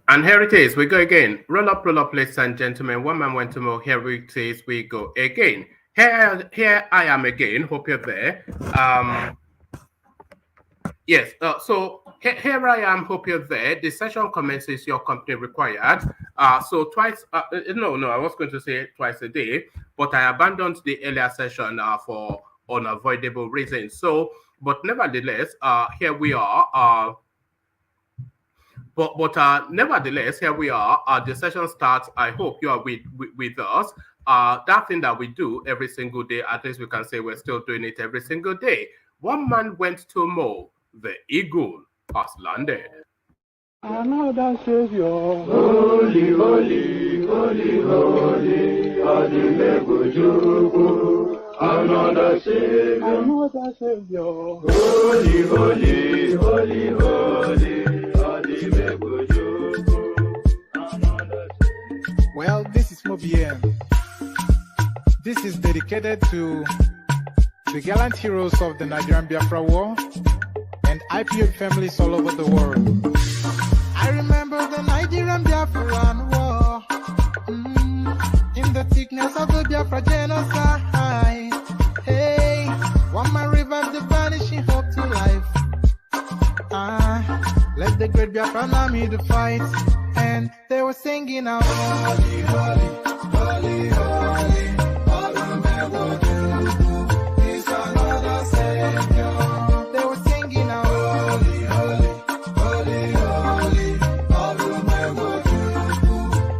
And here it is. We go again. Roll up, ladies and gentlemen. One man went to more. Here it is. We go again. Here I am again. Hope you're there. Yes. So here I am. Hope you're there. The session commences. Your company required. So twice. No. I was going to say twice a day, but I abandoned the earlier session for unavoidable reasons. So, but nevertheless, here we are. But nevertheless, here we are. The session starts. I hope you are with us. That thing that we do every single day, at least we can say we're still doing it every single day. One man went to mow. The eagle has landed. Another Savior. Holy, holy, holy, holy. Another Savior. Another Savior. Holy, holy, holy, holy. Well, this is Mobien. This is dedicated to the gallant heroes of the Nigerian Biafra War and IPO families all over the world. I remember the Nigerian Biafran War, in the thickness of the Biafra genocide. Hey, one man revived the vanishing hope to life. Let the great Biafran army to fight, and they were singing out, holy, holy, holy, holy, all the never do is another Savior. They were singing out, holy, holy, holy, holy, all the never do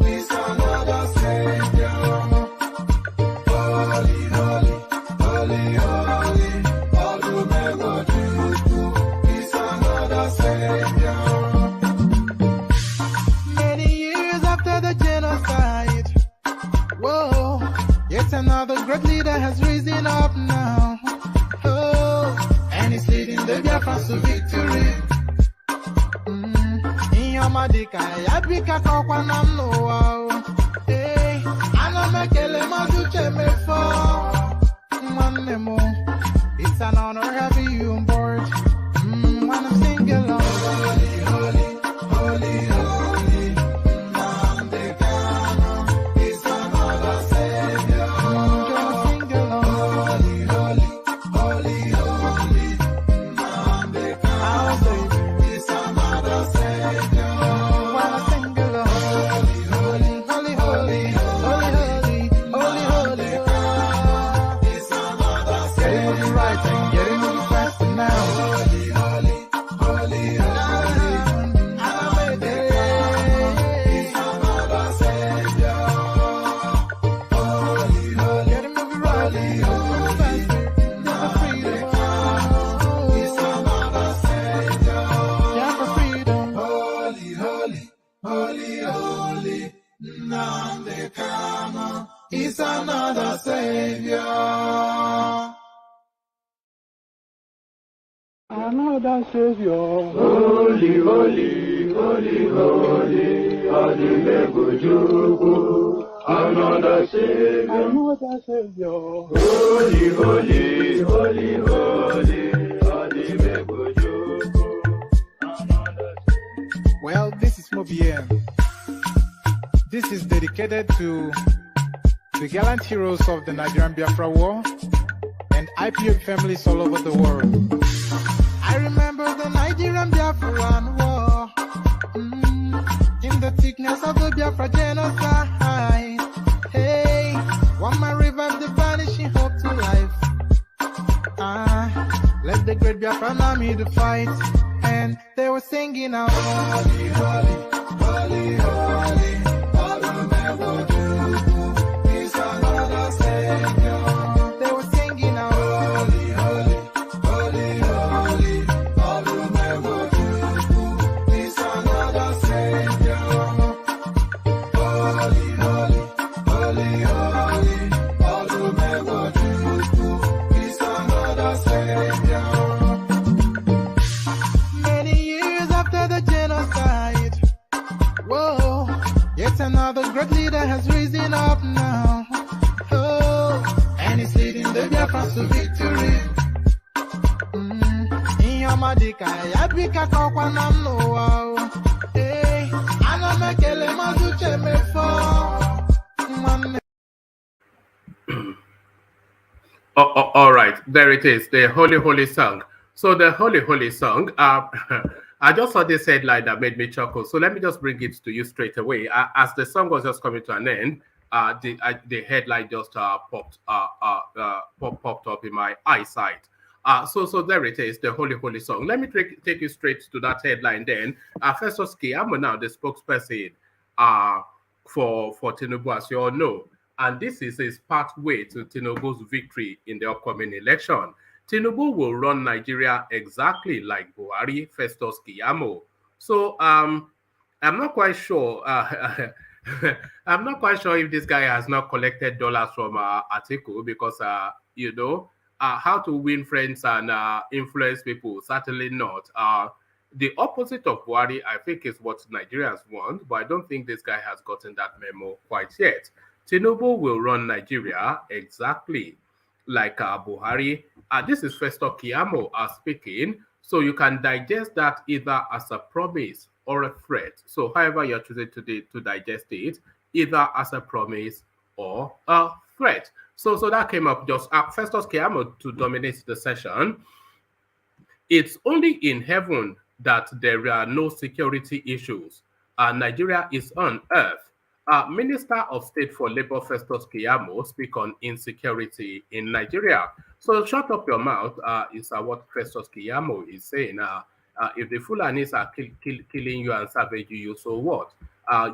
is another Savior. Holy, holy, holy, holy, all the never do is another Savior. Another great leader has risen up now. Oh, and he's leading the Biafrans to victory. In your madika, yabika kokwanam no. Hey, anamekele maduche mefo. Manemo, it's an honor having you on board. When I'm singing along, holy, holy, holy, holy. It's another Savior. Another Savior. Holy, holy, holy, holy. Another Savior. Another Savior. Holy, holy, holy, holy. Well, this is Mobien. This is dedicated to the gallant heroes of the Nigerian Biafra War and IPO families all over the world. I remember the Nigerian Biafran War, in the thickness of the Biafra genocide. Hey, one man revived the vanishing hope to life. Let the great Biafran army to fight, and they were singing out, holy, holy, holy, holy, all the never do is another Savior. They were singing out, holy, holy, holy, holy, all the never do is another Savior. Holy, holy, holy, holy, all the never do is another Savior. Many years after the genocide, whoa, yet another great leader has risen up now. Oh, and he's leading the Biafrans to victory. In your All right, there it is, the Holy Holy Song. So the Holy Holy Song, I just saw this headline that made me chuckle. So let me just bring it to you straight away. As the song was just coming to an end, the headline just popped up in my eyesight. So there it is, the Holy Holy Song. Let me take you straight to that headline then. Festus Keyamo, now the spokesperson for Tinubu, as you all know. And this is his pathway to Tinubu's victory in the upcoming election. Tinubu will run Nigeria exactly like Buhari, Festus Keyamo. So I'm not quite sure. I'm not quite sure if this guy has not collected dollars from Atiku, because how to win friends and influence people, certainly not. The opposite of Buhari, I think, is what Nigerians want, but I don't think this guy has gotten that memo quite yet. Tinubu will run Nigeria exactly like Buhari. This is Festus Keyamo speaking, so you can digest that either as a promise or a threat. So however you're choosing to digest it, either as a promise or a threat. So that came up just Festus Keyamo to dominate the session. It's only in heaven that there are no security issues. Nigeria is on earth. Minister of State for Labor Festus Keyamo speak on insecurity in Nigeria. So shut up your mouth is what Festus Keyamo is saying. If the Fulanis are killing you and savaging you, so what?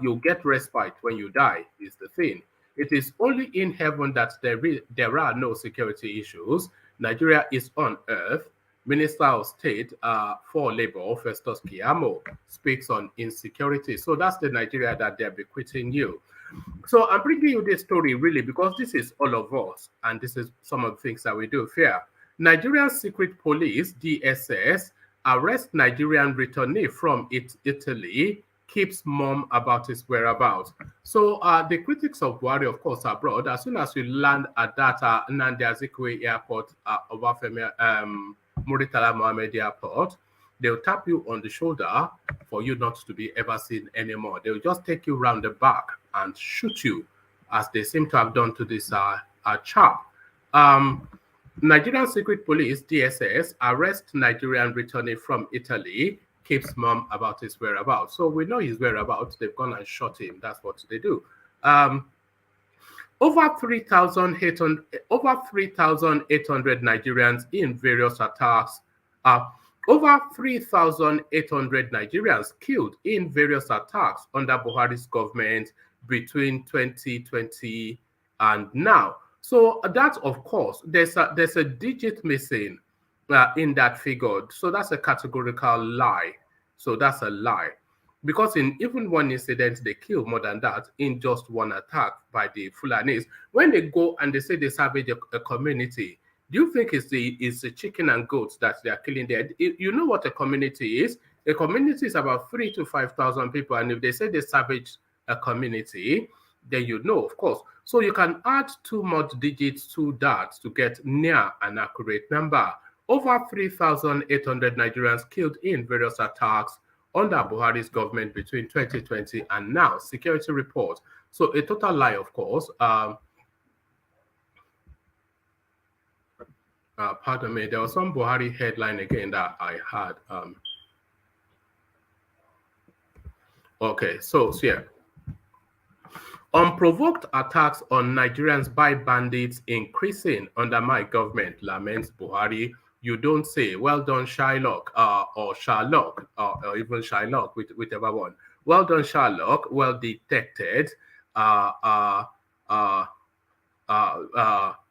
You get respite when you die, is the thing. It is only in heaven that there are no security issues. Nigeria is on earth. Minister of State for Labor, Festus Keyamo, speaks on insecurity. So that's the Nigeria that they're bequeathing you. So I'm bringing you this story really because this is all of us, and this is some of the things that we do here. Nigerian Secret Police, DSS, arrest Nigerian returnee from Italy, keeps mum about his whereabouts. So the critics of Buhari, of course, abroad, as soon as you land at that Nnamdi Azikiwe Airport, Obafemi, Muritala Mohammed Airport, they'll tap you on the shoulder for you not to be ever seen anymore. They'll just take you round the back and shoot you, as they seem to have done to this chap. Nigerian Secret Police, DSS, arrest Nigerian returnee from Italy, keeps mum about his whereabouts. So we know his whereabouts. They've gone and shot him. That's what they do. Over 3,800 Nigerians in various attacks. Over 3,800 Nigerians killed in various attacks under Buhari's government between 2020 and now. So that, of course, there's a digit missing in that figure. So that's a categorical lie. So that's a lie. Because in even one incident, they kill more than that in just one attack by the Fulanis. When they go and they say they savage a community, do you think it's the chicken and goats that they are killing there? You know what a community is? A community is about 3,000 to 5,000 people. And if they say they savage a community, then you know, of course. So you can add 2 more digits to that to get near an accurate number. Over 3,800 Nigerians killed in various attacks under Buhari's government between 2020 and now. Security report. So a total lie, of course. Pardon me, there was some Buhari headline again that I had. Okay, so yeah. Unprovoked attacks on Nigerians by bandits increasing under my government, laments Buhari. You don't say, well done, Shylock, or Sherlock, or even Shylock, whichever one. Well done, Sherlock, well detected.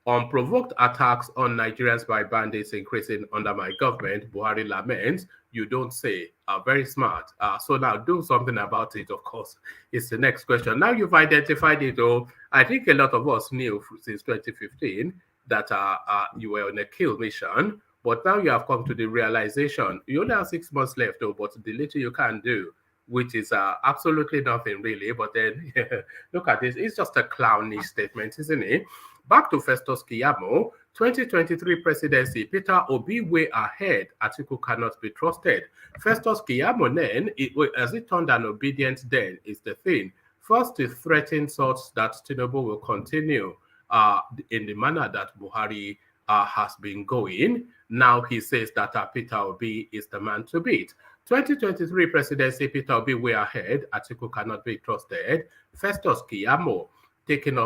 Unprovoked attacks on Nigerians by bandits increasing under my government, Buhari laments. You don't say. Very smart. So now do something about it, of course, is the next question. Now you've identified it, though. I think a lot of us knew since 2015 that you were on a kill mission, but now you have come to the realization you only have 6 months left, though, but the little you can do, which is absolutely nothing really. But then look at this. It's just a clownish statement, isn't it? Back to Festus Keyamo. 2023 presidency, Peter Obi way ahead. Atiku cannot be trusted. Festus Keyamo then, as it turned an obedient then, is the thing. First, he threatened such that Tinubu will continue in the manner that Buhari has been going. Now he says that Peter Obi is the man to beat. 2023 presidency, Peter Obi way ahead. Atiku cannot be trusted. Festus Keyamo taking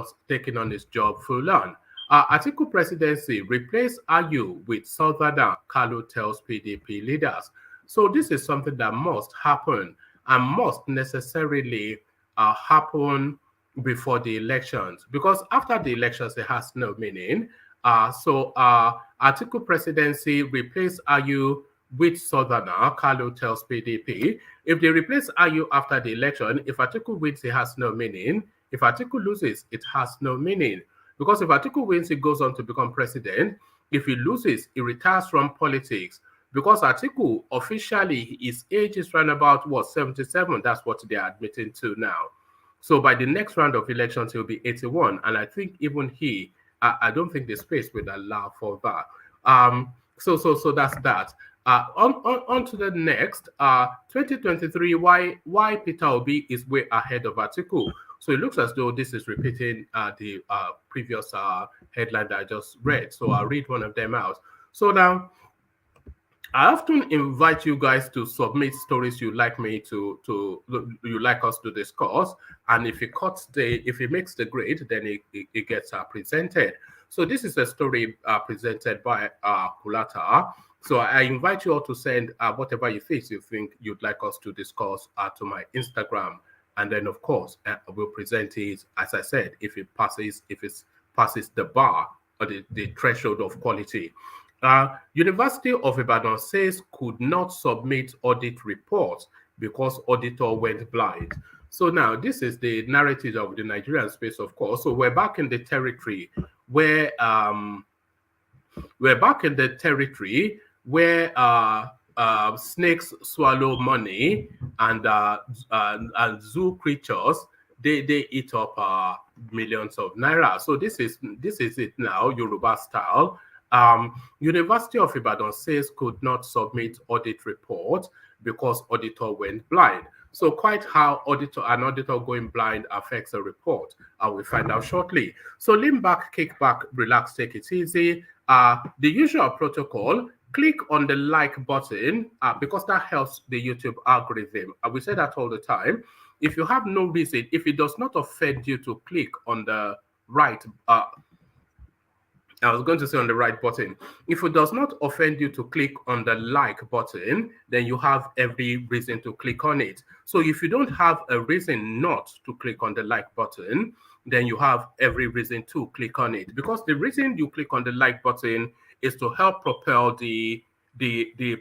on his job full on. Atiku presidency replace Ayu with Southerner, Kalu tells PDP leaders. So this is something that must happen and must necessarily happen before the elections, because after the elections it has no meaning. Atiku presidency replace Ayu with Southerner, Kalu tells PDP. If they replace Ayu after the election, if Atiku wins, it has no meaning. If Atiku loses, it has no meaning. Because if Atiku wins, he goes on to become president. If he loses, he retires from politics. Because Atiku, officially, his age is around about, 77? That's what they are admitting to now. So by the next round of elections, he'll be 81. And I think even he, I don't think the space will allow for that. So that's that. On to the next, 2023, why Peter Obi is way ahead of Atiku. So it looks as though this is repeating the previous headline that I just read. So I'll read one of them out. So now, I often invite you guys to submit stories you like me you like us to discuss, and if it makes the grade, then it gets presented. So this is a story presented by Kulata. So I invite you all to send whatever you think you'd like us to discuss to my Instagram, and then of course we'll present it. As I said, if it passes the bar or the threshold of quality. University of Ibadan says could not submit audit reports because auditor went blind. So now this is the narrative of the Nigerian space, of course. So we're back in the territory where snakes swallow money and zoo creatures they eat up millions of naira. So this is it now, Yoruba style. University of Ibadan says could not submit audit report because auditor went blind. So quite how an auditor going blind affects a report, I will find out shortly. So lean back, kick back, relax, take it easy. The usual protocol, click on the like button because that helps the YouTube algorithm. We say that all the time. If you have no reason, if it does not offend you to click on the right I was going to say on the right button. If it does not offend you to click on the like button, then you have every reason to click on it. So if you don't have a reason not to click on the like button, then you have every reason to click on it. Because the reason you click on the like button is to help propel the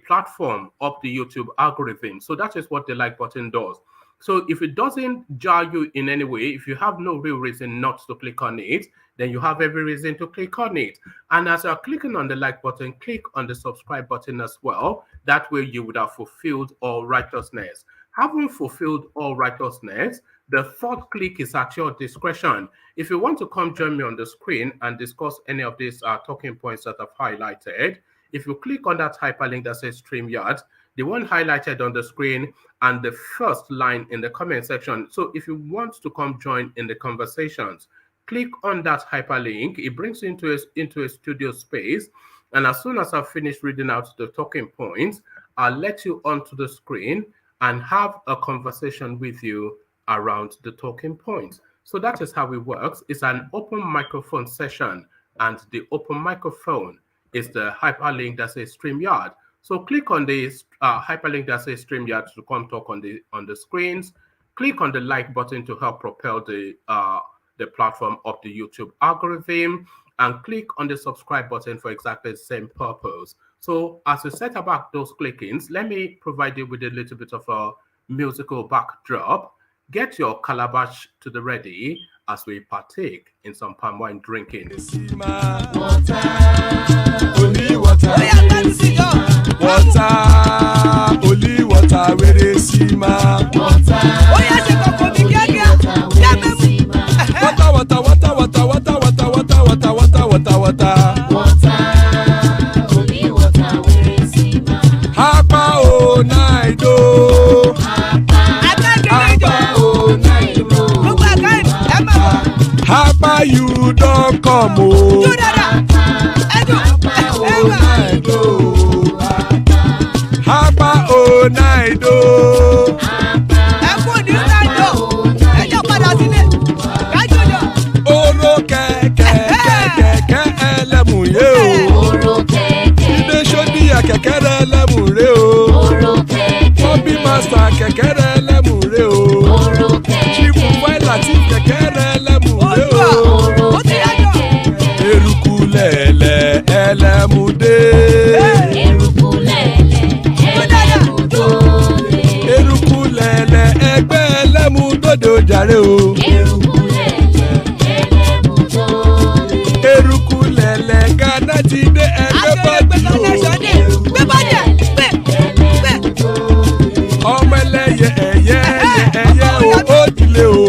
platform up the YouTube algorithm. So that is what the like button does. So if it doesn't jar you in any way, if you have no real reason not to click on it, then you have every reason to click on it. And as you're clicking on the like button, click on the subscribe button as well. That way you would have fulfilled all righteousness. Having fulfilled all righteousness, the third click is at your discretion. If you want to come join me on the screen and discuss any of these talking points that I've highlighted, if you click on that hyperlink that says StreamYard, the one highlighted on the screen and the first line in the comment section. So if you want to come join in the conversations, click on that hyperlink. It brings you into a studio space. And as soon as I've finished reading out the talking points, I'll let you onto the screen and have a conversation with you around the talking points. So that is how it works. It's an open microphone session, and the open microphone is the hyperlink that says StreamYard. So click on the hyperlink that says StreamYard to come talk on the screens. Click on the like button to help propel the platform up the YouTube algorithm, and click on the subscribe button for exactly the same purpose. So as you set about those clickings, let me provide you with a little bit of a musical backdrop. Get your calabash to the ready as we partake in some palm wine drinking. Only water, where they see my water. Oh yes, water, water, water, water, water, water, water, water, water, water, water, water. Hapa you don come o. Hapa o night o. Hapa o night o. Oro kẹ̀kẹ́ kẹ̀kẹ́ ẹlẹ́mùyé o. Ilé sọ́díyà kẹ̀kẹ́ rẹ ẹlẹ́mùrè o. Bobby master kẹ̀kẹ́ rẹ ẹlẹ́mùrè o. Chifu Wáìlà tí kẹ̀kẹ́ rẹ ẹlẹ́mùrè o. Eruku lẹ̀lẹ̀ ẹlẹ́mùdé. Eruku lẹ̀lẹ̀ ẹgbẹ́ ẹlẹ́mùdóde ojàre o. Eruku lẹ̀lẹ̀ Ghana ti dé ẹgbẹ́ bọ́dì o. Ọmọ ẹlẹ́yẹ ẹ̀yẹ ẹ̀yẹ o ó dilé o.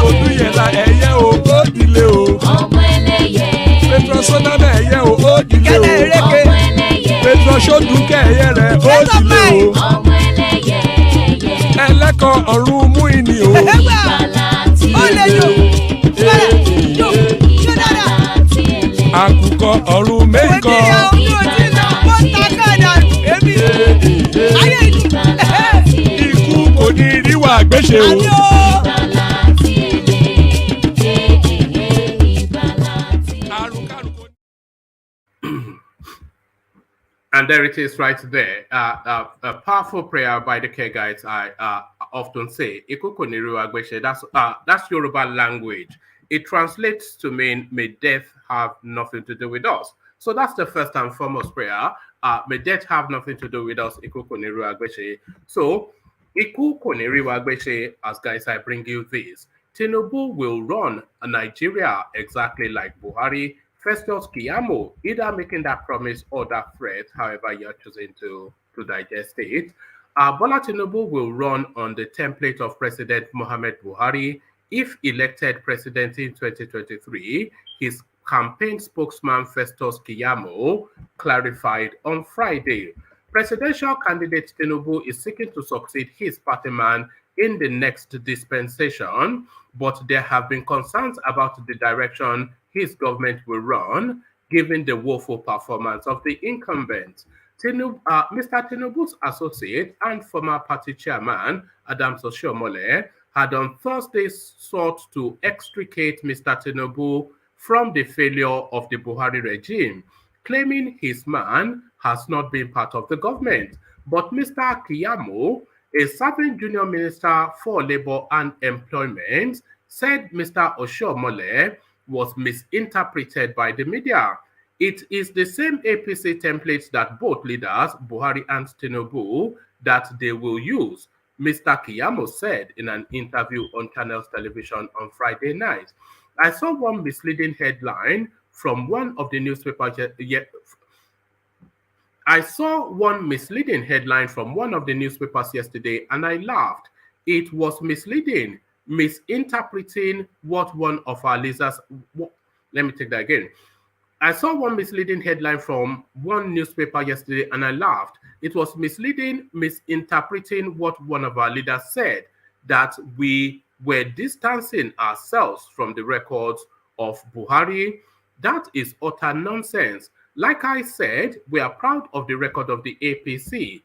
Odúyẹ̀lá ẹ̀yẹ o ó dilé o. Petrosonama ẹ̀yẹ o ó dilé o. Petrosodúnkẹ́ ẹ̀yẹ rẹ̀ ó dilé o. Ẹlẹ́kọ̀ ọ̀run mú ìní o. Àkùkọ ọ̀run mẹ́kọ̀. Ikú kò ní ríwà gbéṣe o. And there it is right there. A powerful prayer by the care guides. I often say, that's Yoruba language. It translates to mean, may death have nothing to do with us. So that's the first and foremost prayer. May death have nothing to do with us. So, as guys, I bring you this. Tinubu will run a Nigeria exactly like Buhari. Festus Keyamo, either making that promise or that threat, however you're choosing to digest it. Bola Tinubu will run on the template of President Muhammad Buhari. If elected president in 2023, his campaign spokesman Festus Keyamo clarified on Friday. Presidential candidate Tinubu is seeking to succeed his party man in the next dispensation, but there have been concerns about the direction his government will run, given the woeful performance of the incumbent. Mr. Tinubu's associate and former party chairman, Adams Oshiomhole, had on Thursday sought to extricate Mr. Tinubu from the failure of the Buhari regime, claiming his man has not been part of the government. But Mr. Keyamo, a serving junior minister for labor and employment, said Mr. Oshiomhole was misinterpreted by the media. It is the same APC templates that both leaders, Buhari and Tinubu, that they will use, Mr. Keyamo said in an interview on Channels Television on Friday night. I saw one misleading headline from one of the newspapers. I saw one misleading headline from one of the newspapers yesterday, and I laughed. It was misleading, misinterpreting what one of our leaders. Let me take that again. I saw one misleading headline from one newspaper yesterday, and I laughed. It was misleading, misinterpreting what one of our leaders said, that we were distancing ourselves from the records of Buhari. That is utter nonsense. Like I said, we are proud of the record of the APC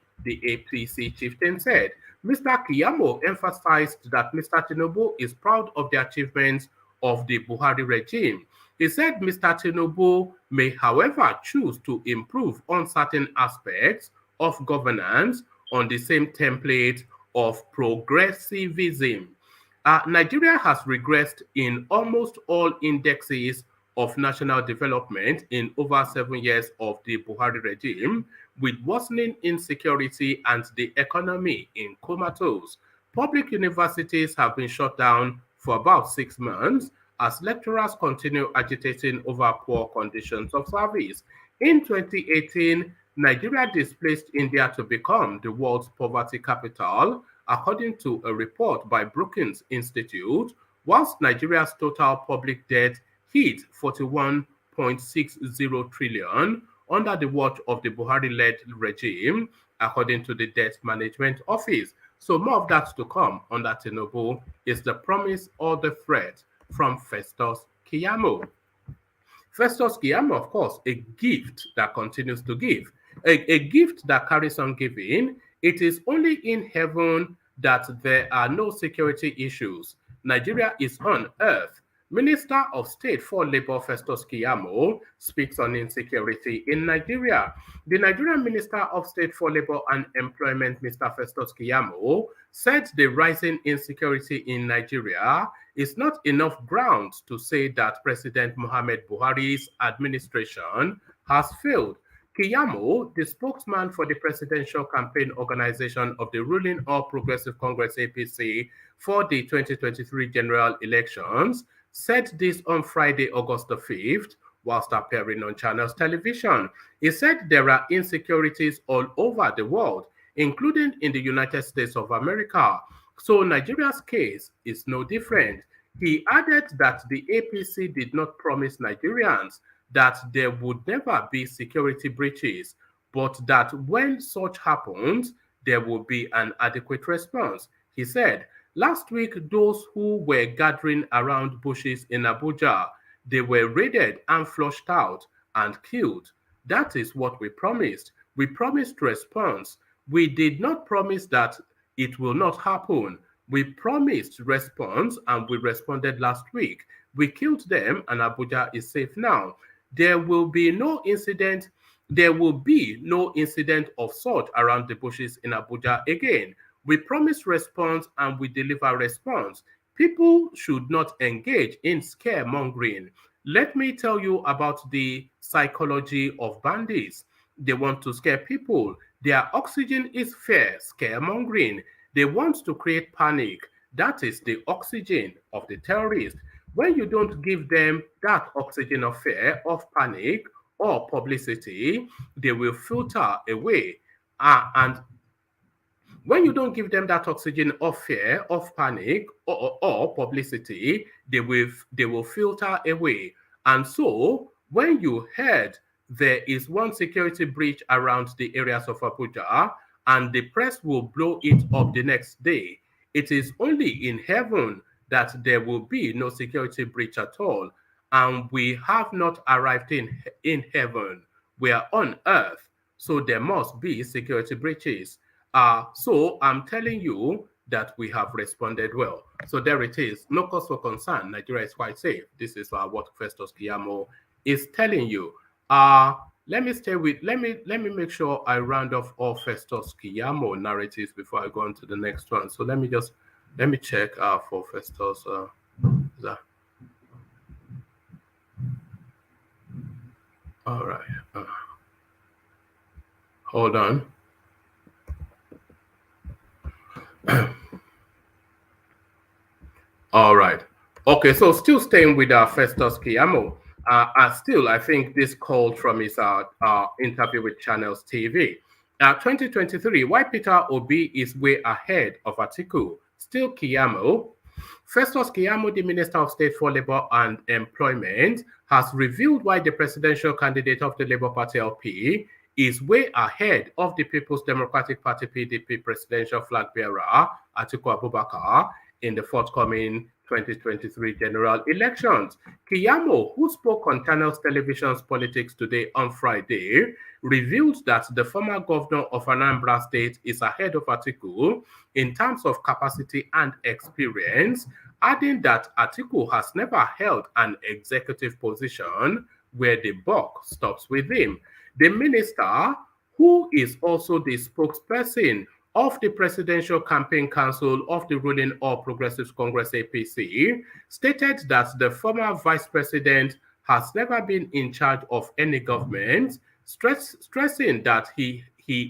chieftain said. Mr. Keyamo emphasized that Mr. Tinubu is proud of the achievements of the Buhari regime. He said Mr. Tinubu may, however, choose to improve on certain aspects of governance on the same template of progressivism. Nigeria has regressed in almost all indexes of national development in over 7 years of the Buhari regime, with worsening insecurity and the economy in comatose. Public universities have been shut down for about 6 months as lecturers continue agitating over poor conditions of service. In 2018, Nigeria displaced India to become the world's poverty capital, according to a report by Brookings Institute, whilst Nigeria's total public debt hit 41.60 trillion under the watch of the Buhari-led regime, according to the Debt Management Office. So more of that to come under Tinubu. Is the promise or the threat? from Festus Keyamo. Festus Keyamo, of course, a gift that continues to give, a gift that carries on giving. It is only in heaven that there are no security issues. Nigeria is on earth. Minister of State for Labour Festus Keyamo speaks on insecurity in Nigeria. The Nigerian Minister of State for Labour and Employment, Mr. Festus Keyamo, said the rising insecurity in Nigeria is not enough grounds to say that President Muhammad Buhari's administration has failed. Keyamo, the spokesman for the presidential campaign organization of the ruling All Progressive Congress APC for the 2023 general elections, said this on Friday, August the 5th, whilst appearing on Channels Television. He said there are insecurities all over the world, including in the United States of America. So Nigeria's case is no different. He added that the APC did not promise Nigerians that there would never be security breaches, but that when such happens, there will be an adequate response. He said, last week, those who were gathering around bushes in Abuja, they were raided and flushed out and killed. That is what we promised. We promised response. We did not promise that it will not happen. We promised response and we responded last week. We killed them and Abuja is safe now. There will be no incident of such around the bushes in Abuja again. We promise response and we deliver response. People should not engage in scaremongering. Let me tell you about the psychology of bandits. They want to scare people. Their oxygen is fear, scaremongering. They want to create panic. That is the oxygen of the terrorists. When you don't give them that oxygen of fear, of panic, or publicity, they will filter away. And when you don't give them that oxygen of fear, of panic, or publicity, they will filter away. And so, when you heard there is one security breach around the areas of Abuja, and the press will blow it up the next day, it is only in heaven that there will be no security breach at all. And we have not arrived in heaven. We are on earth. So there must be security breaches. So I'm telling you that we have responded well. So there it is. No cause for concern. Nigeria is quite safe. This is what Festus Keyamo is telling you. Let me make sure I round off all Festus Keyamo narratives before I go on to the next one. So let me check for Festus. All right. Hold on. All right. Okay, so still staying with Festus Keyamo. Still, I think this called from his interview with Channels TV. 2023, why Peter Obi is way ahead of Atiku. Still Keyamo. Festus Keyamo, the Minister of State for Labour and Employment, has revealed why the presidential candidate of the Labour Party LP is way ahead of the People's Democratic Party PDP presidential flag bearer, Atiku Abubakar, in the forthcoming 2023 general elections. Keyamo, who spoke on Channels Television's Politics Today on Friday, revealed that the former governor of Anambra State is ahead of Atiku in terms of capacity and experience, adding that Atiku has never held an executive position where the buck stops with him. The minister, who is also the spokesperson of the Presidential Campaign Council of the ruling All Progressives Congress APC, stated that the former vice president has never been in charge of any government, stressing that he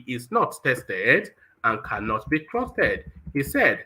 is not tested and cannot be trusted. He said,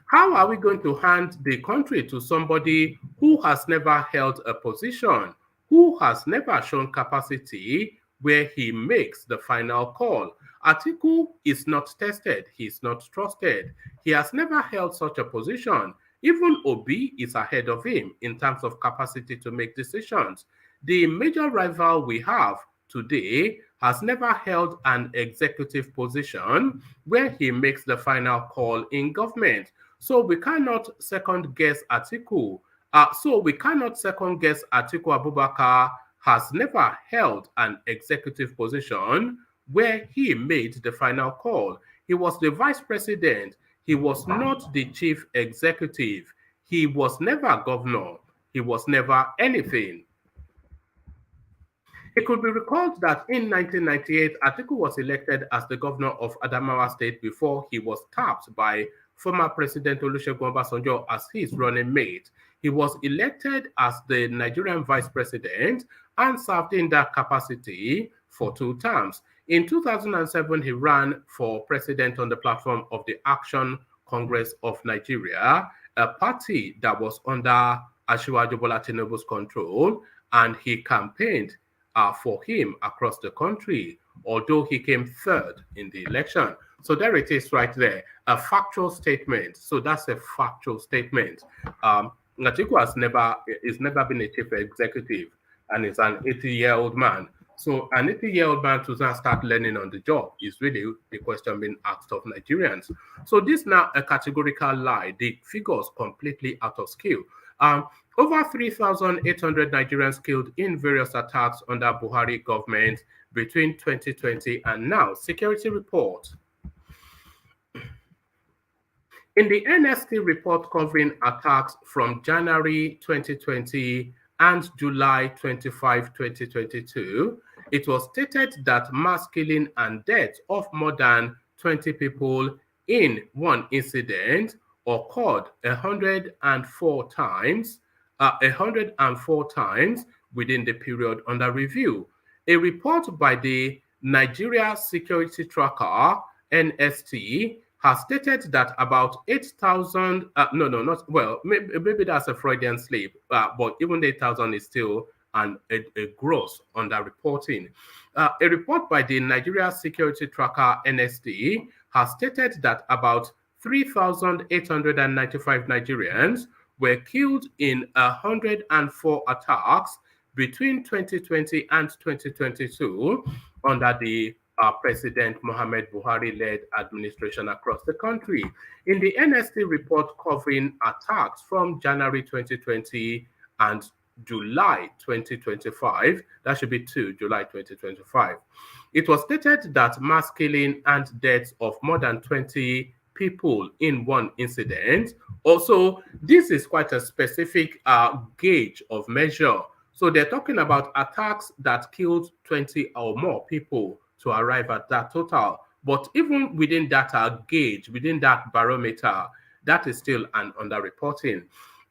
how are we going to hand the country to somebody who has never held a position, who has never shown capacity where he makes the final call? Atiku is not tested. He is not trusted. He has never held such a position. Even Obi is ahead of him in terms of capacity to make decisions. The major rival we have today has never held an executive position where he makes the final call in government. So we cannot second guess Atiku. Atiku Abubakar has never held an executive position where he made the final call. He was the vice president. He was not the chief executive. He was never governor. He was never anything. It could be recalled that in 1998, Atiku was elected as the governor of Adamawa State before he was tapped by former President Olusegun Obasanjo as his running mate. He was elected as the Nigerian vice president and served in that capacity for 2 terms. In 2007, he ran for president on the platform of the Action Congress of Nigeria, a party that was under Asiwaju Bola Tinubu's control, and he campaigned for him across the country, although he came 3rd in the election. So there it is right there, a factual statement. So that's a factual statement. Atiku has never been a chief executive and is an 80-year-old man. So an 80-year-old man to now start learning on the job is really the question being asked of Nigerians. So this now a categorical lie. The figures completely out of scale. Over 3,800 Nigerians killed in various attacks under Buhari government between 2020 and now. Security report. In the NST report covering attacks from January 2020 and July 25, 2022, it was stated that mass killing and death of more than 20 people in one incident occurred 104 times within the period under review. A report by the Nigeria Security Tracker, NST, has stated that about 8,000, maybe that's a Freudian slip, but even 8,000 is still a gross underreporting. A report by the Nigeria Security Tracker, NST, has stated that about 3,895 Nigerians were killed in 104 attacks between 2020 and 2022 under the President Muhammad Buhari-led administration across the country. In the NST report covering attacks from January 2020 and July 2025, that should be July 2025, it was stated that mass killing and deaths of more than 20 people in one incident. Also, this is quite a specific gauge of measure. So they're talking about attacks that killed 20 or more people to arrive at that total. But even within that gauge, within that barometer, that is still an underreporting.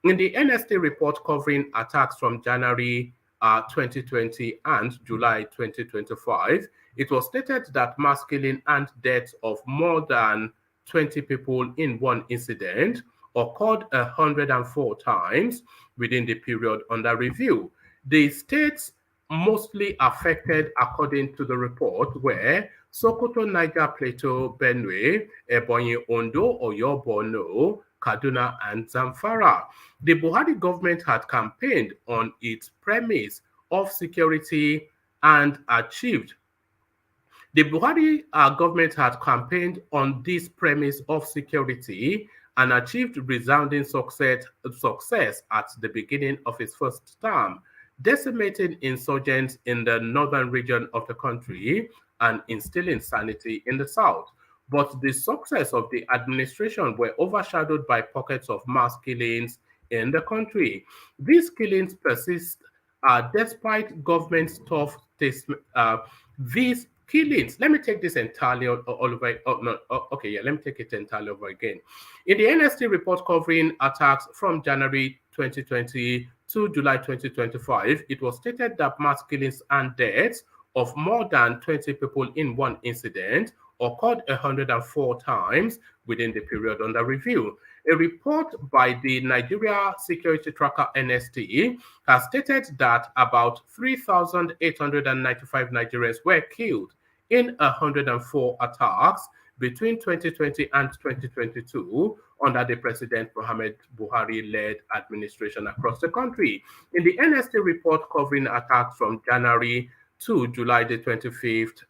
In the NST report covering attacks from January 2020 and July 2025, it was stated that mass killing and deaths of more than 20 people in one incident occurred 104 times within the period under review. The states mostly affected, according to the report, were Sokoto, Niger, Plateau, Benue, Ebonyi, Ondo, Oyo, Borno, Kaduna, and Zamfara. The Buhari government had campaigned on its premise of security and achieved. The Buhari government had campaigned on this premise of security and achieved resounding success at the beginning of its first term, decimating insurgents in the northern region of the country and instilling sanity in the south. But the success of the administration were overshadowed by pockets of mass killings in the country. These killings persist despite government's tough these killings. Let me take this entirely all over. Let me take it entirely over again. In the NST report covering attacks from January 2020 to July 2025, it was stated that mass killings and deaths of more than 20 people in one incident occurred 104 times within the period under review. A report by the Nigeria Security Tracker NST has stated that about 3,895 Nigerians were killed in 104 attacks between 2020 and 2022 under the President Muhammad Buhari-led administration across the country. In the NST report covering attacks from January to July the 25th,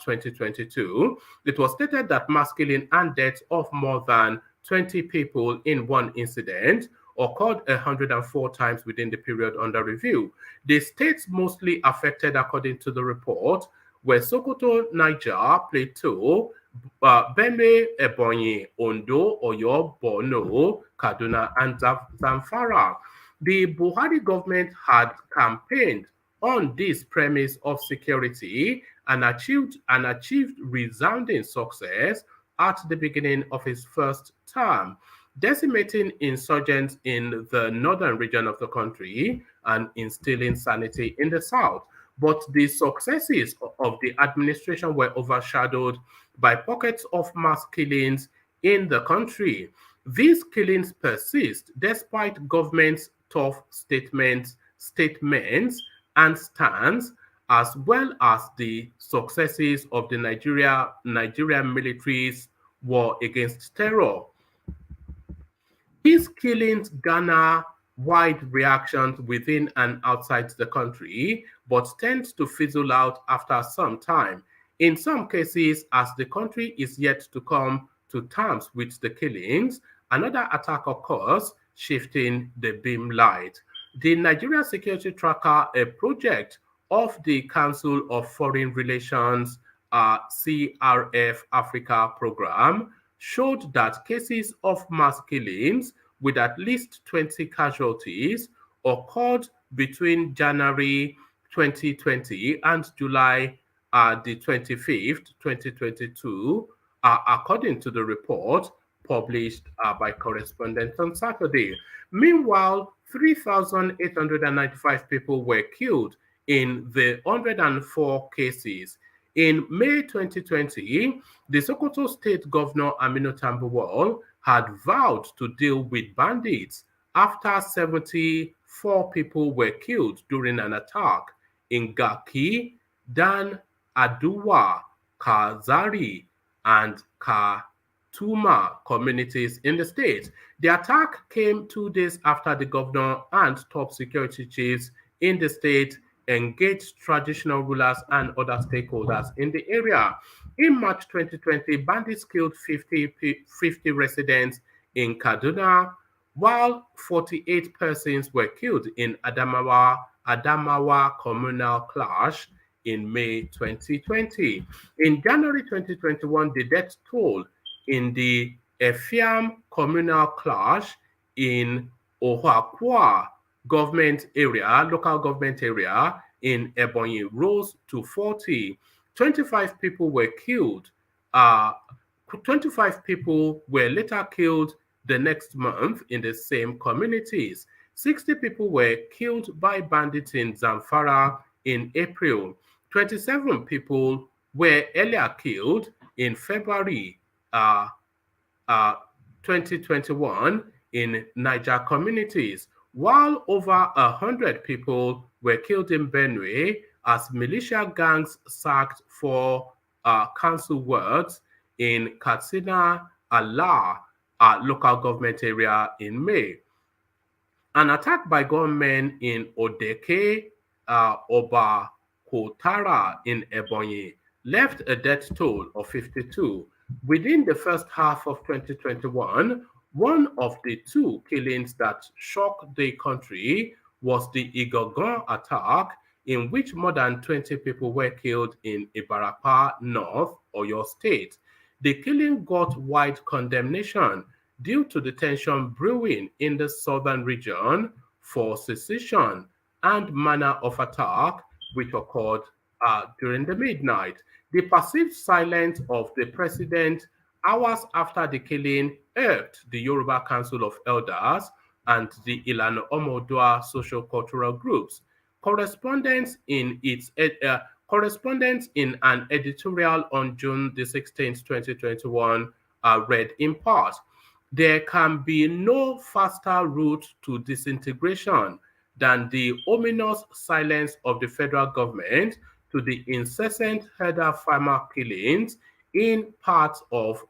2022, it was stated that mass killing and deaths of more than 20 people in one incident, occurred 104 times within the period under review. The states mostly affected, according to the report, were Sokoto, Niger, Plateau, Benue, Ebonyi, Ondo, Oyo, Borno, Kaduna, and Zamfara. The Buhari government had campaigned on this premise of security and achieved resounding success at the beginning of his first term, decimating insurgents in the northern region of the country and instilling sanity in the south. But the successes of the administration were overshadowed by pockets of mass killings in the country. These killings persist despite government's tough statements and stance, as well as the successes of the Nigerian military's war against terror. These killings garner wide reactions within and outside the country, but tend to fizzle out after some time. In some cases, as the country is yet to come to terms with the killings, another attack occurs, shifting the beam light. The Nigeria Security Tracker, a project of the Council of Foreign Relations CRF Africa program, showed that cases of mass killings with at least 20 casualties occurred between January 2020 and July the 25th, 2022, according to the report published by correspondents on Saturday. Meanwhile, 3,895 people were killed in the 104 cases. In May 2020, the Sokoto State Governor Aminu Tambuwal had vowed to deal with bandits after 74 people were killed during an attack in Gaki, Dan, Aduwa, Kazari, and Katuma communities in the state. The attack came 2 days after the governor and top security chiefs in the state engaged traditional rulers and other stakeholders in the area. In March 2020, bandits killed 50 residents in Kaduna, while 48 persons were killed in Adamawa communal clash in May 2020. In January 2021, the death toll in the Efiam communal clash in Ohuakwa local government area in Ebonyi rose to 40. 25 people were killed. 25 people were later killed the next month in the same communities. 60 people were killed by bandits in Zamfara in April. 27 people were earlier killed in February 2021 in Niger communities, while over 100 people were killed in Benue as militia gangs sacked for council wards in Katsina Allah, local government area in May. An attack by gunmen in Odeke, Oba Kotara in Ebonyi left a death toll of 52. Within the first half of 2021, one of the two killings that shocked the country was the Igogon attack, in which more than 20 people were killed in Ibarapa, North Oyo State. The killing got wide condemnation due to the tension brewing in the southern region for secession and manner of attack, which occurred during the midnight. The perceived silence of the president hours after the killing irked the Yoruba Council of Elders and the Ilana Omodua social-cultural groups. Correspondents in an editorial on June the 16th, 2021, read in part, "There can be no faster route to disintegration than the ominous silence of the federal government to the incessant herder farmer killings in parts of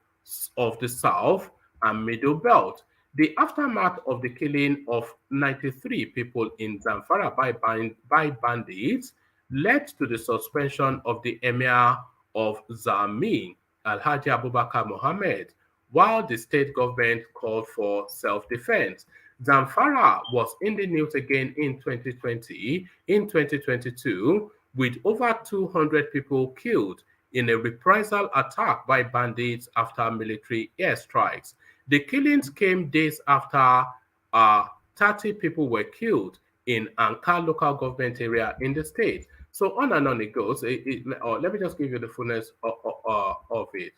the South and Middle Belt. The aftermath of the killing of 93 people in Zamfara by bandits led to the suspension of the Emir of Zami, Alhaji Abubakar Mohammed, while the state government called for self-defense. Zamfara was in the news again in 2020, in 2022, with over 200 people killed in a reprisal attack by bandits after military airstrikes. The killings came days after 30 people were killed in Ankara local government area in the state. So on and on it goes. Let me just give you the fullness of it.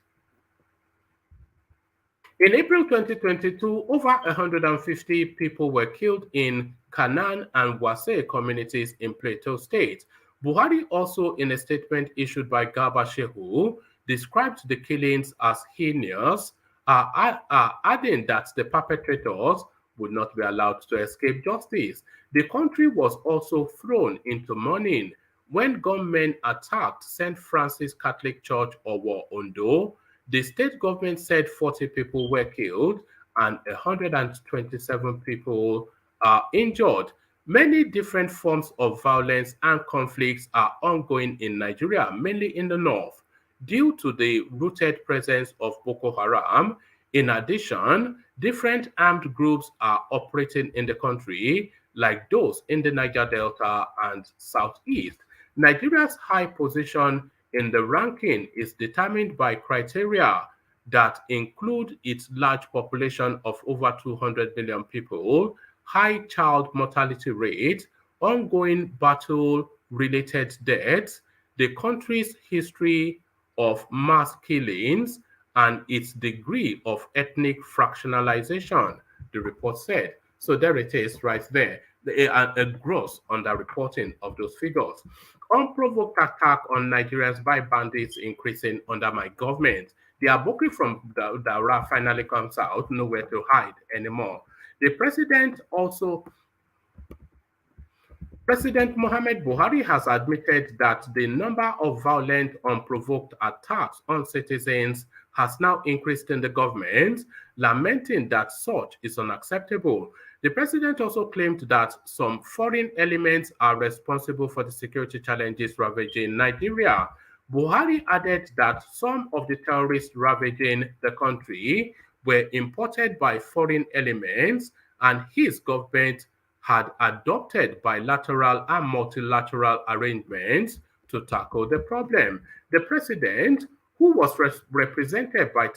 In April 2022, over 150 people were killed in Kanan and Wase communities in Plateau State. Buhari also, in a statement issued by Garba Shehu, described the killings as heinous, adding that the perpetrators would not be allowed to escape justice. The country was also thrown into mourning when gunmen attacked St. Francis Catholic Church, Owo, Ondo. The state government said 40 people were killed and 127 people are injured. Many different forms of violence and conflicts are ongoing in Nigeria, mainly in the north, due to the rooted presence of Boko Haram. In addition, different armed groups are operating in the country, like those in the Niger Delta and Southeast. Nigeria's high position in the ranking is determined by criteria that include its large population of over 200 million people, high child mortality rate, ongoing battle-related deaths, the country's history of mass killings, and its degree of ethnic fractionalization, the report said. So there it is right there, a gross underreporting of those figures. Unprovoked attack on Nigerians by bandits increasing under my government. The Aboki from Daura finally comes out, nowhere to hide anymore. The president President Mohamed Buhari has admitted that the number of violent, unprovoked attacks on citizens has now increased in the government, lamenting that such is unacceptable. The president also claimed that some foreign elements are responsible for the security challenges ravaging Nigeria. Buhari added that some of the terrorists ravaging the country were imported by foreign elements, and his government had adopted bilateral and multilateral arrangements to tackle the problem. The president, who was represented by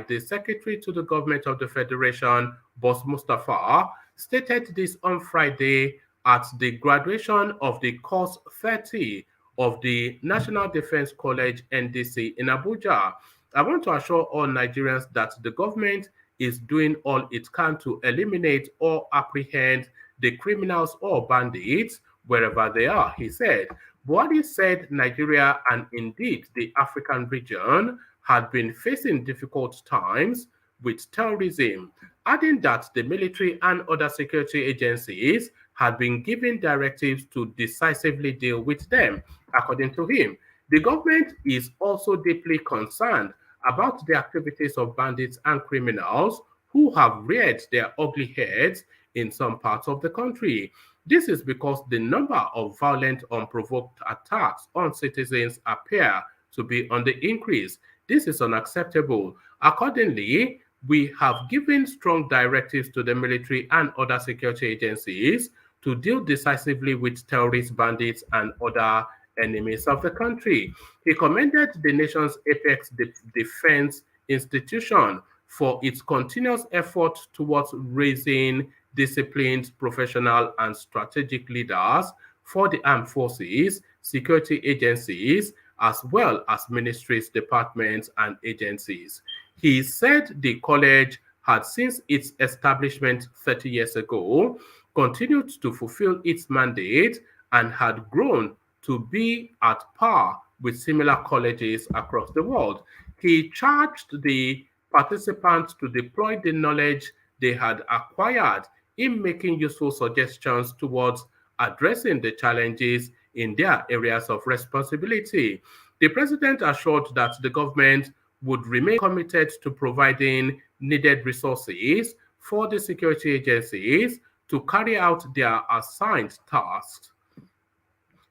the Secretary to the Government of the Federation, Boss Mustafa, stated this on Friday at the graduation of the course 30 of the National Defense College NDC in Abuja. I want to assure all Nigerians that the government is doing all it can to eliminate or apprehend the criminals or bandits wherever they are, he said. Buhari said Nigeria and indeed the African region had been facing difficult times with terrorism, adding that the military and other security agencies had been given directives to decisively deal with them. According to him, the government is also deeply concerned about the activities of bandits and criminals who have reared their ugly heads in some parts of the country. This is because the number of violent, unprovoked attacks on citizens appear to be on the increase. This is unacceptable. Accordingly, we have given strong directives to the military and other security agencies to deal decisively with terrorist bandits and other enemies of the country. He commended the nation's apex defense institution for its continuous effort towards raising disciplined, professional, and strategic leaders for the armed forces, security agencies, as well as ministries, departments, and agencies. He said the college had, since its establishment 30 years ago, continued to fulfill its mandate and had grown to be at par with similar colleges across the world. He charged the participants to deploy the knowledge they had acquired in making useful suggestions towards addressing the challenges in their areas of responsibility. The president assured that the government would remain committed to providing needed resources for the security agencies to carry out their assigned tasks.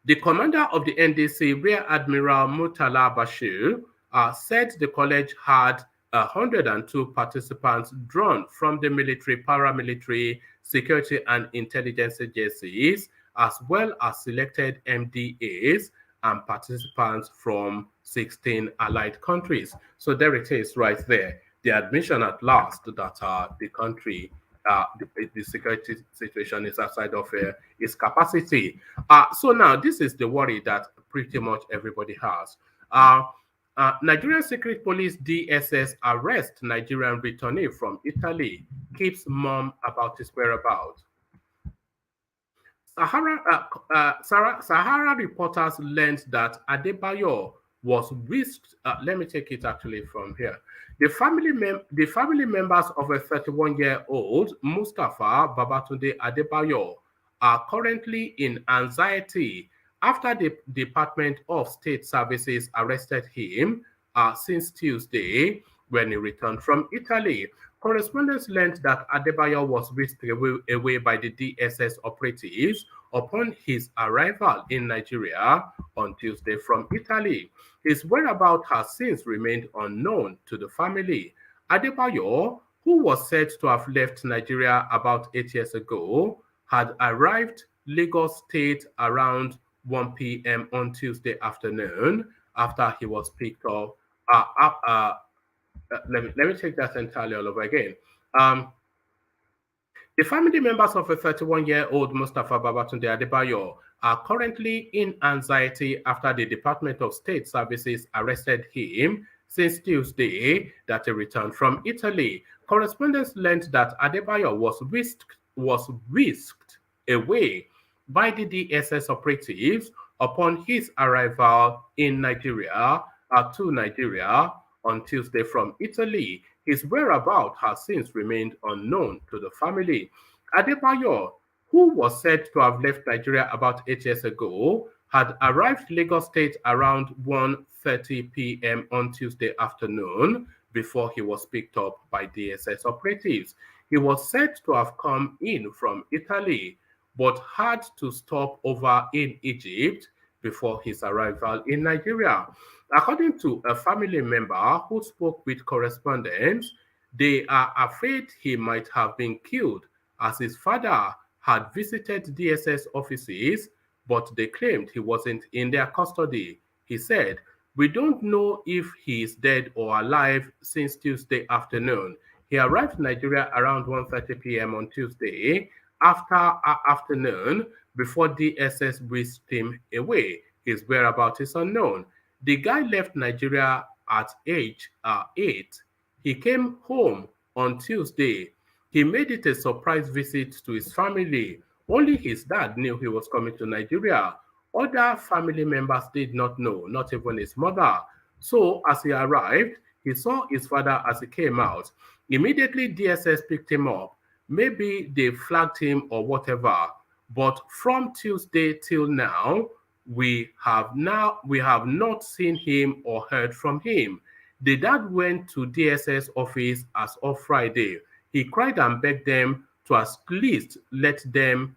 The commander of the NDC, Rear Admiral Murtala Bashir, said the college had 102 participants drawn from the military, paramilitary, security, and intelligence agencies, as well as selected MDAs and participants from 16 allied countries. So there it is right there. The admission at last that the country, the security situation is outside of its capacity. So now this is the worry that pretty much everybody has. Nigerian Secret Police DSS arrest Nigerian returnee from Italy, keeps mum about his whereabouts. Sahara reporters learned that Adebayo was whisked. Let me take it actually from here. The family members of a 31-year-old Mustafa Babatunde Adebayo are currently in anxiety after the Department of State Services arrested him since Tuesday when he returned from Italy. Correspondents learned that Adebayo was whisked away by the DSS operatives upon his arrival in Nigeria on Tuesday from Italy. His whereabouts has since remained unknown to the family. Adebayo, who was said to have left Nigeria about 8 years ago, had arrived Lagos State around 1 p.m. on Tuesday afternoon after he was picked up. Let me take that entirely all over again. The family members of a 31-year-old Mustafa Babatunde Adebayo are currently in anxiety after the Department of State Services arrested him since Tuesday that he returned from Italy. Correspondents learned that Adebayo was whisked away by the DSS operatives upon his arrival in Nigeria to Nigeria on Tuesday from Italy. His whereabouts has since remained unknown to the family. Adebayo, who was said to have left Nigeria about 8 years ago, had arrived Lagos State around 1:30 p.m. on Tuesday afternoon before he was picked up by DSS operatives. He was said to have come in from Italy, but had to stop over in Egypt before his arrival in Nigeria. According to a family member who spoke with correspondents, they are afraid he might have been killed as his father had visited DSS offices, but they claimed he wasn't in their custody. He said, "We don't know if he is dead or alive since Tuesday afternoon. He arrived in Nigeria around 1:30 p.m. on Tuesday afternoon before DSS whisked him away. His whereabouts is unknown. The guy left Nigeria at age 8. He came home on Tuesday. He made it a surprise visit to his family. Only his dad knew he was coming to Nigeria. Other family members did not know, not even his mother. So as he arrived, he saw his father as he came out. Immediately, DSS picked him up. Maybe they flagged him or whatever. But from Tuesday till now, we have not seen him or heard from him. The dad went to DSS office as of Friday. He cried and begged them to at least let them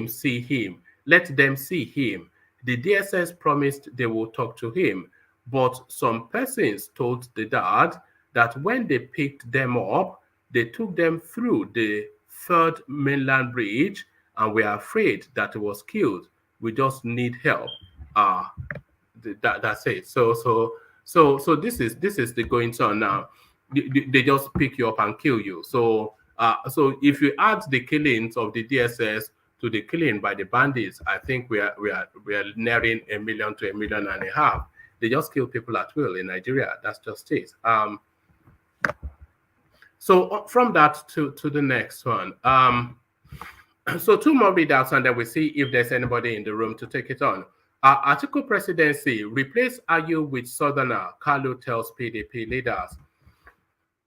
see him. The DSS promised they will talk to him, but some persons told the dad that when they picked them up, they took them through the third mainland bridge and were afraid that he was killed. We just need help. That's it. So this is the goings on now. They just pick you up and kill you. So if you add the killings of the DSS to the killing by the bandits, I think we are nearing 1 million to 1.5 million. They just kill people at will in Nigeria. That's just it. So from that to the next one. So 2 more readouts, and then we see if there's anybody in the room to take it on. Atiku presidency, replace Ayu with Southerner, Kalu tells PDP leaders.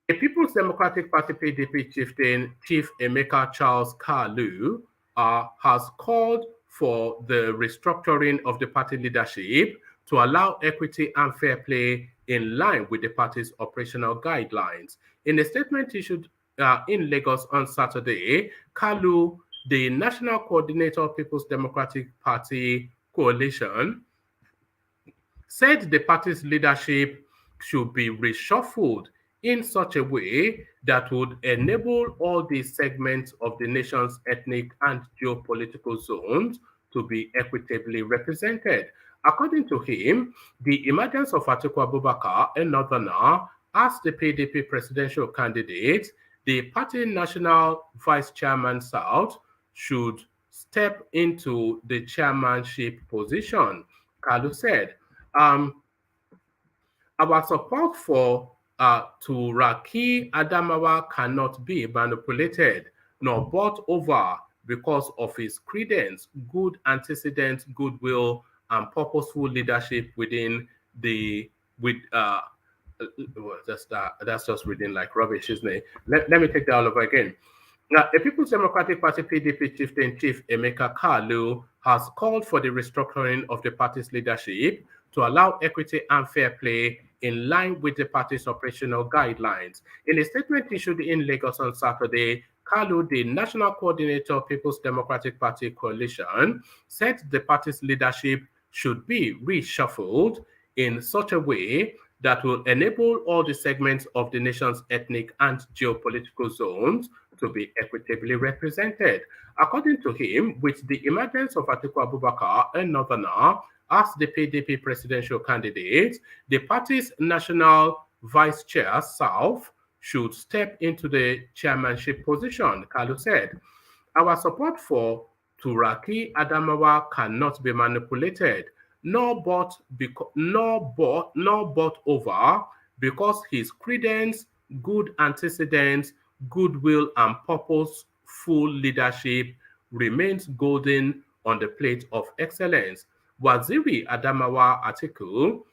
The People's Democratic Party PDP Chief Emeka Charles Kalu has called for the restructuring of the party leadership to allow equity and fair play in line with the party's operational guidelines. In a statement issued in Lagos on Saturday, Kalu, the National Coordinator of People's Democratic Party Coalition, said the party's leadership should be reshuffled in such a way that would enable all the segments of the nation's ethnic and geopolitical zones to be equitably represented. According to him, the emergence of Atiku Abubakar, a northerner, as the PDP presidential candidate, the party national vice chairman South should step into the chairmanship position. Kalu said, our support for Turaki Adamawa cannot be manipulated nor bought over because of his credence, good antecedents, goodwill, and purposeful leadership within the that's just reading like rubbish, isn't it? Let me take that all over again. Now, the People's Democratic Party PDP chief Emeka Kalu has called for the restructuring of the party's leadership to allow equity and fair play in line with the party's operational guidelines. In a statement issued in Lagos on Saturday, Kalu, the national coordinator of People's Democratic Party coalition, said the party's leadership should be reshuffled in such a way that will enable all the segments of the nation's ethnic and geopolitical zones to be equitably represented. According to him, with the emergence of Atiku Abubakar, a northerner, as the PDP presidential candidate, the party's national vice chair, South, should step into the chairmanship position, Kalu said. Our support for Turaki Adamawa cannot be manipulated, nor bought over, because his credence, good antecedents, goodwill, and purposeful leadership remains golden on the plate of excellence. Waziri Adamawa Atiku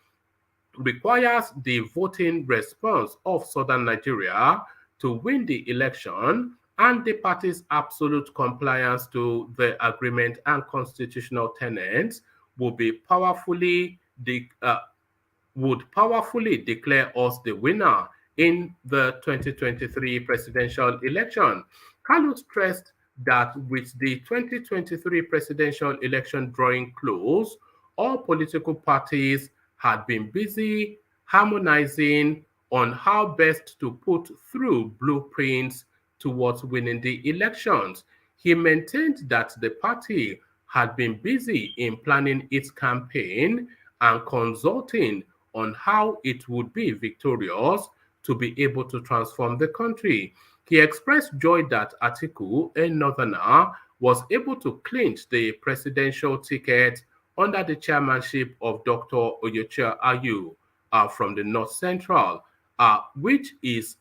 requires the voting response of Southern Nigeria to win the election, and the party's absolute compliance to the agreement and constitutional tenets would powerfully declare us the winner in the 2023 presidential election. Kalu stressed that with the 2023 presidential election drawing close, all political parties had been busy harmonizing on how best to put through blueprints towards winning the elections. He maintained that the party had been busy in planning its campaign and consulting on how it would be victorious to be able to transform the country. He expressed joy that Atiku, a northerner, was able to clinch the presidential ticket under the chairmanship of Dr. Oyocha Ayu from the North Central, which is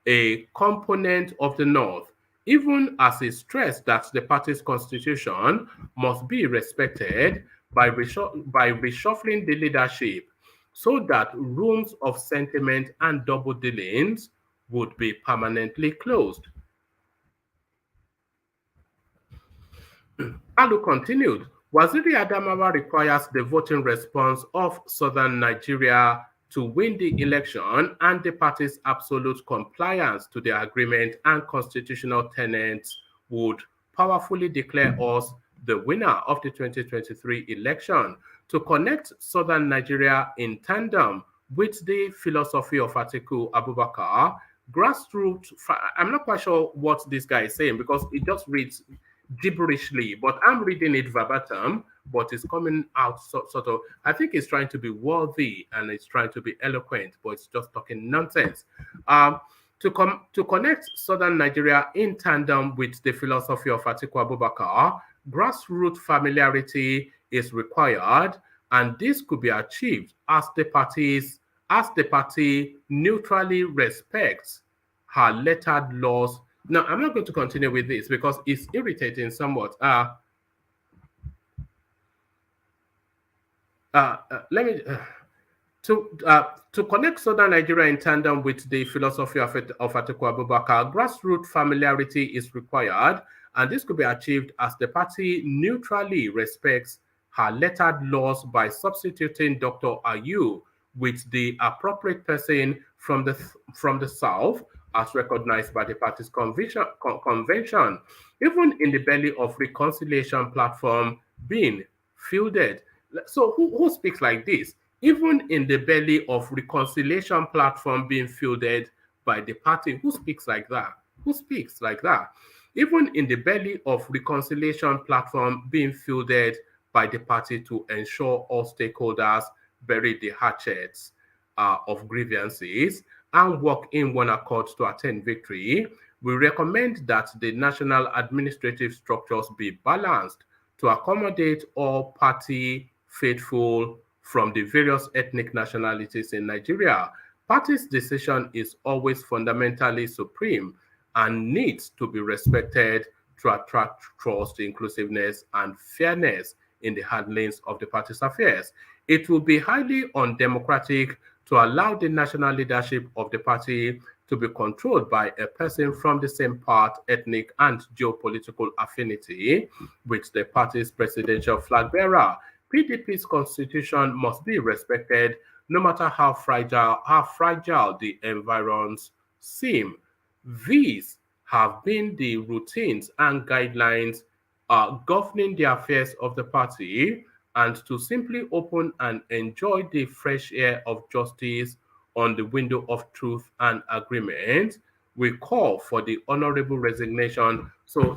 a component of the North, even as he stressed that the party's constitution must be respected by reshuffling the leadership so that rooms of sentiment and double dealings would be permanently closed. Alu continued, Waziri Adamawa requires the voting response of Southern Nigeria to win the election, and the party's absolute compliance to the agreement and constitutional tenets would powerfully declare us the winner of the 2023 election. To connect Southern Nigeria in tandem with the philosophy of Atiku Abubakar, grassroots, I'm not quite sure what this guy is saying because it just reads gibberishly, but I'm reading it verbatim, but it's coming out sort of, I think it's trying to be worthy and it's trying to be eloquent, but it's just talking nonsense. To connect Southern Nigeria in tandem with the philosophy of Atiku Abubakar, grassroots familiarity is required, and this could be achieved as the party neutrally respects her lettered laws. Now, I'm not going to continue with this because it's irritating somewhat. To connect Southern Nigeria in tandem with the philosophy of Atiku Abubakar, grassroots familiarity is required, and this could be achieved as the party neutrally respects her lettered laws by substituting Dr. Ayu with the appropriate person from the South, as recognized by the party's convention, even in the belly of reconciliation platform being fielded. So who speaks like this? even in the belly of reconciliation platform being fielded by the party. Who speaks like that? Who speaks like that? Even in the belly of reconciliation platform being fielded by the party to ensure all stakeholders bury the hatchets of grievances and work in one accord to attain victory, we recommend that the national administrative structures be balanced to accommodate all party faithful from the various ethnic nationalities in Nigeria. Party's decision is always fundamentally supreme and needs to be respected to attract trust, inclusiveness, and fairness in the handlings of the party's affairs. It will be highly undemocratic to allow the national leadership of the party to be controlled by a person from the same part, ethnic, and geopolitical affinity with the party's presidential flag bearer. PDP's constitution must be respected no matter how fragile the environs seem. These have been the routines and guidelines governing the affairs of the party, and to simply open and enjoy the fresh air of justice on the window of truth and agreement, we call for the honorable resignation. So,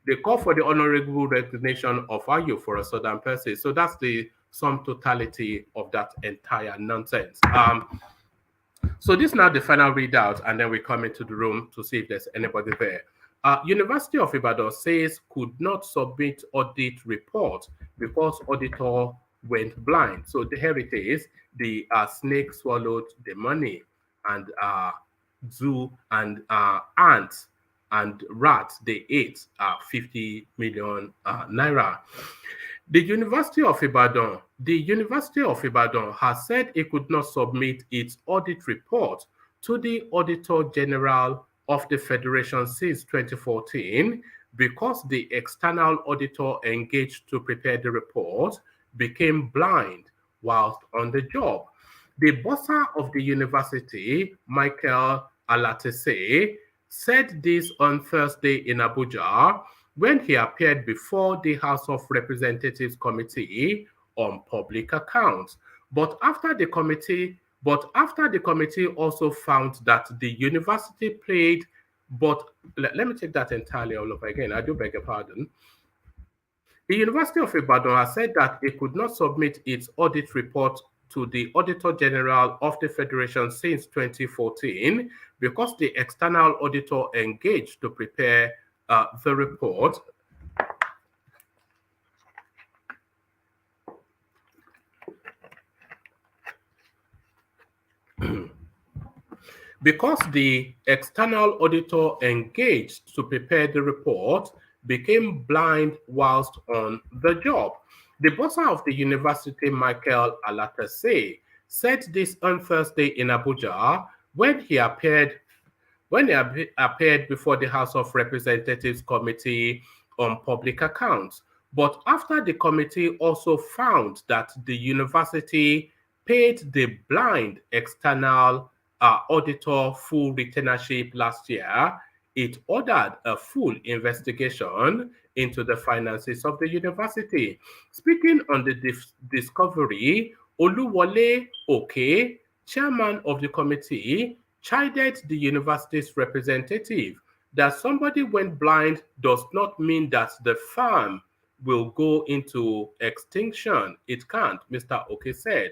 they call for the honorable resignation of Ayo for a southern person. So that's the sum totality of that entire nonsense. So this is now the final readout, and then we come into the room to see if there's anybody there. University of Ibadan says could not submit audit report because auditor went blind. So here it is. The snake swallowed the money, and zoo and ants and rats, they ate 50 million naira. The University of Ibadan has said it could not submit its audit report to the Auditor General of the Federation since 2014 because the external auditor engaged to prepare the report became blind whilst on the job. The bursar of the university, Michael Alatese, said this on Thursday in Abuja when he appeared before the House of Representatives Committee on Public Accounts. But after the committee also found that the university played, but let me take that entirely all over again. I do beg your pardon. The University of Ibadan has said that it could not submit its audit report to the Auditor General of the Federation since 2014 because the external auditor engaged to prepare the report because the external auditor engaged to prepare the report became blind whilst on the job. The bursar of the university, Michael Alatese, said this on Thursday in Abuja when he appeared before the House of Representatives Committee on Public Accounts. But after the committee also found that the university paid the blind external auditor full retainership last year, it ordered a full investigation into the finances of the university. Speaking on the discovery, Oluwole Oke, chairman of the committee, chided the university's representative that somebody went blind does not mean that the firm will go into extinction. It can't, Mr. Oke said.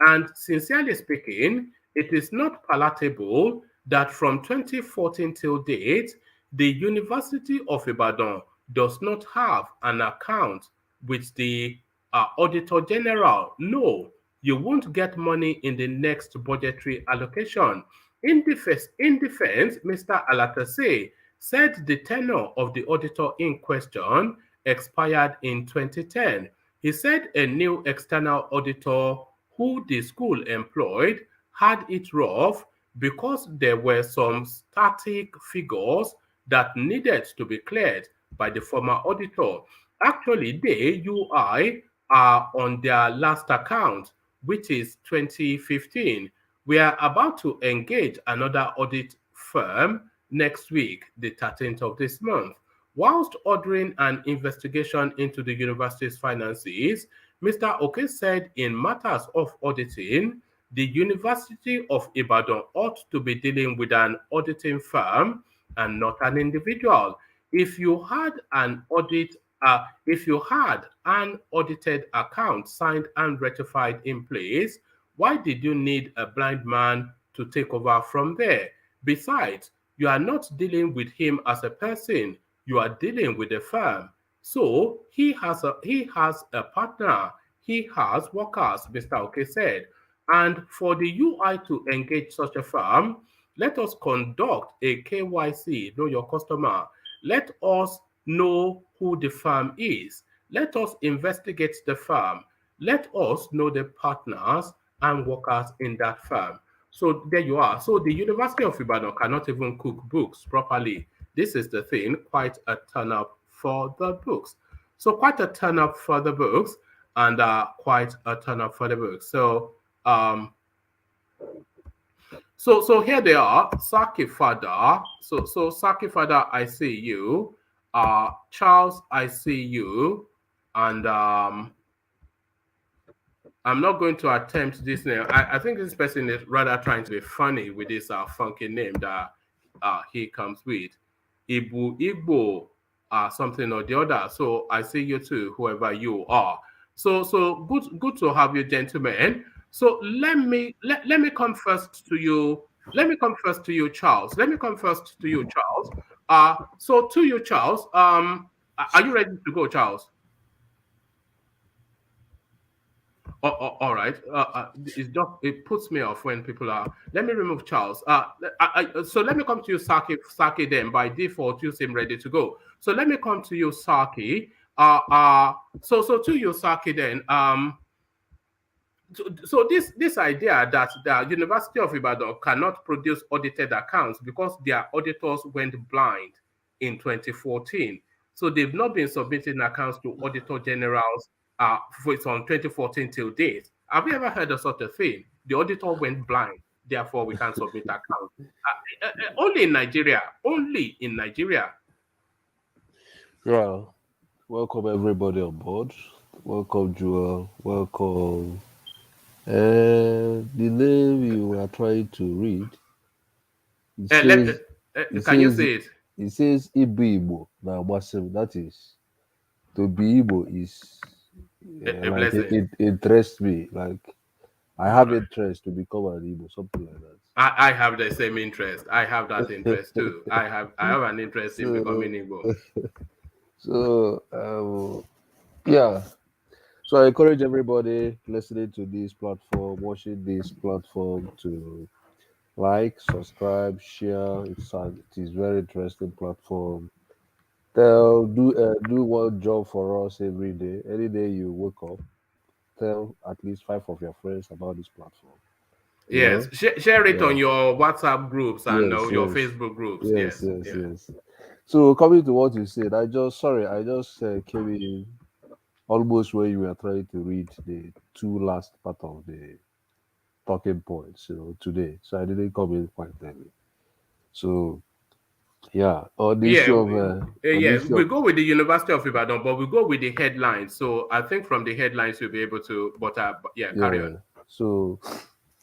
And sincerely speaking, it is not palatable that from 2014 till date, the University of Ibadan does not have an account with the Auditor General. No, you won't get money in the next budgetary allocation. In defense, Mr. Alatese said the tenure of the auditor in question expired in 2010. He said a new external auditor who the school employed had it rough because there were some static figures that needed to be cleared by the former auditor. Actually, they, UI, are on their last account, which is 2015. We are about to engage another audit firm next week, the 13th of this month. Whilst ordering an investigation into the university's finances, Mr. Oke said in matters of auditing, the University of Ibadan ought to be dealing with an auditing firm and not an individual. If you had an if you had an audited account signed and ratified in place, why did you need a blind man to take over from there? Besides, you are not dealing with him as a person, you are dealing with a firm. So he has a partner, he has workers, Mr. Oke said. And for the UI to engage such a firm, let us conduct a KYC, know your customer. Let us know who the firm is. Let us investigate the firm. Let us know the partners and workers in that firm. So there you are. So the University of Ibadan cannot even cook books properly. This is the thing, quite a turn up for the books. So quite a turn up for the books, and quite a turn up for the books. Um, so here they are, Saki Fada. So Saki Fada, I see you. Charles, I see you, and I'm not going to attempt this name. I think this person is rather trying to be funny with this funky name that he comes with. Igbo, something or the other. So I see you too, whoever you are. So good to have you, gentlemen. So let me come first to you. Let me come first to you, Charles. Let me come first to you, Charles. So to you, Charles. Are you ready to go, Charles? All right. It puts me off when people are. Let me remove Charles. So let me come to you, Saki. Then by default, you seem ready to go. So let me come to you, Saki. So to you, Saki. Then so this idea that the University of Ibadan cannot produce audited accounts because their auditors went blind in 2014. So they've not been submitting accounts to auditor generals from 2014 till date. Have you ever heard of such a thing? The auditor went blind, therefore we can't submit accounts. Only in Nigeria. Only in Nigeria. Yeah, welcome everybody on board. Welcome, Joel. Welcome. The name you are trying to read, it says, Can you say it? It says Igbo now Masim. That is, to be Igbo is A like blessing. it interests me. Like I have interest to become an Igbo, something like that. I have the same interest. I have that interest too. I have an interest in becoming So, Igbo. Yeah. So I encourage everybody listening to this platform, watching this platform, to like, subscribe, share. It is very interesting platform. Do one job for us every day. Any day you wake up, tell at least 5 of your friends about this platform. You Yes, know? share it on Yeah. your WhatsApp groups and Yes, your yes. Facebook groups. Yes, Yes, yes, yeah. yes. So coming to what you said, I just came in almost where you were trying to read the two last part of the talking points, today. So I didn't come in quite early. So yeah, on the Yeah, issue of we go with the University of Ibadan, but we go with the headlines. So I think from the headlines you'll be able to. But yeah, carry yeah. on. So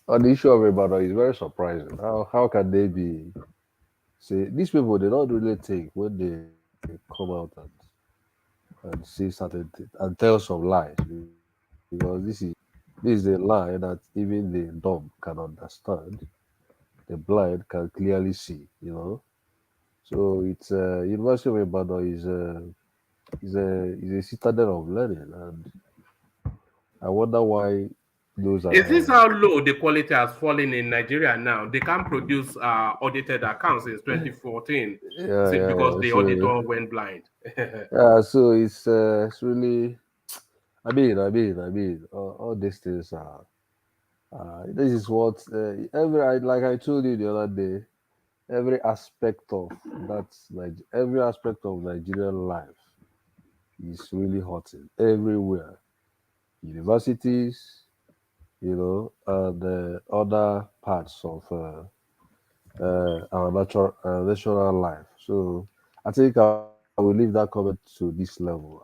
on the issue of Ibadan, it's very surprising. How can they be say these people, they don't really think when they come out and say certain things and tell some lies, because this is a lie that even the dumb can understand, the blind can clearly see. So it's University of Ibadan is a citadel of learning, and I wonder why those Is this are. how low the quality has fallen in Nigeria now? They can't produce audited accounts since 2014 Yeah, yeah, because yeah. the So auditor went blind. yeah, so it's really. I mean, all these things are. This is what like I told you the other day. Every aspect of every aspect of Nigerian life is really hurting everywhere. Universities, and other parts of our national life. So I think I will leave that comment to this level.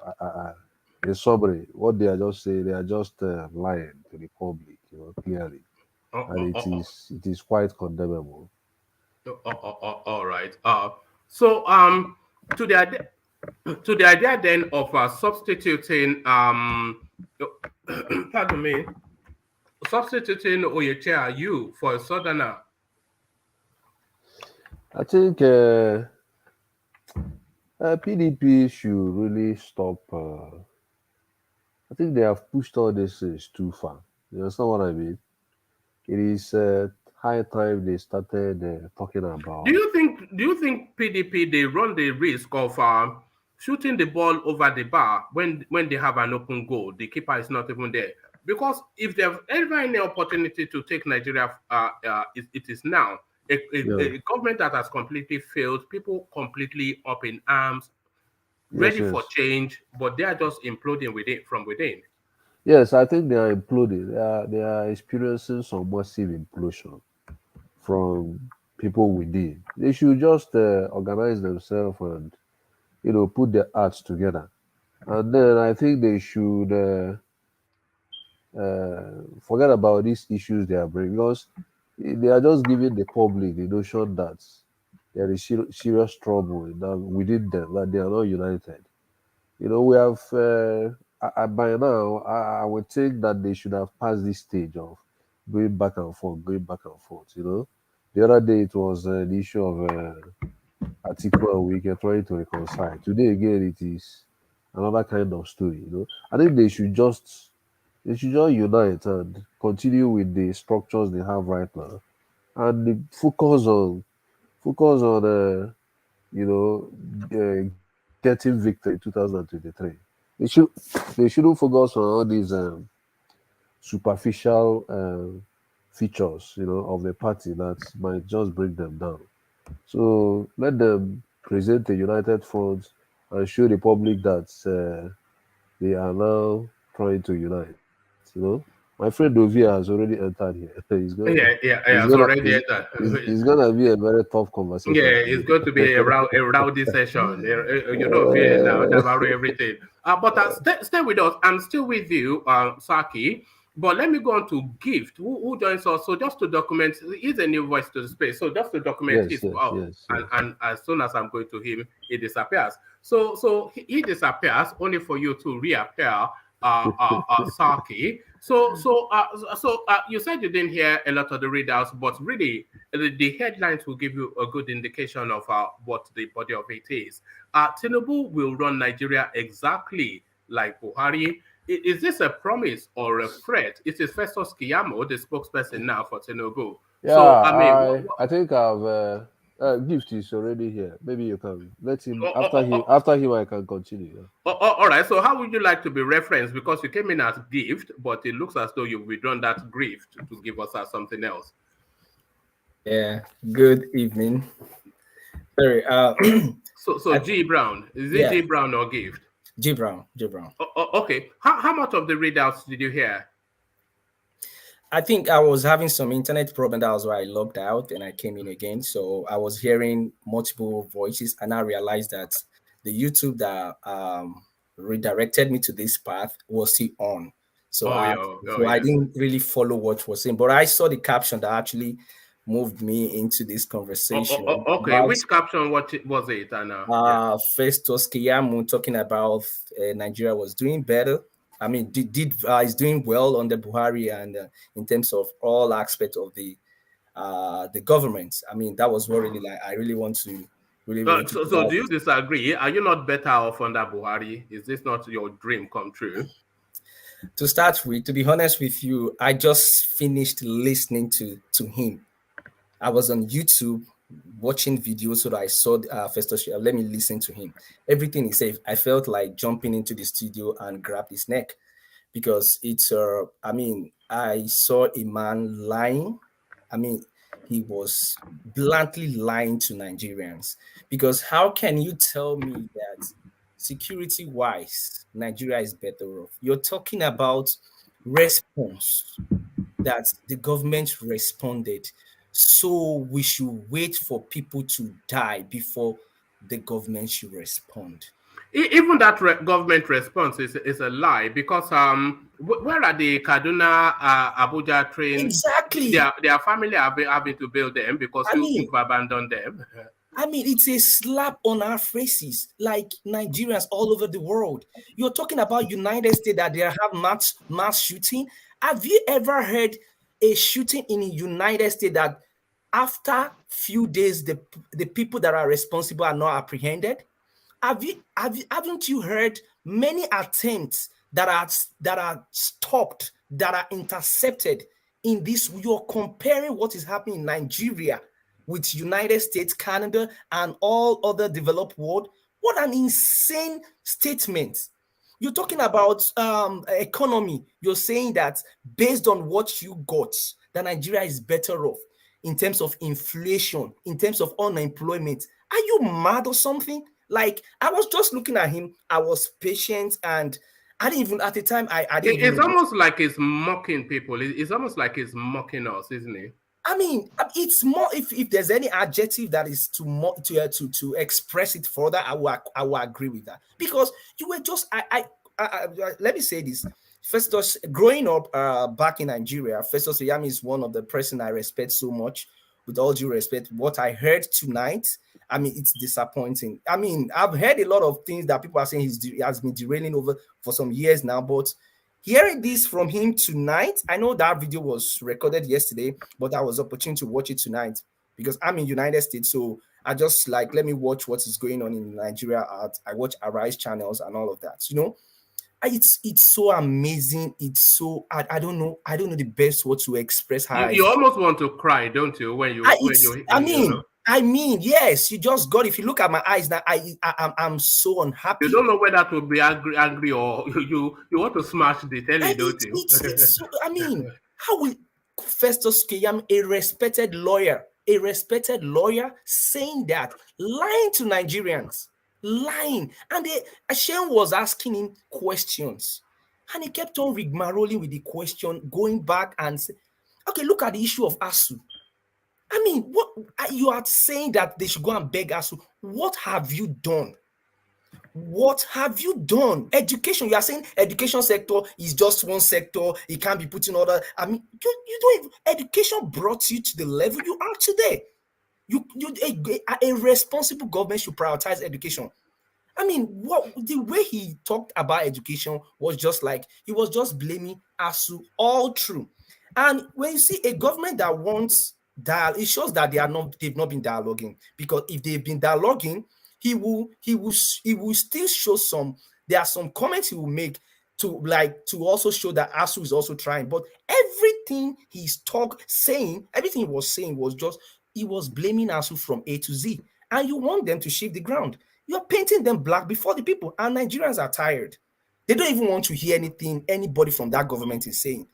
in summary, what they are just saying, they are just lying to the public, clearly, Oh, and oh, it oh, oh. is quite condemnable. All right. So to the idea, to the idea then of substituting pardon me, substituting Oyecha you for a southerner. I think PDP should really stop. I think they have pushed all this things too far. You understand what I mean? It is high time they started talking about. Do you think PDP they run the risk of shooting the ball over the bar when they have an open goal? The keeper is not even there. Because if there's ever any opportunity to take Nigeria, it is now. Yeah. A government that has completely failed, people completely up in arms, Yes, ready for yes. change, but they are just imploding within from within. Yes, I think they are imploding. They are experiencing some massive implosion from people within. They should just organize themselves and put their hearts together. And then I think they should forget about these issues they are bringing, because they are just giving the public the notion that there is serious trouble within them, that they are not united. We have by now. I would think that they should have passed this stage of going back and forth. The other day it was the issue of Atiku and we are trying to reconcile. Today again, it is another kind of story. I think they should just unite and continue with the structures they have right now, and focus on you know getting victory in 2023. They shouldn't focus on all these superficial features of the party that might just bring them down. So let them present a united front and show the public that they are now trying to unite. My friend Dovia has already entered here. He's Yeah. It's gonna already he's, entered. he's gonna be a very tough conversation Yeah, it's today. going to be a rowdy session. You know, fear now, about everything. But stay with us. I'm still with you, Saki. But let me go on to Gift, who joins us. So just to document, he's a new voice to the space. So just to document Yes, his, yes, yes, yes. and as soon as I'm going to him, he disappears. So he disappears only for you to reappear, Saki. So you said you didn't hear a lot of the readouts, but really the headlines will give you a good indication of what the body of it is. Tinubu will run Nigeria exactly like Buhari. Is this a promise or a threat? It is Festus Keyamo, the spokesperson now for Tinubu. Yeah, So, I mean, I think I've Gift is already here. Maybe you can let him oh, oh, oh, after him I can continue. Yeah. all right. So, how would you like to be referenced? Because you came in as gift, but it looks as though you've withdrawn that gift to give us something else. Yeah, good evening. Sorry, So G Brown, is it yeah, G Brown or gift? J Brown, J Brown. Okay. How much of the readouts did you hear? I think I was having some internet problem. That was why I logged out and I came in again. So I was hearing multiple voices, and I realized that the YouTube that redirected me to this path was still on. So Oh I yeah, oh so I yeah. didn't really follow what was saying, but I saw the caption that actually moved me into this conversation Okay. about Which caption? What was it? And yeah. Festus Keyamo talking about Nigeria was doing better. I mean, is doing well on the Buhari and in terms of all aspects of the government. I mean, that was what really I really want to So do you disagree? Are you not better off under Buhari? Is this not your dream come true? to start with. To be honest with you, I just finished listening to him. I was on YouTube watching videos, so that I saw Festus. Let me listen to him. Everything he said, I felt like jumping into the studio and grab his neck, because it's I mean, I saw a man lying. I mean, he was bluntly lying to Nigerians, because how can you tell me that security wise Nigeria is better off? You're talking about response, that the government responded. So we should wait for people to die before the government should respond. Even that government response is a lie, because where are the Kaduna Abuja trains? Exactly. Their family are having to build them because you've abandoned them. I mean, it's a slap on our faces, like Nigerians all over the world. You're talking about United States that they have mass shooting. Have you ever heard a shooting in the United States that after few days the people that are responsible are not apprehended? Haven't you heard many attempts that are stopped, that are intercepted in this? You're comparing what is happening in Nigeria with United States, Canada, and all other developed world. What an insane statement. You're talking about economy. You're saying that based on what you got, that Nigeria is better off in terms of inflation, in terms of unemployment. Are you mad or something? Like, I was just looking at him. I was patient, and I didn't even, at the time, I didn't even It's almost like he's mocking people. It's almost like he's mocking us, isn't it? I mean, it's more, if there's any adjective that is to express it further, I will agree with that, because you were just let me say this. Festus, growing up back in Nigeria, Festus Keyamo is one of the person I respect so much. With all due respect, what I heard tonight, I mean, it's disappointing. I mean, I've heard a lot of things that people are saying he has been derailing over for some years now, but hearing this from him tonight, I know that video was recorded yesterday, but I was opportune to watch it tonight because I'm in United States. So I just like, let me watch what is going on in Nigeria. I watch Arise channels and all of that. You know, it's so amazing. It's so, I don't know the best word to express how you almost want to cry, don't you? When you I mean, yes, you just got. If you look at my eyes now, I'm so unhappy. You don't know whether to be angry or you want to smash the telly, don't you? It's so, I mean, how will Festus Keyamo, a respected lawyer, saying that, lying to Nigerians, lying, and Hashem was asking him questions, and he kept on rigmaroling with the question, going back and say, okay, look at the issue of ASU. I mean, what you are saying that they should go and beg ASU. What have you done? What have you done? Education. You are saying education sector is just one sector. It can't be put in order. I mean, you don't even, education brought you to the level you are today. A responsible government should prioritize education. I mean, the way he talked about education was just like he was just blaming ASU all through. And when you see a government that wants it shows that they've not been dialoguing, because if they've been dialoguing, he will still show there are some comments he will make to also show that ASU is also trying. But everything everything he was saying was just, he was blaming ASU from A to Z. And you want them to shift the ground. You're painting them black before the people, and Nigerians are tired. They don't even want to hear anything anybody from that government is saying.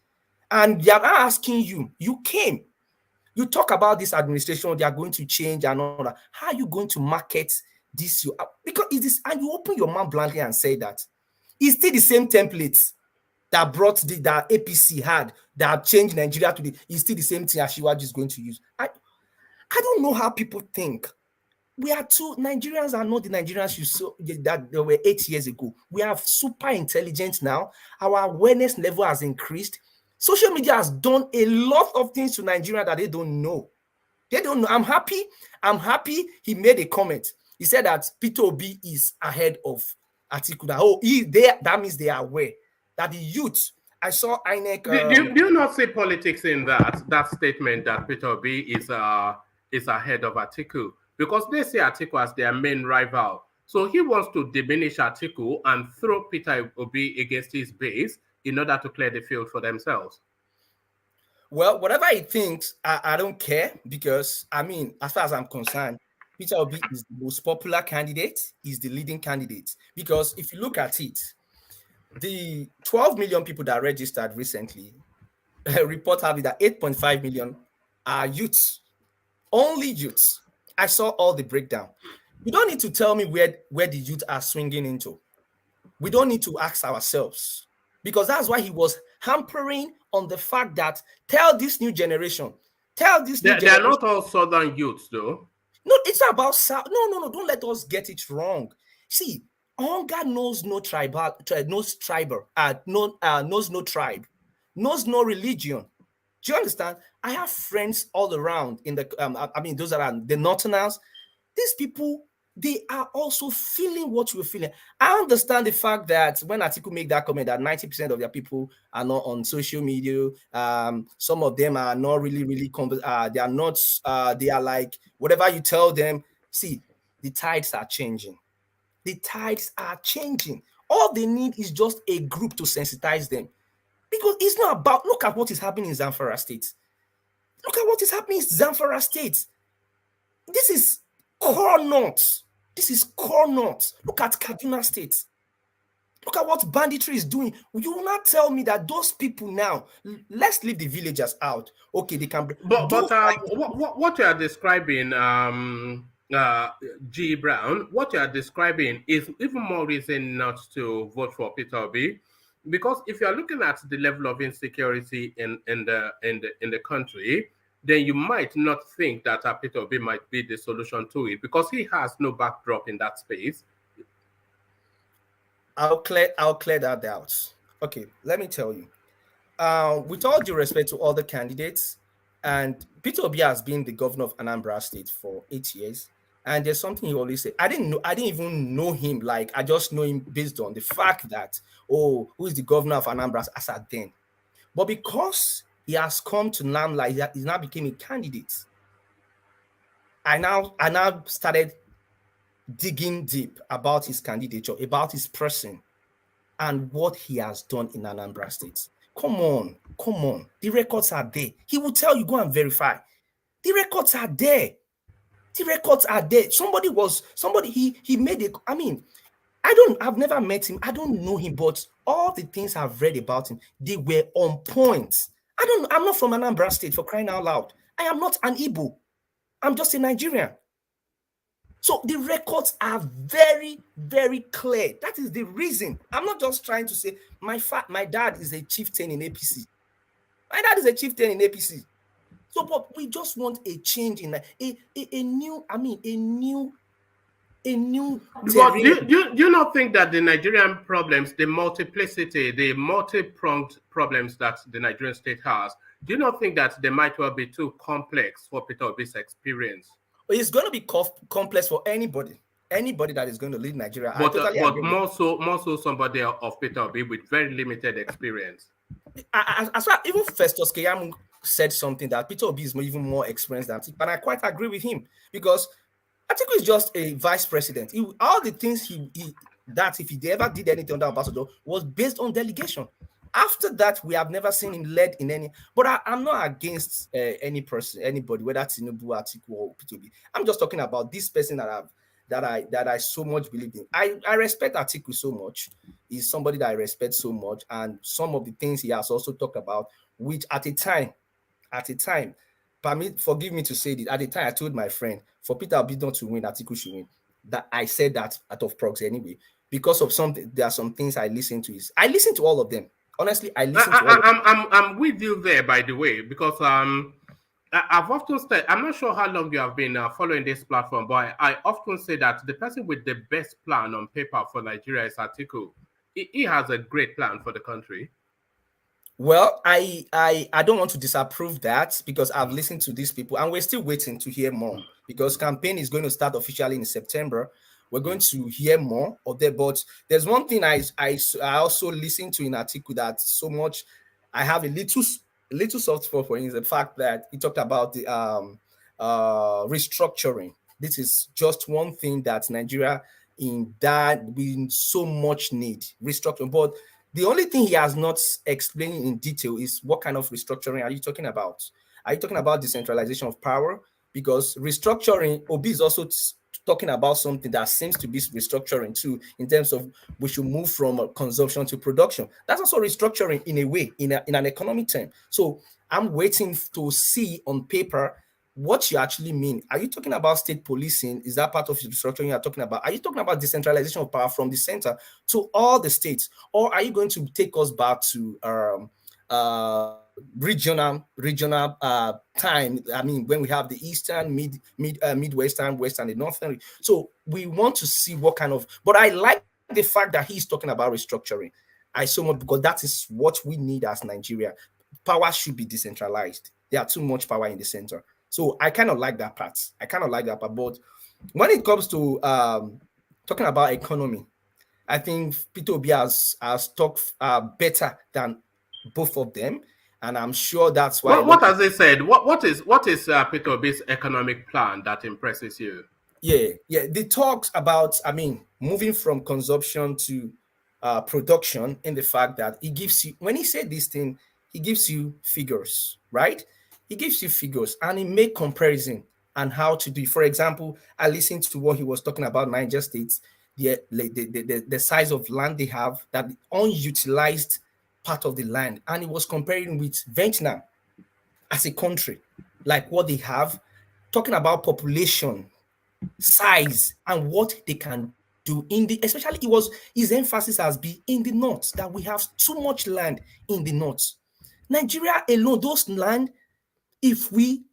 And they are asking you came. You talk about this administration, they are going to change and all that. How are you going to market this? Because it is, and you open your mouth blankly and say that it's still the same templates that that APC had that changed Nigeria today. It's still the same thing Ashiwaji is going to use. I don't know how people think. Nigerians are not the Nigerians you saw that they were 8 years ago. We are super intelligent now. Our awareness level has increased. Social media has done a lot of things to Nigeria that they don't know. They don't know. I'm happy he made a comment. He said that Peter Obi is ahead of Atiku. That means they are aware that the youth. I saw INEC. Do you not see politics in that statement that Peter Obi is ahead of Atiku? Because they see Atiku as their main rival. So he wants to diminish Atiku and throw Peter Obi against his base in order to clear the field for themselves. Well, whatever he thinks, I don't care, because, I mean, as far as I'm concerned, Peter Obi is the most popular candidate. He's the leading candidate. Because if you look at it, the 12 million people that registered recently, report having that 8.5 million are youths. Only youths. I saw all the breakdown. You don't need to tell me where the youth are swinging into. We don't need to ask ourselves, because that's why he was hampering on the fact that tell this new generation. They are not all southern youths, though. No, it's about South. No, don't let us get it wrong. See, Hunger knows no knows no tribe, knows no religion. Do you understand? I have friends all around in the I mean those that are the Northerners. These people, they are also feeling what you're feeling. I understand the fact that when Atiku make that comment that 90% of their people are not on social media, some of them are not really they are not they are like whatever you tell them. See, the tides are changing. The tides are changing. All they need is just a group to sensitize them. Because it's not about, look at what is happening in Zamfara State. Look at what is happening in Zamfara State. This is core north. This is core north. Look at Kaduna State. Look at what banditry is doing. You will not tell me that those people now, let's leave the villagers out. Okay, they can. But what you are describing, G. Brown, what you are describing is even more reason not to vote for Peter Obi, because if you are looking at the level of insecurity in the country, then you might not think that Peter Obi might be the solution to it, because he has no backdrop in that space. I'll clear that out. Okay, let me tell you. With all due respect to all the candidates, and Peter Obi has been the governor of Anambra State for 8 years, and there's something he always said. I didn't even know him. Like, I just know him based on the fact that, oh, who is the governor of Anambra as at then? But because he has come to NAMLA, he now became a candidate. I now started digging deep about his candidature, about his person, and what he has done in Anambra State. Come on. The records are there. He will tell you, go and verify. The records are there. He made it. I mean, I've never met him. I don't know him, but all the things I've read about him, they were on point. I'm not from Anambra State, for crying out loud. I am not an Igbo. I'm just a Nigerian. So the records are very, very clear. That is the reason. I'm not just trying to say my dad is a chieftain in APC. My dad is a chieftain in APC. So, but we just want a change in a new. But do you not think that the Nigerian problems, the multiplicity, the multi-pronged problems that the Nigerian state has, do you not think that they might well be too complex for Peter Obi's experience? It's going to be complex for anybody that is going to lead Nigeria. But more so somebody of Peter Obi with very limited experience. As well, even Festus Keyamo said something that Peter Obi is even more experienced than Atiku, and I quite agree with him, because Atiku is just a vice president. All the things if he ever did anything under ambassador was based on delegation. After that, we have never seen him led in any. But I'm not against anybody, whether Tinubu, Atiku, or Peter Obi. I'm just talking about this person that I so much believe in. I respect Atiku so much. He's somebody that I respect so much, and some of the things he has also talked about, which at a time, forgive me to say this, at the time I told my friend, for Peter Obi not to win, Atiku should win. That I said that out of proxy anyway, because of something. There are some things I listen to. I listen to all of them. Honestly, I listen to all of them. I'm with you there, by the way, because I've often said, I'm not sure how long you have been following this platform, but I often say that the person with the best plan on paper for Nigeria is Atiku. He has a great plan for the country. Well, I don't want to disapprove that, because I've listened to these people and we're still waiting to hear more, because campaign is going to start officially in September. We're going to hear more of that. But there's one thing I also listened to in Atiku that so much I have a little soft spot for him, is the fact that he talked about the restructuring. This is just one thing that Nigeria we so much need, restructuring. But the only thing he has not explained in detail is what kind of restructuring are you talking about? Are you talking about decentralization of power? Because restructuring, Obi is also talking about something that seems to be restructuring too, in terms of we should move from consumption to production. That's also restructuring in a way, in an economic term. So I'm waiting to see on paper what you actually mean. Are you talking about state policing? Is that part of the restructuring you're talking about? Are you talking about decentralization of power from the center to all the states? Or are you going to take us back to regional time? I mean, when we have the eastern, midwestern, western, and northern. So we want to see what kind of. But I like the fact that he's talking about restructuring, I so much, because that is what we need as Nigeria. Power should be decentralized. There are too much power in the center. So I kind of like that part. But when it comes to talking about economy, I think Peter Obi has talked better than both of them, and I'm sure that's why. What has he said? What is Peter Obi's economic plan that impresses you? Yeah. The talks about, moving from consumption to production, in the fact that he gives you, when he said this thing, he gives you figures, right? He gives you figures and he make comparison and how to do. For example, I listened to what he was talking about Niger states, the size of land they have, that unutilized part of the land, and he was comparing with Vietnam as a country, like what they have, talking about population, size, and what they can do in the, especially his emphasis has been in the north, that we have too much land in the north. Nigeria alone, those land, if we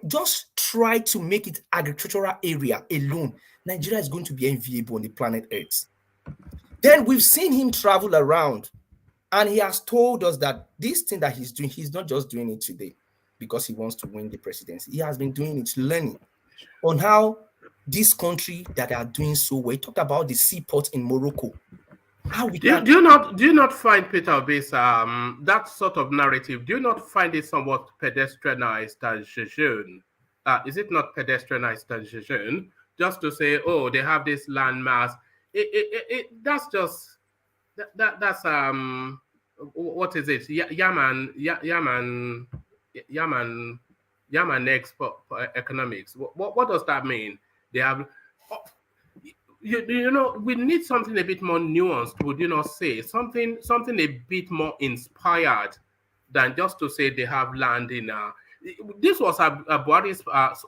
just try to make it agricultural area alone, Nigeria is going to be enviable on the planet Earth. Then we've seen him travel around, and he has told us that this thing that he's doing, he's not just doing it today because he wants to win the presidency. He has been doing it, learning on how this country that are doing so well. He talked about the seaport in Morocco. How we do you not find Peter Obi's that sort of narrative? Do you not find it somewhat pedestrianized and jejune? Is it not pedestrianized and jejune? Just to say, oh, they have this landmass. That's just that's what is it? Yaman export economics. What does that mean? They have. You know, we need something a bit more nuanced, would you not say? Something a bit more inspired than just to say they have land in. This was Buhari's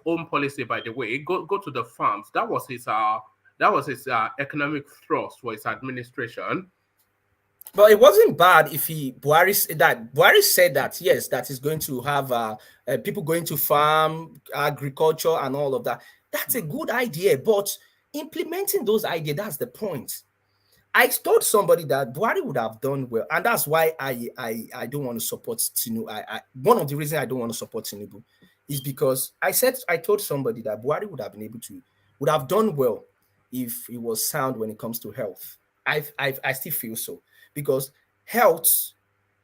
own policy, by the way. Go to the farms. That was his economic thrust for his administration. But it wasn't bad if Buhari said that, yes, that is going to have people going to farm, agriculture, and all of that. That's a good idea, but implementing those ideas, that's the point. I told somebody that Buhari would have done well, and that's why I don't want to support Tinubu. One of the reasons I don't want to support Tinubu is because I told somebody that Buhari would have done well if he was sound when it comes to health. I still feel so, because health,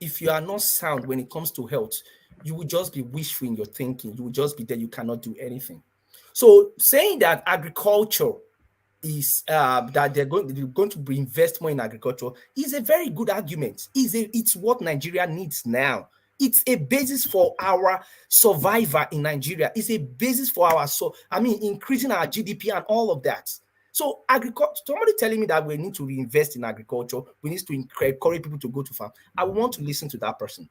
if you are not sound when it comes to health, you will just be wishful in your thinking. You will just be there. You cannot do anything. So saying that agriculture is that they're going to invest more in agriculture is a very good argument. It's what Nigeria needs now. It's a basis for our survival in Nigeria. It's a basis for our increasing our GDP and all of that. So agriculture, somebody telling me that we need to reinvest in agriculture, we need to encourage people to go to farm. I want to listen to that person.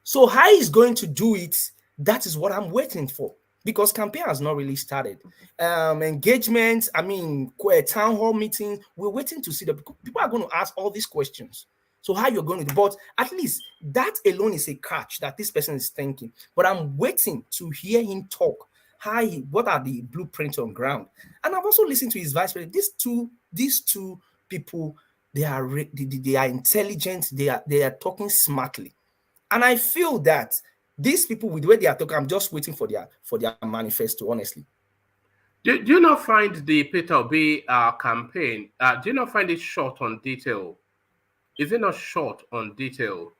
So how he's going to do it, that is what I'm waiting for. Because campaign has not really started. Engagements, town hall meetings, we're waiting to see that people are going to ask all these questions. So how you're going to do, but at least that alone is a catch that this person is thinking. But I'm waiting to hear him talk. What are the blueprints on ground? And I've also listened to his vice president. These two people, they are intelligent. They are talking smartly, and I feel that these people, with the way they are talking, I'm just waiting for their manifesto, honestly. Do you not find the Peter Obi campaign, do you not find it short on detail? Is it not short on detail?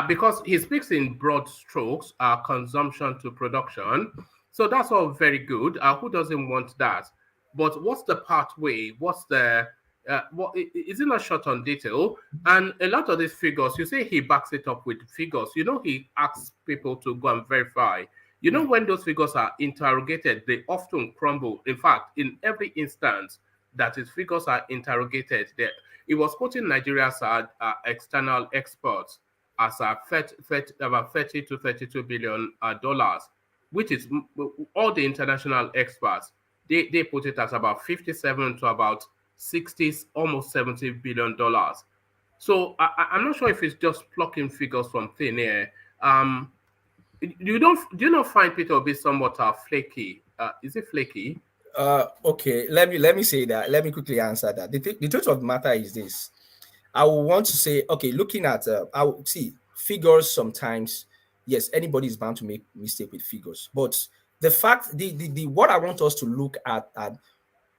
Because he speaks in broad strokes, consumption to production. So that's all very good. Who doesn't want that? But what's the pathway? What's the... is it not short on detail? And a lot of these figures, you say he backs it up with figures. You know, he asks people to go and verify. You know, when those figures are interrogated, they often crumble. In fact, in every instance that his figures are interrogated, it was quoting Nigeria's external exports as about $30 to $32 billion, which is all the international experts. They put it as about 57 to about 60, almost $70 billion. So I'm not sure if it's just plucking figures from thin air. Do you not find Peter Obi somewhat flaky? Is it flaky? Okay, let me say that. Let me quickly answer that. The truth of the matter is this. I will want to say, okay, looking at, I will see figures sometimes. Yes, anybody is bound to make mistake with figures, but the fact, the what I want us to look at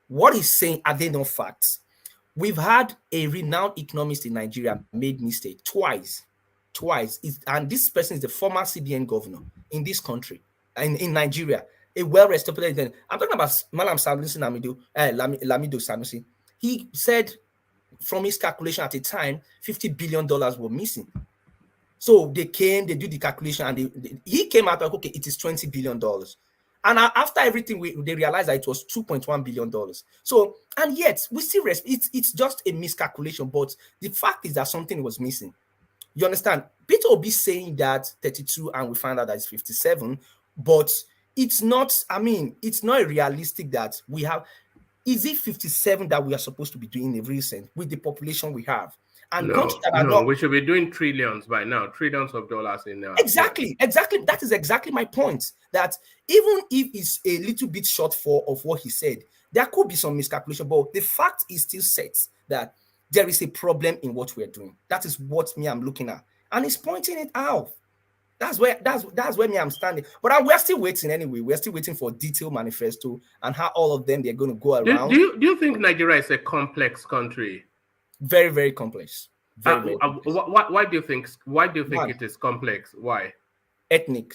what he's saying, are they not facts? We've had a renowned economist in Nigeria made mistake twice, and this person is the former CBN governor in this country, in Nigeria, a well-respected. I'm talking about Malam Sanusi Lamido Sanusi. He said from his calculation at the time, $50 billion were missing. So they came, they did the calculation, and he came out like, okay, it is $20 billion. And after everything, they realized that it was $2.1 billion. So, and yet, we still it's just a miscalculation, but the fact is that something was missing. You understand? Peter Obi saying that 32, and we find out that it's 57, but it's not, I mean, it's not realistic that we have. Is it 57 that we are supposed to be doing in recent with the population we have? And no, we should be doing trillions by now, trillions of dollars in now. Exactly. That is exactly my point. That even if it's a little bit shortfall of what he said, there could be some miscalculation, but the fact is still set that there is a problem in what we're doing. That is what I'm looking at, and he's pointing it out. That's where I'm standing. But we're still waiting anyway. We're still waiting for detailed manifesto and how all of them they're going to go around. Do you think Nigeria is a complex country? Very, very complex. Very complex. Why do you think it is complex? Why? Ethnic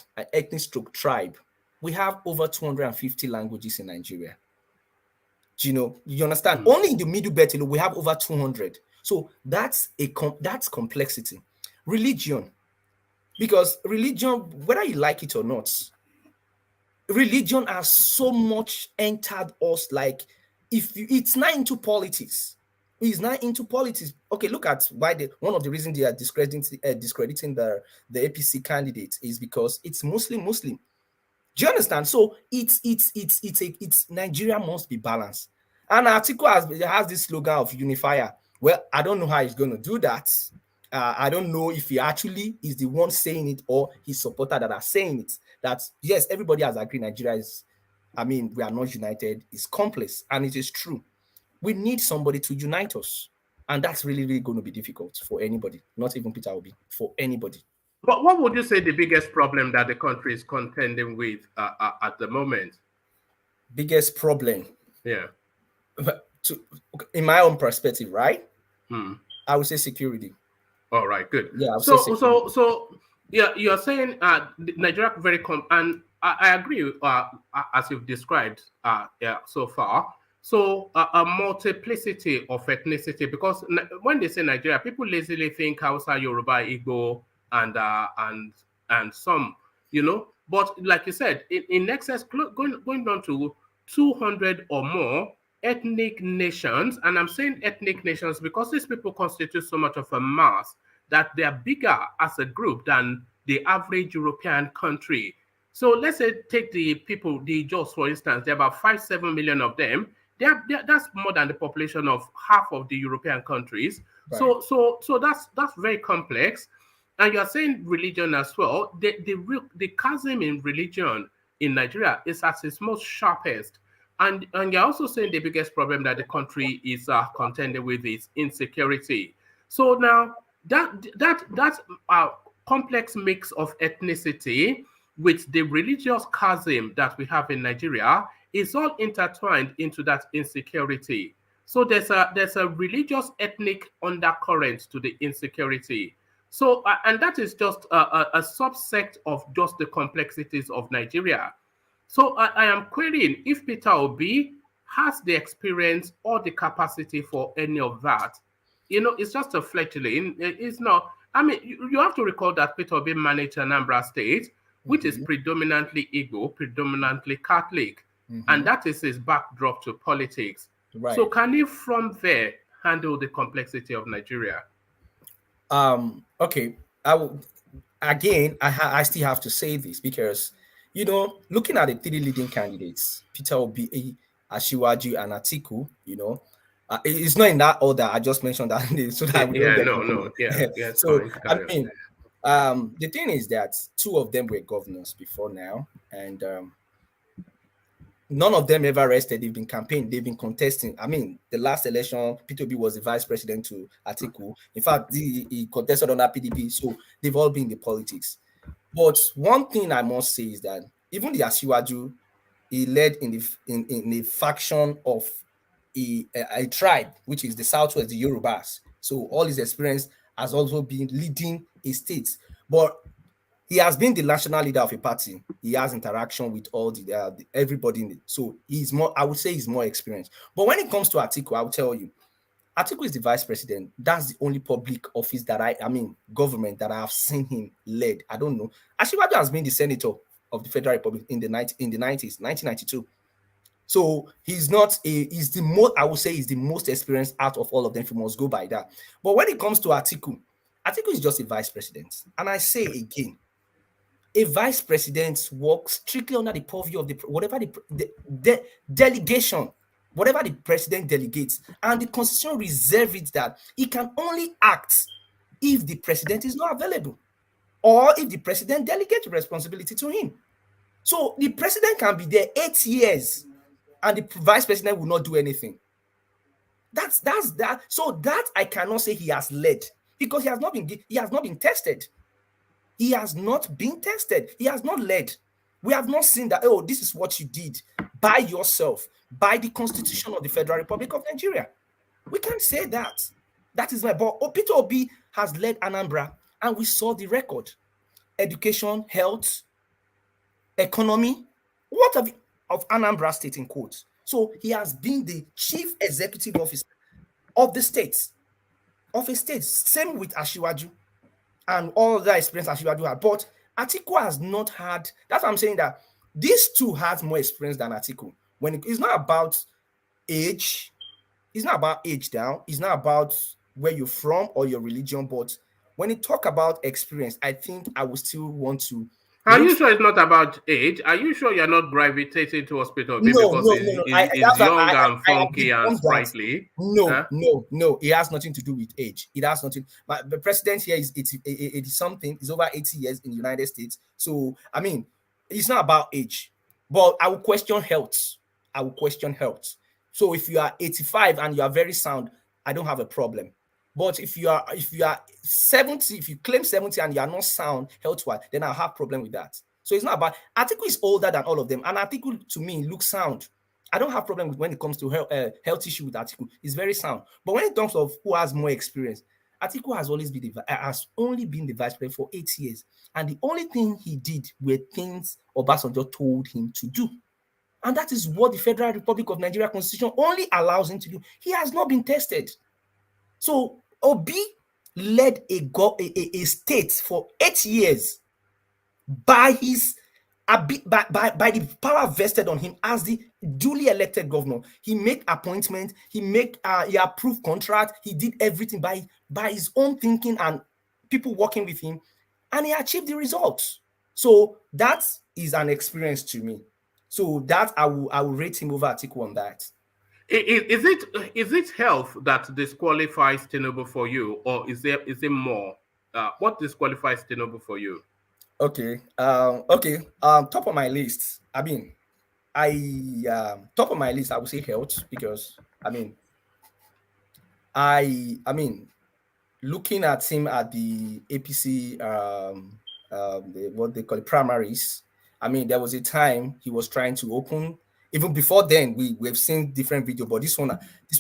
stroke tribe. We have over 250 languages in Nigeria. Do you understand? Only in the Middle Belt we have over 200. So that's complexity. Religion. Because religion, whether you like it or not, religion has so much entered us. Like, it's not into politics. It's not into politics. Okay, look at why one of the reasons they are discrediting the APC candidate is because it's Muslim. Do you understand? So it's Nigeria must be balanced. And Atiku has this slogan of unifier. Well, I don't know how he's going to do that. I don't know if he actually is the one saying it or his supporters that are saying it. That yes, everybody has agreed Nigeria is, we are not united. It's complex, and it is true. We need somebody to unite us, and that's really, really going to be difficult for anybody. Not even Peter Obi, for anybody. But what would you say the biggest problem that the country is contending with at the moment? Biggest problem? Yeah. In my own perspective, right? I would say security. All right, good. Yeah. So yeah, you're saying Nigeria very and I agree as you've described so far. So a multiplicity of ethnicity, because when they say Nigeria, people lazily think Hausa, Yoruba, Igbo, and some, But like you said, in excess, going down to 200 or more ethnic nations, and I'm saying ethnic nations because these people constitute so much of a mass that they are bigger as a group than the average European country. So let's say take the people, the Jaws, for instance, there are about 5-7 million of them. That's more than the population of half of the European countries. Right. So that's very complex. And you're saying religion as well. The chasm in religion in Nigeria is at its most sharpest. And you're also saying the biggest problem that the country is contending with is insecurity. So now that complex mix of ethnicity with the religious chasm that we have in Nigeria is all intertwined into that insecurity. So there's a religious ethnic undercurrent to the insecurity. So and that is just a subset of just the complexities of Nigeria. So I am querying if Peter Obi has the experience or the capacity for any of that. It's just a fledgling. It's not. You have to recall that Peter Obi managed Anambra State, which is predominantly Igbo, predominantly Catholic, and that is his backdrop to politics. Right. So can he from there handle the complexity of Nigeria? Okay. I still have to say this because, looking at the three leading candidates, Peter Obi, Asiwaju, and Atiku, it's not in that order. I just mentioned that so that we don't get So the thing is that two of them were governors before now, and none of them ever rested. They've been campaigning, they've been contesting. I mean, the last election, P2B was the vice president to Atiku. In fact, he contested under PDP, so they've all been in the politics. But one thing I must say is that even the Asiwaju, he led in the faction of a tribe, which is the Southwest, the Yorubas. So all his experience has also been leading a state. But he has been the national leader of a party. He has interaction with all the everybody in it. So he's more, I would say he's more experienced. But when it comes to Atiku, I will tell you, Atiku is the vice president. That's the only public office that I mean, government that I have seen him led. I don't know. Asiwaju has been the senator of the Federal Republic in the 90s, 1992. So he's the most, I would say he's the most experienced out of all of them, if you must go by that. But when it comes to Atiku is just a vice president. And I say again, a vice president works strictly under the purview of the delegation, whatever the president delegates, and the constitution reserves it that he can only act if the president is not available or if the president delegates responsibility to him. So the president can be there 8 years and the vice president will not do anything. That's that. So that I cannot say he has led because he has not been tested. He has not been tested. He has not led. We have not seen that, oh, this is what you did by yourself, by the Constitution of the Federal Republic of Nigeria. We can't say that. That is my, but Peter Obi has led Anambra, and we saw the record. Education, health, economy, what of Anambra State in quotes. So he has been the chief executive officer of the state, of a state. Same with Asiwaju and all that experience Asiwaju had. But Atiku has not had, that's what I'm saying, that these two has more experience than Atiku. When it's not about age, it's not about age down, it's not about where you're from or your religion, but when you talk about experience, I think I would still want to. Are you sure it's not about age? Are you sure you're not gravitating to hospital because it's young and funky and sprightly? No. It has nothing to do with age. It has nothing. The president here is 80 something. He's over 80 years in the United States. So I mean, it's not about age. But I will question health. So if you are 85 and you are very sound, I don't have a problem. But if you are 70, if you claim 70 and you are not sound health-wise, then I'll have a problem with that. So it's not about, Atiku is older than all of them. And Atiku, to me, looks sound. I don't have a problem with when it comes to health issue with Atiku. He's very sound. But when it comes of who has more experience, Atiku has only been the vice president for 8 years. And the only thing he did were things Obasanjo told him to do. And that is what the Federal Republic of Nigeria Constitution only allows him to do. He has not been tested. So Obi led a state for 8 years by the power vested on him as the duly elected governor. He made appointments, he approved contract, he did everything by his own thinking and people working with him, and he achieved the results. So that is an experience to me. So that I will rate him over Atiku on that. Is it health that disqualifies Tinubu for you, or is it more? What disqualifies Tinubu for you? Okay. Top of my list. I mean, top of my list, I would say health, because I mean, looking at him at the APC, what they call it, primaries. I mean, there was a time he was trying to open. Even before then, we've seen different video, but this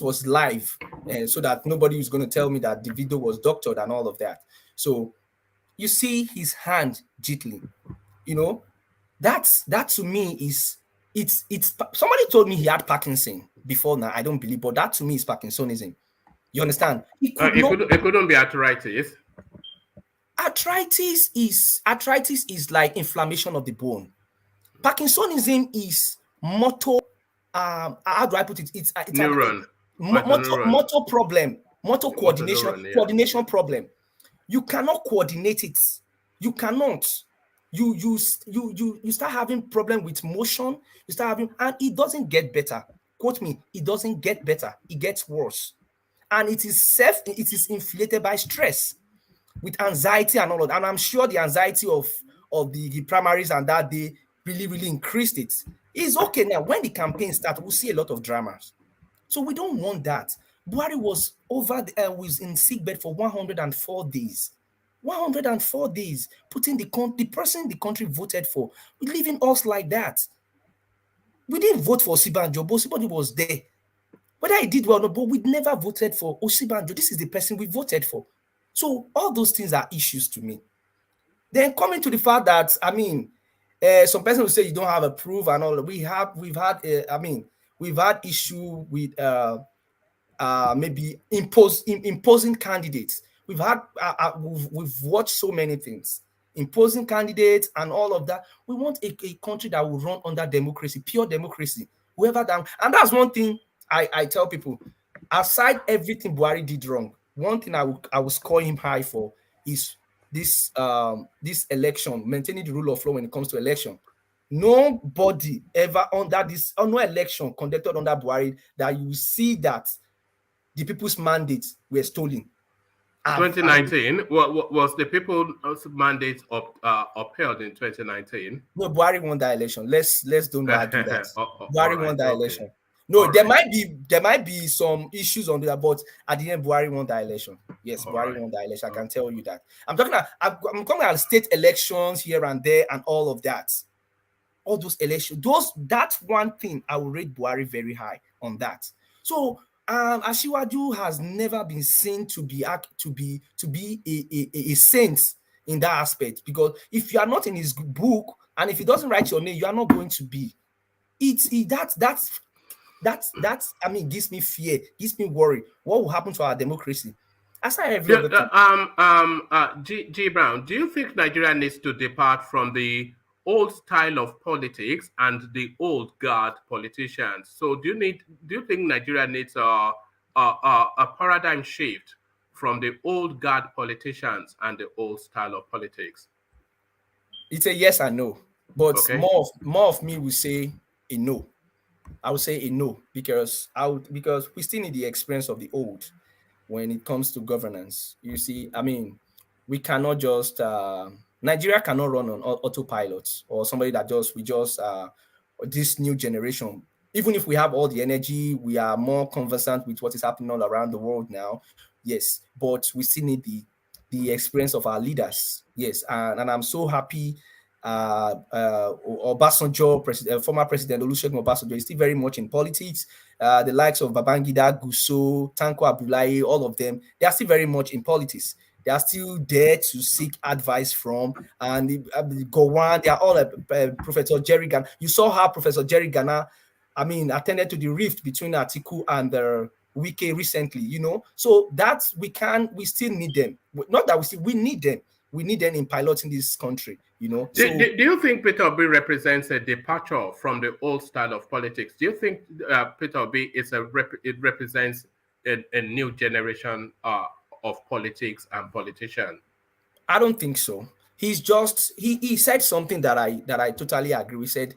was live, and so that nobody is going to tell me that the video was doctored and all of that. So you see his hand jiggling, that to me is it's somebody told me he had Parkinson before. Now I don't believe, but that to me is Parkinsonism. You understand? It couldn't be arthritis. Arthritis is like inflammation of the bone. Parkinsonism is motor. How do I put it? It's neuron. Motor problem, motor coordination problem. You cannot coordinate it. You cannot. You start having problem with motion. You start having, and it doesn't get better. Quote me. It doesn't get better. It gets worse, and it is inflated by stress, with anxiety and all of that. And I'm sure the anxiety of the primaries and that they really increased it. It's okay now. When the campaign starts, we'll see a lot of dramas. So we don't want that. Buhari was was in sickbed for 104 days. 104 days, putting the person the country voted for, leaving us like that. We didn't vote for Osibanjo, but Osibanjo was there. Whether he did well or not, but we never voted for Osibanjo. This is the person we voted for. So all those things are issues to me. Then coming to the fact that, I mean, some person will say you don't have a proof and all. We've had issue with maybe imposing candidates. We've watched so many things, imposing candidates and all of that. We want a country that will run under democracy, pure democracy. Whoever that, and that's one thing I tell people. Aside everything Buhari did wrong, one thing I will score him high for is this election, maintaining the rule of law when it comes to election. Nobody ever under this, or no election conducted under Buhari that you see that the people's mandates were stolen. 2019 was the people's mandate upheld in 2019? No, Buhari won that election. Let's don't argue that. Buhari won that election. No, All there might be some issues on that, but at the end, Buhari won that election. Yes, Buhari won that election. I can tell you that. I'm talking about state elections here and there and all of that. All those elections, that's one thing I will rate Buhari very high on that. So Asiwaju has never been seen to be a saint in that aspect, because if you are not in his book and if he doesn't write your name, you are not going to be. That's I mean, gives me fear, gives me worry. What will happen to our democracy? Aside every other thing. G. Brown, do you think Nigeria needs to depart from the old style of politics and the old guard politicians? So do you think Nigeria needs a paradigm shift from the old guard politicians and the old style of politics? It's a yes and no, but okay. more of me will say a no. I would say a no, because we still need the experience of the old when it comes to governance. You see, I mean, we cannot just Nigeria cannot run on autopilot, or somebody that this new generation. Even if we have all the energy, we are more conversant with what is happening all around the world now. Yes, but we still need the experience of our leaders. Yes, and I'm so happy. Obasanjo, former President Olusegun Obasanjo, is still very much in politics. The likes of Babangida, Gusau, Tanko Abdullahi, all of them, they are still very much in politics. They are still there to seek advice from, and Gowon, they are all Professor Jerry Gana. You saw how Professor Jerry Gana, I mean, attended to the rift between Atiku and Wike recently, you know. So that we still need them. Not that we need them. We need them in piloting this country, you know. Do you think Peter Obi represents a departure from the old style of politics? Do you think Peter Obi represents a new generation of politics and politicians? I don't think so. He's just he said something that I totally agree. He said,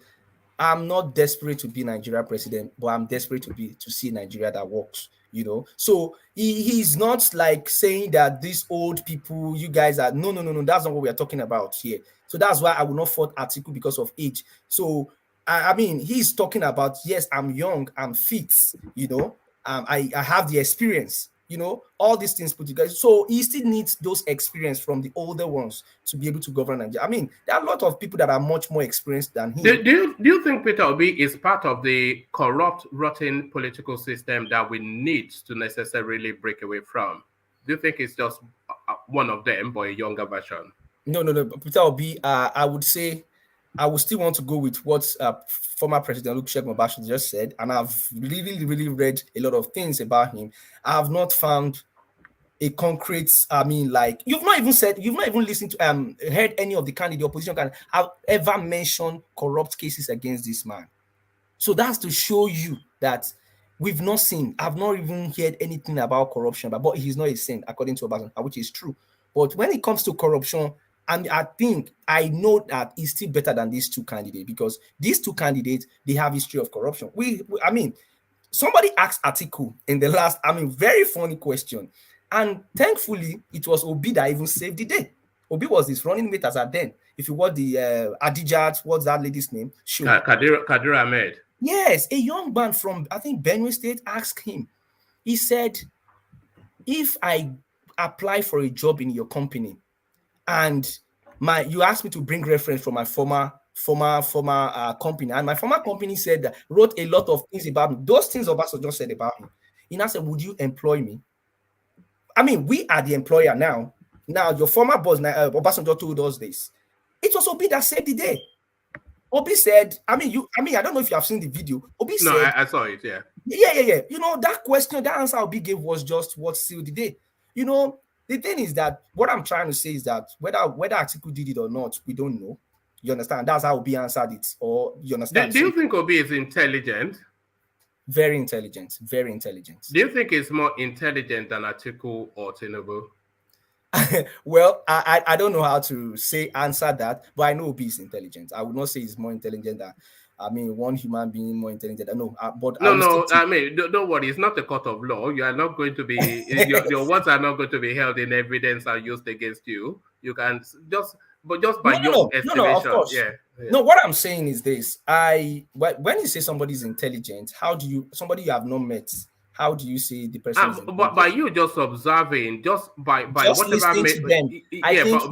"I'm not desperate to be Nigeria president, but I'm desperate to see Nigeria that works." You know, so he's not like saying that these old people, you guys are no. That's not what we are talking about here. So that's why I will not fault Atiku because of age. So I mean, he's talking about, yes, I'm young, I'm fit, you know, I have the experience, you know, all these things put together. So he still needs those experience from the older ones to be able to govern Nigeria. I mean, there are a lot of people that are much more experienced than him. Do you think Peter Obi is part of the corrupt, rotten political system that we need to necessarily break away from? Do you think it's just one of them, but a younger version? No. Peter Obi, I would say, I would still want to go with what former President Olusegun Obasanjo just said, and I've really read a lot of things about him. I have not found a concrete, I mean, like, you've not even listened to heard any of the opposition candidates have ever mentioned corrupt cases against this man. So that's to show you that we've not seen, I've not even heard anything about corruption, but he's not a saint, according to Obasanjo, which is true. But when it comes to corruption, and I know that he's still better than these two candidates, because these two candidates, they have history of corruption. I mean, somebody asked Atiku in the last, very funny question. And thankfully, it was Obi that even saved the day. Obi was his running mate as at then. if you watch the Adijat, what's that lady's name? Show. Kadir Ahmed. Yes, a young man from, I think, Benue State asked him. He said, if I apply for a job in your company and you asked me to bring reference from my former company, and my former company wrote a lot of things about me, those things Obasanjo said about me. He now said, would you employ me? I mean, we are the employer now. Now, your former boss, Obasanjo, told us this. It was Obi that said the day. Obi said, I don't know if you have seen the video. Obi said, I saw it, yeah. Yeah. You know, that question, that answer Obi gave was just what sealed the day. You know, the thing is that what I'm trying to say is that whether Atiku did it or not, we don't know. You understand? That's how Obi answered it. Or you understand? Do you think Obi is intelligent? Very intelligent. Very intelligent. Do you think he's more intelligent than Atiku or Tinubu? Well, I don't know how to answer that, but I know Obi is intelligent. I would not say he's more intelligent than, one human being more intelligent. No, don't worry. It's not a court of law. You are not going to be your words are not going to be held in evidence and used against you. You can just by your estimation. No, of course. Yeah. No, what I'm saying is this: when you say somebody is intelligent, somebody you have not met? How do you say the person? But by you just observing, just by just whatever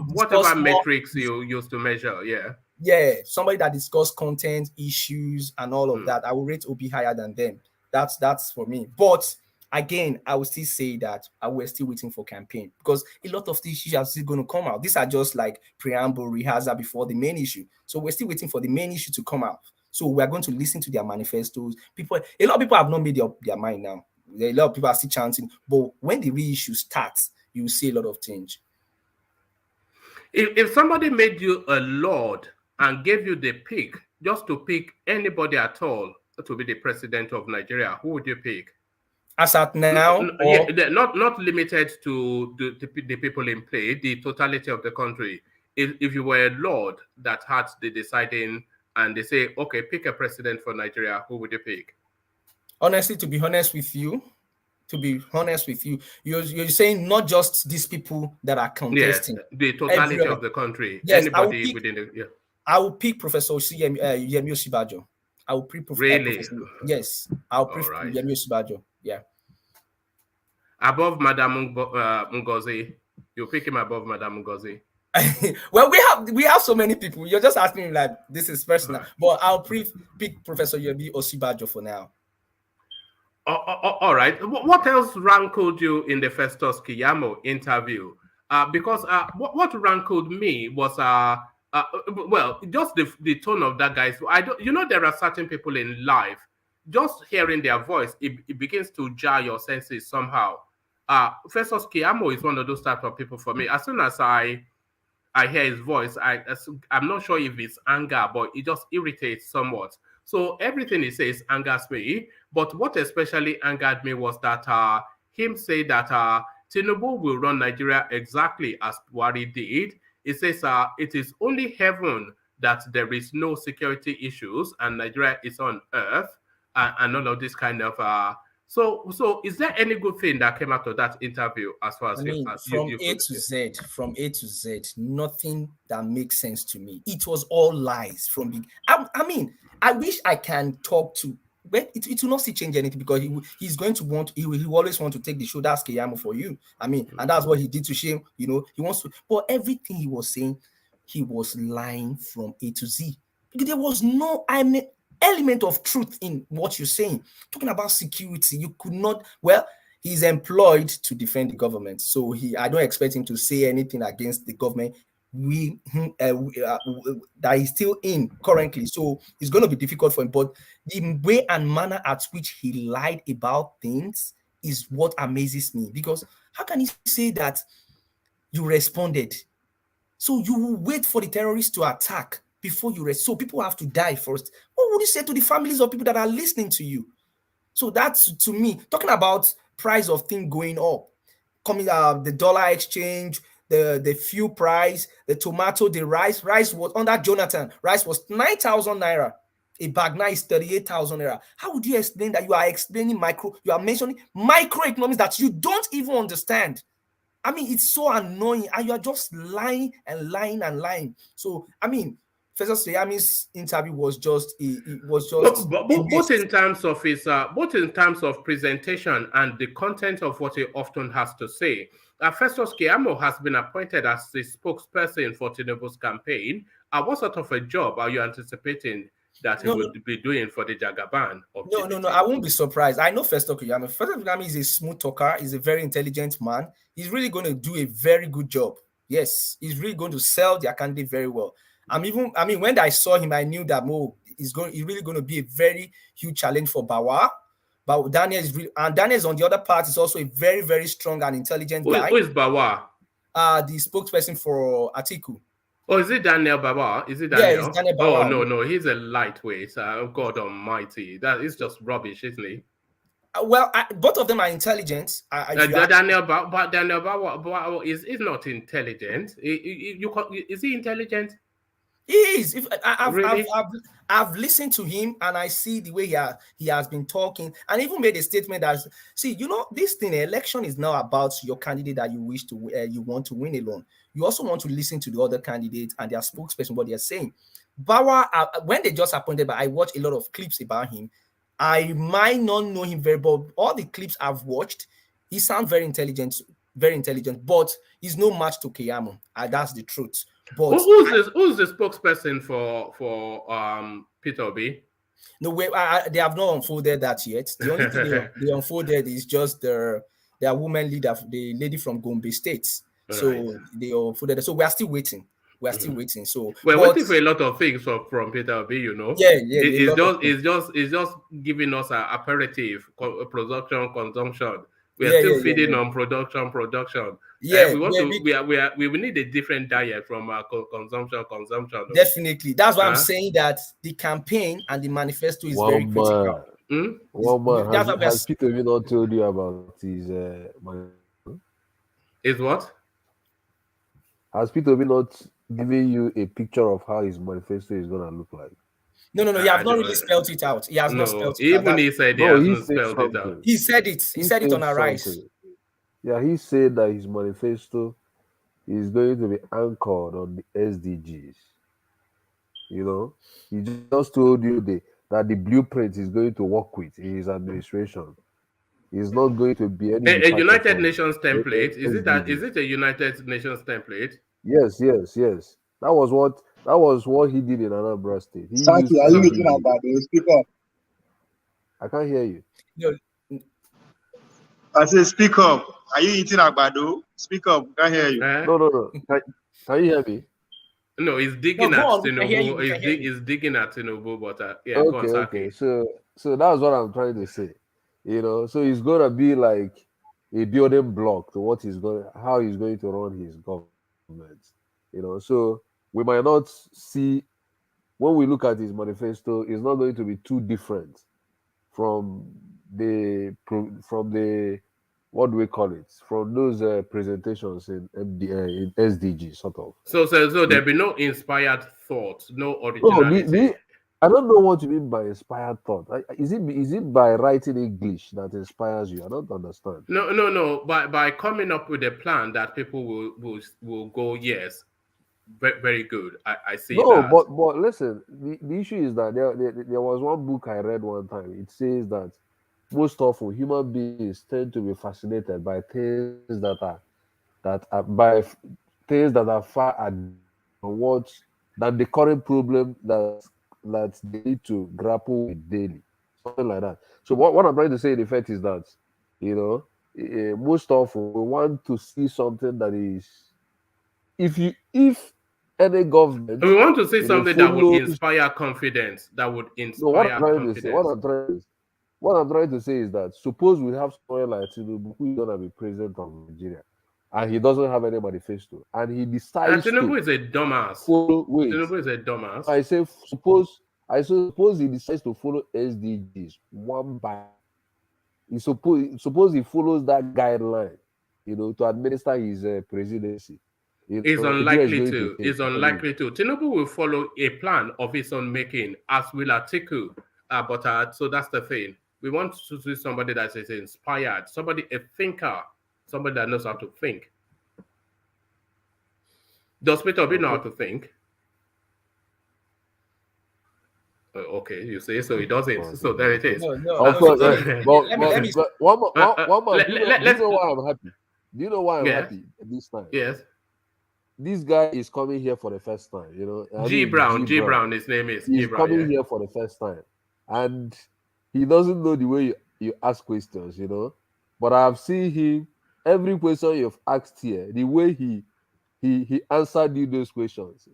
whatever metrics you use to measure, yeah, somebody that discuss content issues and all of that, I will rate Obi higher than them. That's for me. But again, I will still say that we're still waiting for campaign because a lot of these issues are still going to come out. These are just like preamble, rehearsal before the main issue. So we're still waiting for the main issue to come out. So we're going to listen to their manifestos. A lot of people have not made their mind now. A lot of people are still chanting, but when the real issue starts, you will see a lot of change. If somebody made you a lord and gave you the pick, just to pick anybody at all to be the president of Nigeria, who would you pick? As at now? Not limited to the people in play, the totality of the country. If you were a lord that had the deciding and they say, okay, pick a president for Nigeria, who would you pick? Honestly, to be honest with you, you're saying not just these people that are contesting. Yes, the totality of the country. Yes, anybody within the. Yeah. I will pick Professor Yemi Osinbajo. I will pick Really? Yes, I'll pick Yemi Osinbajo. Yeah. Above Madam Ngozi, you pick him above Madam Ngozi. Well, we have so many people. You're just asking me like this is personal, but I'll pick Professor Yemi Osinbajo for now. All right. What else rankled you in the Festus Keyamo interview? Because what rankled me was just the tone of that guy. So there are certain people in life, just hearing their voice, it begins to jar your senses somehow. Festus Keyamo is one of those type of people for me. As soon as I hear his voice, I'm not sure if it's anger, but it just irritates somewhat. So everything he says angers me. But what especially angered me was that him say that Tinubu will run Nigeria exactly as Buhari did. He says it is only heaven that there is no security issues and Nigeria is on earth and all of this kind of. So is there any good thing that came out of that interview as far as from A to Z, nothing that makes sense to me. It was all lies from big. I wish I can talk to, but it will not see change anything because he's going to want, he will always want to take the show. That's Keyamo for you. And that's what he did to Shame. He wants to, but everything he was saying, he was lying from A to Z. Because there was no element of truth in what you're saying. Talking about security, you could not, he's employed to defend the government. So I don't expect him to say anything against the government that he's still in currently. So it's going to be difficult for him. But the way and manner at which he lied about things is what amazes me. Because how can he say that you responded? So you will wait for the terrorists to attack before you rest. So people have to die first. What would you say to the families of people that are listening to you? So that's, to me, talking about price of things going up, coming out, the dollar exchange, the fuel price, the tomato, the rice was under Jonathan. Rice was 9,000 naira. A bag now is 38,000 naira. How would you explain that? You are mentioning microeconomics that you don't even understand. I mean, it's so annoying, and you are just lying and lying and lying. So, I mean, Festus Keyamo's interview was just both in terms of his both in terms of presentation and the content of what he often has to say. Festus Keyamo has been appointed as the spokesperson for Tinubu's campaign. What sort of a job are you anticipating that he would be doing for the Jagaban? No, I won't be surprised. I know Festus Keyamo. Festus Keyamo is a smooth talker. He's a very intelligent man. He's really going to do a very good job. Yes, he's really going to sell their candidate very well. When I saw him, I knew that he's really going to be a very huge challenge for Bawa. But Daniel is really, and Daniel on the other part is also a very, very strong and intelligent guy. Who is Bawa? The spokesperson for Atiku. Oh, is it Daniel Bawa? Is it Daniel? Yeah, it's Daniel Bawa. Oh, no, he's a lightweight. God almighty. That is just rubbish, isn't he? Well, both of them are intelligent. Daniel Bawa is not intelligent. Is he intelligent? He is. Really? I've listened to him and I see the way he has been talking, and even made a statement that, see, this thing, election is now about your candidate that you want to win alone. You also want to listen to the other candidates and their spokesperson, what they're saying. Bawa, when they just appointed, but I watched a lot of clips about him. I might not know him very well. All the clips I've watched, he sounds very intelligent, but he's no match to Keyamo. That's the truth. But who's the spokesperson for Peter Obi? No, they have not unfolded that yet. The only thing they unfolded is just their woman leader, the lady from Gombe State. Right. So they unfolded. So we are still waiting. So we're waiting for a lot of things from Peter Obi, Yeah. It's just giving us an aperitif, production, consumption. We are still feeding on production. Yeah, we need a different diet from our consumption. Definitely, that's why I'm saying that the campaign and the manifesto is very critical. Has Peter Obi not told you about his Is what? Has Peter Obi not given you a picture of how his manifesto is going to look like? No. He has not really spelled it out. He has not spelled it out. Even he said he hasn't spelled it out. He said it. He said it on Arise. Yeah, he said that his manifesto is going to be anchored on the SDGs. He just told you that the blueprint is going to work with in his administration. It's not going to be any a United Nations template. Is it a United Nations template? Yes. That was what he did in Anambra State. Santi, are you eating Agbado? Speak up. I can't hear you. No. I said, speak up. Are you eating Agbado? Speak up. Can't hear you. No. Can you hear me? No, he's digging at Tinubu. He's digging at Tinubu, but yeah. Okay. So that's what I'm trying to say. So it's gonna be like a building block to how he's going to run his government. So we might not see, when we look at his manifesto, it's not going to be too different from the what do we call it? From those presentations in SDG, sort of. So there'll be no inspired thought, no originality. I don't know what you mean by inspired thought. Is it by writing English that inspires you? I don't understand. No. By coming up with a plan that people will go, yes, very, very good. I see. No, that. but listen, the issue is that there was one book I read one time. It says that most often human beings tend to be fascinated by things that are far than the current problem that they need to grapple with daily, something like that. So what I'm trying to say in effect is that most often we want to see something that is, if any government, we want to see something that would inspire confidence, that would inspire confidence. What I'm trying to say is that suppose we have someone like Tinubu who is going to be president of Nigeria, and he doesn't have any manifesto, and he decides Tinubu is a dumbass. Tinubu is a dumbass. I say suppose he decides to follow SDGs one by. Suppose he follows that guideline, to administer his presidency. It's unlikely to. Tinubu will follow a plan of his own making, as will Atiku. So that's the thing. We want to see somebody that is inspired, a thinker, somebody that knows how to think. Does Peter Obi know how to think? Okay, you say so. He doesn't. So there it is. Of course. But one more. Do you know why I'm happy? Do you know why I'm happy this time? Yes. This guy is coming here for the first time. G Brown. His name is. He's coming here for the first time, and he doesn't know the way you ask questions. But I've seen him. Every question you've asked here, the way he answered you those questions,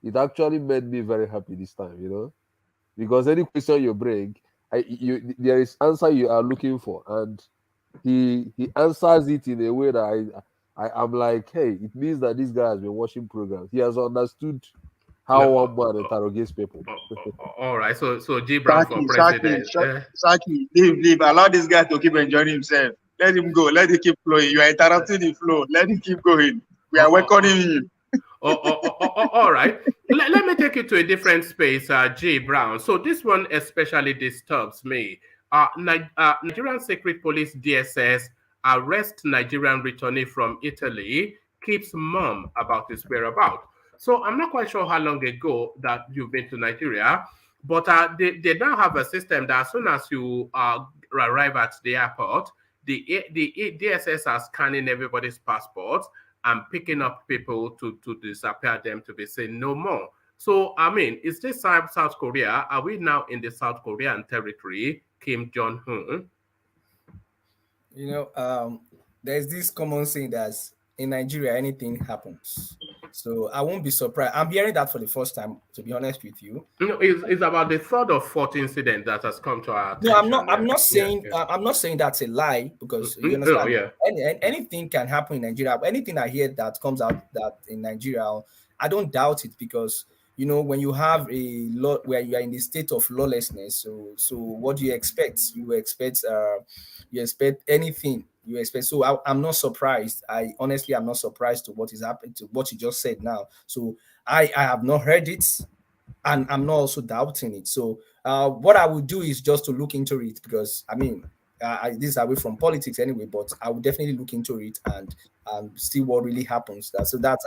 it actually made me very happy this time. Because any question you bring, there is answer you are looking for, and he answers it in a way that I'm like, hey, it means that this guy has been watching programs. He has understood how one man interrogates people. All right, so G Brown for president. Saki, leave. Allow this guy to keep enjoying himself. Let him go. Let him keep flowing. You are interrupting the flow. Let him keep going. We are welcoming him. All right. Let me take you to a different space, G Brown. So this one especially disturbs me. Nigerian Secret Police DSS arrest Nigerian returnee from Italy, keeps mum about his whereabouts. So I'm not quite sure how long ago that you've been to Nigeria, but they now have a system that as soon as you arrive at the airport, the DSS are scanning everybody's passports and picking up people to disappear them, to be seen no more. So, I mean, is this South Korea? Are we now in the South Korean territory, Kim Jong-un? There's this common saying that in Nigeria, anything happens. So I won't be surprised. I'm hearing that for the first time, to be honest with you. It's about the third or fourth incident that has come to our attention. No, I'm not saying I'm not saying that's a lie, because you understand, anything can happen in Nigeria. Anything I hear that comes out that in Nigeria, I don't doubt it, because when you have a lot where you are in the state of lawlessness, so what do you expect? You expect anything. You expect. So I'm not surprised. I honestly am not surprised to what is happening, to what you just said now. So I have not heard it, and I'm not also doubting it. So what I would do is just to look into it, because this is away from politics anyway, but I would definitely look into it and see what really happens.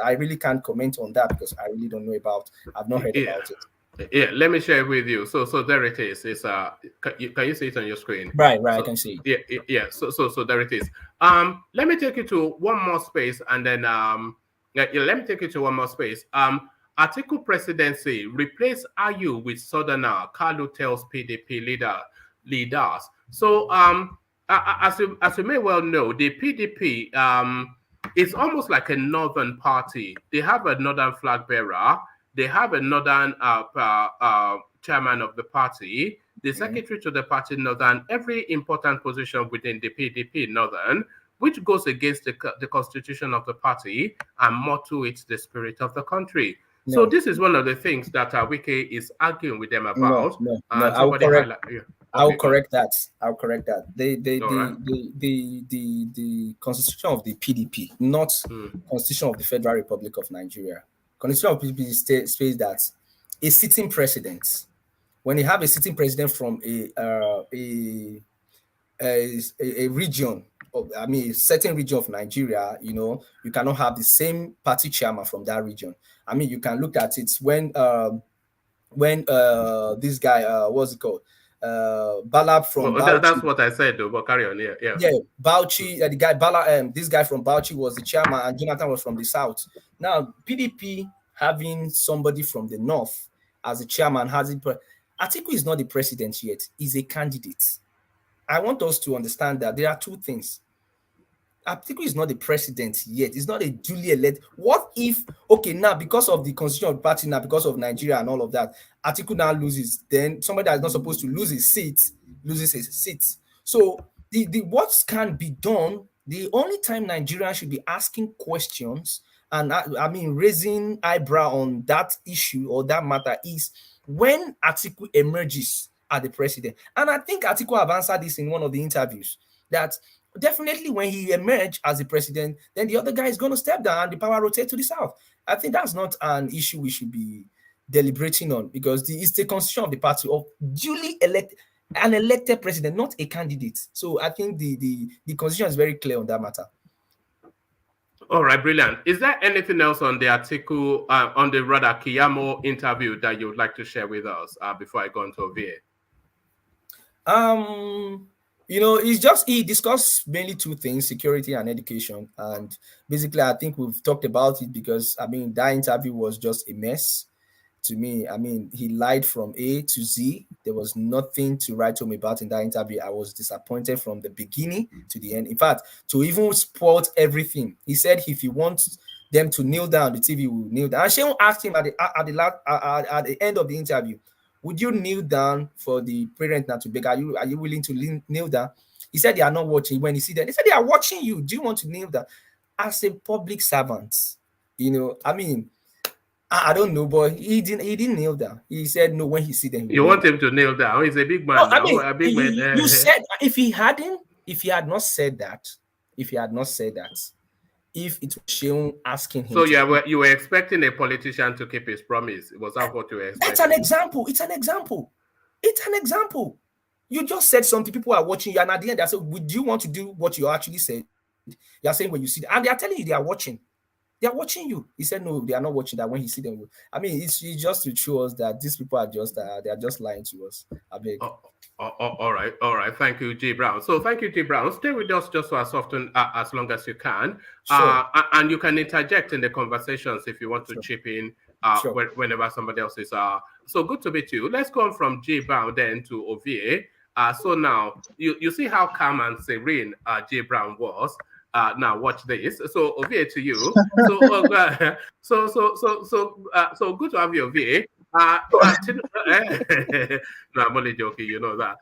I really can't comment on that, because I really don't know about. I've not heard about it. Yeah, let me share it with you. So there it is. It's can you see it on your screen? Right, I can see it. Yeah. So there it is. Let me take you to one more space, and then let me take you to one more space. Atiku presidency replace Ayu with Southerner, Kalu tells PDP leaders. So as you may well know, the PDP is almost like a northern party. They have a northern flag bearer. They have a northern chairman of the party, the secretary to the party northern, every important position within the PDP northern, which goes against the constitution of the party and more to it, the spirit of the country. No. So this is one of the things that Wike is arguing with them about. No. I'll correct that. The constitution of the PDP, not constitution of the Federal Republic of Nigeria. Constitution of PDP states that a sitting president, when you have a sitting president from a region, a certain region of Nigeria, you cannot have the same party chairman from that region. You can look at it when this guy, what's it called? Balab from Bauchi. That's what I said, though, but carry on. Yeah, Bauchi, the guy Bala, this guy from Bauchi was the chairman, and Jonathan was from the south. Now, PDP having somebody from the north as a chairman Atiku is not the president yet; he's a candidate. I want us to understand that there are two things. Atiku is not the president yet. He's not a duly elected. What if, now because of the constitution of the party, now because of Nigeria and all of that, Atiku now loses, then somebody that is not supposed to lose his seat, loses his seat. So the what can be done, the only time Nigerians should be asking questions and raising eyebrow on that issue or that matter is when Atiku emerges as the president. And I think Atiku have answered this in one of the interviews, that definitely when he emerged as the president, then the other guy is going to step down and the power rotate to the south. I think that's not an issue we should be deliberating on, because it's the constitution of the party of duly elected, an elected president, not a candidate. So I think the constitution is very clear on that matter. All right, brilliant. Is there anything else on the Atiku, on the rather Keyamo interview that you would like to share with us before I go on to VA? He discussed mainly two things: security and education. And basically, I think we've talked about it because that interview was just a mess to me. He lied from A to Z. There was nothing to write home about in that interview. I was disappointed from the beginning to the end. In fact, to even spoil everything, he said if he wants them to kneel down, the TV will kneel down. And Shehu asked him at the end of the interview, would you kneel down for the parent not to beg? Are you willing to kneel down? He said they are not watching. When he see them, they said they are watching you. Do you want to kneel down? As a public servant, I don't know, but he didn't kneel down. He said no when he see them. You want him to kneel down? He's a big man. No, a big man. You said if he had not said that, if it was Shehu asking him. So you were expecting a politician to keep his promise. Was that what you were expecting? That's an example. It's an example. You just said something, people are watching you, and at the end they said, would you want to do what you actually said? You're saying when you see them, and they are telling you they are watching. They are watching you. He said no, they are not watching. That when he see them, it's just to show us that these people are just they are just lying to us. I beg. All right. Thank you, G Brown. So thank you, G Brown. Stay with us just as often as long as you can. Sure. And you can interject in the conversations if you want to chip in whenever somebody else is. So good to meet you. Let's go on from G Brown then to OVA. So now you see how calm and serene G Brown was. Now watch this. So OVA to you. So good to have you, OVA. No, I'm only joking. You know that.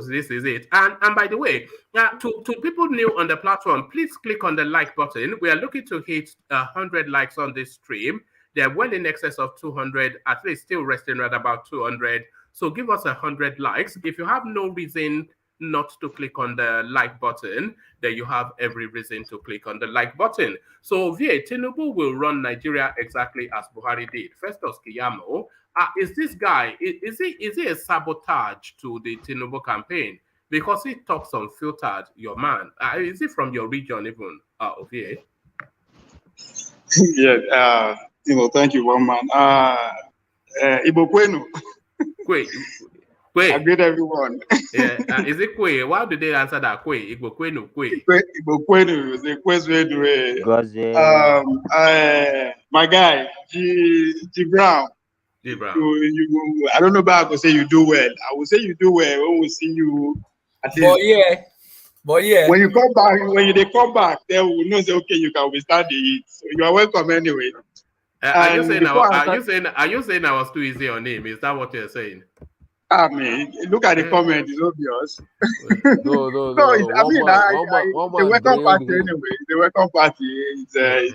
This is it. And by the way, to people new on the platform, please click on the like button. We are looking to hit 100 likes on this stream. They're well in excess of 200. At least still resting at about 200. So give us 100 likes. If you have no reason not to click on the like button, then you have every reason to click on the like button. So VA Tinubu will run Nigeria exactly as Buhari did. Festus Keyamo, is this guy, is he a sabotage to the Tinubu campaign? Because he talks unfiltered, your man. Is he from your region even, VA? Yeah, thank you, one man. Ibo Kwenu. I greet everyone. Yeah, is it Kwe? Why do they answer that Kwe? Igbo Kwenu, Kwe. Igbo Kwenu is the question my guy, G Brown. G Brown. I don't know about I will say you do well. I will say you do well when we see you. But yeah. When you come back, then we will know say okay, you can withstand the heat. So you are welcome anyway. Are you saying I was too easy on him? Is that what you're saying? Look at the comment, it's obvious. No. The welcome party anyway. The welcome party,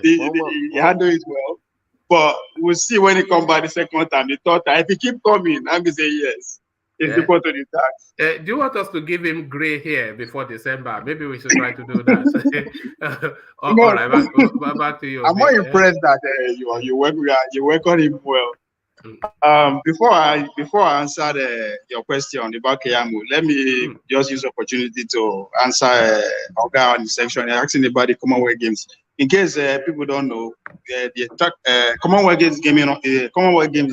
he handled it well. But we'll see when he comes back the second time, the third time. If he keep coming, I'm going to say yes. It's equal to the tax. Do you want us to give him gray hair before December? Maybe we should try to do that. All right, back to you. I'm more impressed that you welcome him well. Before I answer your question about Keyamo, let me just use the opportunity to answer Oga on the section asking about the Commonwealth Games. In case people don't know, the Commonwealth Games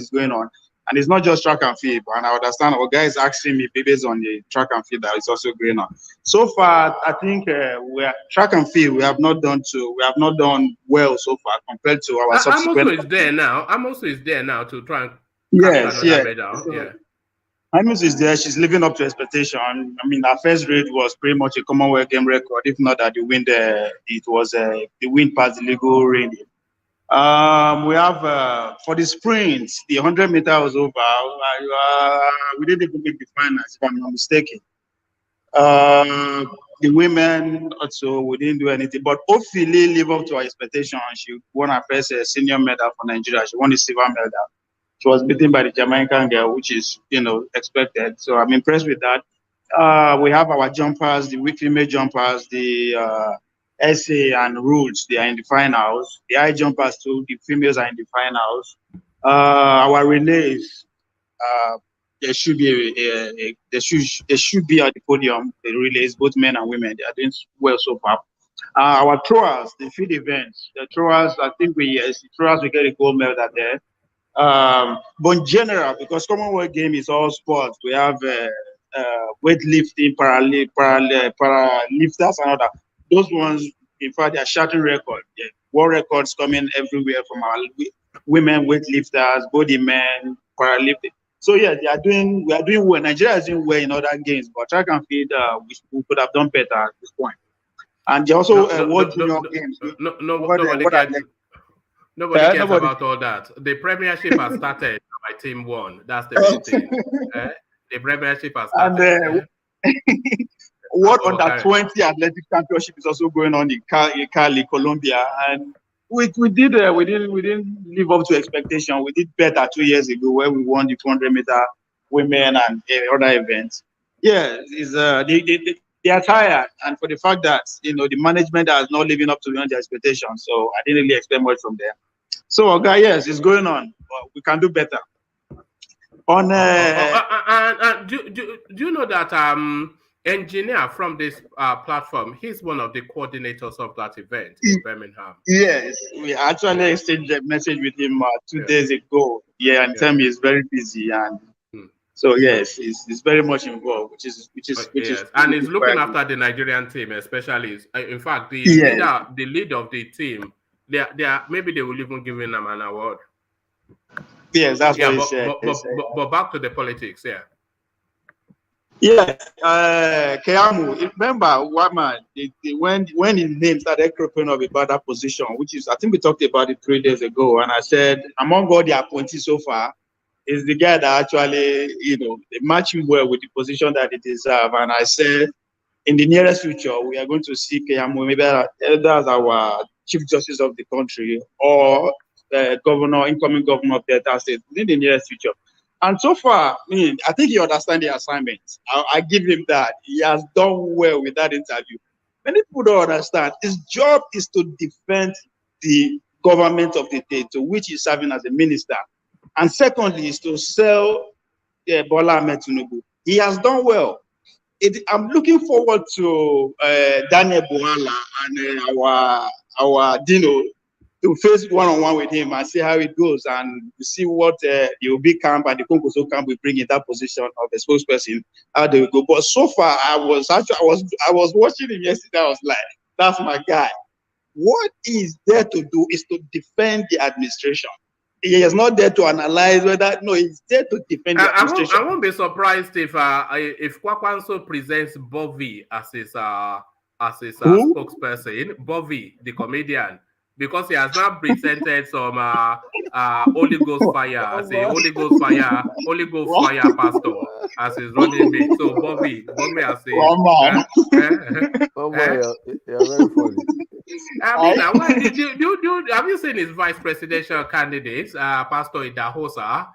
is going on, and it's not just track and field. And I understand our guys asking me based on the track and field that is also going on. So far, I think track and field we have not done well so far compared to our subsequent. Amos is there now to try and Amos is there. She's living up to expectation. Our first raid was pretty much a Commonwealth game record. If not that the win the win past the legal rating. We have for the sprints, the 100-meter was over. We didn't even make the finals, if I'm not mistaken. The women also, we didn't do anything, but hopefully live up to our expectation. She won her first senior medal for Nigeria. She won the silver medal. She was beaten by the Jamaican girl, which is expected. So I'm impressed with that. We have our jumpers, the weak female jumpers, the essay and rules, they are in the finals. The high jumpers too, the females are in the finals. Our relays, there should be they should be at the podium. The relays, both men and women, they are doing well so far. Our throwers, the field events, the throwers, I think we get a gold medal there. But in general, because Commonwealth game is all sports, we have weightlifting, paralifters, and other. Those ones, in fact, they are shattering records. Yeah. World records coming everywhere from our women weightlifters, body men, powerlifting. So yeah, we are doing well. Nigeria is doing well in other games, but track and field, we could have done better at this point. And they also World Junior games. Nobody cares about all that. The Premiership has started. My team won. That's the main thing. The Premiership has started. World Under-20 Athletic Championship is also going on in Cali, Colombia, and we didn't live up to expectation. We did better 2 years ago where we won the 200-meter women and other events. Yeah, they are tired, and for the fact that the management is not living up to their expectations, so I didn't really expect much from them. So, yes, it's going on, but we can do better. On do you know that engineer from this platform, he's one of the coordinators of that event in Birmingham? Yes, we actually exchanged a message with him 2 days ago. Yeah, and tell me he's very busy, and so yes, he's very much involved, which is and he's looking after the Nigerian team, especially. In fact, the leader of the team, they are maybe they will even give him an award. Yes, that's what he said. But back to the politics, yeah. Yeah, Keyamo, remember what man? When his name started cropping up about that position, which is I think we talked about it 3 days ago, and I said among all the appointees so far, is the guy that actually matching well with the position that it deserves. And I said in the nearest future we are going to see Keyamo maybe as our Chief Justice of the country or incoming governor of Delta State in the nearest future. And so far, I think he understands the assignment. I give him that. He has done well with that interview. Many people don't understand. His job is to defend the government of the state to which he's serving as a minister. And secondly, is to sell Bola Ahmed Tinubu. He has done well. I'm looking forward to Daniel Buhala and our Dino to face one-on-one with him and see how it goes, and see what the Obi camp and the Kongoso camp will bring in that position of the spokesperson, how they will go. But so far, I was watching him yesterday. I was like, that's my guy. What he's there to do is to defend the administration. He is not there to analyze whether he's there to defend the administration. I won't be surprised if Kwakwanso presents Bobby as his spokesperson. Bobby, the comedian. Because he has now presented some Holy Ghost fire as a Holy Ghost fire pastor as his running mate. So Bobby as a you're very funny. Have you seen his vice presidential candidates, Pastor Idahosa?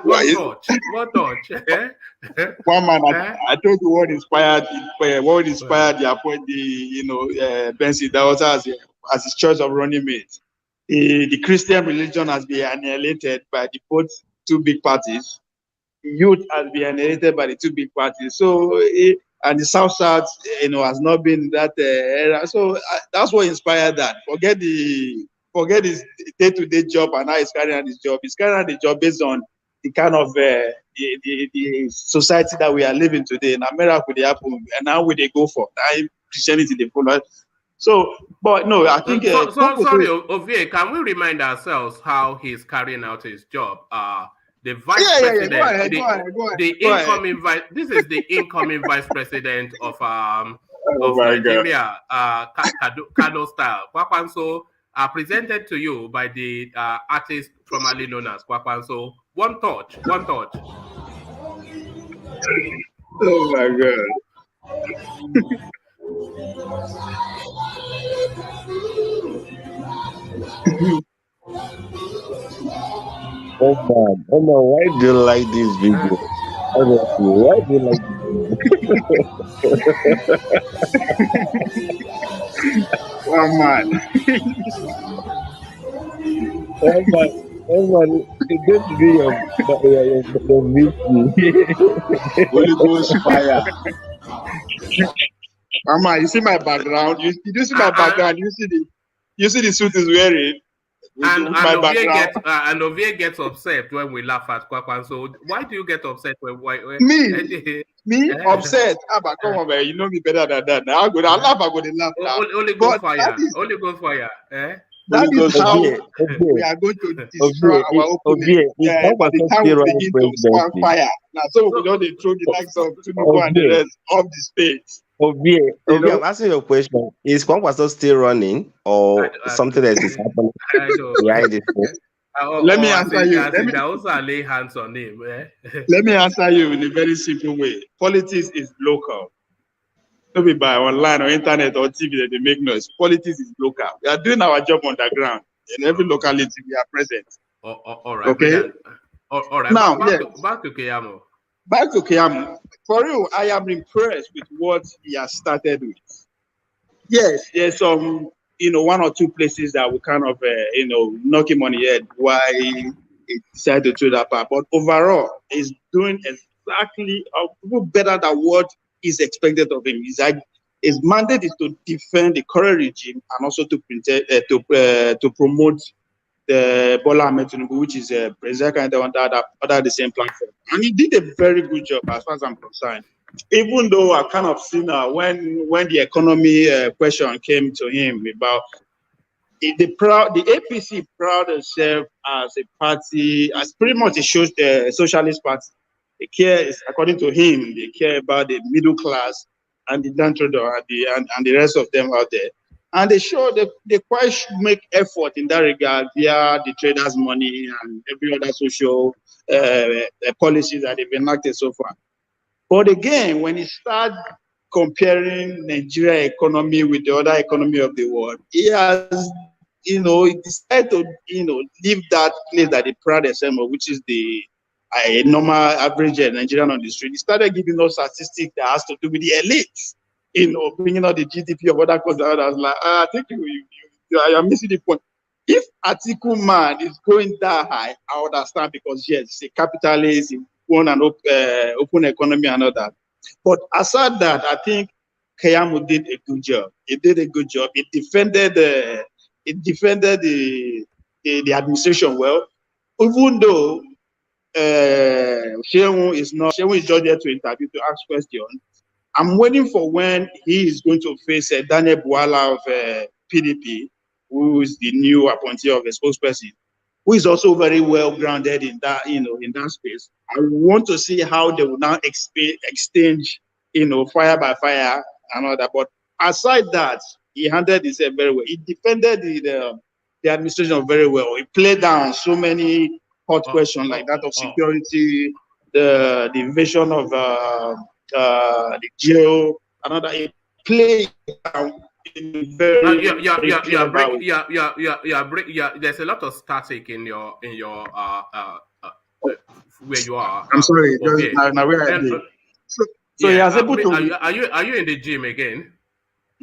One touch. One man, I told you what inspired the appointee, Benson Idahosa as his choice of running mate. The Christian religion has been annihilated by the both two big parties. Youth has been annihilated by the two big parties. So, and the South has not been that era. So that's what inspired that. Forget his day-to-day job and how he's carrying out his job. He's carrying out the job based on the kind of the society that we are living today. In America, they happen, and now we they go for Christianity they follow. So, but no, I think. Sorry, Ovie, can we remind ourselves how he's carrying out his job? The vice president, this is the incoming vice president of Nigeria, Kano style. Kwakwanso, presented to you by the artist formerly known as Kwakwanso. One touch. Oh my God. Oh man, why do you like this video? Honestly, why do you like this video? Oh man. Oh man, It's going to be your victory. Holy Ghost fire. Mama, you see my background? You see my background? You see the suit is wearing? And my background. Ovie gets upset when we laugh at Kwakwan. So why do you get upset when me upset? Come on, man. You know me better than that. Now I laugh. I go to laugh. Only go fire. Only go fire. That is how we are going to destroy our opponent. By the time we begin to spark fire. Now, so we don't throw the likes of Tinubu and the rest off the stage. I'm asking you a question. Is Kwankwaso still running or something else is happening behind this? Let me answer you. Let me also lay hands on him. Let me answer you in a very simple way. Politics is local. Don't be by online or internet or TV that they make noise. Politics is local. We are doing our job on the ground. In every locality, we are present. All right. Okay. All right. Now, back to Keyamo. Back to Keyamo. For real, I am impressed with what he has started with. Yes, there's some, one or two places that we kind of, knock him on the head why he decided to do that part. But overall, he's doing exactly better than what is expected of him. His mandate is to defend the current regime and also to promote the Bola Ahmed Tinubu, which is a president under the same platform. And he did a very good job as far as I'm concerned. Even though I kind of seen when the economy question came to him about the APC proud itself as a party, as pretty much it shows the socialist party. They care, according to him, they care about the middle class and the downtrodden and the rest of them out there. And they show they quite make effort in that regard via the traders' money and every other social policies that they've enacted so far. But again, when you start comparing Nigeria economy with the other economy of the world, he has, he decided to, leave that place that they pride themselves of, which is the normal average Nigerian on the street. He started giving us statistics that has to do with the elites. Bringing out the GDP of other countries. I was like, I think you are missing the point. If Atiku man is going that high, I understand because yes, it's a capitalist, he won an open economy and all that. But aside that, I think Keyamo did a good job. He did a good job. He defended the administration well, even though Shehu is just there to interview, to ask questions. I'm waiting for when he is going to face Daniel Bwala of PDP, who is the new appointee of a spokesperson, who is also very well grounded in that, in that space. I want to see how they will now exchange, fire by fire and all that. But aside that, he handled himself very well. He defended the administration very well. He played down so many hot questions like that of security, the invasion of the jail, another play very there's a lot of static in your where you are. I'm sorry, now where I did. So he was able to. Are you in the gym again?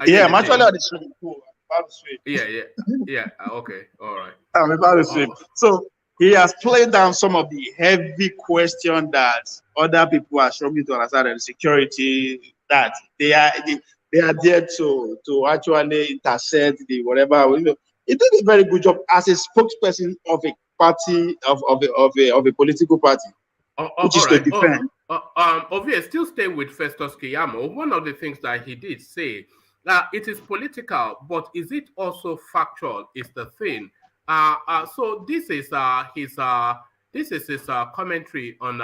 Yeah, I'm actually at the swimming pool. I'm about to swim. Yeah. Okay, all right. I'm about to swim. So he has played down some of the heavy questions that other people are struggling to understand, and security, that they are there to actually intercept the whatever. He did a very good job as a spokesperson of a party of a political party, which is to defend. Obviously, still staying with Festus Keyamo, one of the things that he did say that it is political, but is it also factual? Is the thing. So this is his commentary on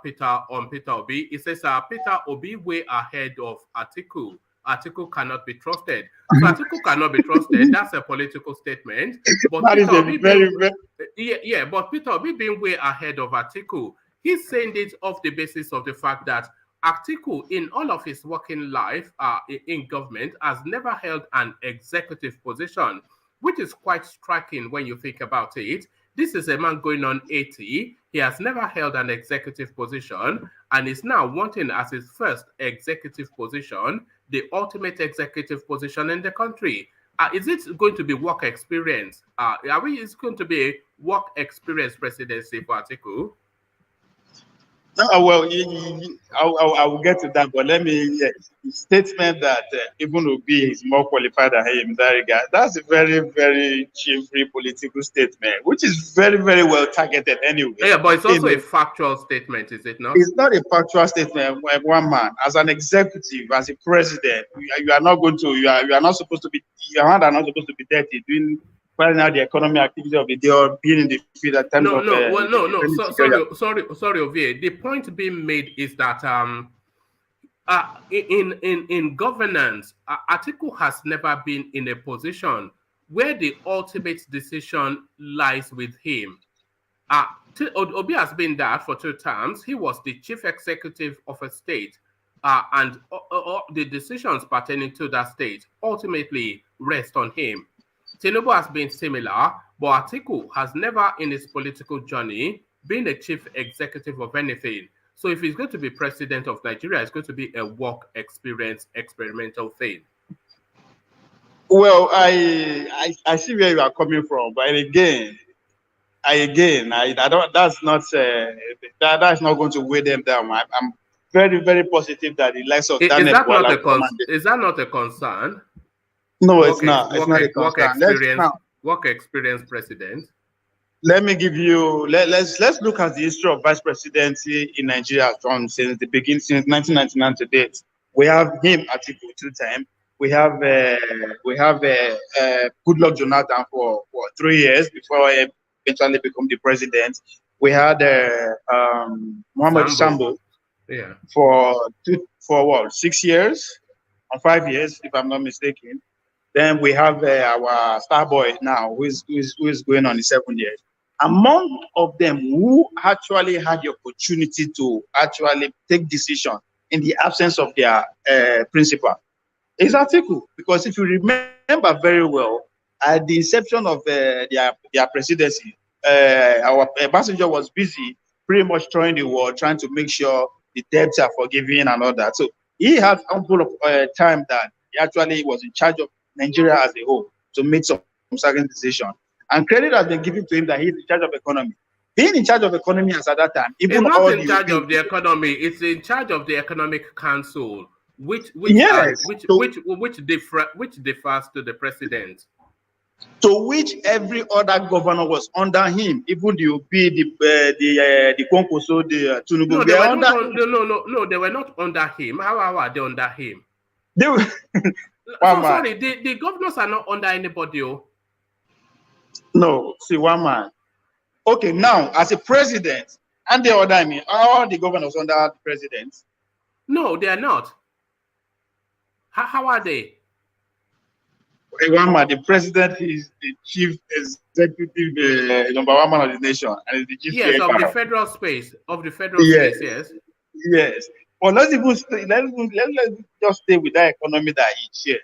Peter Obi. It says Peter Obi way ahead of Atiku. Atiku cannot be trusted. So Atiku cannot be trusted. That's a political statement. But that is but Peter Obi being way ahead of Atiku, he's saying it off the basis of the fact that Atiku, in all of his working life in government, has never held an executive position, which is quite striking when you think about it. This is a man going on 80. He has never held an executive position and is now wanting as his first executive position, the ultimate executive position in the country. Is it going to be work experience? Is going to be a work experience presidency for Atiku? No, well, I will get to that, but let me statement that even Obi is more qualified than him in that regard. That's a very, very chiefly political statement, which is very, very well targeted anyway. Yeah, but it's also a factual statement, is it not? It's not a factual statement. One man, as an executive, as a president, you are not going to. You are not supposed to be. Your hand are not supposed to be dirty doing. Planning out the economy activity of the day or being in the field at times of sorry, Ovie. The point being made is that in governance, Atiku has never been in a position where the ultimate decision lies with him. Obi has been that for 2 terms. He was the chief executive of a state, and the decisions pertaining to that state ultimately rest on him. Tinubu has been similar, but Atiku has never in his political journey been a chief executive of anything. So if he's going to be president of Nigeria, it's going to be a work experience, experimental thing. Well, I see where you are coming from, but again, I don't. That's not that's not going to weigh them down. I'm very, very positive that the likes of Daniel is that not a concern? No, it's not. It's not a concern. Work experience president. Let me give you. Let's look at the history of vice presidency in Nigeria since the beginning, since 1999 to date. We have him Atiku 2 times. We have Goodluck Jonathan for 3 years before he eventually become the president. We had Mohamed Sambo for 6 years or 5 years, if I'm not mistaken. Then we have our star boy now, who is going on the 7 years. Among of them who actually had the opportunity to actually take decision in the absence of their principal is Atiku. Because if you remember very well, at the inception of their presidency, our ambassador was busy pretty much trying the war, trying to make sure the debts are forgiven and all that. So he had ample of time that he actually was in charge of Nigeria as a whole to make some certain decision. And credit has been given to him that he's in charge of economy. Being in charge of economy as at that time, even it's not in charge of the economy, it's in charge of the Economic Council, which differs to the president. To which every other governor was under him, even the OP, the Konkoso, the Tinubu. No, they were not under him. How are they under him? They were. Sorry, the governors are not under anybody. No, see, one man. Okay, now as a president, and the other, I mean, all the governors under the president. No, they are not. How are they? Okay, one man, the president is the chief executive, number 1 man of the nation, and is the chief. Yes, of the federal space. Space, yes. Yes. But let's just stay with that economy that he shared.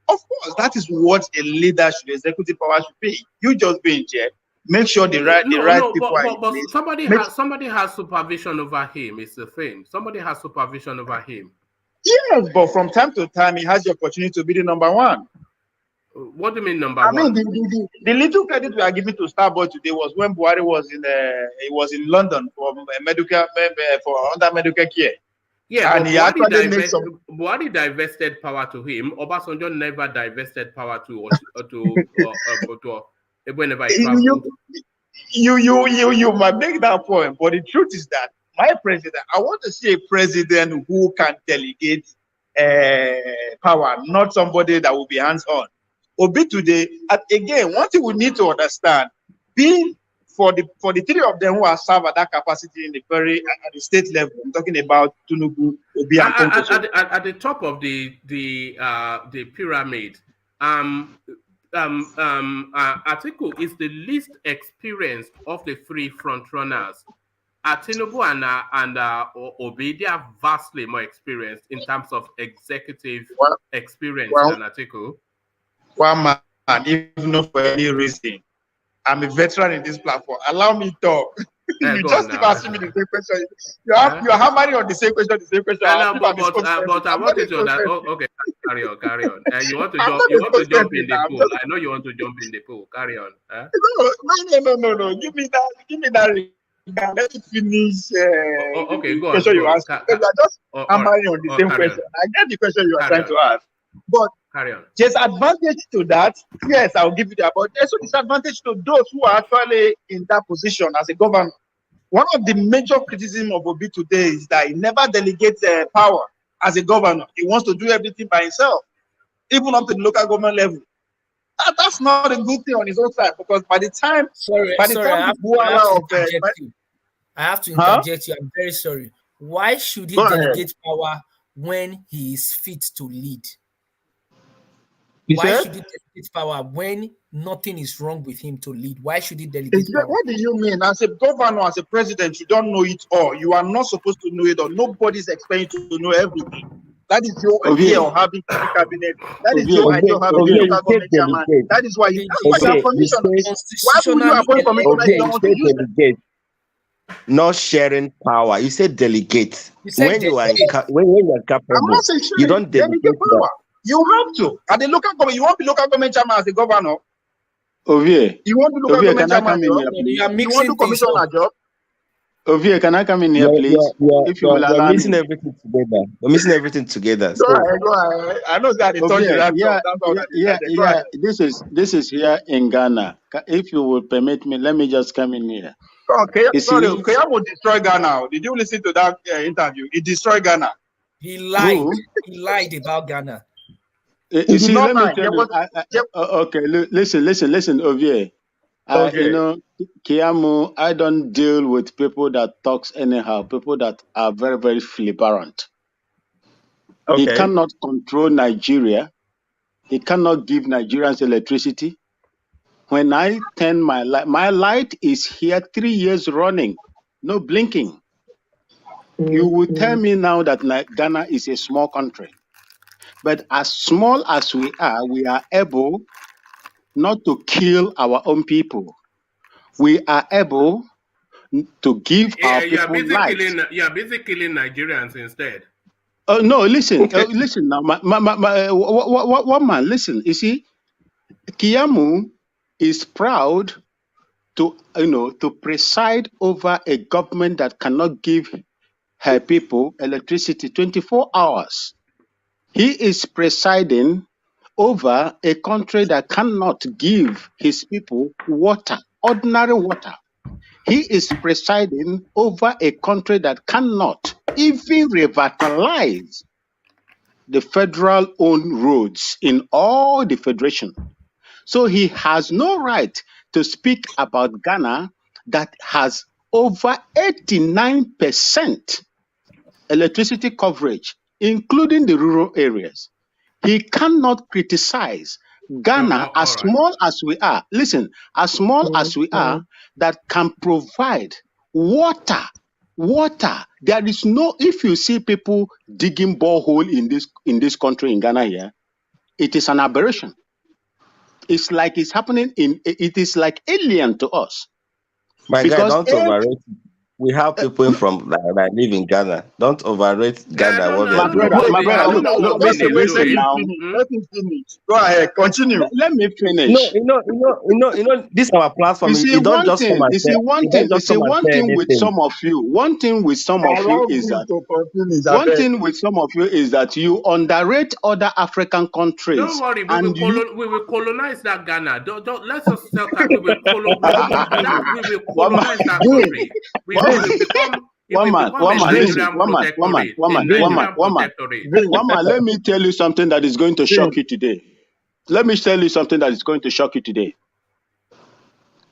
Of course, that is what a leader should, executive power should be. You just be in chair, make sure the right people but somebody has supervision over him. It's the thing. Somebody has supervision over him. Yes, but from time to time, he has the opportunity to be the number 1. What do you mean number 1? I mean, the little credit we are giving to Starboy today was when Buhari was in London for under medical care. Yeah, and he actually made some. Buhari divested power to him. Obasanjo never divested power to whenever he traveled. You might make that point, but the truth is that my president, I want to see a president who can delegate power, not somebody that will be hands-on. Obi today, again, one thing we need to understand, being for the 3 of them who are served at that capacity in the at the state level, I'm talking about Tinubu, Obi, and Konkoso. At the top of the pyramid, Atiku is the least experienced of the 3 front runners. Tinubu and Obi, they are vastly more experienced in terms of executive experience than Atiku. One man, even not for any reason. I'm a veteran in this platform. Allow me to talk. You just keep asking me the same question. You're hammering on the same question, No, but I want you to understand. Okay, carry on. You want to jump in the pool. I know you want to jump in the pool. Carry on. No. Give me that. Let me finish. Okay, go on. Question you asked. You are just hammering on the same question. I get the question you are trying to ask, but carry on. There's advantage to that. Yes, I'll give you that. But there's also disadvantage to those who are actually in that position as a governor. One of the major criticism of Obi today is that he never delegates power as a governor. He wants to do everything by himself, even up to the local government level. That's not a good thing on his own side, because by the time, I have to interject you. I'm very sorry. Why should he delegate power when he is fit to lead? Why should he delegate power when nothing is wrong with him to lead? Why should he delegate power? What do you mean? As a governor, as a president, you don't know it all. You are not supposed to know it all. Nobody's expecting you to know everything. That is your idea of having a cabinet. That is your idea of having a local government chairman. That is why you have commission. Why would you appoint commissioner? Not sharing power. You said delegate. When you are capable, you don't delegate power. You have to. At the local government, you want the local government chairman as a governor. Ovie. You want the local government chairman job? You want to commission a job? Ovie, can I come in here, please? If you will allow me. Missing everything together. We're missing everything together. Go ahead. I know that This is here in Ghana. If you will permit me, let me just come in here. Okay, Keyamo destroy Ghana. Did you listen to that interview? He destroyed Ghana. He lied. He lied about Ghana. You see, let me tell you. Okay, listen, Ovie. You know, Keyamo, I don't deal with people that talks anyhow, people that are very, very flippant. Okay. He cannot control Nigeria. He cannot give Nigerians electricity. When I turn my light is here 3 years running, no blinking. You will tell me now that Ghana is a small country. But as small as we are able not to kill our own people. We are able to give our people life. You are busy killing Nigerians instead. Oh no! Listen, listen now, one man. Listen, you see, Keyamo is proud to preside over a government that cannot give her people electricity 24 hours. He is presiding over a country that cannot give his people water, ordinary water. He is presiding over a country that cannot even revitalize the federal-owned roads in all the federation. So he has no right to speak about Ghana that has over 89% electricity coverage, including the rural areas. He cannot criticize Ghana as small as we are. Listen, as small as we are, that can provide water. There is no. If you see people digging borehole in this country in Ghana here, it is an aberration. It's like it's happening it is like alien to us. My guy, don't overrate it. We have people from that live in Ghana. Don't overrate Ghana. My brother, look, listen now. Let me finish. Go ahead, continue. Let me finish. No. This is our platform. You see, one thing with some of you is that you underrate other African countries. Don't worry, we will colonize that Ghana. Don't let's us tell that we will colonize that country. Woman, let me tell you something that is going to shock you today.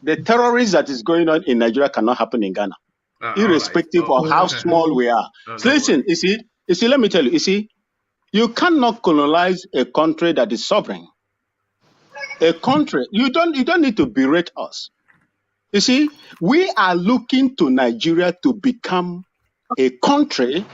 The terrorism that is going on in Nigeria cannot happen in Ghana, irrespective of how small we are. So listen, you see, let me tell you, you cannot colonize a country that is sovereign. A country, you don't need to berate us. You see, we are looking to Nigeria to become a country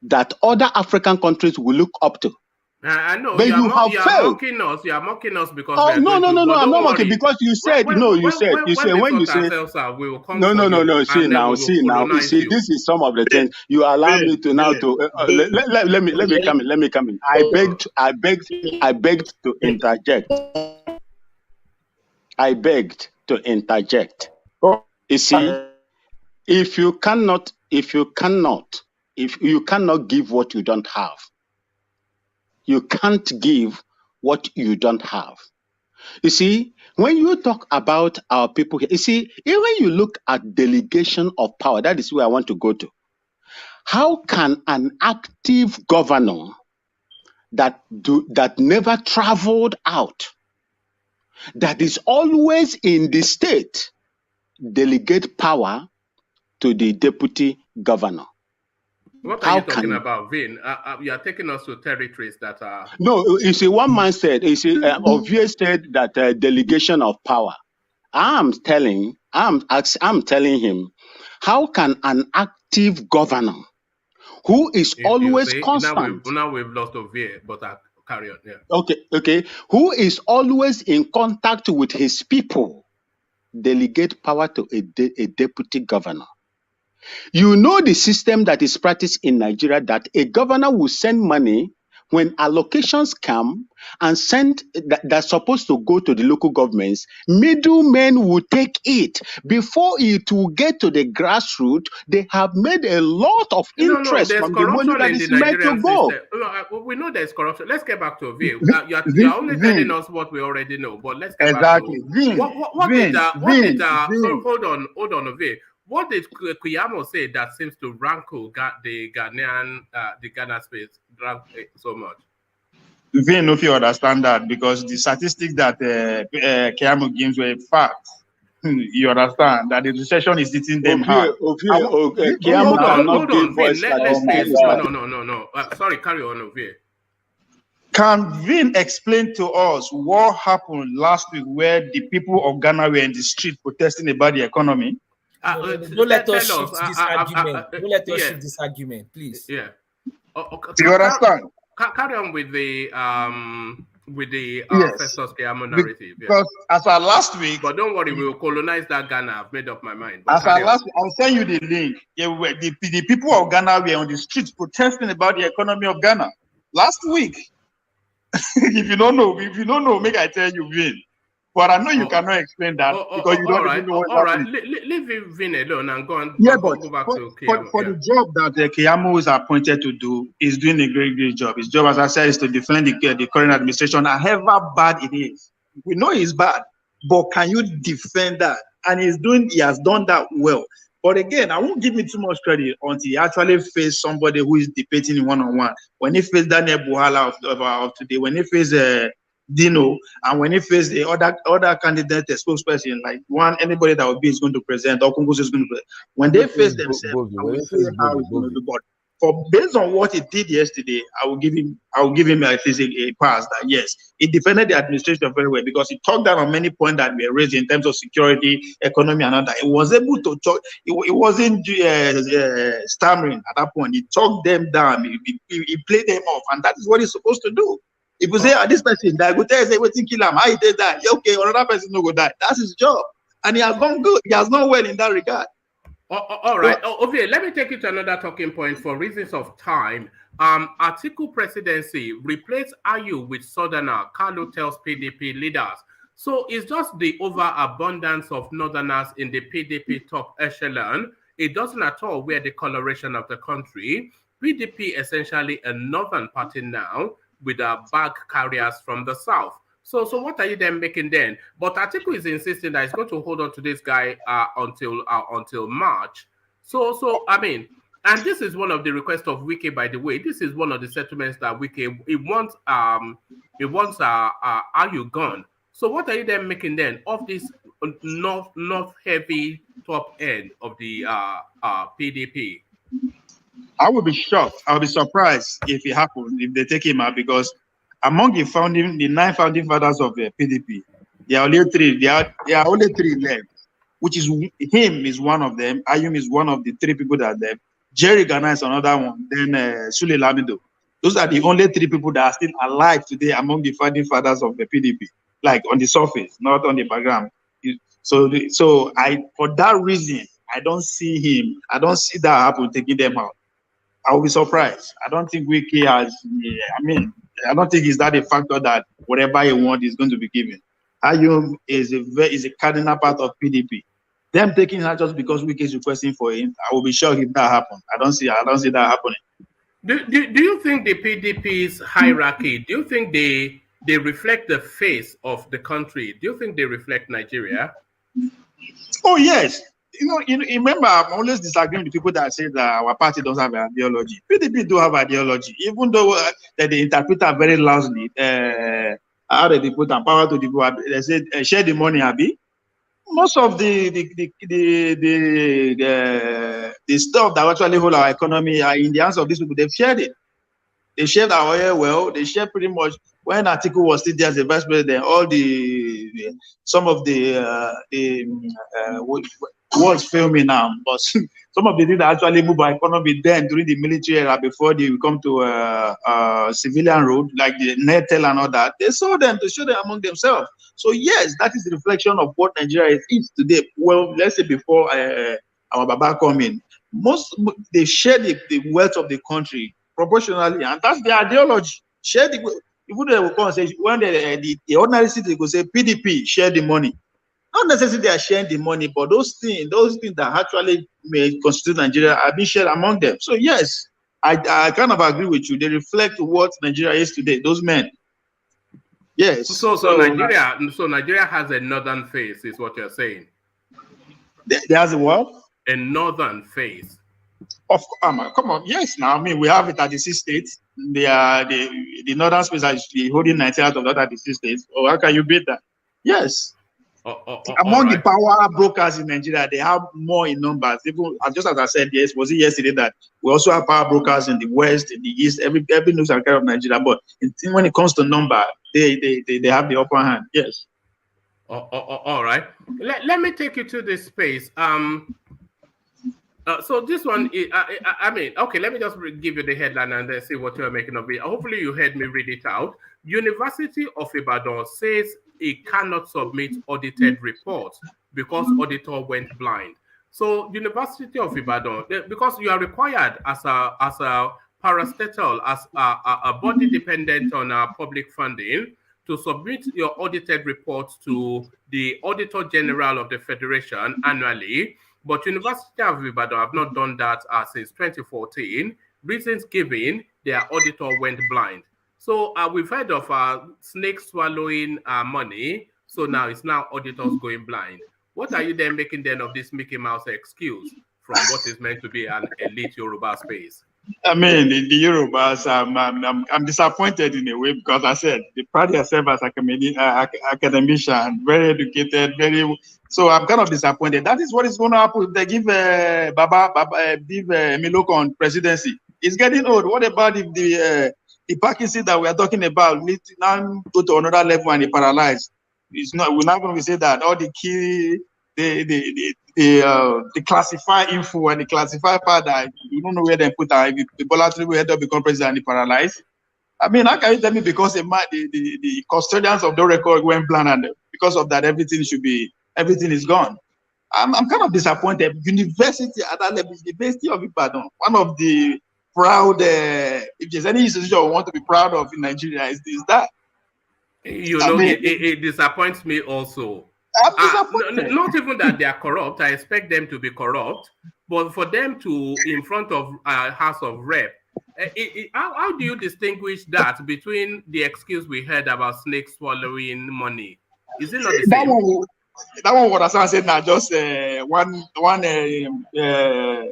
that other African countries will look up to. I know But you have you are failed. mocking us. You are mocking us because Oh, we are no, going no, to. no, no, But I'm not don't mocking worry. because you said, when you said, we when you sort say, ourselves out, we will come no, for no, no, you, no, see and then we now, will colonize see, you. this is some of the things you allow me to now to, let me come in. I begged to interject. I begged to interject. You see, if you cannot give what you don't have, you can't give what you don't have. You see, when you talk about our people here, you see, even you look at delegation of power, that is where I want to go to. How can an active governor that never traveled out, that is always in the state, delegate power to the deputy governor? What are you talking about, Vin? You are taking us to territories that are... No, you see, one man said, Ovie said that delegation of power. I'm telling him, how can an active governor who is always constant... Now we've lost Ovie, but carry on, yeah. Okay. Who is always in contact with his people, delegate power to a deputy governor? You know the system that is practiced in Nigeria, that a governor will send money when allocations come and send that's supposed to go to the local governments. Middlemen will take it before it will get to the grassroots. They have made a lot of interest there's from the money that is meant to go. We know there's corruption. Let's get back to Vin. You're only telling us what we already know, but let's get back to hold on, Vin. What did Keyamo say that seems to rankle the Ghana space so much? Vin, if you understand that, because the statistics that Keyamo gives were facts. You understand that the recession is hitting them hard. Keyamo cannot give voice. No. Sorry, carry on, Ovie. Can Vin explain to us what happened last week where the people of Ghana were in the street protesting about the economy? Don't let us shift this argument. Don't let us shift this argument, please. Yeah. You understand? Carry on with the Festus Keyamo narrative. Because as our last week, but don't worry, we will colonize that Ghana. I've made up my mind. As our last week, I'll send you the link. The people of Ghana were on the streets protesting about the economy of Ghana last week. If you don't know, make I tell you, Vin. But I know you cannot explain that because you don't even know what's happening. Leave Vin alone and go on. Yeah, go but back to Keyamo. For the job that Keyamo is appointed to do, is doing a great job. His job, as I said, is to defend the current administration, however bad it is. We know it's bad, but can you defend that? And he has done that well. But again, I won't give me too much credit until he actually faced somebody who is debating in one-on-one. When he faced Daniel Buhala of today, when he faced Dino, and when he faced the other candidate, the spokesperson, like anybody that will be is going to present, or Congress is going to present. When they face themselves, I will see how it's going to do. But based on what he did yesterday, I will give him at least a pass that yes, he defended the administration very well because he talked down on many points that were raised in terms of security, economy, and other. He was able to talk. He wasn't stammering at that point. He talked them down. He played them off, and that is what he's supposed to do. If you say, this person die, go tell you, say, waiting kill him. How he did that? Okay, another person no go die. That's his job. And he has gone good. He has done well in that regard. All right. Okay, let me take you to another talking point for reasons of time. Atiku presidency replaced Ayu with Southerner, Carlo tells PDP leaders. So it's just the overabundance of Northerners in the PDP top echelon. It doesn't at all wear the coloration of the country. PDP essentially a northern party now, with bag carriers from the south. So what are you then making then? But Atiku is insisting that he's going to hold on to this guy until March. So I mean, and this is one of the requests of Wike, by the way. This is one of the settlements that Wike wants Ayu gone. So what are you then making then of this north heavy top end of the PDP? I would be shocked. I would be surprised if it happened, if they take him out, because among the 9 founding fathers of the PDP, there are only 3. There are only 3 left, which is him is one of them. Ayum is one of the 3 people that are left. Jerry Ghana is another one. Then Sule Lamido. Those are the only 3 people that are still alive today among the founding fathers of the PDP, like on the surface, not on the background. So for that reason, I don't see him. I don't see that happen taking them out. I will be surprised. I don't think Wiki has. I don't think it's that a factor that whatever he wants is going to be given. Ayum is a cardinal part of PDP. Them taking her just because Wiki is requesting for him, I will be shocked if that happens. I don't see that happening. Do you think the PDP's hierarchy, do you think they reflect the face of the country? Do you think they reflect Nigeria? Oh, yes. Remember, I'm always disagreeing with people that say that our party doesn't have an ideology. PDP do have ideology, even though that they interpret it very loudly. How they put power to the people. They say share the money, Abi. Most of the stuff that actually hold our economy are in the hands of these people. They've shared it. They shared our oil well. They shared pretty much when Atiku was still there as a vice president. Some of the words fail me now, but some of the things that actually move our economy then during the military era before they come to civilian road like the Netel and all that, they saw them to show them among themselves. So yes, that is the reflection of what Nigeria is today. Well, let's say before our Baba come in, they share the wealth of the country proportionally, and that's the ideology. Share the even they will come and say when the ordinary citizen will say PDP share the money. Not necessarily they are sharing the money, but those things that actually may constitute Nigeria are being shared among them. So yes, I kind of agree with you. They reflect what Nigeria is today. Those men. Yes. So Nigeria has a northern face, is what you're saying. There's a what? A northern face. Of come on, yes. Now I mean we have it at the 36 states. The northern space is holding 90 out of that 36 states. Or how can you beat that? Yes. Among the power brokers in Nigeria, they have more in numbers. Even just as I said, yes, was it yesterday that we also have power brokers in the west, in the east, every news and care of Nigeria. But when it comes to number, they have the upper hand. Yes. All right. Let me take you to this space. So this one, okay, let me just give you the headline and then see what you're making of it. Hopefully you heard me read it out. University of Ibadan says it cannot submit audited reports because auditor went blind. So University of Ibadan, because you are required as a parastatal, as a body dependent on public funding, to submit your audited reports to the Auditor General of the Federation annually. But University of Ibadan have not done that since 2014. Reasons given, their auditor went blind. So we've heard of snakes swallowing money. So now it's auditors going blind. What are you then making then of this Mickey Mouse excuse from what is meant to be an elite Yoruba space? I mean, the Yorubas, I'm disappointed in a way because I said they pride themselves as academician, very educated, so I'm kind of disappointed. That is what is going to happen if they give Miloko presidency. It's getting old. What about if the Parkinson that we are talking about needs to now go to another level and be paralyzed? It's not. We're not going to say that all the key, the classified info and the classified part that you don't know where they put if the Bola will end up become president and he paralyzed. I mean, how can you tell me because the custodians of the record went blind and because of that everything is gone? I'm kind of disappointed. University at that level is the University of Ibadan, one of the proud. If there's any institution I want to be proud of in Nigeria, is that. It disappoints me also. Not even that they are corrupt. I expect them to be corrupt, but for them to, in front of House of Rep, how do you distinguish that between the excuse we heard about snakes swallowing money? Is it not the same? That one, what I said now, just one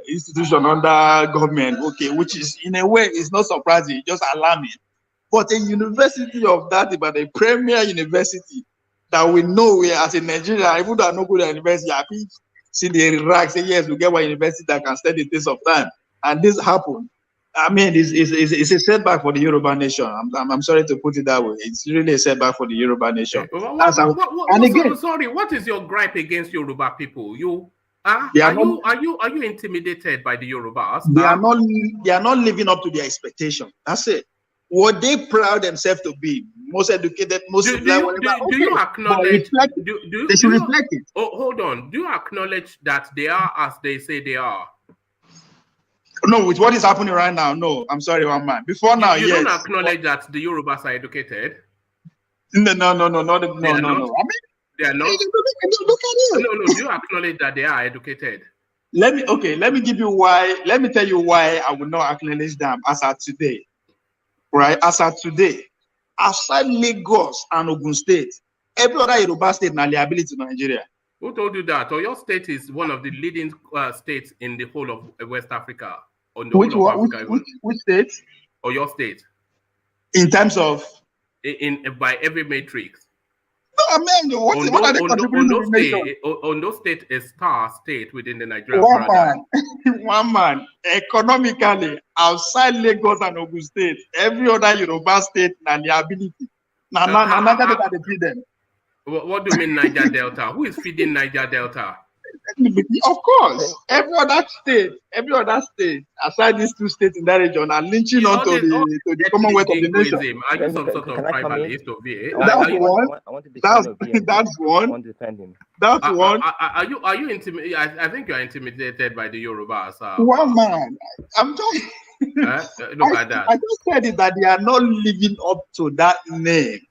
institution under government, okay, which is in a way is not surprising, just alarming. But a university of that, but a premier university that we know we as in Nigeria, even though I no good at university, I think see the rank, say yes, we get one university that can stand the test of time, and this happened. I mean, it's a setback for the Yoruba nation. I'm sorry to put it that way. It's really a setback for the Yoruba nation. Sorry, what is your gripe against Yoruba people? Are you intimidated by the Yorubas? They are not living up to their expectation. That's it. what they proud themselves to be, most educated, most do you acknowledge? They should reflect it. Oh, hold on. Do you acknowledge that they are as they say they are? No, with what is happening right now, no. I'm sorry, one man. Before now, you yes. don't acknowledge that the Yorubas are educated? No. They are I mean, they are not. Look at it. No. Do you acknowledge that they are educated? Let me give you why. Let me tell you why I will not acknowledge them as of today. Right? As of today, outside Lagos and Ogun State, every other Yoruba state na liability to Nigeria. Who told you that? Or your state is one of the leading states in the whole of West Africa. Which state? Or your state? In terms of? By every matrix. No, I mean, what are they contributing to the nation? Ondo State is a star state within the Nigerian paradigm. One man. Economically, outside Lagos and Ogun State, every other Yoruba state na liability. What do you mean Niger Delta? Who is feeding Niger Delta? Of course, every other state aside these two states in that region are lynching onto the Commonwealth of the nation. Are you some sort of tribalist or VA? That's one. That's one. Are you intimidated? I think you are intimidated by the Yorubas. One man, I'm just. Look at that. I just said it that they are not living up to that name.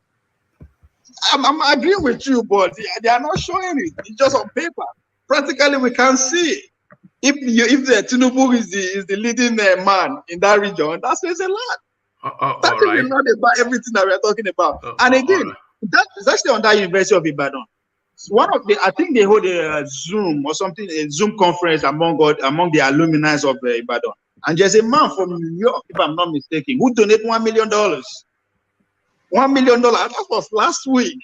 I'm agreeing with you, but they are not showing it. It's just on paper. Practically, we can see if the Tinubu is the leading man in that region. That says a lot. That is not about everything that we are talking about. And again, that is actually on that University of Ibadan. I think they hold a Zoom or something, a Zoom conference among the alumni of Ibadan. And there's a man from New York, if I'm not mistaken, who donated $1 million. $1 million. That was last week.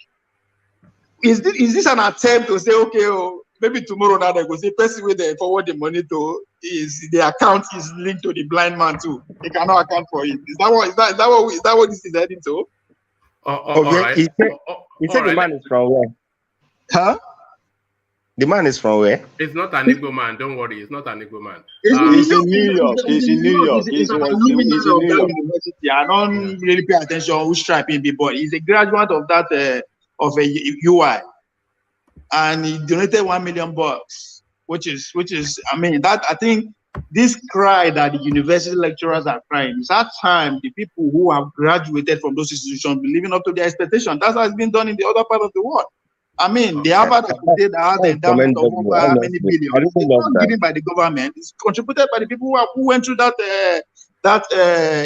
Is this an attempt to say, okay, maybe tomorrow now they go say person where they forward the money to is the account is linked to the blind man too. They cannot account for it. Is that what this is heading to? Right. He said the man is from where? Huh? The man is from where? It's not an Igbo man. Don't worry, it's not an Igbo man. He's in New York. He's in New York. He's in New York. I don't really pay attention who's striping the boy. He's a graduate of that of a UI. And he donated $1 million, which is, I mean, that I think this cry that the university lecturers are crying, it's that time the people who have graduated from those institutions be living up to their expectation. That's how it's been done in the other part of the world. I mean, the Harvard today that has the endowment of over how many billion. It's not given by the government. It's contributed by the people who went through that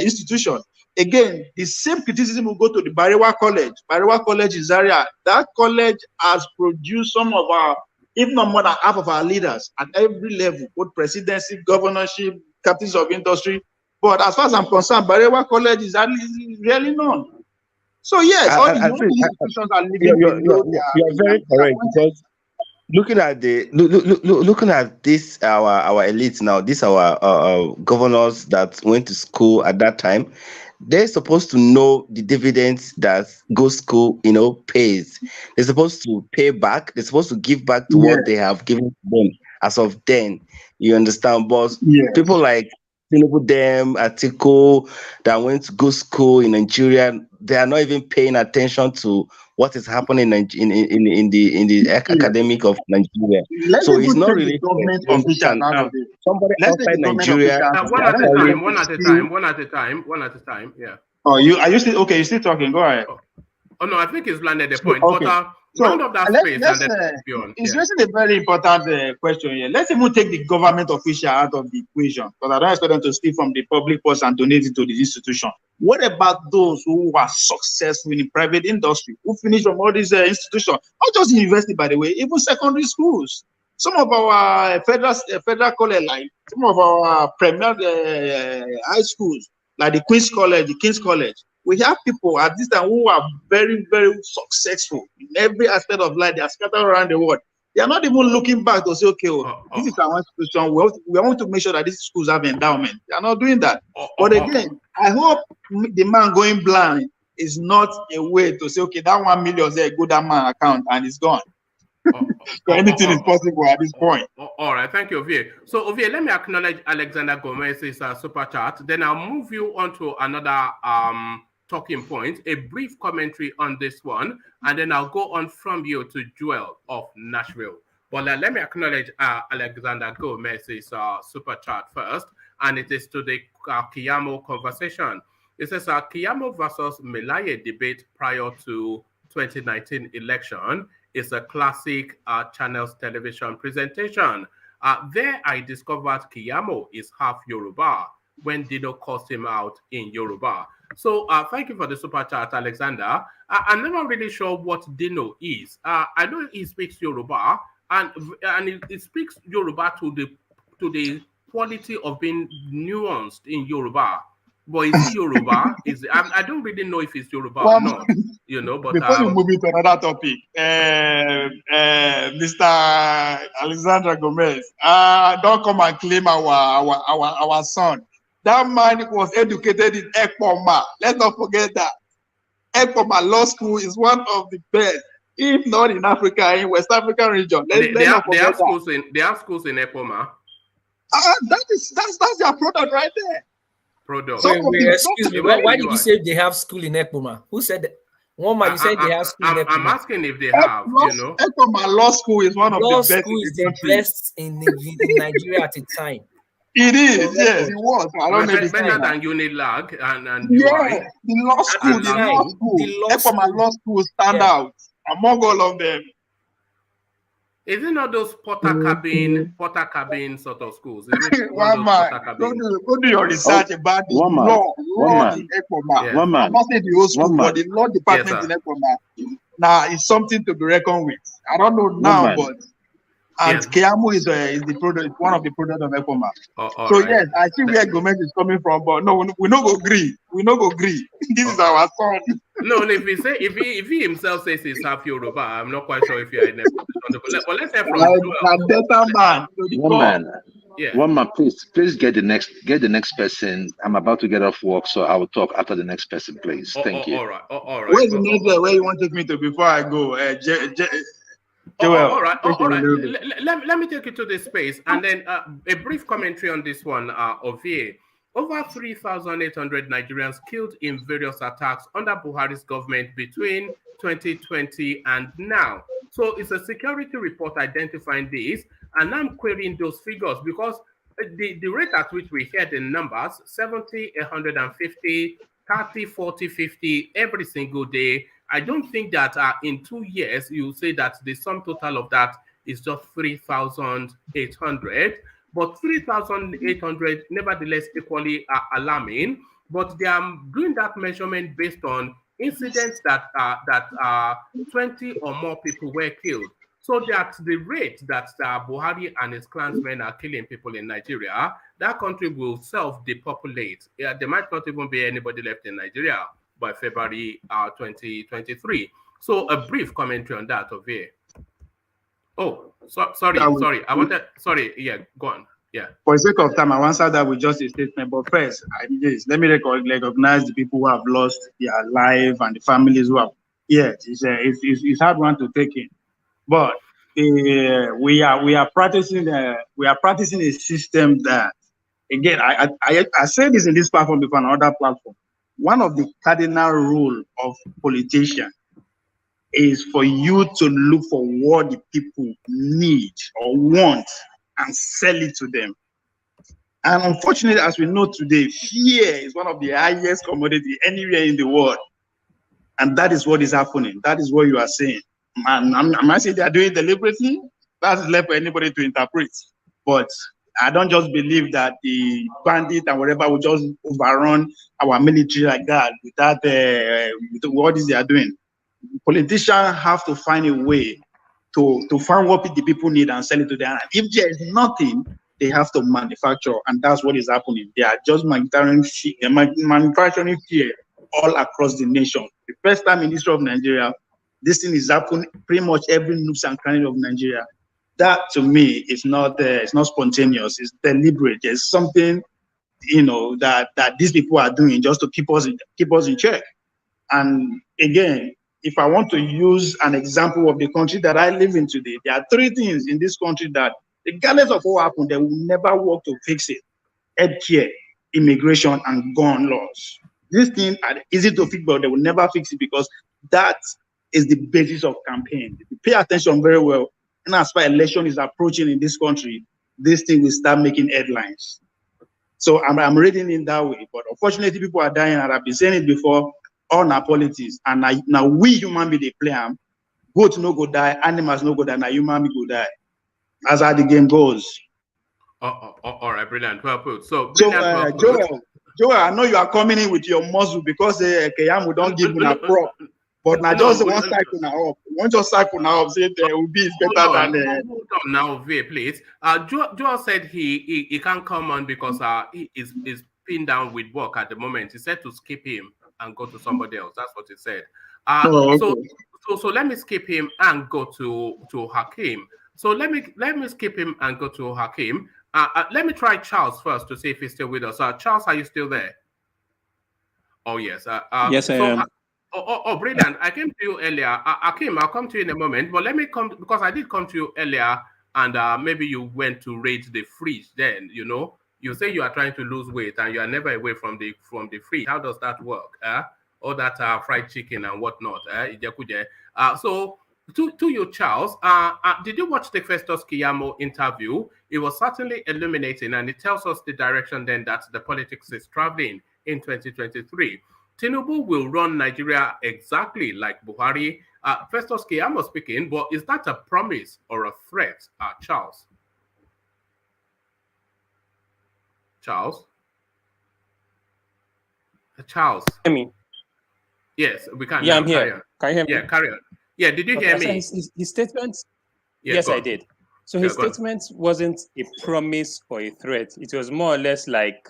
institution. Again, the same criticism will go to the Barewa College. Barewa College in Zaria. That college has produced some of our, if not more than half of our leaders at every level, both presidency, governorship, captains of industry. But as far as I'm concerned, Barewa College is really known. So yes, all the institutions are living. You're very correct, because looking at looking at this our elites now, this our governors that went to school at that time. They're supposed to know the dividends that Go School, pays. They're supposed to pay back. They're supposed to give back to what they have given them as of then. You understand, boss? People like Tinubu, Atiku, that went to Go School in Nigeria, they are not even paying attention to what is happening in the academic of Nigeria. So it's not really somebody outside Nigeria. One at a time. Yeah. Oh, are you still okay? You're still talking. Go ahead. Oh no, I think it's landed the point. Okay. But round of that space and then beyond. It's raising a very important question here. Let's even take the government official out of the equation, because I don't expect them to steal from the public purse and donate it to the institution. What about those who are successful in the private industry, who finish from all these institutions, not just university, by the way, even secondary schools? Some of our federal college, like some of our premier high schools, like the Queen's College, the King's College, we have people at this time who are very, very successful in every aspect of life. They are scattered around the world. They are not even looking back to say, okay, this is our institution. We want to make sure that these schools have endowment. They are not doing that. But again, I hope the man going blind is not a way to say, okay, that 1 million is a good man account and it's gone. So anything is possible at this point. All right, thank you, Ovie. So, Ovie, let me acknowledge Alexander Gomez's super chat. Then I'll move you on to another talking point, a brief commentary on this one, and then I'll go on from you to Joel of Nashville. But let me acknowledge Alexander Gomez's super chat first, and it is to the Keyamo conversation. It says Keyamo versus Melaye debate prior to 2019 election is a classic Channels television presentation. There I discovered Keyamo is half Yoruba when Dido cursed him out in Yoruba. So thank you for the super chat, Alexander. I'm never really sure what Dino is. I know he speaks Yoruba, and it speaks Yoruba to the quality of being nuanced in Yoruba. But is he Yoruba? I don't really know if it's Yoruba or not, you know. But before we move into another topic, Mr. Alexander Gomez, don't come and claim our son. That man was educated in Ekpoma. Let's not forget that. Ekpoma Law School is one of the best, if not in Africa, in West African region. They have schools in Ekpoma. That's their product right there. Product. Wait, excuse me. Why did you say they have school in Ekpoma? Who said that? One man, you said they have school in Ekpoma. I'm asking if they have, you know. Ekpoma Law School is one of the best. Law school is the best in Nigeria at the time. It is, yes, it was. I don't know if it's better than UNILAG and yeah, the law school, Ekpoma Law School stand out among all of them. Is it not those porter cabin sort of schools? One man, go do your research about the law in Ekpoma. One man. I'm not saying the whole school, but the law department in Ekpoma. Now, it's something to be reckoned with. I don't know now, but Keyamo is the product, one of the products of Ekpoma. So right. Yes, I see where Gomez is coming from, but no, we not go agree. We not go agree. This is our son. No, if he himself says he's half Yoruba, I'm not quite sure if you're in a position. But let's hear from One man, please get the next person. I'm about to get off work, so I will talk after the next person, please. Thank you. All right. Where's the next where you want to take me to before I go? Joel, all right. Let me take you to this space, and then a brief commentary on this one, Ovie. Over 3,800 Nigerians killed in various attacks under Buhari's government between 2020 and now. So it's a security report identifying this, and I'm querying those figures because the rate at which we hear the numbers, 70, 150, 30, 40, 50 every single day, I don't think that in 2 years, you say that the sum total of that is just 3,800. But 3,800, nevertheless, equally alarming. But they are doing that measurement based on incidents that 20 or more people were killed. So that the rate that Buhari and his clansmen are killing people in Nigeria, that country will self-depopulate. There might not even be anybody left in Nigeria by February 2023. So a brief commentary on that, Ovie. Oh, sorry. Yeah, go on. Yeah. For the sake of time, I'll answer that with just a statement. But first, let me recognize the people who have lost their life and the families who have. Yes, it's hard one to take in, but we are practicing a system that, again, I said this in this platform before, on other platform. One of the cardinal rule of politicians is for you to look for what the people need or want and sell it to them. And unfortunately, as we know today, fear is one of the highest commodity anywhere in the world. And that is what is happening. That is what you are saying. I'm not saying they are doing it deliberately. That's left for anybody to interpret. But I don't just believe that the bandit and whatever will just overrun our military like that without with what is they are doing. Politicians have to find a way to find what the people need and sell it to them. And if there is nothing, they have to manufacture, and that's what is happening. They are just manufacturing fear all across the nation. The first time in the history of Nigeria, this thing is happening pretty much every nooks and cranny of Nigeria. That to me is not it's not spontaneous. It's deliberate. There's something, that these people are doing just to keep us in check. And again, if I want to use an example of the country that I live in today, there are three things in this country that regardless of what happened, they will never work to fix it. Healthcare, immigration, and gun laws. These things are easy to fix, but they will never fix it because that is the basis of campaign. If you pay attention very well, and as far as election is approaching in this country, this thing will start making headlines. So I'm reading it that way. But unfortunately, people are dying, and I've been saying it before, all our politics. And now we human beings, they play them. Goats no go die, animals no go die, now human beings go die. That's how the game goes. All right, brilliant. Well put. So, brilliant, Joel, I know you are coming in with your muscle because Keyamo don't give me a prop. But now just one cycle now up. One just cycle now up, say there will be better than hold on now, V, please. Joel said he can't come on because he is pinned down with work at the moment. He said to skip him and go to somebody else. That's what he said. Okay. So let me skip him and go to Hakeem. So let me skip him and go to Hakeem. Let me try Charles first to see if he's still with us. Charles, are you still there? Oh yes. Yes, I am. Brilliant. I came to you earlier. Hakeem, I'll come to you in a moment, but let me come because I did come to you earlier, and maybe you went to raid the fridge. Then you say you are trying to lose weight and you are never away from the fridge. How does that work? All that fried chicken and whatnot. So to you, Charles, did you watch the Festus Keyamo interview? It was certainly illuminating, and it tells us the direction then that the politics is traveling in 2023. Tinubu will run Nigeria exactly like Buhari. Festus Keyamo speaking, but is that a promise or a threat, Charles? Charles? Charles? Hear me? Yes, we can. Yeah, I'm here. Can you hear me? Yeah, carry on. Yeah, did you hear me? His statement? Yeah, yes, I did. So his statement wasn't a promise or a threat. It was more or less like,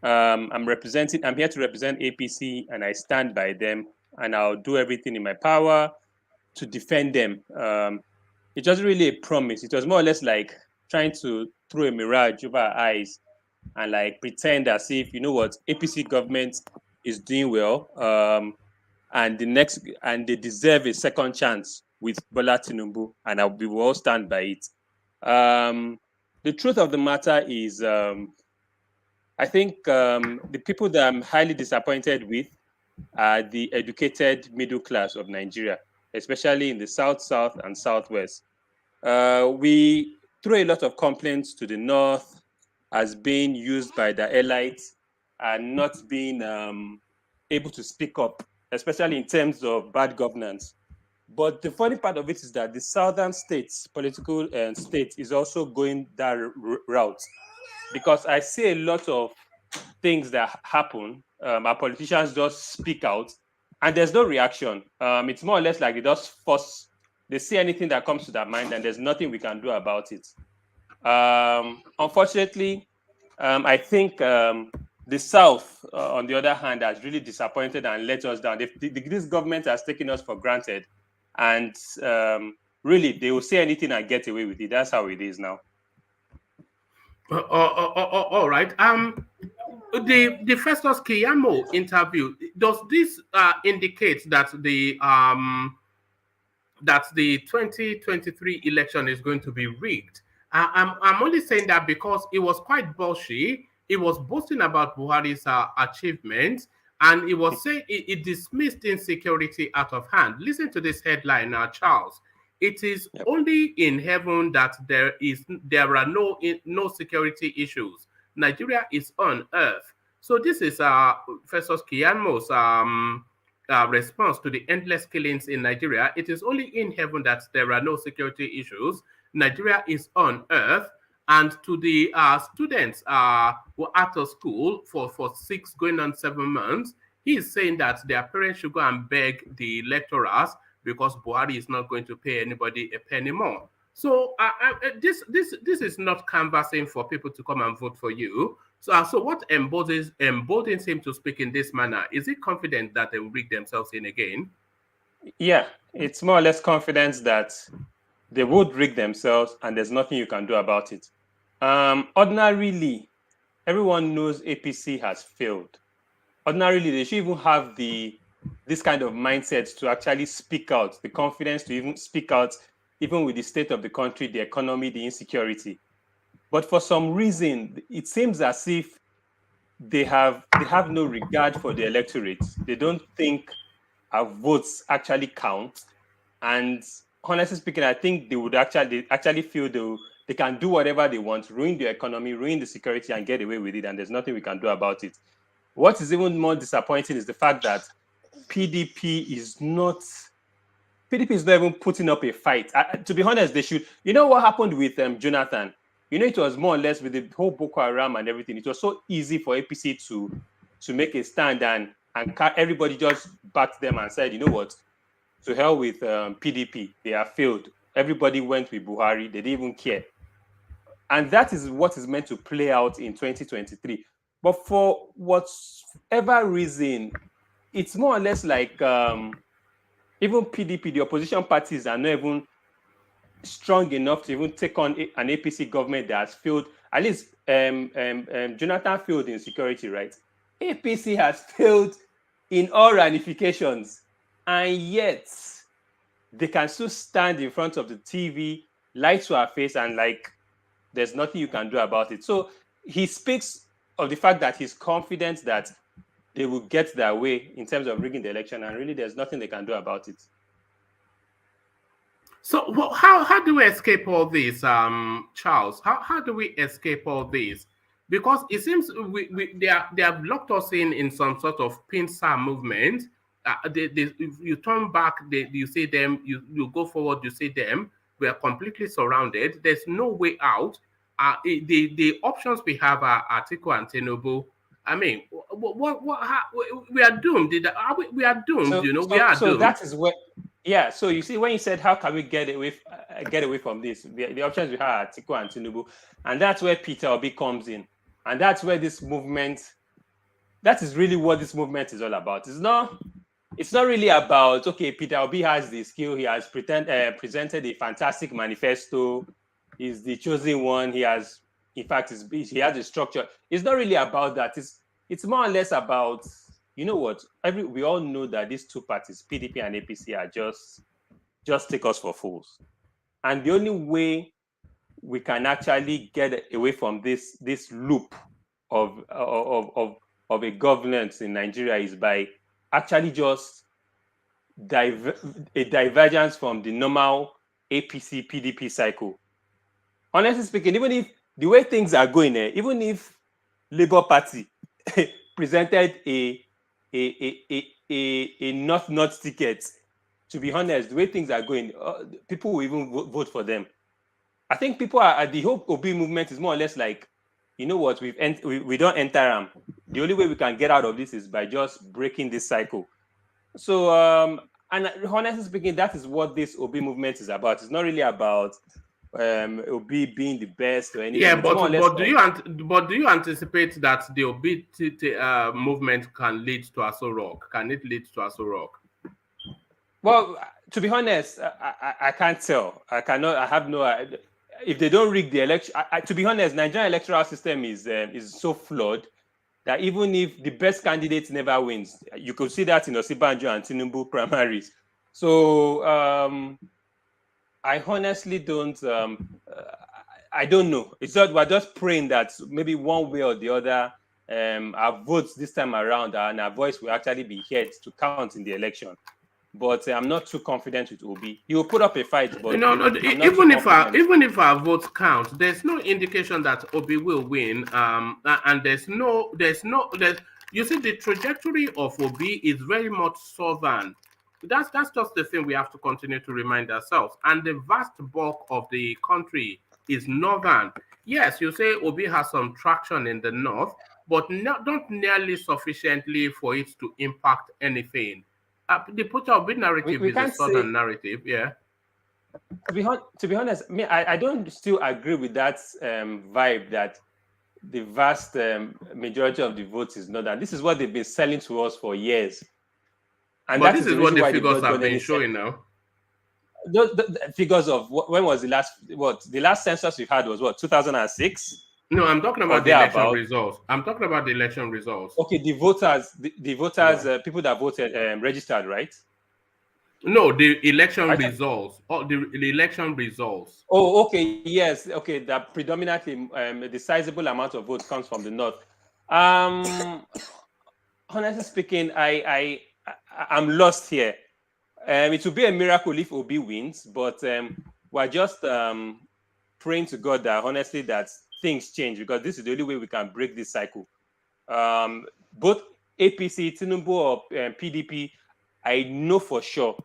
I'm here to represent APC, and I stand by them, and I'll do everything in my power to defend them. It wasn't really a promise. It was more or less like trying to throw a mirage over our eyes and like pretend as if, APC government is doing well, and they deserve a second chance with Bola Tinubu, and we will all stand by it. The truth of the matter is, I think the people that I'm highly disappointed with are the educated middle class of Nigeria, especially in the South, and Southwest. We throw a lot of complaints to the North as being used by the elites and not being able to speak up, especially in terms of bad governance. But the funny part of it is that the Southern states, political state, is also going that route. Because I see a lot of things that happen, our politicians just speak out, and there's no reaction. It's more or less like they see anything that comes to their mind, and there's nothing we can do about it. Unfortunately, I think the South, on the other hand, has really disappointed and let us down. This government has taken us for granted, and really, they will say anything and get away with it. That's how it is now. All right. The Festus Keyamo interview, does this indicate that the 2023 election is going to be rigged? I'm only saying that because it was quite bullshit. It was boasting about Buhari's achievements, and it was saying it dismissed insecurity out of hand. Listen to this headline now, Charles. It is only in heaven that there are no security issues. Nigeria is on earth. So this is Festus Keyamo's response to the endless killings in Nigeria. It is only in heaven that there are no security issues. Nigeria is on earth. And to the students who are out of school for 6 going on 7 months, he is saying that their parents should go and beg the lecturers because Buhari is not going to pay anybody a penny more. So this is not canvassing for people to come and vote for you. So what emboldens him to speak in this manner? Is he confident that they will rig themselves in again? Yeah, it's more or less confidence that they would rig themselves and there's nothing you can do about it. Ordinarily, everyone knows APC has failed. Ordinarily, they should even have this kind of mindset to actually speak out, the confidence to even speak out even with the state of the country, the economy, the insecurity. But for some reason, it seems as if they have no regard for the electorate. They don't think our votes actually count. And honestly speaking, I think they actually feel they can do whatever they want, ruin the economy, ruin the security, and get away with it. And there's nothing we can do about it. What is even more disappointing is the fact that PDP is not even putting up a fight. To be honest, they should. You know what happened with Jonathan? You know, it was more or less with the whole Boko Haram and everything. It was so easy for APC to make a stand, and everybody just backed them and said, you know what, to hell with PDP. They have failed. Everybody went with Buhari. They didn't even care. And that is what is meant to play out in 2023. But for whatever reason, it's more or less like even PDP, the opposition parties, are not even strong enough to even take on an APC government that has failed. At least Jonathan failed in security, right? APC has failed in all ramifications, and yet they can still stand in front of the TV, lie to our face, and like there's nothing you can do about it. So he speaks of the fact that he's confident that they will get their way in terms of rigging the election, and really there's nothing they can do about it. So how do we escape all this, Charles? How do we escape all this? Because it seems they have locked us in some sort of pincer movement. You turn back, you see them, you go forward, you see them. We are completely surrounded. There's no way out. The options we have are Atiku and Tinubu. I mean, we are doomed. We are doomed. So, we are doomed. So that is where. Yeah, so you see, when you said, how can we get away from this? The options we have are Atiku and Tinubu, and that's where Peter Obi comes in. And that's where this movement, that is really what this movement is all about. It's not really about, okay, Peter Obi has the skill, he has presented a fantastic manifesto, he's the chosen one, he has, in fact, he has a structure. It's not really about that. It's more or less about, you know what, we all know that these two parties, PDP and APC, are just take us for fools. And the only way we can actually get away from this loop of a governance in Nigeria is by actually just a divergence from the normal APC PDP cycle. Honestly speaking, even if the way things are going, even if Labour Party presented a north ticket, to be honest, the way things are going, people will even vote for them. I think people are the whole Obi movement is more or less like, you know what, we don't enter them. The only way we can get out of this is by just breaking this cycle. So, and honestly speaking, that is what this Obi movement is about. It's not really about Obi being the best or anything. Yeah, but do you anticipate that the Obi movement can lead to Aso Rock? Can it lead to Aso Rock? Well, to be honest, I can't tell. I cannot. I have no idea. If they don't rig the election, to be honest, Nigerian electoral system is so flawed that even if the best candidate never wins, you could see that in Osibanjo and Tinubu primaries. So I honestly don't. I don't know. It's not. We're just praying that maybe one way or the other, our votes this time around and our voice will actually be heard to count in the election. But I'm not too confident with Obi. He will put up a fight, but even if our votes count, there's no indication that Obi will win. And there's you see, the trajectory of Obi is very much southern. That's just the thing we have to continue to remind ourselves. And the vast bulk of the country is northern. Yes, you say Obi has some traction in the north, but not nearly sufficiently for it to impact anything. The Peter Obi narrative is a southern narrative, yeah. To be honest, I don't still agree with that vibe that the vast majority of the votes is northern. This is what they've been selling to us for years. And but this is what the figures have been showing now. The figures of when was the last census we had was what, 2006? No, I'm talking about the election results. I'm talking about the election results. Okay, the voters, people that voted registered, right? No, the election results. Oh, the election results. Oh, okay, yes, okay. That predominantly the sizable amount of votes comes from the north. Honestly speaking, I'm lost here. It would be a miracle if Obi wins, but we're just praying to God that honestly that things change, because this is the only way we can break this cycle. Both APC, Tinubu, or PDP, I know for sure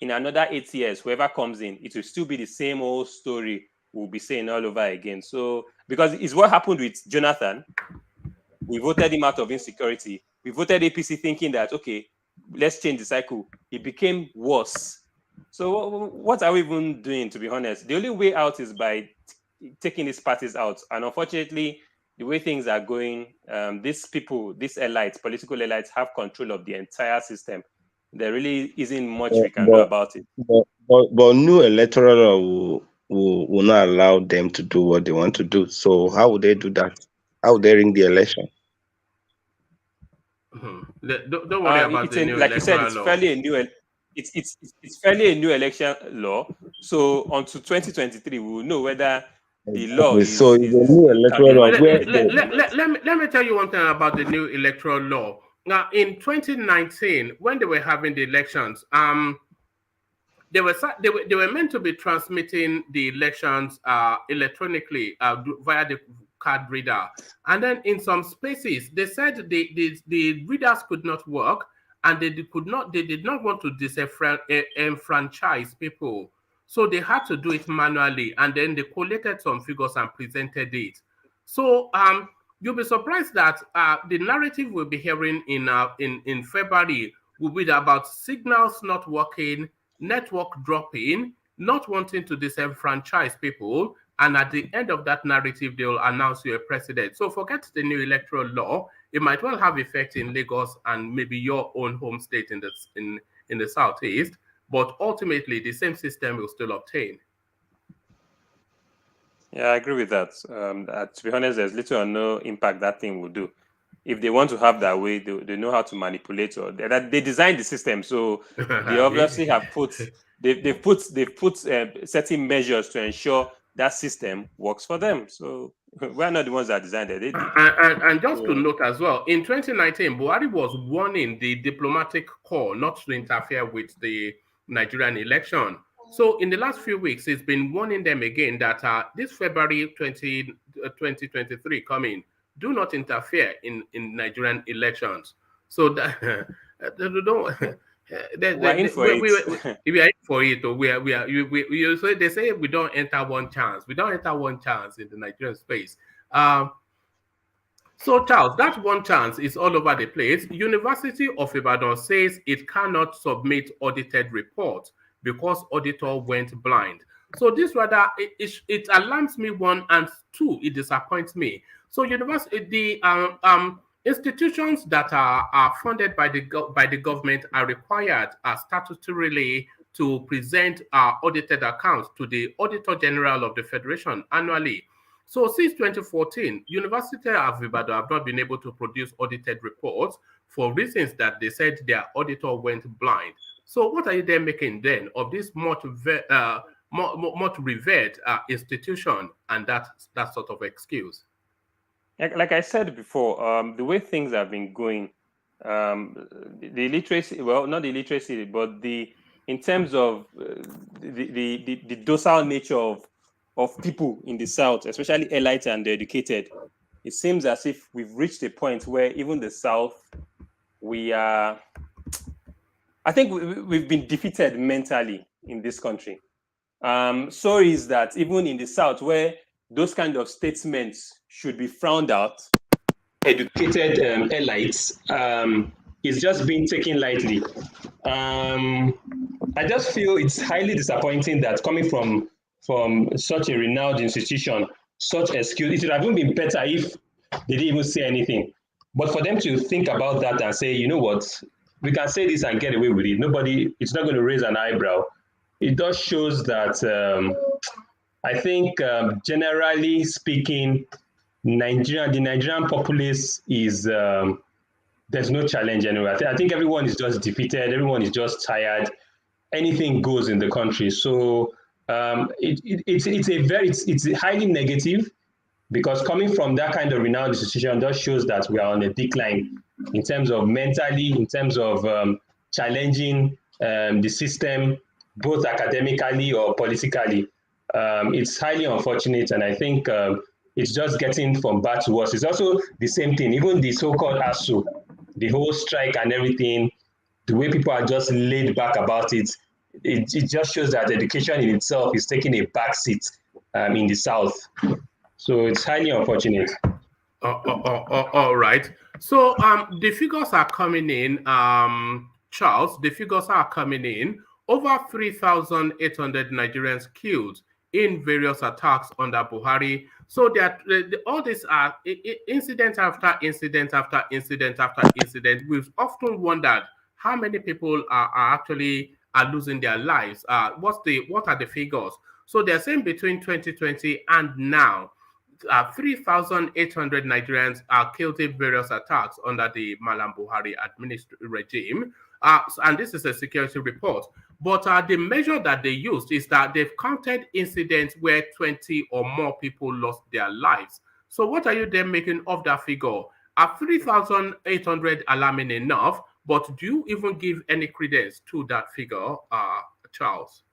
in another 8 years, whoever comes in, it will still be the same old story we'll be saying all over again. So, because it's what happened with Jonathan. We voted him out of insecurity. We voted APC thinking that, okay, let's change the cycle. It became worse. So what are we even doing, to be honest? The only way out is by taking these parties out. And unfortunately, the way things are going, these people, these elites, political elites, have control of the entire system. There really isn't much we can do about it. But new electoral will not allow them to do what they want to do. So how would they do that? How would they ring the election? Don't worry about the new like you said, it's law. fairly a new. It's fairly a new election law. So until 2023, we will know whether the law is. So is a new electoral law. Let me tell you one thing about the new electoral law. Now, in 2019, when they were having the elections, they were meant to be transmitting the elections electronically via the card reader, and then in some spaces they said the readers could not work, and they did not want to disenfranchise people, so they had to do it manually, and then they collated some figures and presented it. So you'll be surprised that the narrative we'll be hearing in February will be about signals not working, network dropping, not wanting to disenfranchise people, and at the end of that narrative, they will announce you a president. So forget the new electoral law. It might well have effect in Lagos and maybe your own home state in the southeast, but ultimately the same system will still obtain. Yeah, I agree with that. To be honest, there's little or no impact that thing will do. If they want to have that way, they know how to manipulate, or they designed the system, so they obviously have put they've put certain measures to ensure that system works for them. So we're not the ones that designed it. And just to note as well, in 2019, Buhari was warning the diplomatic corps not to interfere with the Nigerian election. So in the last few weeks, he's been warning them again that this February 2023 coming, do not interfere in Nigerian elections. So that don't. We're in for it. We are in for it. Or so they say we don't enter one chance. We don't enter one chance in the Nigerian space. So Charles, that one chance is all over the place. University of Ibadan says it cannot submit audited reports because auditor went blind. So this rather it alarms me, one, and two, it disappoints me. So the institutions that are funded by the government are required statutorily to present audited accounts to the Auditor General of the Federation annually. So since 2014, University of Ibadan have not been able to produce audited reports for reasons that they said their auditor went blind. So what are you then making then of this much revered institution and that sort of excuse? Like I said before, the way things have been going, the illiteracy, well, not the illiteracy, but in terms of the docile nature of people in the South, especially elites and the educated, it seems as if we've reached a point where even the South, I think we've been defeated mentally in this country. So is that even in the South, where those kind of statements should be frowned out, educated elites is just being taken lightly. I just feel it's highly disappointing that coming from such a renowned institution, such excuse, it would have even been better if they didn't even say anything. But for them to think about that and say, you know what, we can say this and get away with it. It's not going to raise an eyebrow. It just shows that I think generally speaking, the Nigerian populace is, there's no challenge anywhere. I think everyone is just defeated. Everyone is just tired. anything goes in the country. So it's highly negative, because coming from that kind of renowned institution just shows that we are on a decline in terms of mentally, in terms of challenging the system, both academically or politically. It's highly unfortunate, and I think it's just getting from bad to worse. It's also the same thing, even the so-called ASU, the whole strike and everything, the way people are just laid back about it, it just shows that education in itself is taking a back seat in the South. So it's highly unfortunate. All right. So the figures are coming in, Charles. The figures are coming in. Over 3,800 Nigerians killed in various attacks under Buhari. So that all these are incident after incident after incident after incident. We've often wondered how many people are actually losing their lives. What are the figures? So they're saying between 2020 and now, 3,800 Nigerians are killed in various attacks under the Malam Buhari regime. And this is a security report. But the measure that they used is that they've counted incidents where 20 or more people lost their lives. So what are you then making of that figure? Are 3,800 alarming enough? But do you even give any credence to that figure, Charles?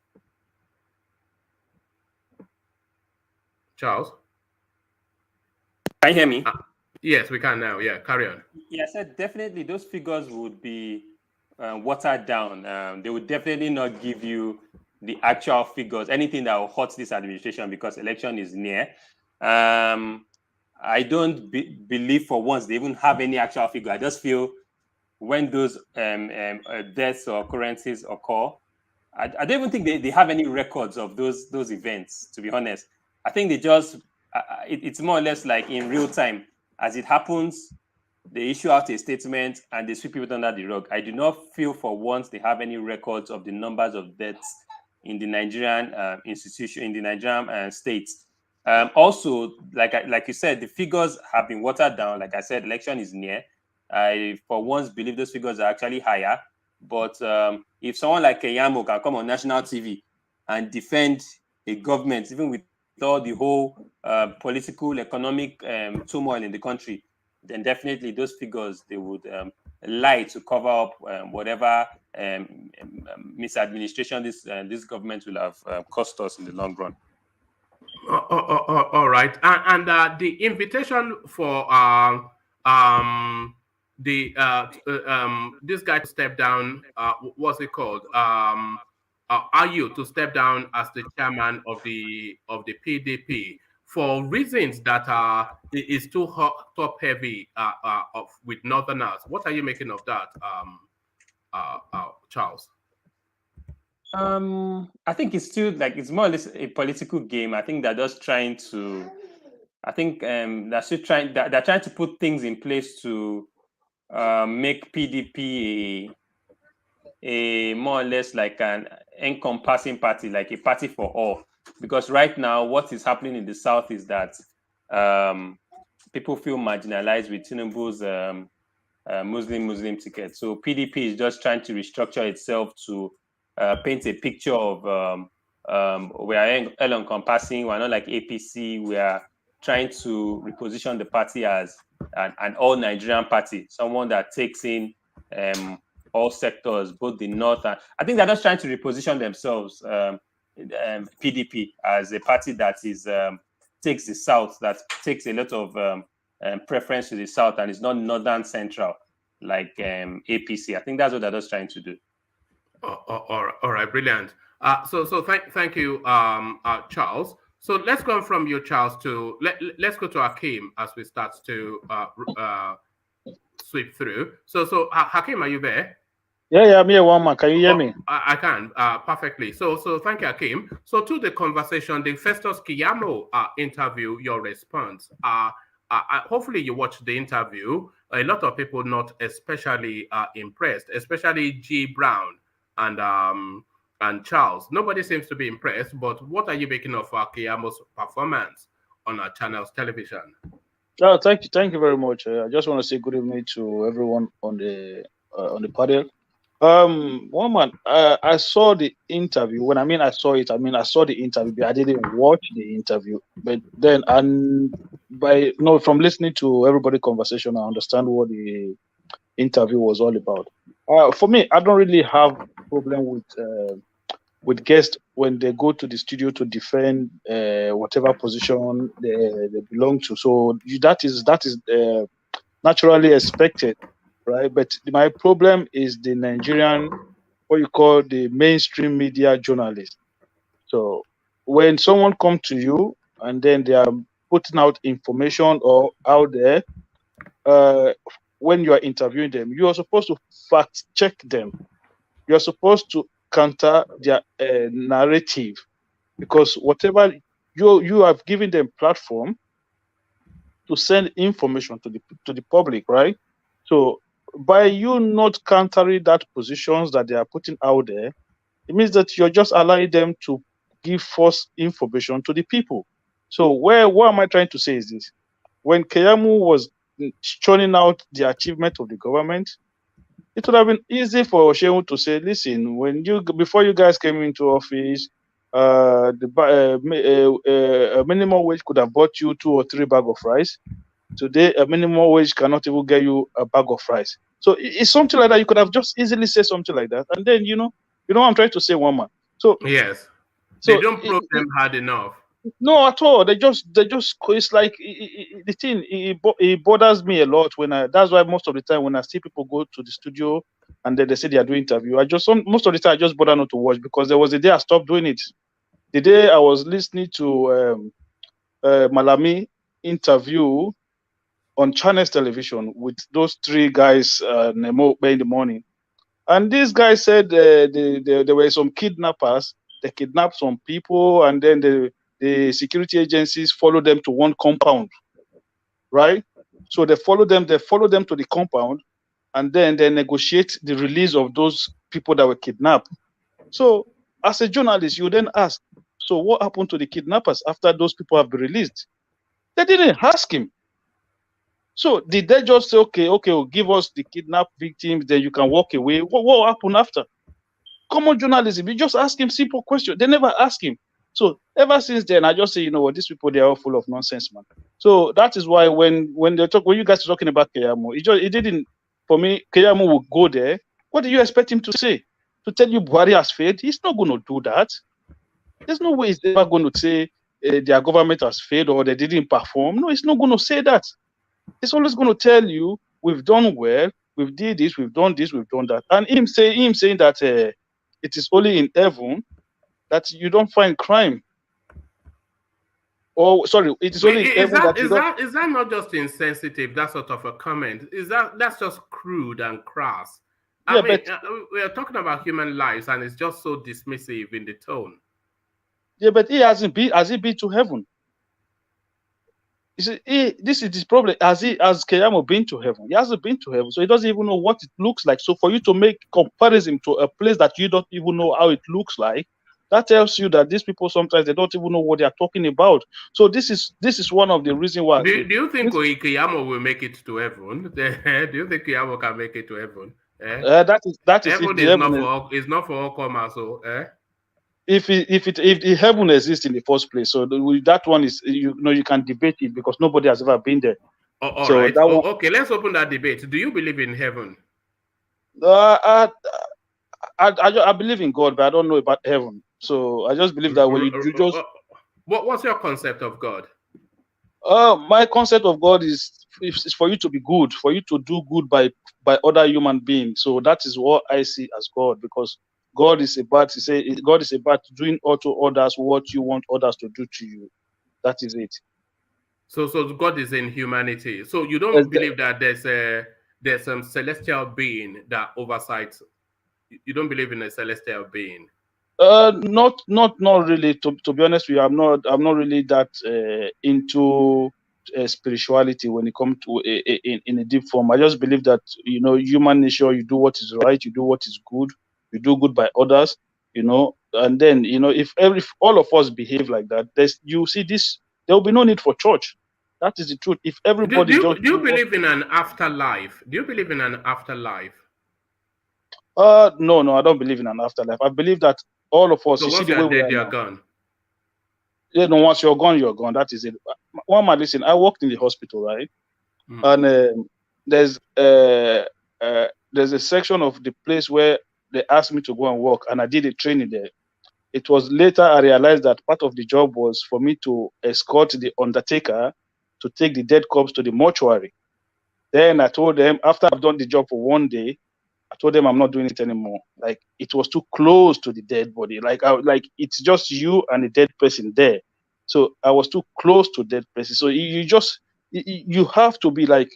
Charles? Can you hear me? Yes, we can now. Yeah, carry on. Yeah, I said definitely those figures would be watered down. They would definitely not give you the actual figures, anything that will hurt this administration, because election is near. I don't believe for once they even have any actual figure. I just feel when those deaths or occurrences occur, I don't even think they have any records of those events, to be honest. I think they just, it's more or less like in real time. As it happens, they issue out a statement and they sweep it under the rug. I do not feel for once they have any records of the numbers of deaths in the Nigerian institution, in the Nigerian states. Also, like you said, the figures have been watered down. Like I said, election is near. I, for once, believe those figures are actually higher. But if someone like Keyamo can come on national TV and defend a government, even with all the whole political, economic turmoil in the country, then definitely those figures, they would lie to cover up whatever misadministration this government will have cost us in the long run. All right. And the invitation for this guy to step down, what's it called? Ayu to step down as the chairman of the PDP for reasons that is too top heavy with Northerners. What are you making of that, Charles? I think it's still it's more or less a political game. I think they're just trying to. I think they're still trying. They're trying to put things in place to make PDP a more or less like an encompassing party, like a party for all. Because right now, what is happening in the South is that people feel marginalized with Tinubu's Muslim ticket. So PDP is just trying to restructure itself to paint a picture of we are all-encompassing. We're not like APC. We are trying to reposition the party as an all-Nigerian party, someone that takes in all sectors, both the North and I think they're just trying to reposition themselves, PDP, as a party that is takes the South, that takes a lot of preference to the South and is not Northern Central like APC. I think that's what they're just trying to do. All right, brilliant. So thank you, Charles. So let's go from you, Charles, to let's go to Hakeem as we start to sweep through. So Hakeem, are you there? Yeah, I'm here, one man. Can you hear me? I can perfectly. So thank you, Hakeem. So to the conversation, the Festus Keyamo interview, your response. Hopefully you watched the interview. A lot of people not especially impressed, especially G. Brown and Charles. Nobody seems to be impressed, but what are you making of Keyamo's performance on our channel's television? Oh, thank you very much. I just want to say good evening to everyone on the panel. One man, I saw the interview. When I saw it, I saw the interview, but I didn't watch the interview. But then, from listening to everybody conversation, I understand what the interview was all about. For me, I don't really have problem with guests when they go to the studio to defend whatever position they belong to. So that is naturally expected, right? But my problem is the Nigerian, what you call the mainstream media journalists. So when someone comes to you and then they are putting out information or out there, when you are interviewing them, you are supposed to fact check them. You are supposed to counter their narrative, because whatever you have given them platform to send information to the public, right? So by you not countering that positions that they are putting out there, it means that you're just allowing them to give false information to the people. So what am I trying to say is this: when Keyamo was churning out the achievement of the government, it would have been easy for Shehu to say, listen, before you guys came into office, the minimum wage could have bought you 2 or 3 bags of rice. Today, a minimum wage cannot even get you a bag of rice. So it's something like that. You could have just easily said something like that. And then, you know what I'm trying to say, one man. So yes, they don't probe them hard enough. No, at all. They just. It's like the thing. It bothers me a lot when that's why most of the time when I see people go to the studio and then they say they are doing interview, most of the time I just bother not to watch, because there was a day I stopped doing it. The day I was listening to Malami interview on Channels television with those 3 guys, Nemo in the morning, and this guy said there were some kidnappers. They kidnapped some people, and then the security agencies followed them to one compound, right? So they follow them to the compound, and then they negotiate the release of those people that were kidnapped. So as a journalist, you then ask, so what happened to the kidnappers after those people have been released? They didn't ask him. So did they just say, okay, give us the kidnapped victims, then you can walk away? What happened after? Common journalism, you just ask him simple questions. They never ask him. So ever since then, I just say, you know what, these people, they are all full of nonsense, man. So that is why when you guys are talking about Keyamo, it didn't, for me, Keyamo will go there. What do you expect him to say? To tell you Buhari has failed? He's not going to do that. There's no way he's ever going to say their government has failed or they didn't perform. No, he's not going to say that. He's always going to tell you, we've done well, we've did this, we've done this, we've done that. And him saying that it is only in heaven that you don't find crime. Oh, sorry, it is only in heaven that you don't. Is that not just insensitive, that sort of a comment? That's just crude and crass? I mean, we are talking about human lives, and it's just so dismissive in the tone. Yeah, but has he been to heaven? You see, this is this problem. Has Keyamo been to heaven? He hasn't been to heaven, so he doesn't even know what it looks like. So for you to make comparison to a place that you don't even know how it looks like, that tells you that these people sometimes they don't even know what they are talking about. So this is one of the reasons why. Do you think Keyamo will make it to heaven? Do you think Keyamo can make it to heaven? That is heaven is not for all comers. So if the heaven exists in the first place, so that one is you can debate it because nobody has ever been there. All right. Okay, let's open that debate. Do you believe in heaven? I believe in God, but I don't know about heaven. So I just believe that when you just. What's your concept of God? My concept of God is for you to be good, for you to do good by other human beings. So that is what I see as God, because God is about doing unto others what you want others to do to you. That is it. So God is in humanity. So you don't believe that there's some celestial being that oversights. You don't believe in a celestial being? Not really. To be honest with you, I'm not really that into spirituality when it comes to in a deep form. I just believe that human nature. You do what is right. You do what is good. You do good by others. And then if all of us behave like that, there will be no need for church. That is the truth. If everybody do you believe in an afterlife? Do you believe in an afterlife? No, I don't believe in an afterlife. I believe that all of us. So once you're dead, you're gone. Yeah, no. Once you're gone, you're gone. That is it. One man, listen. I worked in the hospital, right? And there's a section of the place where they asked me to go and work, and I did a training there. It was later I realized that part of the job was for me to escort the undertaker to take the dead corpse to the mortuary. Then I told them, after I've done the job for one day, I told them I'm not doing it anymore. Like, it was too close to the dead body. Like it's just you and the dead person there. So I was too close to dead person. So you have to be like,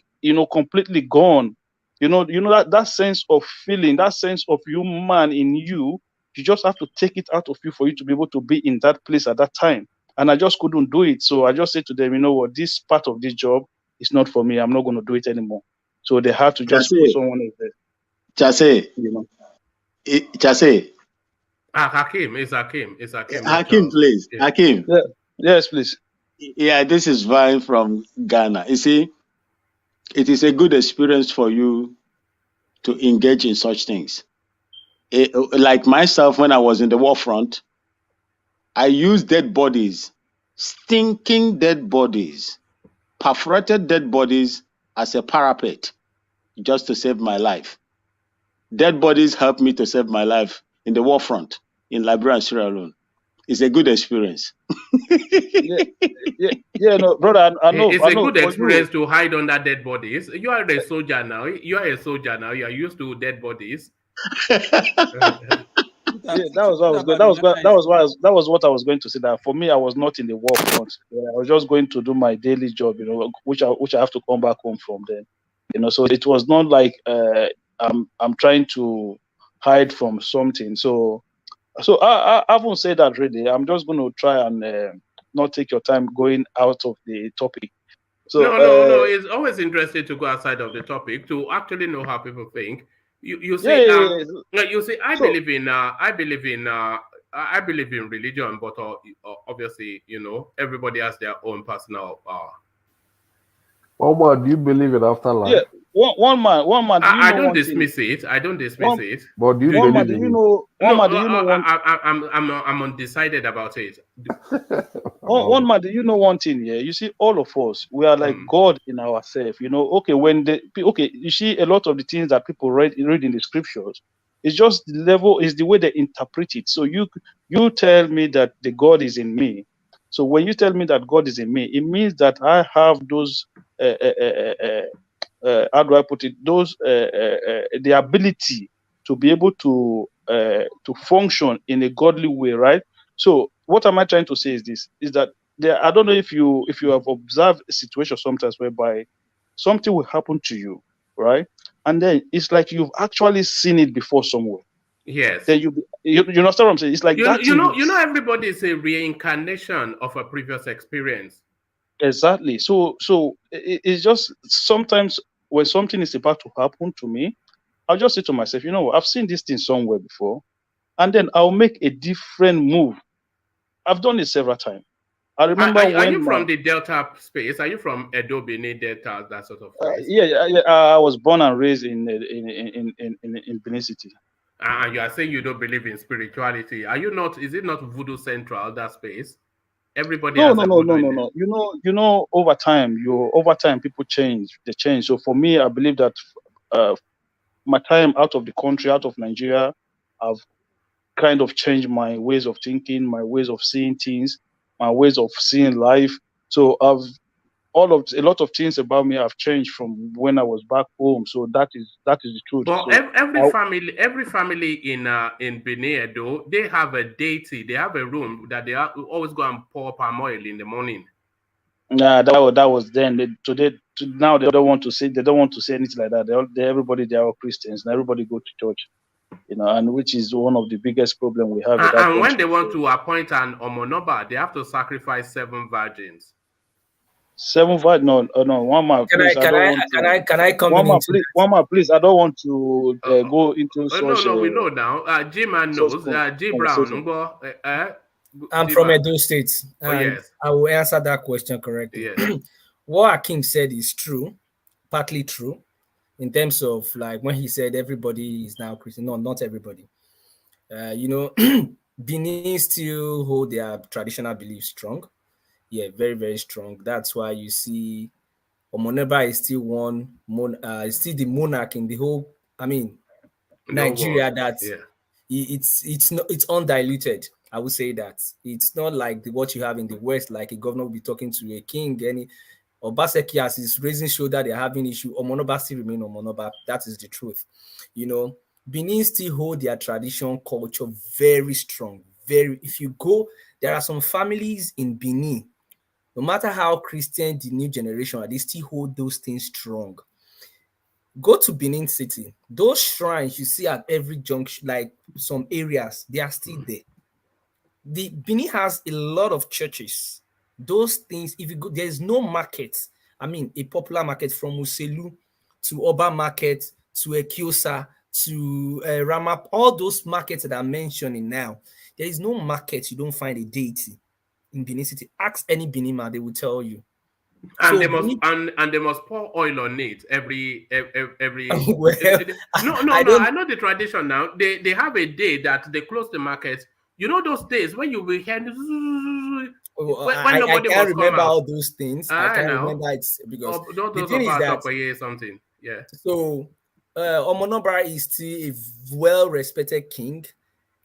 completely gone. That sense of feeling, that sense of human in you, you just have to take it out of you for you to be able to be in that place at that time. And I just couldn't do it. So I just said to them, you know what, this part of this job is not for me. I'm not going to do it anymore. So they had to just put someone else there. Chase. Chase. Hakim. Hakim, please. Yeah. Hakim. Yeah. Yes, please. Yeah, this is Vine from Ghana. You see, it is a good experience for you to engage in such things. Like myself, when I was in the war front, I used dead bodies, stinking dead bodies, perforated dead bodies as a parapet just to save my life. Dead bodies helped me to save my life in the war front in Liberia and Sierra Leone. It's a good experience. No, brother, I know. It's a good experience to hide under dead bodies. You are a soldier now. You are used to dead bodies. That was what I was going to say. That for me, I was not in the war front. I was just going to do my daily job, which I have to come back home from then. So it was not like I'm trying to hide from something. So I haven't said that really. I'm just going to try and not take your time going out of the topic. So no. It's always interesting to go outside of the topic to actually know how people think. You say you say I believe in religion, but obviously everybody has their own personal. Omar, do you believe in afterlife? Yeah, one man. I don't dismiss it. I don't dismiss it. But do you believe in it? I'm undecided about it. One man, do you know one thing? Yeah, you see, all of us, we are like God in ourselves. Okay, you see, a lot of the things that people read in the scriptures, it's just the level, is the way they interpret it. So you tell me that the God is in me. So when you tell me that God is in me, it means that I have those. How do I put it? Those the ability to be able to function in a godly way, right? So what am I trying to say is this: is that I don't know if you have observed a situation sometimes whereby something will happen to you, right? And then it's like you've actually seen it before somewhere. Yes. Then you understand what I'm saying? It's like that. Everybody is a reincarnation of a previous experience. Exactly. So it's just sometimes when something is about to happen to me, I'll just say to myself, I've seen this thing somewhere before, and then I'll make a different move. I've done it several times. I remember are you from the Delta space? Are you from Edo, Benin, Delta, that sort of place? I was born and raised in Benin City. And you are saying you don't believe in spirituality. Are you not? Is it not Voodoo Central, that space? Everybody no. Over time people change. They change. So for me, I believe that my time out of the country, out of Nigeria, I've kind of changed my ways of thinking, my ways of seeing things, my ways of seeing life. So a lot of things about me have changed from when I was back home. So that is the truth. Well, so every family in Benin Edo, they have a deity. They have a room that they always go and pour palm oil in the morning. Nah, that was then. Now they don't want to say anything like that. Everybody, they are all Christians, and everybody go to church. And which is one of the biggest problems we have. And when they want to appoint an Omonoba, they have to sacrifice 7 virgins. 7 virgins? No. One man, please. Can I come in? One man, please. I don't want to go into such. No, we know now. G-Man knows. G Brown. I'm from Edo State. Yes. I will answer that question correctly. Yes. What Hakim said is true, partly true. in terms of like when he said everybody is now Christian. No, not everybody. You know, Benin still hold their traditional beliefs strong. Yeah, very, very strong. That's why you see Omoneba is still is still the monarch in the whole, I mean, Nigeria, that it's undiluted. I would say that it's not like what you have in the West, like a governor will be talking to a king. Any Obaseki, as is raising shoulder, they're having issue. Omonoba still remain Omonoba. That is the truth. You know, Benin still hold their tradition culture very strong. Very. If you go, there are some families in Benin. No matter how Christian the new generation are, they still hold those things strong. Go to Benin City. Those shrines you see at every junction, like some areas, they are still there. The Benin has a lot of churches. Those things, if you go, there is no market. I mean, a popular market from Uselu to Oba Market to Ekiosa to Ramap, all those markets that I'm mentioning now, there is no market you don't find a deity in Benin City. Ask any Benin man, they will tell you. And so they must and they must pour oil on it every well, I know the tradition now. They have a day that they close the market. You know those days when you will hear when nobody I can't remember all those things. I can't remember it because the thing is that something. Yeah. So Omonobra is still a well-respected king,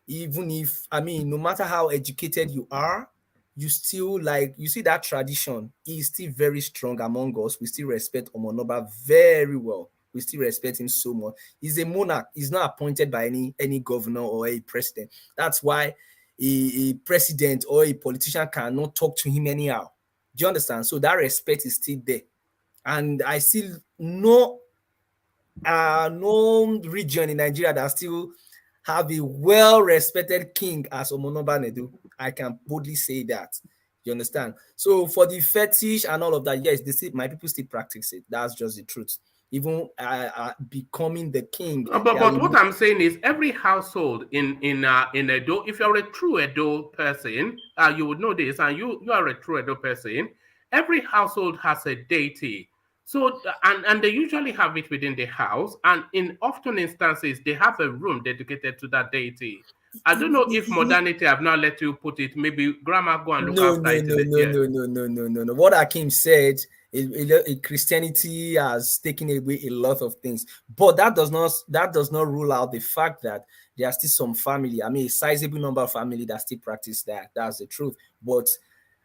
even if, I mean, no matter how educated you are, you still, like, you see that tradition is still very strong among us. We still respect Omonoba very well. We still respect him so much. He's a monarch. He's not appointed by any governor or a president. That's why a president or a politician cannot talk to him anyhow. Do you understand? So that respect is still there. And I still know no region in Nigeria that still have a well-respected king as Omonoba Nedu. I can boldly say that. You understand? So for the fetish and all of that, yes, my people still practice it. That's just the truth. Even becoming the king. But what I'm saying is, every household in Edo, if you're a true Edo person, you would know this, and you are a true Edo person. Every household has a deity. So and they usually have it within the house, and in often instances they have a room dedicated to that deity. I don't know if modernity have not let you put it. Maybe grandma go and look after it. No. What Akim said, Christianity has taken away a lot of things, but that does not rule out the fact that there are still some family. I mean, a sizable number of family that still practice that. That's the truth. But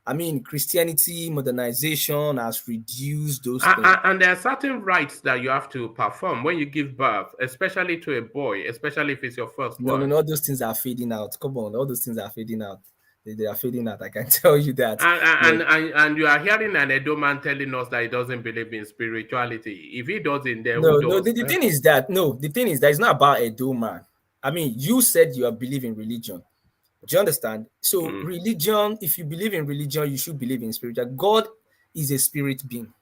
I mean, Christianity, modernization has reduced those things. And there are certain rites that you have to perform when you give birth, especially to a boy, especially if it's your first one. No, all those things are fading out. Come on, all those things are fading out. They are fading out. I can tell you that. And you are hearing an Edo man telling us that he doesn't believe in spirituality. If he doesn't, then who does? The thing is that it's not about Edo man. I mean, you said you believe in religion. Do you understand? So religion, if you believe in religion, you should believe in spiritual. God is a spirit being.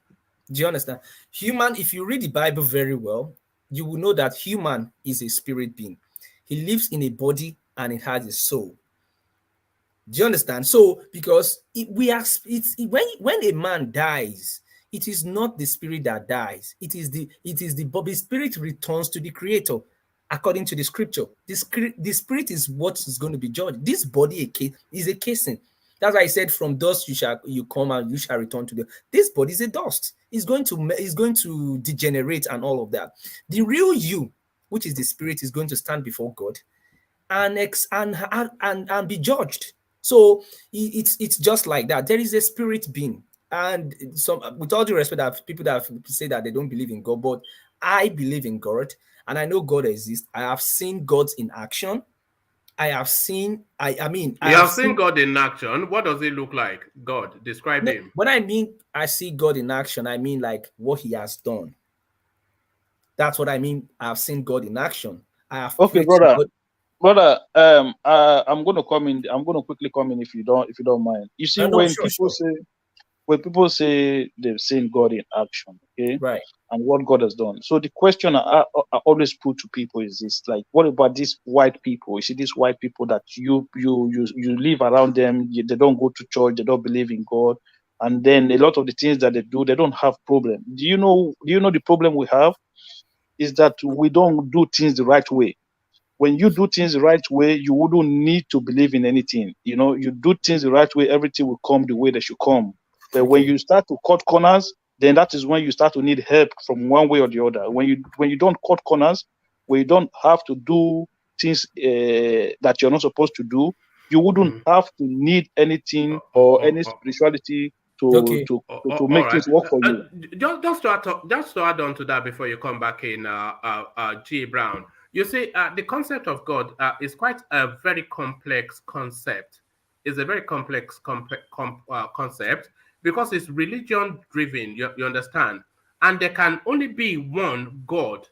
Do you understand? Human, if you read the Bible very well, you will know that human is a spirit being. He lives in a body and it has a soul. Do you understand? So because when a man dies, it is not the spirit that dies. It is the body. Spirit returns to the creator. According to the scripture, the spirit is what is going to be judged. This body is a casing. That's why I said, from dust you come and you shall return to the. This body is a dust. It's going to degenerate and all of that. The real you, which is the spirit, is going to stand before God and be judged. So it's just like that. There is a spirit being, and with all due respect, that people that say that they don't believe in God, but I believe in God. And I know God exists. I have seen God in action. I have seen God in action. What does it look like? God, describe him. When I see God in action, I mean like what he has done. That's what I mean. I've seen God in action. I have. Okay, brother. I'm going to come in. I'm going to quickly come in if you don't mind. You see, when people say they've seen God in action, okay, right, and what God has done. So the question I always put to people is this: like, what about these white people? You see, these white people that you live around them, they don't go to church, they don't believe in God, and then a lot of the things that they do, they don't have problem. Do you know the problem we have? is that we don't do things the right way. When you do things the right way, you wouldn't need to believe in anything. You know, you do things the right way, everything will come the way they should come. But when you start to cut corners, then that is when you start to need help from one way or the other. When you don't cut corners, when you don't have to do things that you're not supposed to do, you wouldn't have to need anything or any spirituality to make things work for you. Just to add on to that before you come back in, G. Brown. You see, the concept of God is quite a very complex concept. It's a very complex concept because it's religion-driven, you understand? And there can only be one God.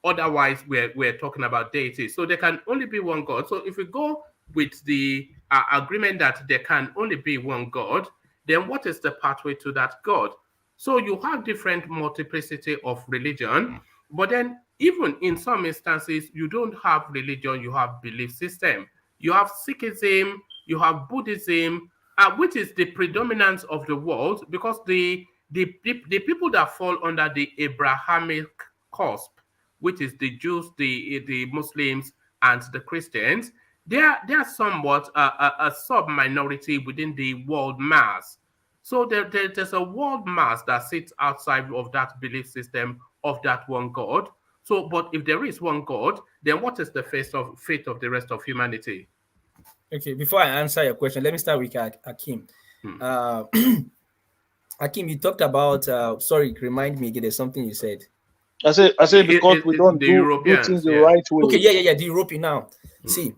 Otherwise, we're talking about deity. So there can only be one God. So if we go with the agreement that there can only be one God, then what is the pathway to that God? So you have different multiplicity of religion, but then even in some instances, you don't have religion, you have belief system. You have Sikhism, you have Buddhism, which is the predominance of the world, because the people that fall under the Abrahamic cusp, which is the Jews, the Muslims, and the Christians, they are somewhat a sub-minority within the world mass. So there's a world mass that sits outside of that belief system of that one God. So, but if there is one God, then what is the fate of the rest of humanity? Okay, before I answer your question, let me start with Akim. Akim, you talked about, remind me again, there's something you said. I said because we don't do things the right way. Okay, yeah, the European now. See,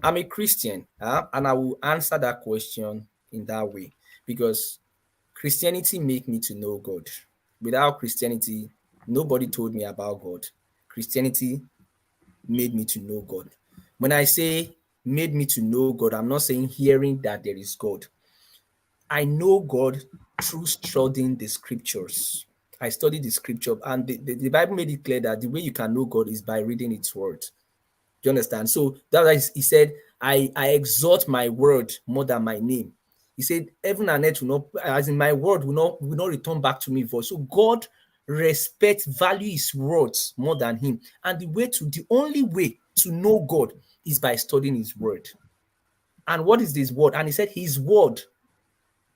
I'm a Christian, and I will answer that question in that way because Christianity make me to know God. Without Christianity, nobody told me about God. Christianity made me to know God. When I say made me to know God, I'm not saying hearing that there is God. I know God through studying the scriptures. I studied the scripture, and the Bible made it clear that the way you can know God is by reading its word. Do you understand? So that's why he said, I exalt my word more than my name. He said, heaven and earth will not, as in my word, will not return back to me void. So God respects, value his words more than him. And the only way to know God is by studying his word. And what is this word? And he said, his word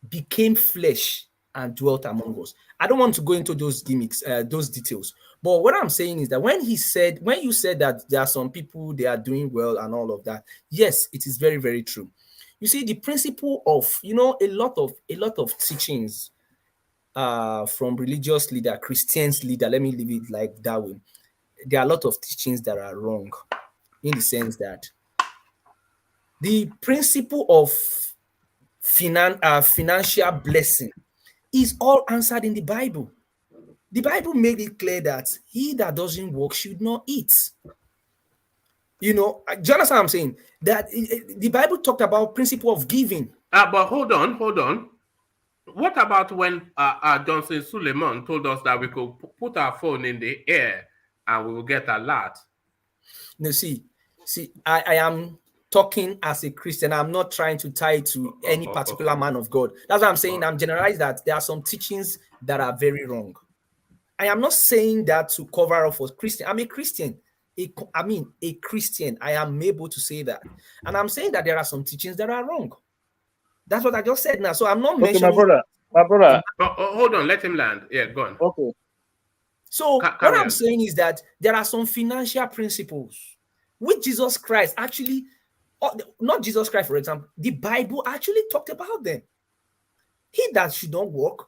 became flesh and dwelt among us. I don't want to go into those gimmicks, those details. But what I'm saying is that when you said that there are some people, they are doing well and all of that, yes, it is very, very true. You see, the principle of, a lot of teachings from religious leader, Christians leader, let me leave it like that way. There are a lot of teachings that are wrong in the sense that the principle of financial blessing is all answered in the Bible. The Bible made it clear that he that doesn't work should not eat. Do you understand what I'm saying? That the Bible talked about principle of giving. But hold on. What about when Johnson Suleiman told us that we could put our phone in the air and we will get a lot? No, see, I am talking as a Christian. I'm not trying to tie it to any particular man of God. That's what I'm saying. I'm generalizing that there are some teachings that are very wrong. I am not saying that to cover up for Christian. I'm a Christian. A Christian. I am able to say that. And I'm saying that there are some teachings that are wrong. That's what I just said now. So I'm not mentioning... My brother. Hold on. Let him land. Yeah, go on. Okay. So what I'm saying is that there are some financial principles which Jesus Christ actually... Not Jesus Christ, for example. The Bible actually talked about them. He that should not work,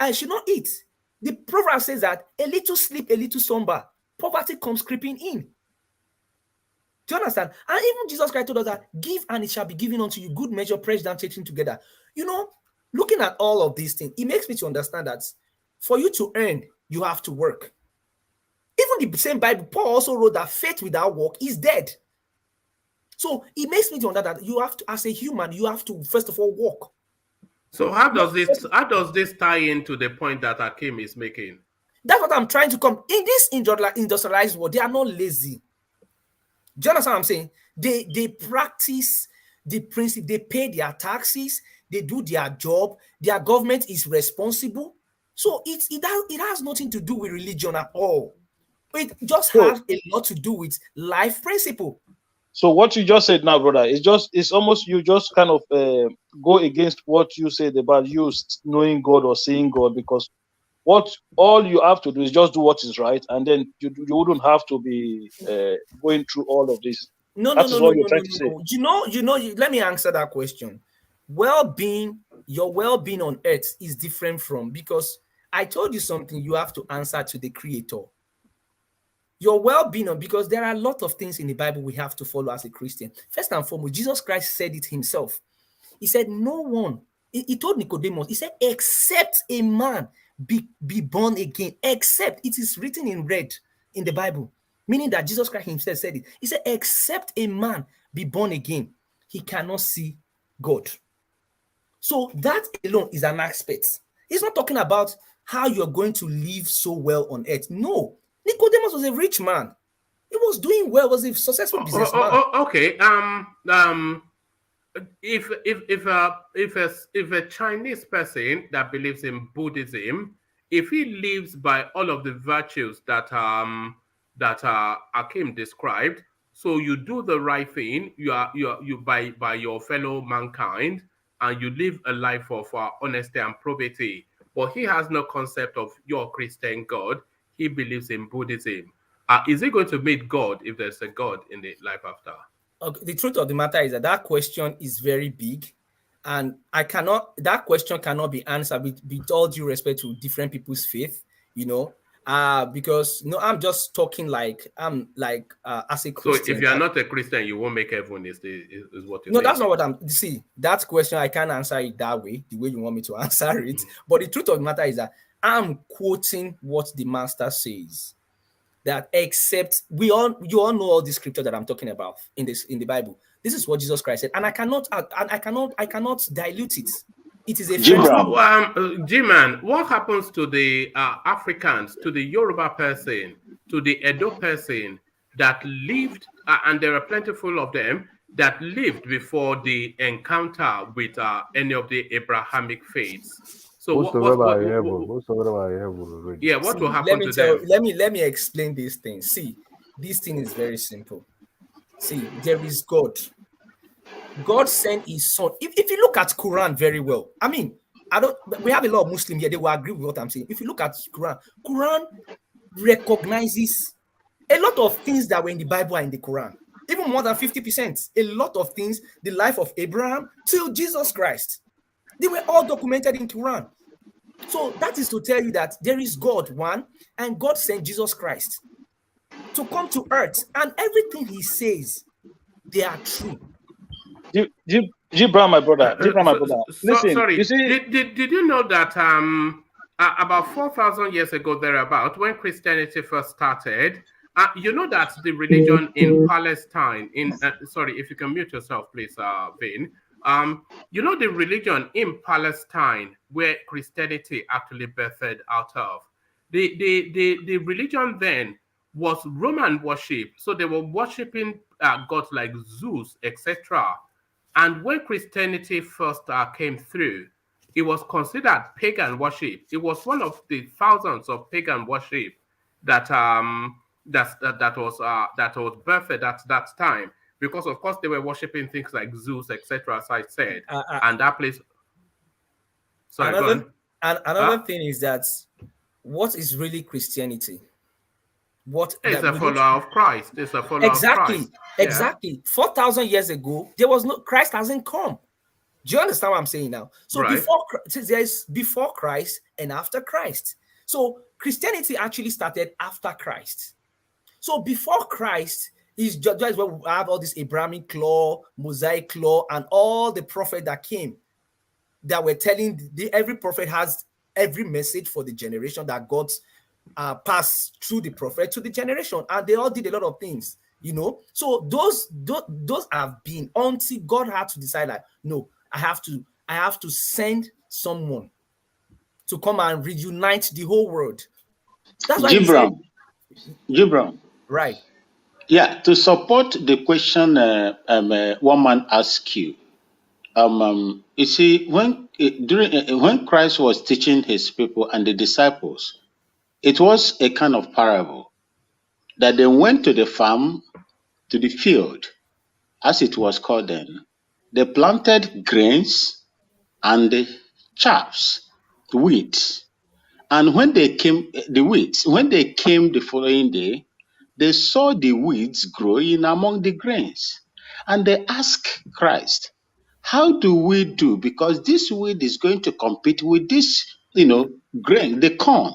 and should not eat. The proverb says that a little sleep, a little slumber, poverty comes creeping in. Do you understand? And even Jesus Christ told us that give and it shall be given unto you, good measure, pressed down, taken together. Looking at all of these things, it makes me to understand that for you to earn, you have to work. Even the same Bible, Paul also wrote that faith without work is dead. So it makes me to understand that you have to, as a human, you have to first of all work. So how does this tie into the point that Akim is making? That's what I'm trying to come. In this industrialized world, they are not lazy. Do you understand what I'm saying? They practice the principle, they pay their taxes, they do their job, their government is responsible. So it has nothing to do with religion at all. It just has a lot to do with life principle. So what you just said now, brother, it's almost you just kind of go against what you said about you knowing God or seeing God, because all you have to do is just do what is right, and then you wouldn't have to be going through all of this. No. You know. Let me answer that question. Your well-being on earth is different from, because I told you something. You have to answer to the Creator. Your well-being, because there are a lot of things in the Bible we have to follow as a Christian. First and foremost, Jesus Christ said it himself. He said, no one, he told Nicodemus, he said, except a man be born again, except, it is written in red in the Bible, meaning that Jesus Christ himself said it. He said, except a man be born again, he cannot see God. So that alone is an aspect. He's not talking about how you're going to live so well on earth. No. Nicodemus was a rich man. He was doing well, was a successful businessman. Okay. If a Chinese person that believes in Buddhism, if he lives by all of the virtues that Akim described, so you do the right thing, you by your fellow mankind, and you live a life of honesty and probity. But he has no concept of your Christian God. He believes in Buddhism. Is he going to meet God if there's a God in the life after? Okay, the truth of the matter is that question is very big, and that question cannot be answered with all due respect to different people's faith, because I'm just talking as a Christian. So if you are not a Christian, you won't make heaven, is what you No, that's not what see, that question, I can't answer it that way, the way you want me to answer it. But the truth of the matter is that I'm quoting what the master says, that except you all know all the scripture that I'm talking about in the Bible. This is what Jesus Christ said, and I cannot dilute it. It is a G-Man, what happens to the Africans, to the Yoruba person, to the Edo person that lived, and there are plentiful of them that lived before the encounter with any of the Abrahamic faiths? So most of them are heaven. Yeah, what will happen to them? Let me explain this thing. See, this thing is very simple. See, there is God. God sent his son. If you look at Quran very well, I mean, we have a lot of Muslims here, they will agree with what I'm saying. If you look at Quran recognizes a lot of things that were in the Bible are in the Quran. Even more than 50%. A lot of things, the life of Abraham till Jesus Christ, they were all documented in Quran. So that is to tell you that there is God, one, and God sent Jesus Christ to come to earth, and everything he says, they are true. Gibran, my brother. Listen, sorry, you see, did you know that about 4,000 years ago, thereabout, when Christianity first started, you know that the religion in Palestine, sorry, if you can mute yourself, please, Vin. You know the religion in Palestine where Christianity actually birthed out of. The religion then was Roman worship. So they were worshiping gods like Zeus, etc. And when Christianity first came through, it was considered pagan worship. It was one of the thousands of pagan worship that was birthed at that time. Because of course they were worshiping things like Zeus, etc., as I said, and that place. Sorry, another thing is that what is really Christianity? It's a follower of Christ. It's a follower of Christ. Exactly. 4,000 years ago, there was no Christ hasn't come. Do you understand what I'm saying now? So there is before Christ and after Christ. So Christianity actually started after Christ. So before Christ is just where we have all this Abrahamic law, Mosaic law, and all the prophets that came that were telling every prophet has every message for the generation that God passed through the prophet to the generation, and they all did a lot of things, So those have been until God had to decide, like, no, I have to send someone to come and reunite the whole world. That's why Gibran. Right. Yeah, to support the question one man asked you, You see, when Christ was teaching his people and the disciples, it was a kind of parable that they went to the farm, to the field, as it was called then. They planted grains and the chaffs, wheat. And when they came, when they came the following day, they saw the weeds growing among the grains. And they asked Christ, how do we do? Because this weed is going to compete with this, grain, the corn.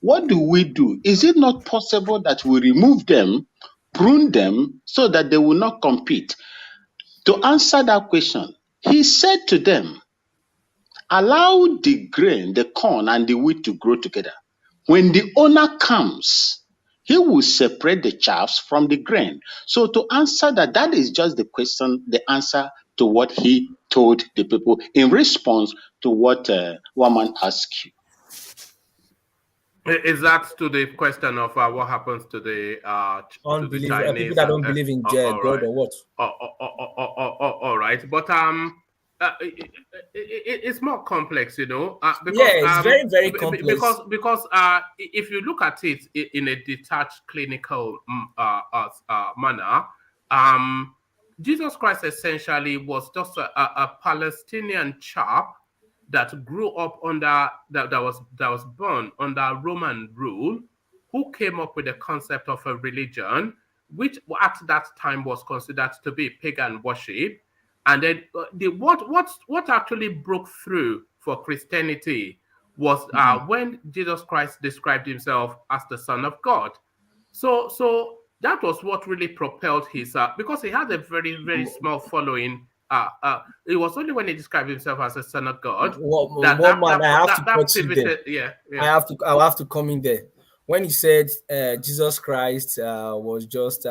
What do we do? Is it not possible that we remove them, prune them, so that they will not compete? To answer that question, he said to them, allow the grain, the corn, and the wheat to grow together. When the owner comes, he will separate the chaffs from the grain. So to answer that is just the question, the answer to what he told the people in response to what one man asked you. Is that to the question of what happens to the Chinese people that don't believe in God or what? All right, but it's more complex, because, it's very, very complex. Because if you look at it in a detached clinical manner, Jesus Christ essentially was just a Palestinian chap that grew up under that was born under Roman rule, who came up with the concept of a religion, which at that time was considered to be pagan worship. And then what actually broke through for Christianity was when Jesus Christ described himself as the Son of God. So that was what really propelled his because he had a very, very small following. It was only when he described himself as a son of God I'll have to come in there. When he said Jesus Christ was just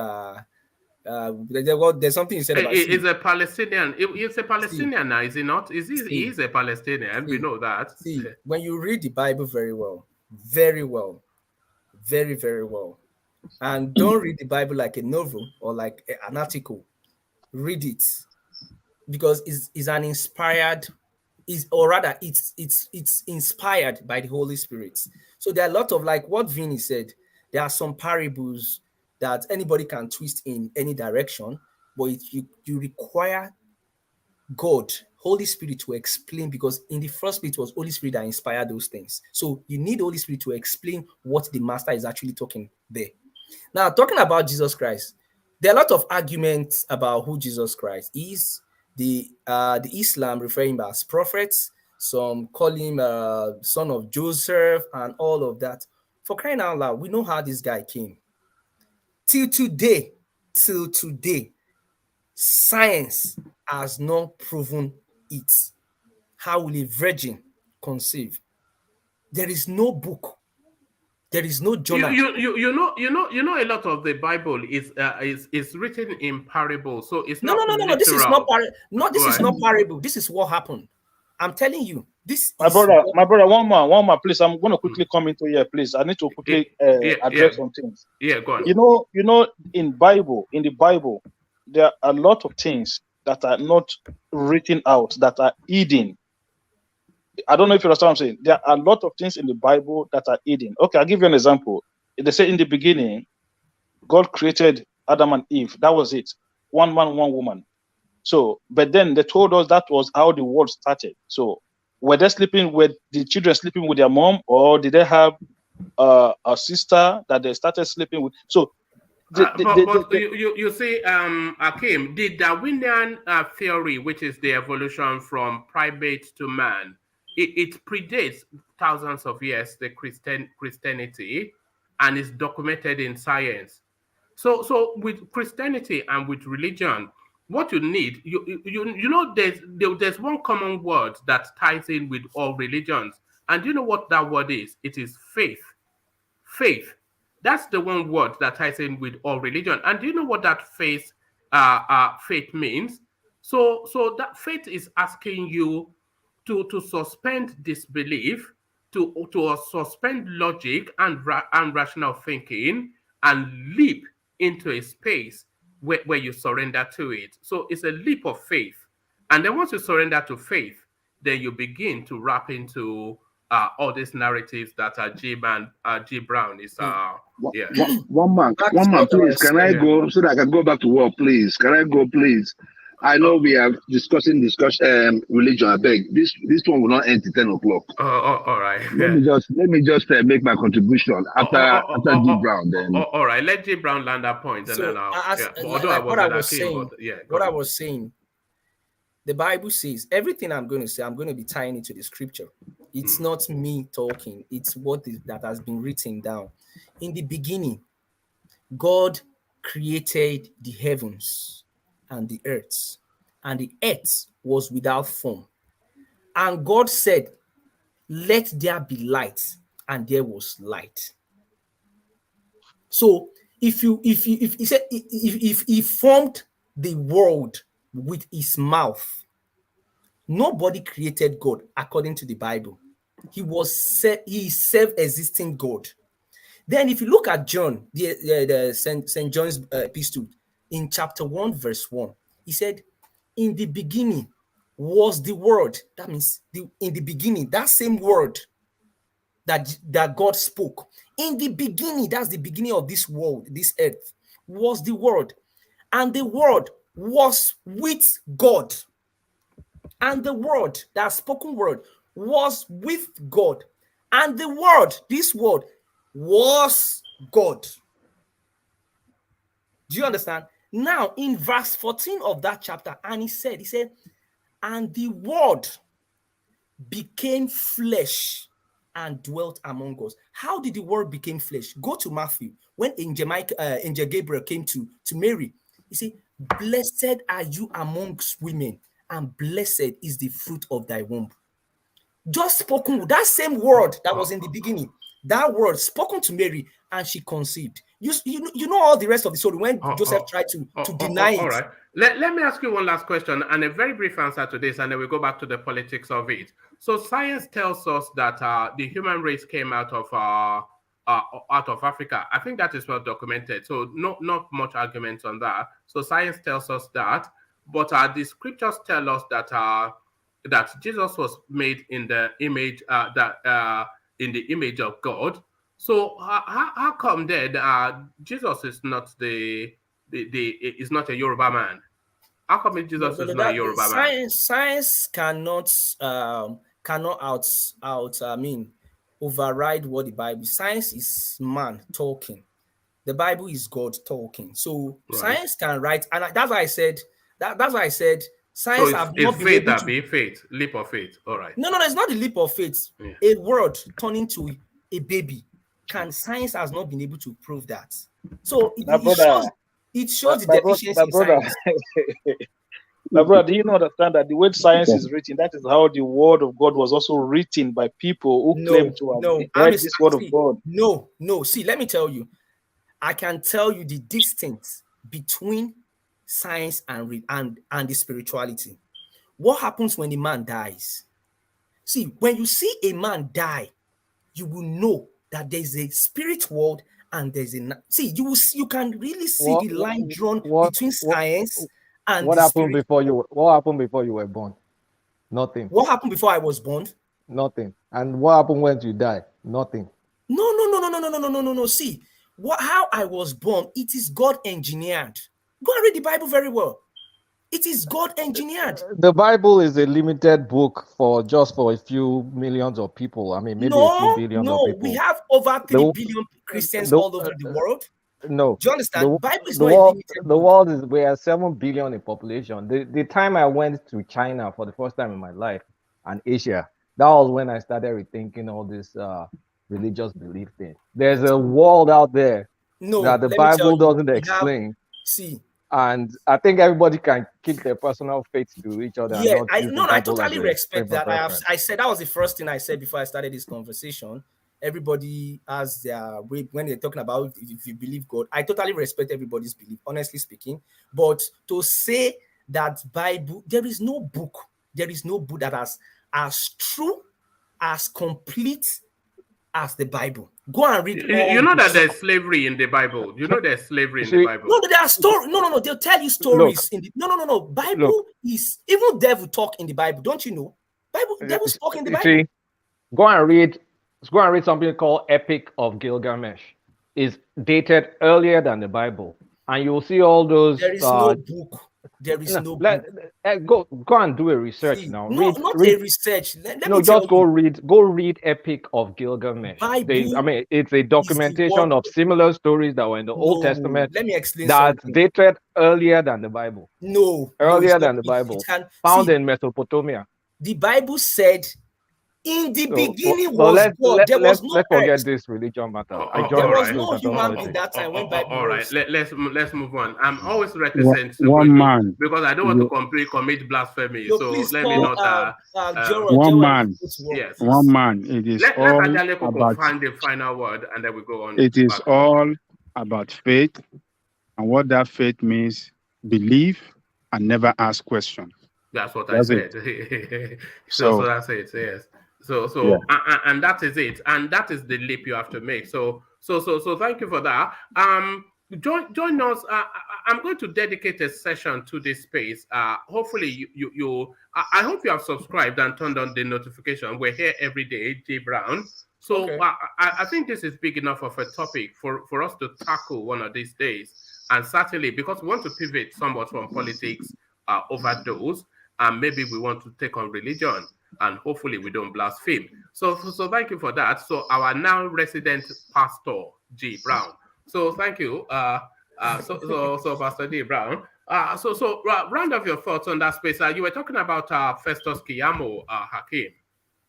there's something he said about he's a Palestinian. He's a Palestinian now, is he not? He is a Palestinian. We know that. See, when you read the Bible very well, very well, very, very well, and don't read the Bible like a novel or like an article, read it. Because it's an inspired, it's inspired by the Holy Spirit. So there are a lot of, like what Vinny said, there are some parables that anybody can twist in any direction, but you require God, Holy Spirit, to explain, because in the first place it was Holy Spirit that inspired those things. So you need Holy Spirit to explain what the master is actually talking there. Now, talking about Jesus Christ, there are a lot of arguments about who Jesus Christ is. The Islam refer him as prophets, some call him son of Joseph and all of that. For crying out loud, we know how this guy came. Till today, science has not proven it. How will a virgin conceive? There is no book. There is no journal. You know a lot of the Bible is written in parables, so it's not no. This is not This is not parable. This is what happened. I'm telling you. My brother, one more, please. I'm going to quickly come into here, please. I need to quickly address some things. Yeah, go on. You know, in the Bible, there are a lot of things that are not written out, that are hidden. I don't know if you understand what I'm saying. There are a lot of things in the Bible that are hidden. Okay, I'll give you an example. They say in the beginning, God created Adam and Eve. That was it. One man, one woman. So, but then they told us that was how the world started. So, were they sleeping with the children sleeping with their mom, or did they have a sister that they started sleeping with? So, you see, Akim, the Darwinian theory, which is the evolution from primate to man, it predates thousands of years, the Christianity, and is documented in science. So with Christianity and with religion, what you need, you know, there's one common word that ties in with all religions, and you know what that word is? It is faith. Faith. That's the one word that ties in with all religion. And do you know what that faith means? So that faith is asking you to suspend disbelief, to suspend logic and rational thinking, and leap into a space where you surrender to it. So it's a leap of faith. And then once you surrender to faith, then you begin to wrap into all these narratives that G Brown is yeah. One man, please, can I go so that I can go back to work, please? Can I go, please? I know we are discussing religion. I beg this one will not end till 10 o'clock. All right. Let me just make my contribution after G Brown. Then all right, let G Brown land that point, and then what I was saying. The Bible says everything I'm going to say. I'm going to be tying it to the scripture. It's not me talking. It's that has been written down. In the beginning, God created the heavens and the earth was without form. And God said, "Let there be light," and there was light. So if he formed the world with his mouth, nobody created God according to the Bible. He is self-existing God. Then if you look at John, the St. John's epistle, in chapter 1, verse 1, he said, "In the beginning was the word." That means in the beginning, that same word that God spoke. In the beginning, that's the beginning of this world, this earth, was the word. And the word was with God. And the word, that spoken word, was with God. And the word, this word, was God. Do you understand? Now, in verse 14 of that chapter, and he said, "And the word became flesh and dwelt among us." How did the word become flesh? Go to Matthew. When Angel Gabriel came to Mary, he said, "Blessed are you amongst women, and blessed is the fruit of thy womb." Just spoken, that same word that was in the beginning, that word spoken to Mary, and she conceived. You know all the rest of the story when Joseph tried to deny it. All right. Let me ask you one last question and a very brief answer to this, and then we'll go back to the politics of it. So science tells us that the human race came out of Africa. I think that is well documented. So not much arguments on that. So science tells us that, but the scriptures tell us that that Jesus was made in the image of God. So how come then Jesus is not is not a Yoruba man? How come Jesus is not a Yoruba man? Science cannot override what the Bible. Science is man talking. The Bible is God talking. So science can write, and that's why I said that's why I said science so have not been able to. Faith, leap of faith. All right. No, it's not the leap of faith. Yeah. A word turning to a baby. Science has not been able to prove that. So it shows the deficiency in science. My brother, do you not understand that the way science is written, that is how the word of God was also written by people who claim to have read this word of God? No. See, let me tell you. I can tell you the distance between science and the spirituality. What happens when a man dies? See, when you see a man die, you will know that there's a spirit world and there's you can really see the line drawn between science and what happened before you. What happened before you were born? Nothing. What happened before I was born? Nothing. And what happened when you die? Nothing. No. See, how I was born, it is God engineered. Go and read the Bible very well. It is God engineered. The Bible is a limited book for a few millions of people. I mean, maybe a few billions of people. We have over 3 billion Christians all over the world. No. Do you understand? The Bible is not a limited book. World is, we are 7 billion in population. The time I went to China for the first time in my life and Asia, that was when I started rethinking all this religious belief thing. There's a world out there that the Bible doesn't explain. And I think everybody can keep their personal faith to each other. Yeah, I totally respect that. I said that was the first thing I said before I started this conversation. Everybody has their way when they're talking about if you believe God. I totally respect everybody's belief, honestly speaking. But to say that Bible, there is no book that as true, as complete, as the Bible. Go and read. You know that there's slavery in the Bible. You know there's slavery in the Bible. No, there are stories. No. They'll tell you stories in the. No. Bible is even devil talk in the Bible. Don't you know? Devil talk in the Bible. See, go and read something called Epic of Gilgamesh. It's dated earlier than the Bible, and you'll see all those. There is no book. There is no book. Go and do a research now. Not a research. Just go read Epic of Gilgamesh. It's a documentation of similar stories that were in the Old Testament. Let me explain. That's dated earlier than the Bible. Earlier than the Bible. Found in Mesopotamia. The Bible said, in the beginning was God. There was no let's forget this religion matter. There was no human being that time when Bible. All right, let's move on. I'm always reticent to one man because I don't want to commit blasphemy. So let me not. One man. Yes. One man. It is all about. Find the final word, and then we go on. It is all about faith, and what that faith means: believe and never ask questions. That's what I said. so that's it. Yes. So and that is it, and that is the leap you have to make. So thank you for that. Join us. I'm going to dedicate a session to this space. Hopefully I hope you have subscribed and turned on the notification. We're here every day, J Brown. So I think this is big enough of a topic for us to tackle one of these days, and certainly because we want to pivot somewhat from politics over those, and maybe we want to take on religion. And hopefully we don't blaspheme. So thank you for that. So our now resident pastor, G Brown. So thank you. So Pastor G Brown. So round of your thoughts on that space. You were talking about Festus Keyamo, Hakim.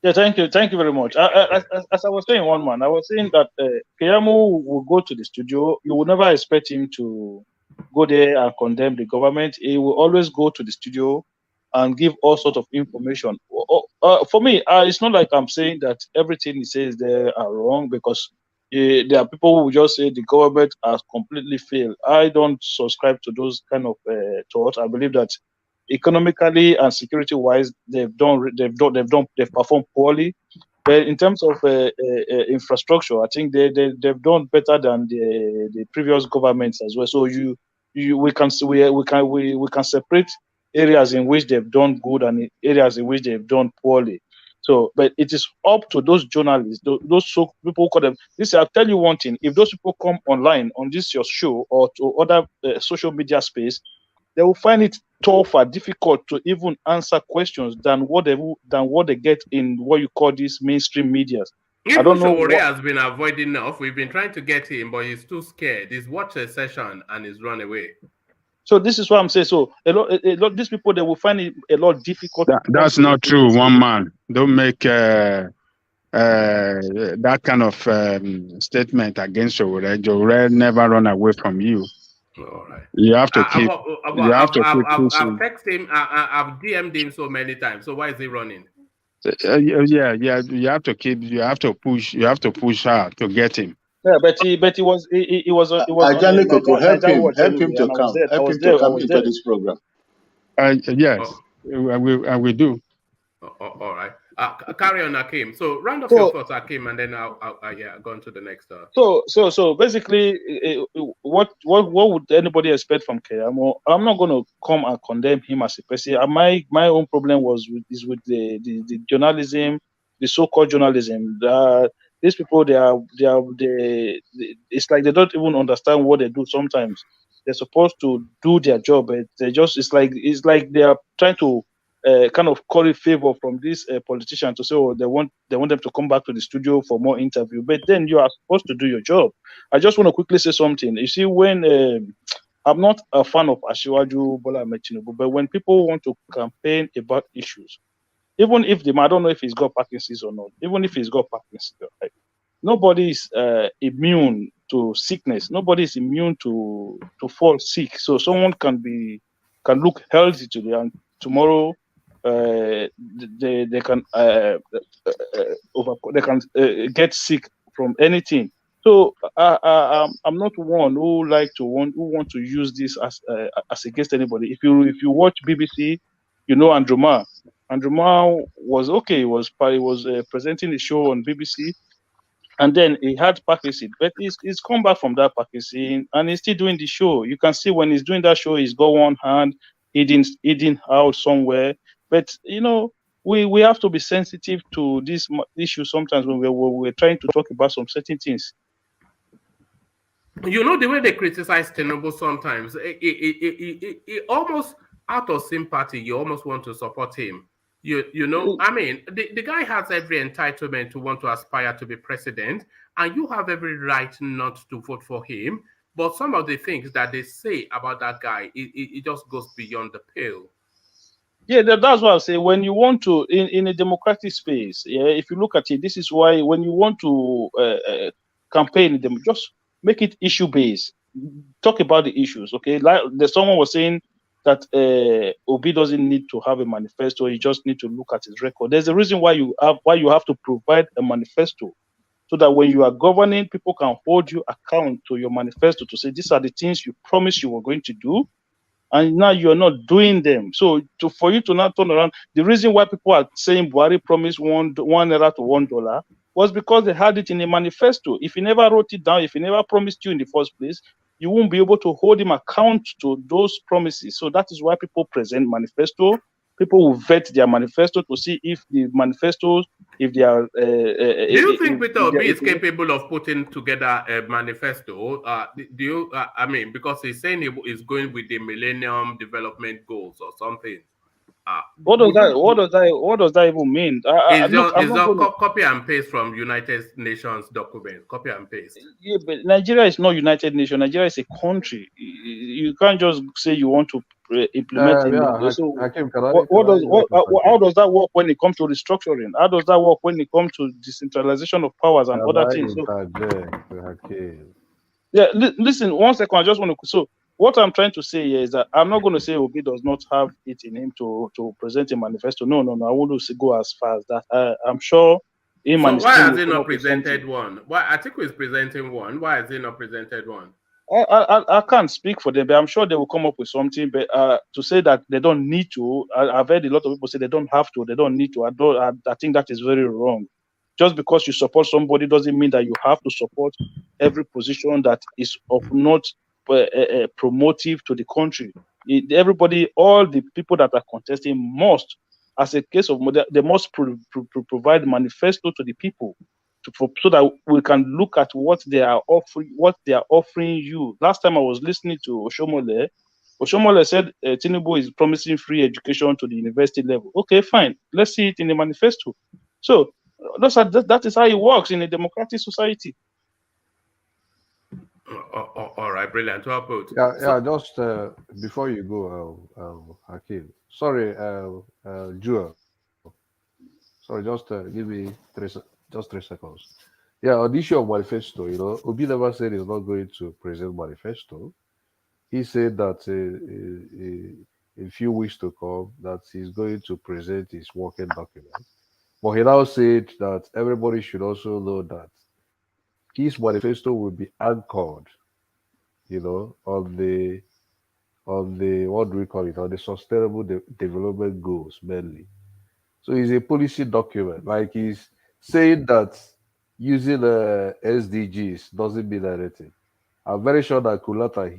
Yeah, thank you very much. As I was saying, one man, I was saying that Keyamo will go to the studio. You will never expect him to go there and condemn the government. He will always go to the studio and give all sorts of information. For me, it's not like I'm saying that everything he says there are wrong, because there are people who just say the government has completely failed. I don't subscribe to those kind of thoughts. I believe that economically and security-wise, they've performed poorly. But in terms of infrastructure, I think they've done better than the previous governments as well. So we can separate areas in which they've done good and areas in which they've done poorly. So, but it is up to those journalists, those people call them. I'll tell you one thing: if those people come online on this your show or to other social media space, they will find it tough or difficult to even answer questions than what they get in what you call these mainstream media. I don't know. What has been avoiding enough. We've been trying to get him, but he's too scared. He's watched a session and he's run away. So this is what I'm saying. So a lot these people, they will find it a lot difficult. That's not true. One man, don't make that kind of statement against Jowore. Jowore never run away from you. All right. You have to keep. I've texted him. I've DM'd him so many times. So why is he running? Yeah. You have to keep. You have to push. You have to push her to get him. Yeah, but he was. Angelico, help him to come into this program. Yes, we do. All right. Carry on, Hakim. So round off your thoughts, Hakim, and then I'll go on to the next. So basically, what would anybody expect from Keyamo? I'm not going to come and condemn him as a person. My own problem is with the journalism, the so-called journalism. These people, it's like they don't even understand what they do. Sometimes they're supposed to do their job, but it's like they are trying to kind of call it favor from this politician to say, they want them to come back to the studio for more interview. But then you are supposed to do your job. I just want to quickly say something. You see, when I'm not a fan of Asiwaju Bola Ahmed Tinubu, but when people want to campaign about issues, even if I don't know if he's got Parkinson's or not, even if he's got Parkinson's, right? Nobody is immune to sickness. Nobody is immune to fall sick. So someone can look healthy today, and tomorrow they can get sick from anything. So I'm not one who want to use this as against anybody. If you watch BBC, you know Andrew Marr. Andrew Marr was okay. He was presenting the show on BBC, And then he had Pakistan, but he's come back from that Pakistan and he's still doing the show. You can see when he's doing that show, he's got one hand eating out somewhere. But we have to be sensitive to this issue sometimes when we're trying to talk about some certain things. The way they criticize Tinubu sometimes, it almost out of sympathy, you almost want to support him. I mean, the guy has every entitlement to want to aspire to be president, and you have every right not to vote for him. But some of the things that they say about that guy, it just goes beyond the pale. Yeah, that's what I say. When you want to, in a democratic space, if you look at it, this is why when you want to campaign them, just make it issue based. Talk about the issues, okay? Like someone was saying that Obi doesn't need to have a manifesto; he just need to look at his record. There's a reason why you have to provide a manifesto, so that when you are governing, people can hold you account to your manifesto to say these are the things you promised you were going to do. And now you're not doing them. So for you to not turn around, the reason why people are saying Buhari promised one naira to $1 was because they had it in a manifesto. If he never wrote it down, if he never promised you in the first place, you won't be able to hold him account to those promises. So that is why people present manifesto. People will vet their manifesto to see if the manifestos, if they are. Do you think Peter Obi is capable of putting together a manifesto? Do you? I mean, because he's saying he is going with the Millennium Development Goals or something. What does that even mean? It's just copy and paste from United Nations document. Copy and paste. Yeah, but Nigeria is not United Nations. Nigeria is a country. You can't just say you want to implement it. So how does that work when it comes to restructuring? How does that work when it comes to decentralization of powers and other things? Yeah, listen, 1 second. I just want to. So what I'm trying to say here is that I'm not going to say Obi does not have it in him to present a manifesto. No. I wouldn't go as far as that. I'm sure him. So and why has he not presented one? Why Atiku is presenting one? Why has he not presented one? I can't speak for them, but I'm sure they will come up with something. But to say that they don't need to, I've heard a lot of people say they don't have to, they don't need to. I think that is very wrong. Just because you support somebody doesn't mean that you have to support every position that is of not promotive to the country. Everybody, all the people that are contesting must, as a case of they must provide manifesto to the people, so that we can look at what they are offering you. Last time I was listening to Oshomole said Tinubu is promising free education to the university level. Okay, fine. Let's see it in the manifesto. So that is how it works in a democratic society. All right, brilliant. Well put. Yeah. Just before you go, Hakeem. Sorry, Jewel. Sorry, just give me 3 seconds. Yeah, on the issue of manifesto, Obi never said he's not going to present manifesto. He said that in a few weeks to come, that he's going to present his working document. But he now said that everybody should also know that his manifesto will be anchored, on the what do we call it, on the sustainable development goals mainly. So it's a policy document. Like he's saying that using SDGs doesn't mean anything. I'm very sure that Kulata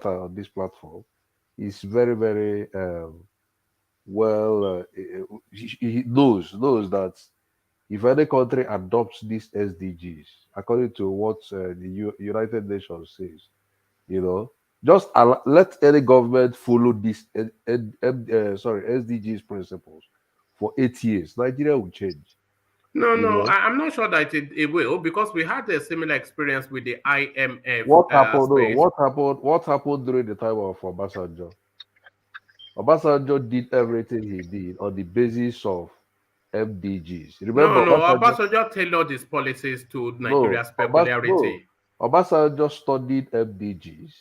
on this platform, is very, very well. He knows that if any country adopts these SDGs, according to what the United Nations says, just let any government follow these SDGs principles for 8 years. Nigeria will change. No, I'm not sure that it will, because we had a similar experience with the IMF. What happened during the time of Obasanjo? Obasanjo did everything he did on the basis of MDGs. Remember, Obasanjo tailored his policies to Nigeria's peculiarity. Obasanjo studied MDGs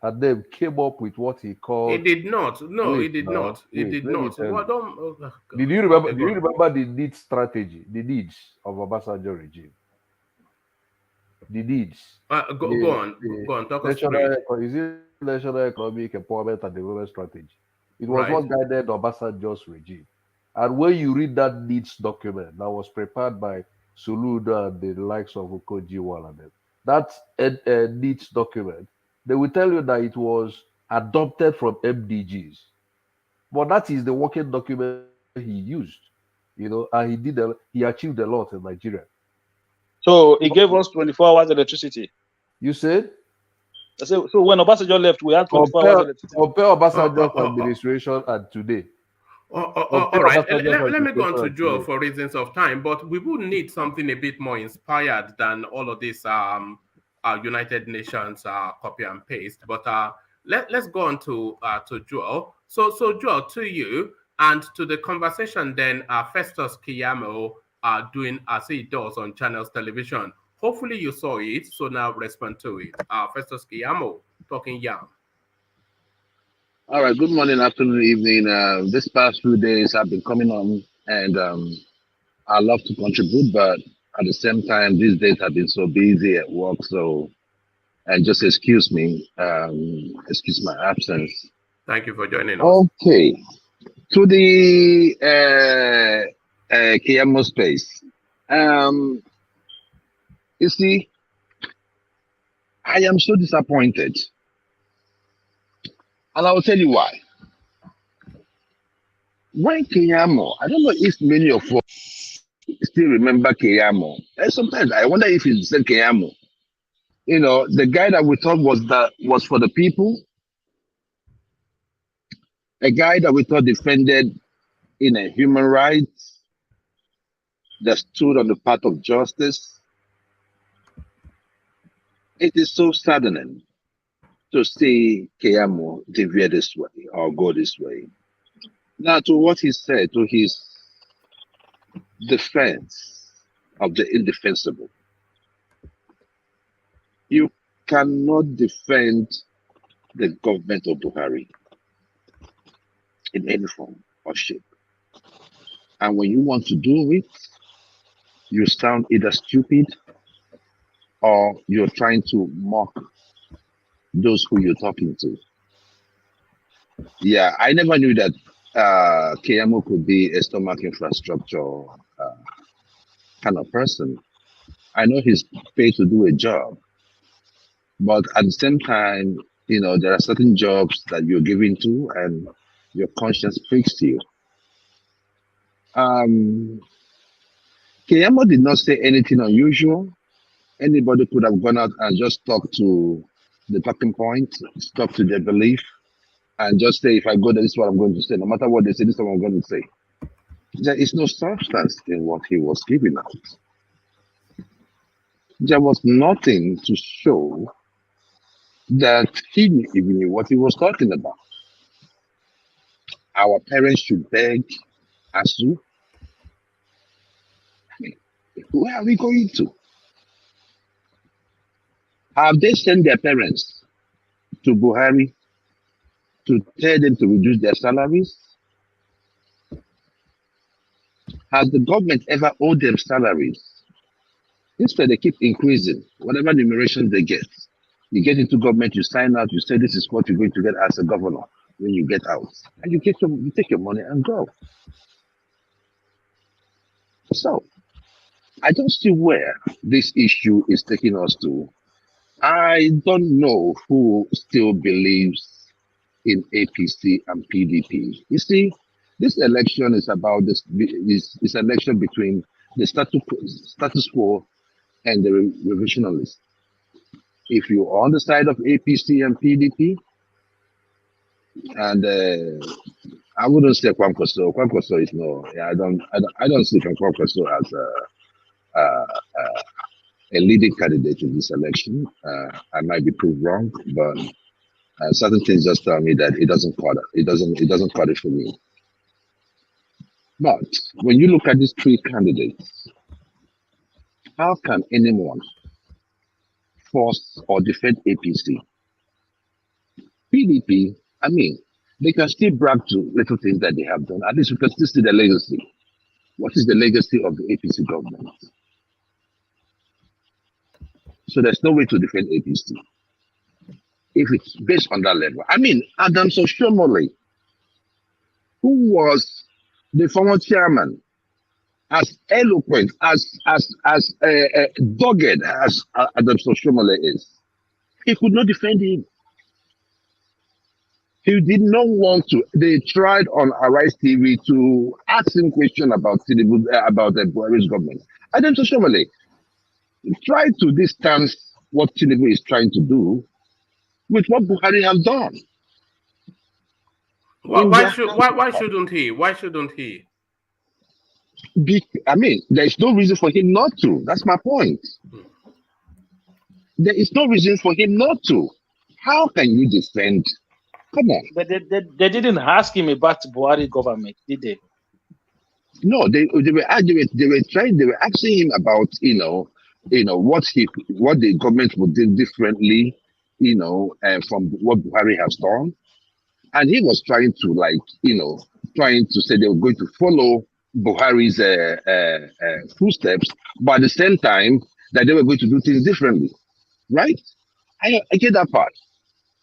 and then came up with what he called. He did not. No, he did not. He did not. Did you remember the needs strategy, the needs of Obasanjo regime? The needs. Go on. Talk us through. Is it National Economic Empowerment and Development Strategy? It was what guided Obasanjo's regime. And when you read that needs document that was prepared by Soludo and the likes of Okojiwala and them. That needs document, they will tell you that it was adopted from MDGs. But that is the working document he used, and he achieved a lot in Nigeria. So he gave us 24 hours electricity. You said? So when Obasanjo left, we had 24 hours electricity. Compare Obasanjo's administration and today. All right, let me go on to Joel for reasons of time, but we would need something a bit more inspired than all of this United Nations copy and paste. But let's go on to Joel. So Joel, to you and to the conversation then Festus Keyamo doing as he does on Channels Television. Hopefully you saw it, so now respond to it. Festus Keyamo, talking young. All right, good morning, afternoon, evening. This past few days I've been coming on and I love to contribute, but at the same time, these days I've been so busy at work, and just excuse me, excuse my absence. Thank you for joining us. Okay, to the Keyamo space. You see, I am so disappointed. And I will tell you why. When Keyamo, I don't know if many of us still remember Keyamo. And sometimes I wonder if it's the same Keyamo. The guy that we thought was for the people, a guy that we thought defended human rights, that stood on the path of justice. It is so saddening to see Keyamo deviate this way or go this way. Now, to what he said, to his defense of the indefensible, you cannot defend the government of Buhari in any form or shape. And when you want to do it, you sound either stupid or you're trying to mock those who you're talking to. Yeah, I never knew that Keyamo could be a stomach infrastructure kind of person. I know he's paid to do a job, but at the same time, there are certain jobs that you're given to and your conscience speaks to you. Keyamo did not say anything unusual. Anybody could have gone out and just talked to the talking point, stuck to their belief, and just say, if I go there, this is what I'm going to say. No matter what they say, this is what I'm going to say. There is no substance in what he was giving out. There was nothing to show that he even knew what he was talking about. Our parents should beg ASU. Where are we going to? Have they sent their parents to Buhari to tell them to reduce their salaries? Has the government ever owed them salaries? Instead, they keep increasing whatever remuneration they get. You get into government, you sign out, you say this is what you're going to get as a governor when you get out. And you take your money and go. So, I don't see where this issue is taking us to. I don't know who still believes in APC and PDP. You see, this election is about this election between the status quo and the revisionalists. If you're on the side of APC and PDP, and I wouldn't say Kwankwaso. Kwankwaso is no. Yeah, I don't see Kwankwaso as a leading candidate in this election. I might be proved wrong, but certain things just tell me that it doesn't cut it. It doesn't cut it for me. But when you look at these three candidates, how can anyone force or defend APC? PDP, I mean, they can still brag to little things that they have done. At least we can still see the legacy. What is the legacy of the APC government? So there's no way to defend APC if it's based on that level. I mean, Adams Oshomole, who was the former chairman as eloquent, as dogged as Adam Soshomole is, he could not defend him. He did not want to. They tried on Arise TV to ask him question about Tinubu, about the Buhari's government. Adam Soshomole tried to distance what Tinubu is trying to do with what Buhari has done. Why shouldn't he? Why shouldn't he? I mean, there is no reason for him not to. That's my point. There is no reason for him not to. How can you defend? Come on. But they didn't ask him about Buhari government, did they? No, they were asking him about what the government would do differently, from what Buhari has done, and he was trying to say they were going to follow Buhari's footsteps, but at the same time that they were going to do things differently, right? I get that part,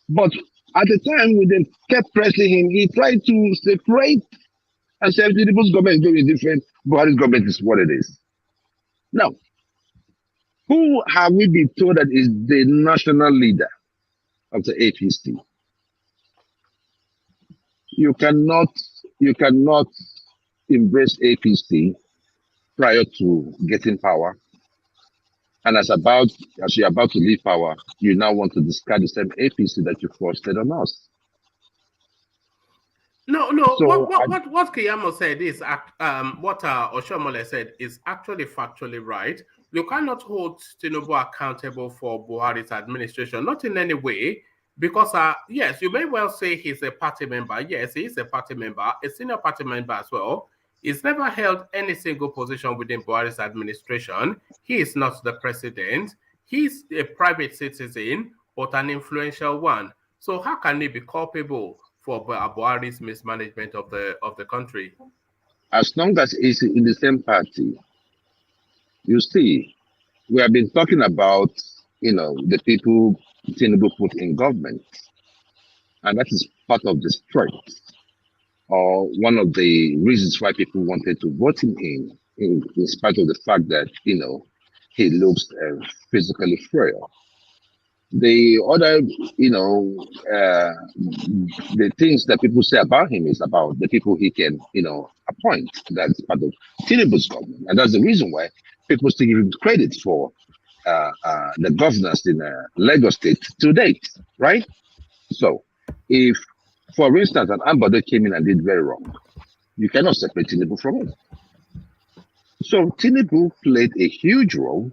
but at the time when they kept pressing him, he tried to separate and say Tinubu's government is doing different, Buhari's government is what it is. Now, who have we been told that is the national leader of the APC? You cannot embrace APC prior to getting power, and as you're about to leave power, you now want to discard the same APC that you foisted on us. No. So what Keyamo said is what Oshomole said is actually factually right. You cannot hold Tinubu accountable for Buhari's administration, not in any way, because yes, you may well say he's a party member. Yes, he is a party member, a senior party member as well. He's never held any single position within Buhari's administration. He is not the president. He's a private citizen, but an influential one. So how can he be culpable for Buhari's mismanagement of the country? As long as he's in the same party, you see, we have been talking about the people Tinubu put in government, and that is part of the strength, or one of the reasons why people wanted to vote him in spite of the fact that he looks physically frail. The other, the things that people say about him is about the people he can, appoint. That's part of Tinubu's government, and that's the reason why people still give him credit for the governance in Lagos State to date, right? So, if, for instance, an Ambado came in and did very wrong, you cannot separate Tinubu from it. So, Tinubu played a huge role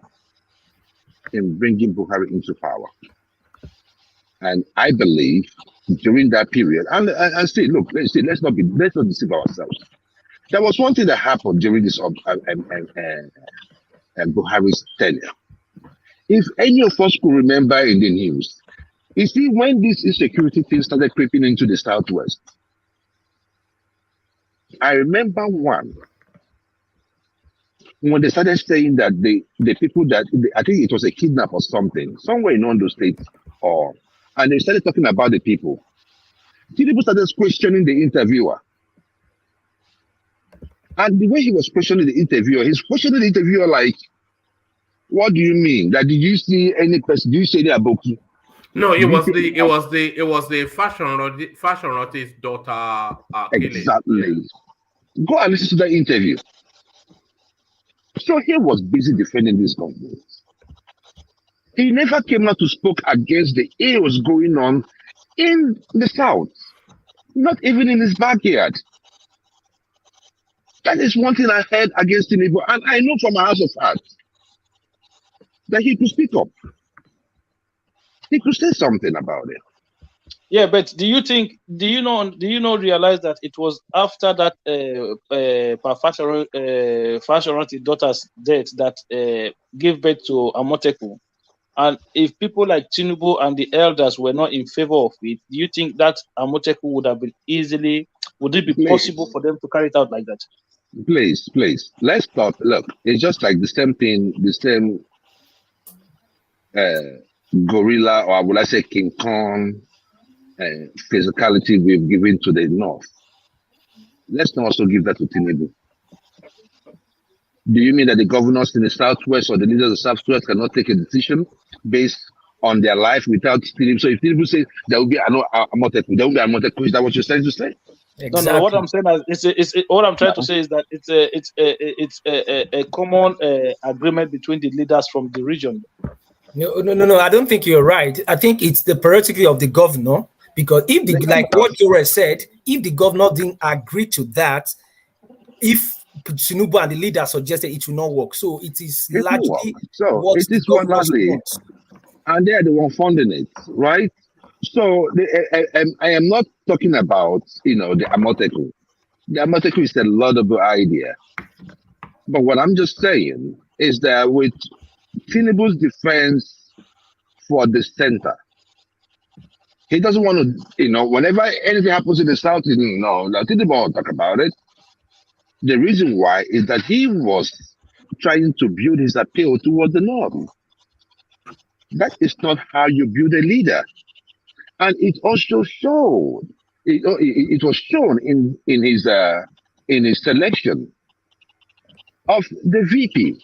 in bringing Buhari into power. And I believe during that period, and see, look, let's not deceive ourselves. There was one thing that happened during this Buhari's tenure. If any of us could remember in the news, you see, when this insecurity thing started creeping into the Southwest, I remember when they started saying that the people that, I think it was a kidnap or something, somewhere in Ondo State, and they started talking about the people. Tinubu started questioning the interviewer. And the way he was questioning the interviewer, he's questioning the interviewer like, what do you mean? That did you see any person? Do you see the Aboki? No, it was the fashion artist's daughter. Exactly. Go and listen to that interview. So he was busy defending this government. He never came out to speak against the ills going on in the South, not even in his backyard. That is one thing I heard against Tinubu, and I know from my house of heart that he could speak up. He could say something about it. Yeah, but do you realize that it was after that Fashoranti daughter's death that gave birth to Amotekun? And if people like Tinubu and the elders were not in favor of it, do you think that Amotekun would have been would it be possible for them to carry it out like that? Please, let's talk. Look, it's just like the same thing, the same gorilla, or would I say King Kong physicality we've given to the North. Let's not also give that to Tinubu. Do you mean that the governors in the Southwest or the leaders of the Southwest cannot take a decision based on their life without Tinubu? So if Tinubu says there will be Amoteku, there will be Amoteku, is that what you're trying to say? Exactly. No. What I'm saying is, what I'm trying to say is that it's a common agreement between the leaders from the region. No. I don't think you're right. I think it's the prerogative of the governor, because if the like what Jore said, if the governor didn't agree to that, if Tinubu and the leader suggested, it will not work. So it is largely what it is the largely wants. And they are the one funding it, right? So I am not talking about the Amoteku. The Amoteku is a laudable idea, but what I'm just saying is that with Tinubu's defense for the center, he doesn't want to, whenever anything happens in the South, Tinubu won't talk about it. The reason why is that he was trying to build his appeal towards the North. That is not how you build a leader. And it also showed, it was shown in his selection of the VP.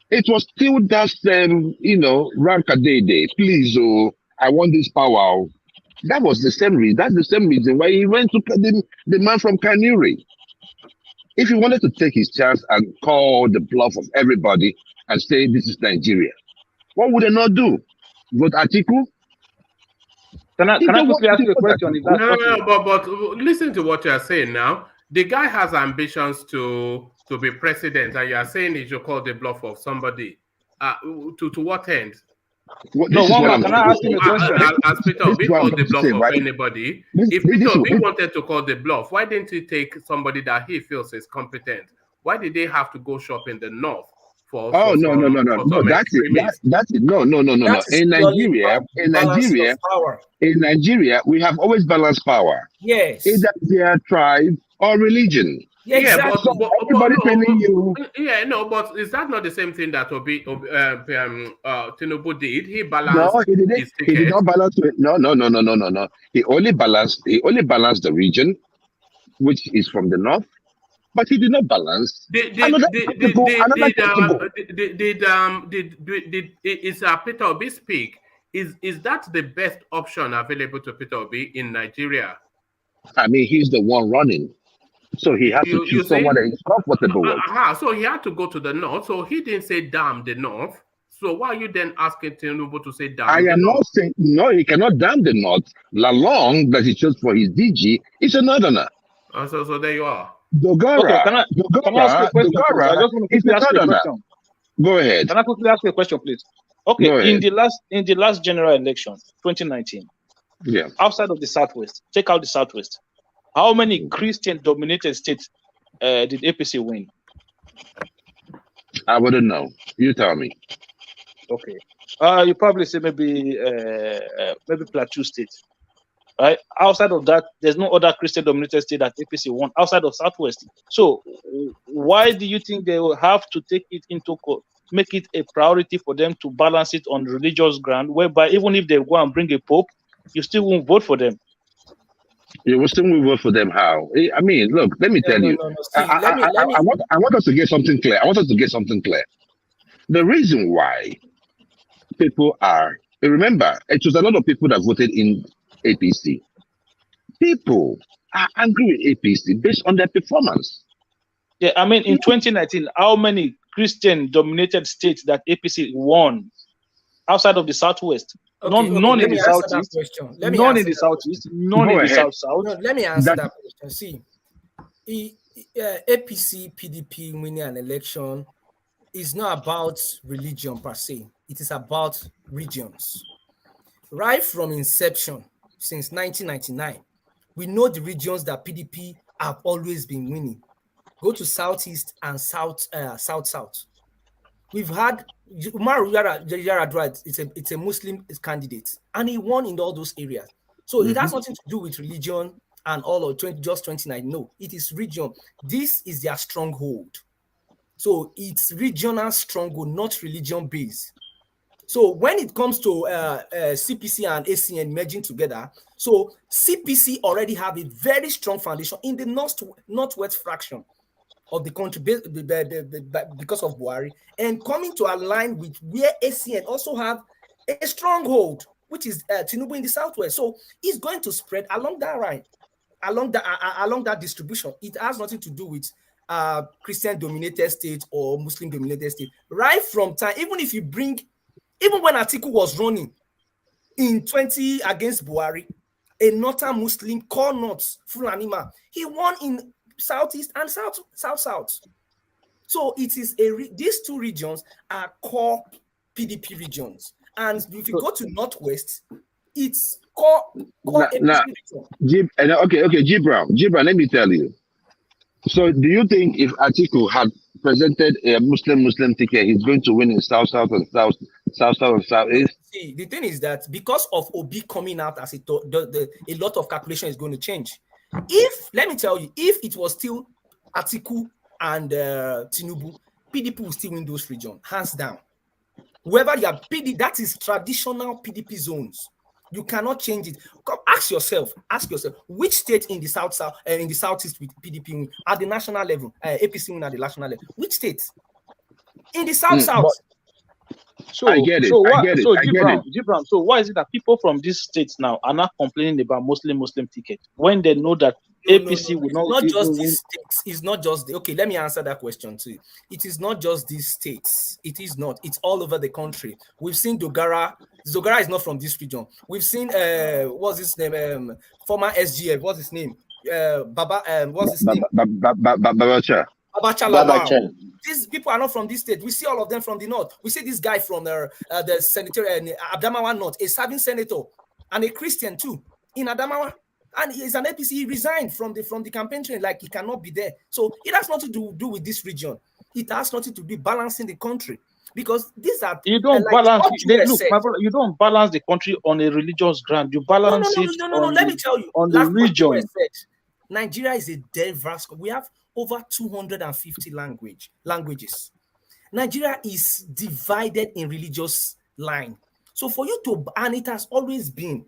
It was still that same, Rankadede, please, I want this power. That was the same reason. That's the same reason why he went to the man from Kanuri. If he wanted to take his chance and call the bluff of everybody and say this is Nigeria, what would they not do? Vote Atiku? Can I quickly ask you a question? No, but listen to what you are saying now. The guy has ambitions to be president, and you are saying he should call the bluff of somebody. To what end? Can I ask you a question? As Peter Obi called the bluff of anybody, if Peter Obi wanted to call the bluff, why didn't he take somebody that he feels is competent? Why did they have to go shop in the North? No. That's it. No. In Nigeria, we have always balanced power. Yes. Either their tribe or religion. Yeah, but everybody telling you. Yeah, no, but is that not the same thing that Tinubu did? He balanced. No, he didn't. He did not balance it. No. He only balanced the region, which is from the north. But he did not balance. Is Peter Obi speak? Is that the best option available to Peter Obi in Nigeria? I mean, he's the one running, so he has to choose someone that he's comfortable with. So he had to go to the north. So he didn't say damn the north. So why are you then asking Tinubu to say damn? I am not saying no. He cannot damn the north. Lalong that he chose for his DG is a northerner. So there you are. Dogara. Okay, can I ask you a question? I just want to quickly ask you a question. Go ahead. Can I quickly ask you a question, please? Okay, in the last general election, 2019, outside of the Southwest, take out the Southwest, how many Christian-dominated states did APC win? I wouldn't know. You tell me. Okay. You probably say maybe Plateau State. Right? Outside of that, there's no other Christian-dominated state that APC won outside of Southwest. So, why do you think they will have to take it make it a priority for them to balance it on religious ground, whereby even if they go and bring a pope, you still won't vote for them? You will still vote for them? How? I mean, look, let me tell you. I want us to get something clear. The reason why people are, remember, it was a lot of people that voted in APC. People are angry with APC based on their performance. Yeah, I mean, in 2019, how many Christian-dominated states that APC won outside of the Southwest? None in the Southeast. None in the Southeast. None in the South-South. No, let me answer that question. See, APC, PDP winning an election is not about religion per se. It is about regions. Right from inception, since 1999, we know the regions that PDP have always been winning. Go to Southeast and South. We've had Umar Yaradua. It's a Muslim candidate, and he won in all those areas. So it has nothing to do with religion and all of just 29. No, it is region. This is their stronghold. So it's regional stronghold, not religion based. So when it comes to CPC and ACN merging together, so CPC already have a very strong foundation in the northwest fraction. of the country because of Buhari, and coming to align with where ACN also have a stronghold, which is Tinubu in the southwest. So it's going to spread along that line, along that distribution. It has nothing to do with Christian-dominated state or Muslim-dominated state. Right from time, even when Atiku was running in 20 against Buhari, a northern Muslim called North Fulanima, he won in southeast and south. So it is these two regions are core PDP regions, and if you go to northwest, it's core APC region. Okay, Gibran, let me tell you. So do you think if Atiku had presented a Muslim ticket, he's going to win in south and southeast? See, the thing is that because of Obi coming out as a lot of calculation is going to change. Let me tell you, if it was still Atiku and Tinubu, PDP will still win those regions, hands down. Whoever you have PDP, that is traditional PDP zones. You cannot change it. Ask yourself, which state in the southeast with PDP win at the national level, APC win at the national level? Which state? In the south? So I get it. Gibran, so why is it that people from these states now are not complaining about Muslim ticket when they know that APC will not? Not just these states. It's not just okay. Let me answer that question too. It is not just these states. It is not. It's all over the country. We've seen Dogara. Dogara is not from this region. We've seen what's his name? Former SGF. What's his name? What's his name? Abacha. These people are not from this state. We see all of them from the north. We see this guy from the senator Adamawa North, a serving senator and a Christian too in Adamawa, and he's an APC. He resigned from the campaign train, like he cannot be there. So it has nothing to do with this region. It has nothing to do with balancing the country, because these are you don't balance. You don't balance the country on a religious ground. You balance it. No. Let me tell you, on the region. Nigeria is a diverse. We have over 250 languages. Nigeria is divided in religious line. So for you to, and it has always been.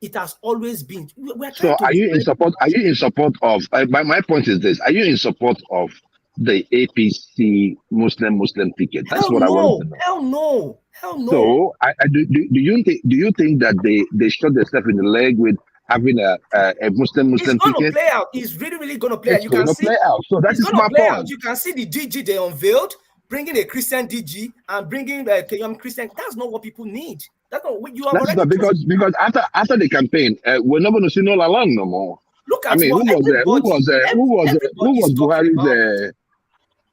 So are you in support of, my point is this, are you in support of the APC Muslim ticket? That's what I want to know. Hell no. So do you think that they shot themselves in the leg with having a Muslim ticket? It's going to play out. It's really going to play out. You can see. Play out. So that is my point. You can see the DG they unveiled, bringing a Christian DG and bringing a Kenyan Christian. That's not what people need. That's not what you are. That's not because after the campaign, we're not going to see no Lalang no more. Look at who was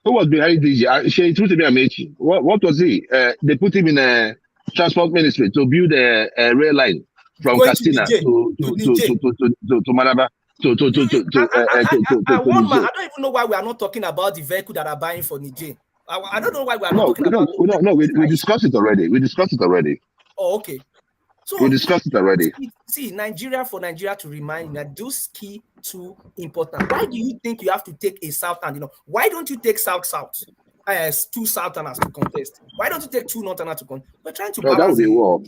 Buhari DG? She threw to me Amechi. What was he? They put him in a transport ministry to build a rail line from Katsina to Malaba to I don't even know why we are not talking about the vehicle that are buying for Niger. I don't know why we are not talking about. No, we discussed it already. Oh, okay. So we discussed it already. See, for Nigeria to remind that those key two important. Why do you think you have to take a Southern? Why don't you take South? Two Southerners to contest. Why don't you take two Northerners to contest? We're trying to balance. That would be war.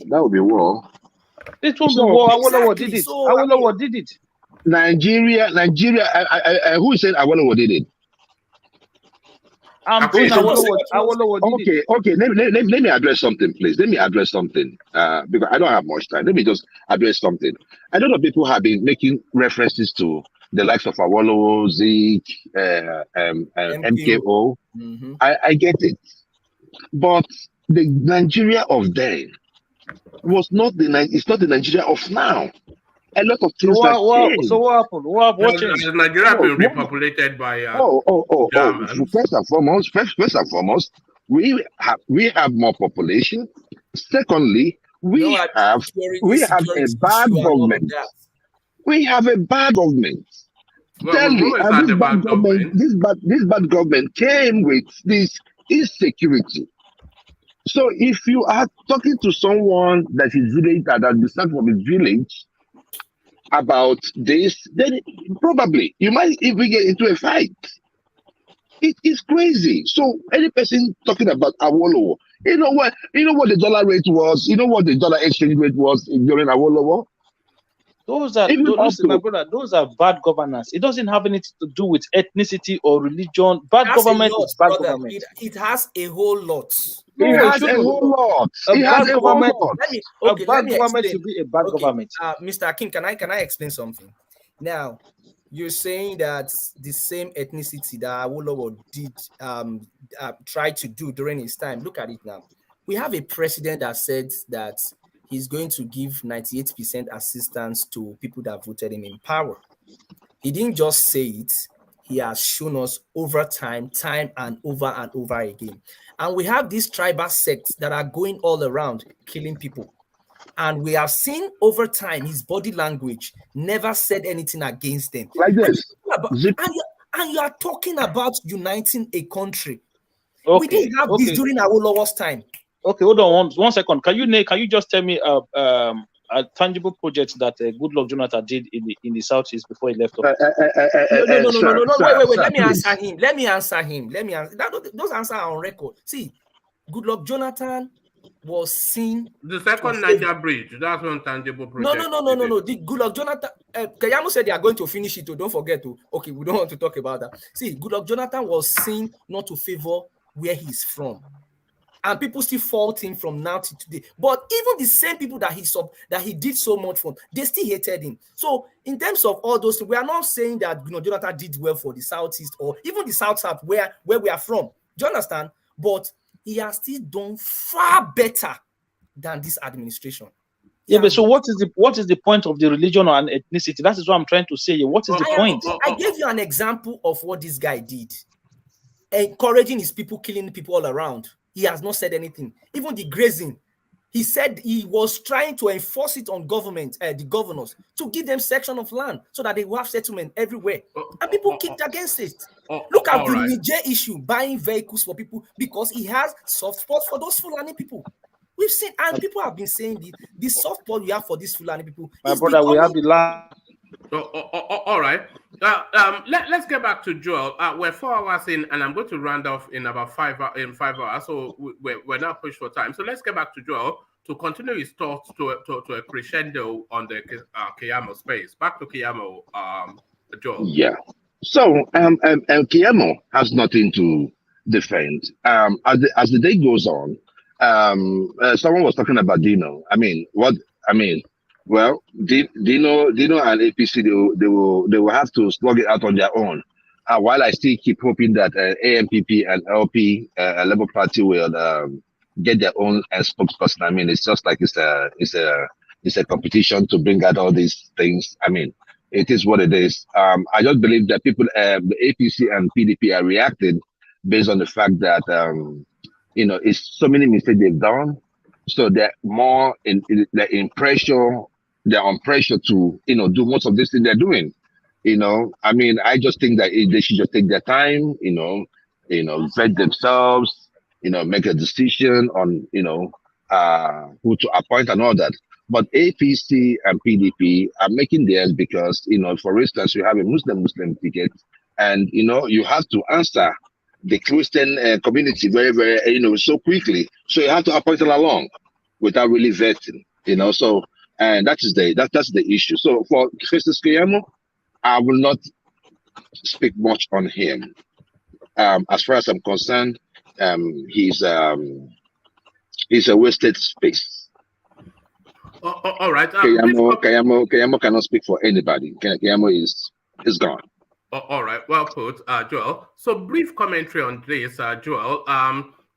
It won't be war. Awolowo did it. Awolowo did it. Nigeria. Who said Awolowo did it? Okay. Let me address something, please. Because I don't have much time. Let me just address something. A lot of people have been making references to the likes of Awolowo, Zeke, MKO. Mm-hmm. I get it, but the Nigeria of then was not it's not the Nigeria of now. A lot of things So what happened? What changed? Nigeria has been repopulated by First and foremost, we have more population. Secondly, we have a bad government. We have a bad government. This bad government came with this insecurity. So if you are talking to someone that has descended from his village about this, then probably you might even get into a fight. It is crazy. So any person talking about Awolowo, you know what the dollar rate was, you know what the dollar exchange rate was during Awolowo? Listen, my brother, those are bad governance. It doesn't have anything to do with ethnicity or religion. Bad government is bad government. It has a whole lot. It has a whole lot. A bad government. Let me government explain. should be a bad government. Mr. Akin, can I explain something? Now, you're saying that the same ethnicity that Awolowo did try to do during his time. Look at it now. We have a president that said that he's going to give 98% assistance to people that voted him in power. He didn't just say it. He has shown us over time and over again. And we have these tribal sects that are going all around killing people. And we have seen over time his body language never said anything against them. Like this. And you are talking about uniting a country. Okay. We didn't have this during Awolowo's time. Okay, hold on one second. Can you just tell me a tangible project that Goodluck Jonathan did in the Southeast before he left office? No. Wait. Let me answer him. Those answers are on record. See, Goodluck Jonathan was seen. The second Niger bridge, that's one tangible project. No. The Goodluck Jonathan, Keyamo said they are going to finish it. Don't forget to. Okay, we don't want to talk about that. See, Goodluck Jonathan was seen not to favor where he's from. And people still fault him from now to today. But even the same people that he did so much for, they still hated him. So in terms of all those, we are not saying that Jonathan did well for the Southeast or even the South where we are from. Do you understand? But he has still done far better than this administration. Yeah, but so what is the point of the religion and ethnicity? That is what I'm trying to say. What is the point? I gave you an example of what this guy did. Encouraging his people, killing people all around. He has not said anything. Even the grazing, he said he was trying to enforce it on government, the governors, to give them section of land so that they will have settlement everywhere. And people kicked against it. Look at the Niger issue, buying vehicles for people because he has soft spots for those Fulani people. We've seen, and people have been saying the soft spot we have for these Fulani people. My brother, we have the land. All right. Let's get back to Joel. We're 4 hours in, and I'm going to round off in about 5 hours. So we're now pushed for time. So let's get back to Joel to continue his thoughts to a crescendo on the Keyamo space. Back to Keyamo, Joel. Yeah. So Keyamo has nothing to defend. As the day goes on, someone was talking about Dino. Well, Dino and APC, they will have to slug it out on their own. While I still keep hoping that AMPP and LP, Labour Party, will get their own spokesperson. I mean, it's just like it's a competition to bring out all these things. I mean, it is what it is. I just believe that people, the APC and PDP, are reacting based on the fact that it's so many mistakes they've done. So they're more in pressure. They're on pressure to, do most of this thing they're doing. I just think that they should just take their time, vet themselves, make a decision on, who to appoint and all that. But APC and PDP are making theirs because, for instance, you have a Muslim ticket, and, you have to answer the Christian community very, very, so quickly. So you have to appoint them along without really vetting, So, and that's the issue. So for Festus Keyamo, I will not speak much on him. As far as I'm concerned, he's a wasted space. All right. Keyamo cannot speak for anybody. Keyamo is gone. All right, well put, Joel. So brief commentary on this, Joel.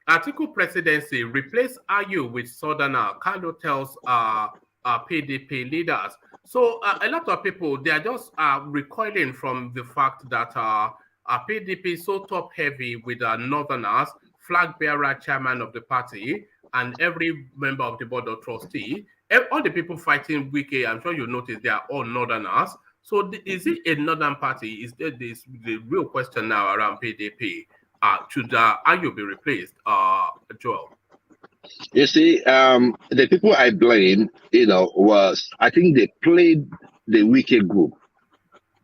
Atiku presidency replaced Ayu with Southerner. Carlo tells PDP leaders. So a lot of people, they are just recoiling from the fact that PDP is so top heavy with Northerners, flag bearer, chairman of the party, and every member of the board of trustees. All the people fighting Wike, I'm sure you notice they are all Northerners. So is it a northern party? Is there the real question now around PDP? Should Ayu be replaced, Joel? You see, the people I blame, was, I think they played the Wike group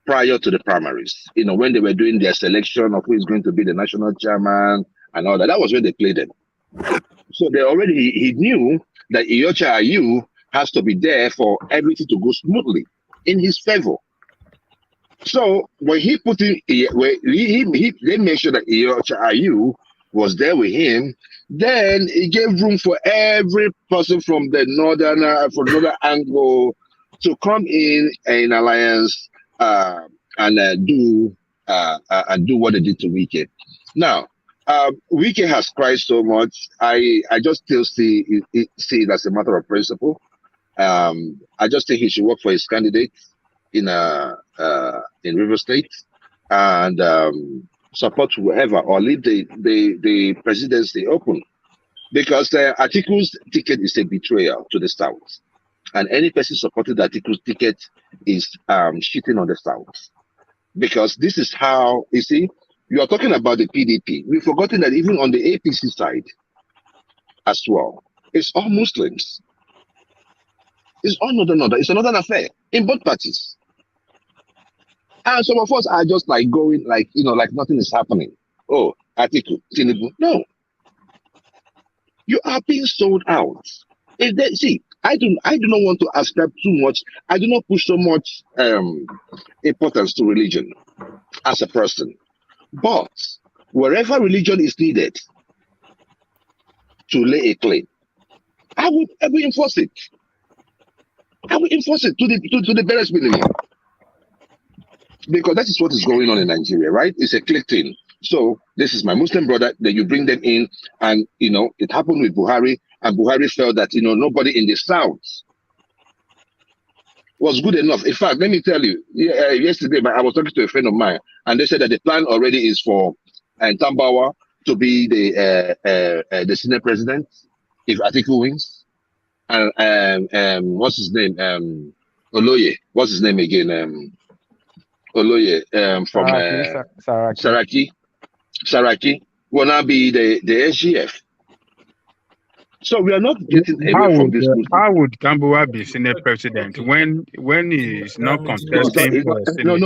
prior to the primaries. When they were doing their selection of who is going to be the national chairman and all that. That was when they played them. So he knew that Iyorchia Ayu has to be there for everything to go smoothly. in his favor. So when he put in, they made sure that Ayu was there with him. Then he gave room for every person from the northern angle to come in alliance and do what they did to Wike. Now, Wike has cried so much. I just still see it as a matter of principle. I just think he should work for his candidate in River State and support whoever, or leave the presidency open, because Atiku's ticket is a betrayal to the South, and any person supporting Atiku's ticket is shitting on the South, because this is how, you see, you are talking about the PDP. We've forgotten that even on the APC side as well, it's all Muslims. It's all another. It's another affair in both parties. And some of us are just like going like nothing is happening. Oh, Atiku, Tinubu. No. You are being sold out. See, I do not want to ascribe too much. I do not push so much importance to religion as a person. But wherever religion is needed to lay a claim, I will enforce it. I will enforce it to the barest minimum. Because that is what is going on in Nigeria, right? It's a click thing. So this is my Muslim brother, then you bring them in, and it happened with Buhari, and Buhari felt that nobody in the South was good enough. In fact, let me tell you, yesterday I was talking to a friend of mine, and they said that the plan already is for Tambawa to be the Senate president if Atiku wins. And what's his name? Oloye. What's his name again? Oloye from Saraki will now be the SGF. So we are not getting away from this. How would Tambuwa be Senate president when he is not contesting? No.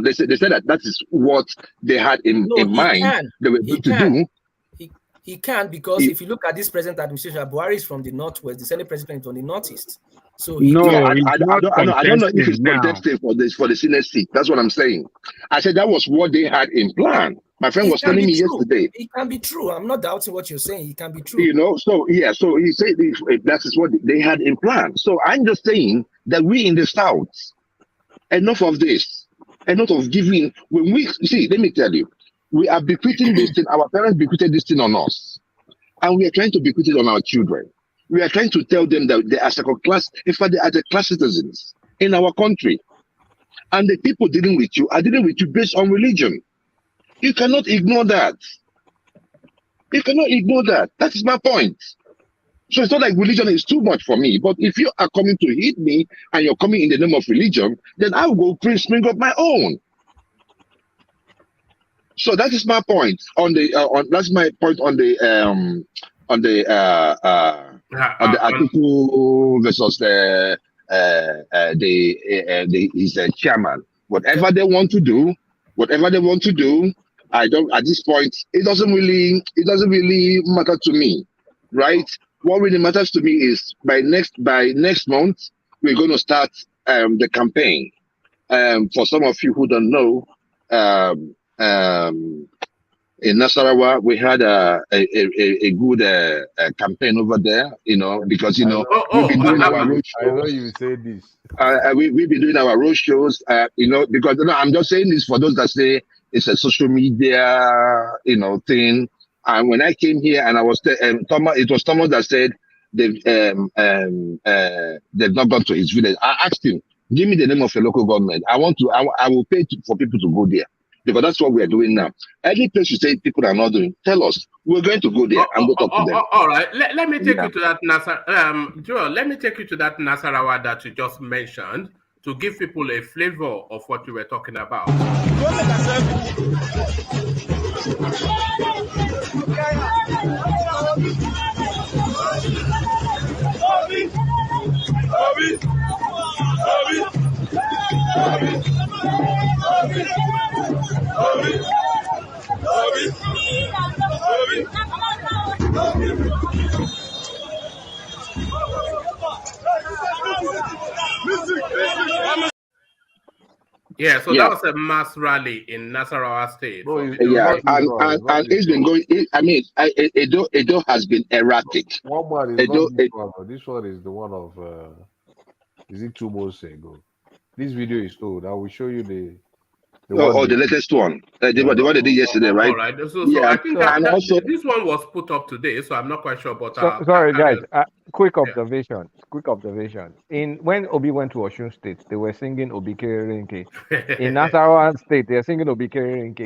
They said that is what they had in mind. They were going to do. He can, because if you look at this present administration, Buhari is from the northwest, the Senate president is from the northeast. So I don't know if he's contesting for the Senate seat. That's what I'm saying. I said that was what they had in plan. My friend was telling me yesterday. It can be true. I'm not doubting what you're saying. It can be true. So he said that is what they had in plan. So I'm just saying that we in the South, enough of this, enough of giving. When we see, let me tell you, we are bequeathing this thing. Our parents bequeathed this thing on us, and we are trying to bequeath it on our children. We are trying to tell them that they are second class. In fact, they are the class citizens in our country, and the people dealing with you are dealing with you based on religion. You cannot ignore that. You cannot ignore that. That is my point. So it's not like religion is too much for me. But if you are coming to hit me and you're coming in the name of religion, then I will go spring up my own. So that is my point on the that's my point on the Atiku versus his chairman. Whatever they want to do, I don't. At this point, it doesn't really matter to me, right? What really matters to me is by next month we're going to start the campaign. For some of you who don't know, in Nasarawa we had a good campaign over there, because we've been doing our road shows. I know you say this. We've been doing our road shows, because I'm just saying this for those that say it's a social media, thing. And when I came here and I was Thomas, it was Thomas that said they've not gone to his village. I asked him, give me the name of a local government. I will pay for people to go there, because that's what we are doing now. Any place you say people are not doing, tell us. We're going to go there and go talk to them. All right. Let me take you to that Joel. Let me take you to that Nasarawa that you just mentioned, to give people a flavor of what you were talking about. Yeah, so that was a mass rally in Nasarawa State. No, and it's been going. I mean, Edo has been erratic. One man is not this one. This one is the one of. Is it 2 months ago? This video is old. I will show you the the latest one. The one they did yesterday, right? All right. So I think this one was put up today, so I'm not quite sure. But sorry, guys. Quick observation. When Obi went to Osun State, they were singing Obi Kerenke. In Nasarawa State, they are singing Obi Kerenke.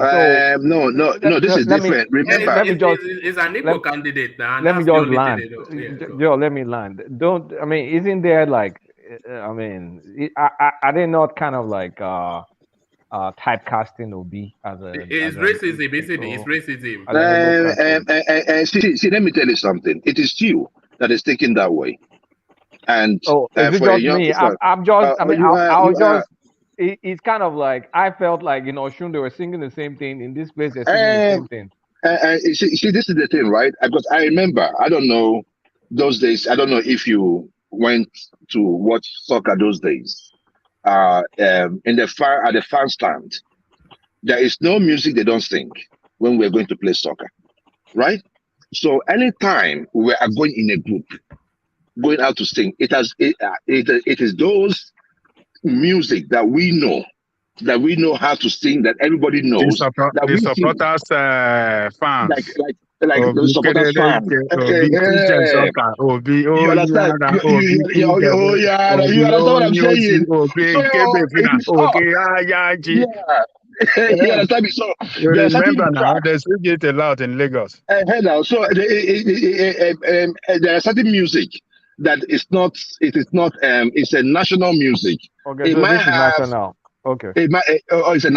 No. This is different. Remember, it's an Igbo candidate now. Let me just land. Joe, let me land. Isn't there like? Are they not kind of like typecasting Obi as a? It's racism, isn't it? It's racism. See, let me tell you something. It is you that is thinking that way, and is it just me? I'm just. It's kind of like I felt like Oshun they were singing the same thing. In this place, they're singing the same thing. See, this is the thing, right? Because I remember, I don't know those days. I don't know if you went to watch soccer those days. At the fan stand, there is no music they don't sing when we're going to play soccer, right? So anytime we are going in a group, going out to sing, it is those music that we know how to sing, that everybody knows. The supporters fans. Like those supporters fans. You understand? You understand what I'm saying? You understand me? So you remember now, they sing it a lot in Lagos. So there are certain music that it's a national music. Okay, so this is national. Okay. It's a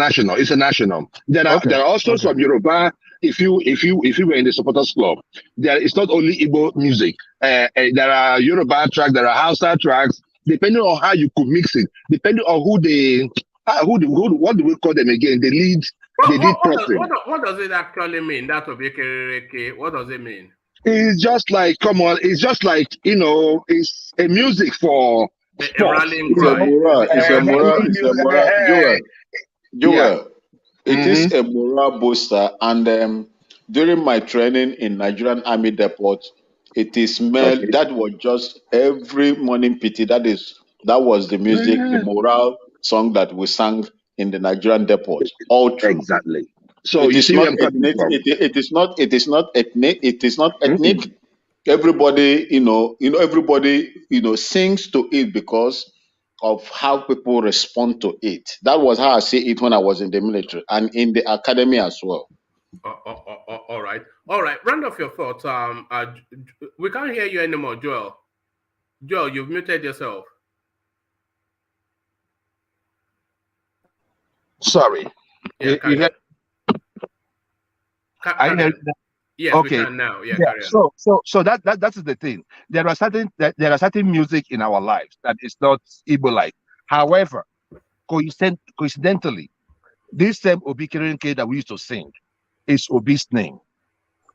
national. There are also some Yoruba. If you were in the supporters club, it's not only Igbo music. There are Yoruba tracks, there are Hausa tracks. Depending on how you could mix it, depending on what do we call them again? The lead person. What does it actually mean? That Obikereke, what does it mean? It's just like, come on, it's just like, it's a music for a rallying cry. It's a moral. Joel. It is a morale booster, and during my training in Nigerian Army Depot, it is smelled. That was just every morning PT. That was the music, the morale song that we sang in the Nigerian Depot. All true. Exactly. So it is not ethnic. It is not ethnic. It is not ethnic. Everybody, everybody, sings to it because of how people respond to it. That was how I see it when I was in the military and in the academy as well. All right. Round off your thoughts. We can't hear you anymore, Joel. Joel, you've muted yourself. Sorry. Yeah, yes, okay. We can now. Yeah. So that is the thing. There are certain music in our lives that is not Igbo-like. However, coincidentally, this same Obi Kerenke that we used to sing is Obi's name,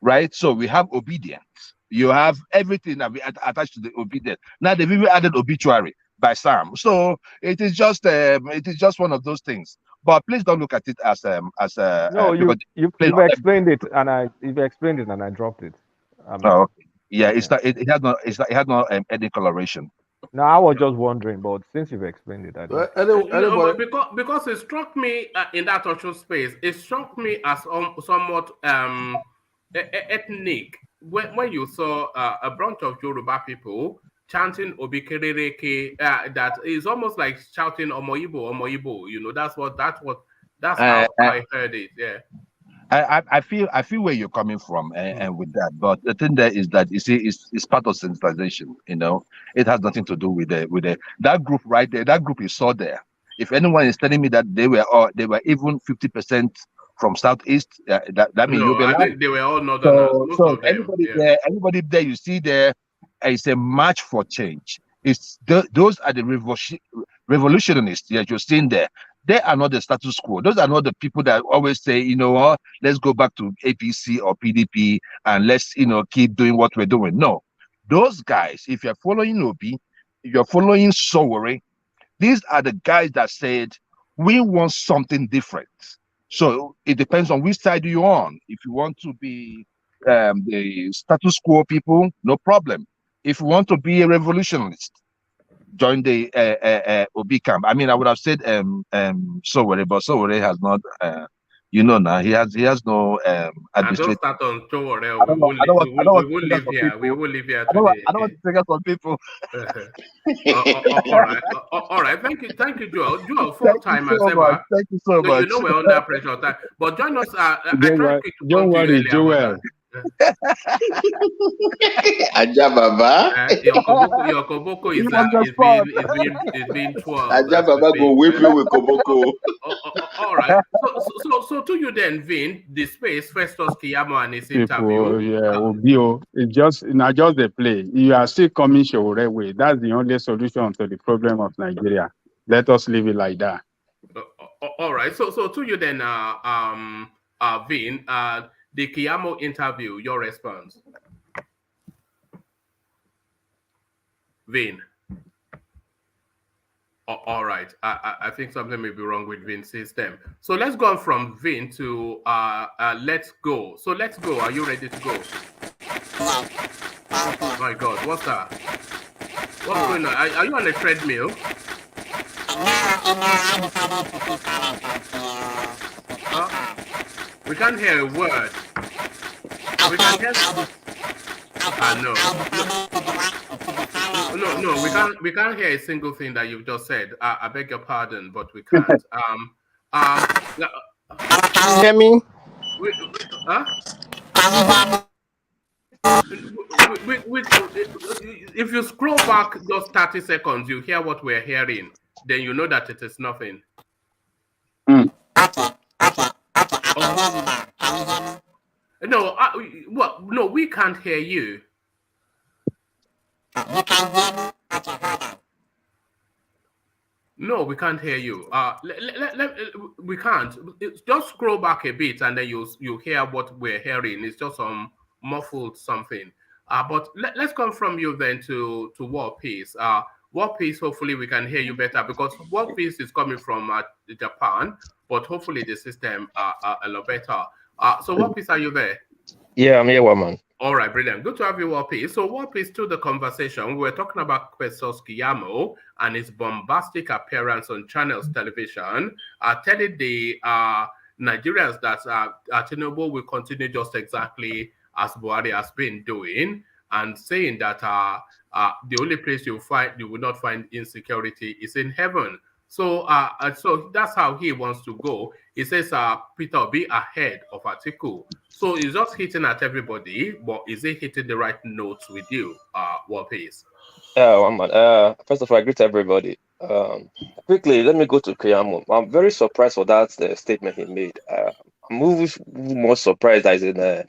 right? So we have obedience. You have everything that we attached to the obedience. Now they've even added obituary by Sam. So it is just one of those things. But please don't look at it as no. You've explained it, and I dropped it. Okay. Yeah, it had no any coloration. No, I was just wondering, but since you've explained it, because it struck me in that social space, it struck me as somewhat ethnic when you saw a bunch of Yoruba people chanting Obi Kerereke, that is almost like shouting Omoibo. That's how I heard it. Yeah. I feel where you're coming from and with that, but the thing there is that you see it's part of sensitization. It has nothing to do with that group right there. That group you saw there. If anyone is telling me that they were even 50% from Southeast, that means I think they were all Northerners. So anybody there you see there is a march for change. Those are the revolutionists that you're seeing there. They are not the status quo. Those are not the people that always say, let's go back to APC or PDP and let's, keep doing what we're doing. No, those guys, if you're following Obi, if you're following Sowore, These are the guys that said, we want something different. So it depends on which side you're on. If you want to be the status quo people, no problem. If you want to be a revolutionist, join the Obi camp. I mean, I would have said Sowore, but Sowore has not, now he has no administrative. I don't start on Sowore. We will live here. We will live here today. I don't today. want to take us on people. All right. Thank you, Joel. Joel, full time as ever. Thank you so much. You know we're under pressure of time. But join us. Don't worry, Joel. Aja Baba. Your Koboko is being twirled. Aja Baba go whip you with Koboko. All right. So to you then, Vin, the space, Festus Keyamo and his interview. It's just the play. You are still coming Sowore way. That's the only solution to the problem of Nigeria. Let us leave it like that. All right. So to you then, Vin, the Keyamo interview, your response. Vin. All right. I think something may be wrong with Vin's system. So let's go on from Vin to Let's Go. So Let's Go. Are you ready to go? Oh my God. What's that? What's going on? Are you on a treadmill? We can't hear a word. We can hear. No, we can't hear a single thing that you've just said. I beg your pardon, but we can't. Can you hear me? If you scroll back just 30 seconds, you hear what we're hearing. Then you know that it is nothing. No, we can't hear you. You can hear me? Okay, hold on. No, we can't hear you. We can't. Just scroll back a bit, and then you hear what we're hearing. It's just some muffled something. But let's come from you then to War Peace. War Peace, hopefully we can hear you better, because War Peace is coming from Japan, but hopefully the system a lot better. So War Peace, are you there? Yeah, I'm here, woman. All right, brilliant. Good to have you, War Peace. So War Peace, to the conversation, we were talking about Festus Keyamo and his bombastic appearance on Channels Television, telling the Nigerians that Tinubu will continue just exactly as Buhari has been doing, and saying that the only place you will not find insecurity is in heaven. So so that's how he wants to go. He says Peter will be ahead of Atiku. So he's just hitting at everybody, but is he hitting the right notes with you, War Peace? First of all, I greet everybody. Quickly, let me go to Keyamo. I'm very surprised for that statement he made. I'm more surprised that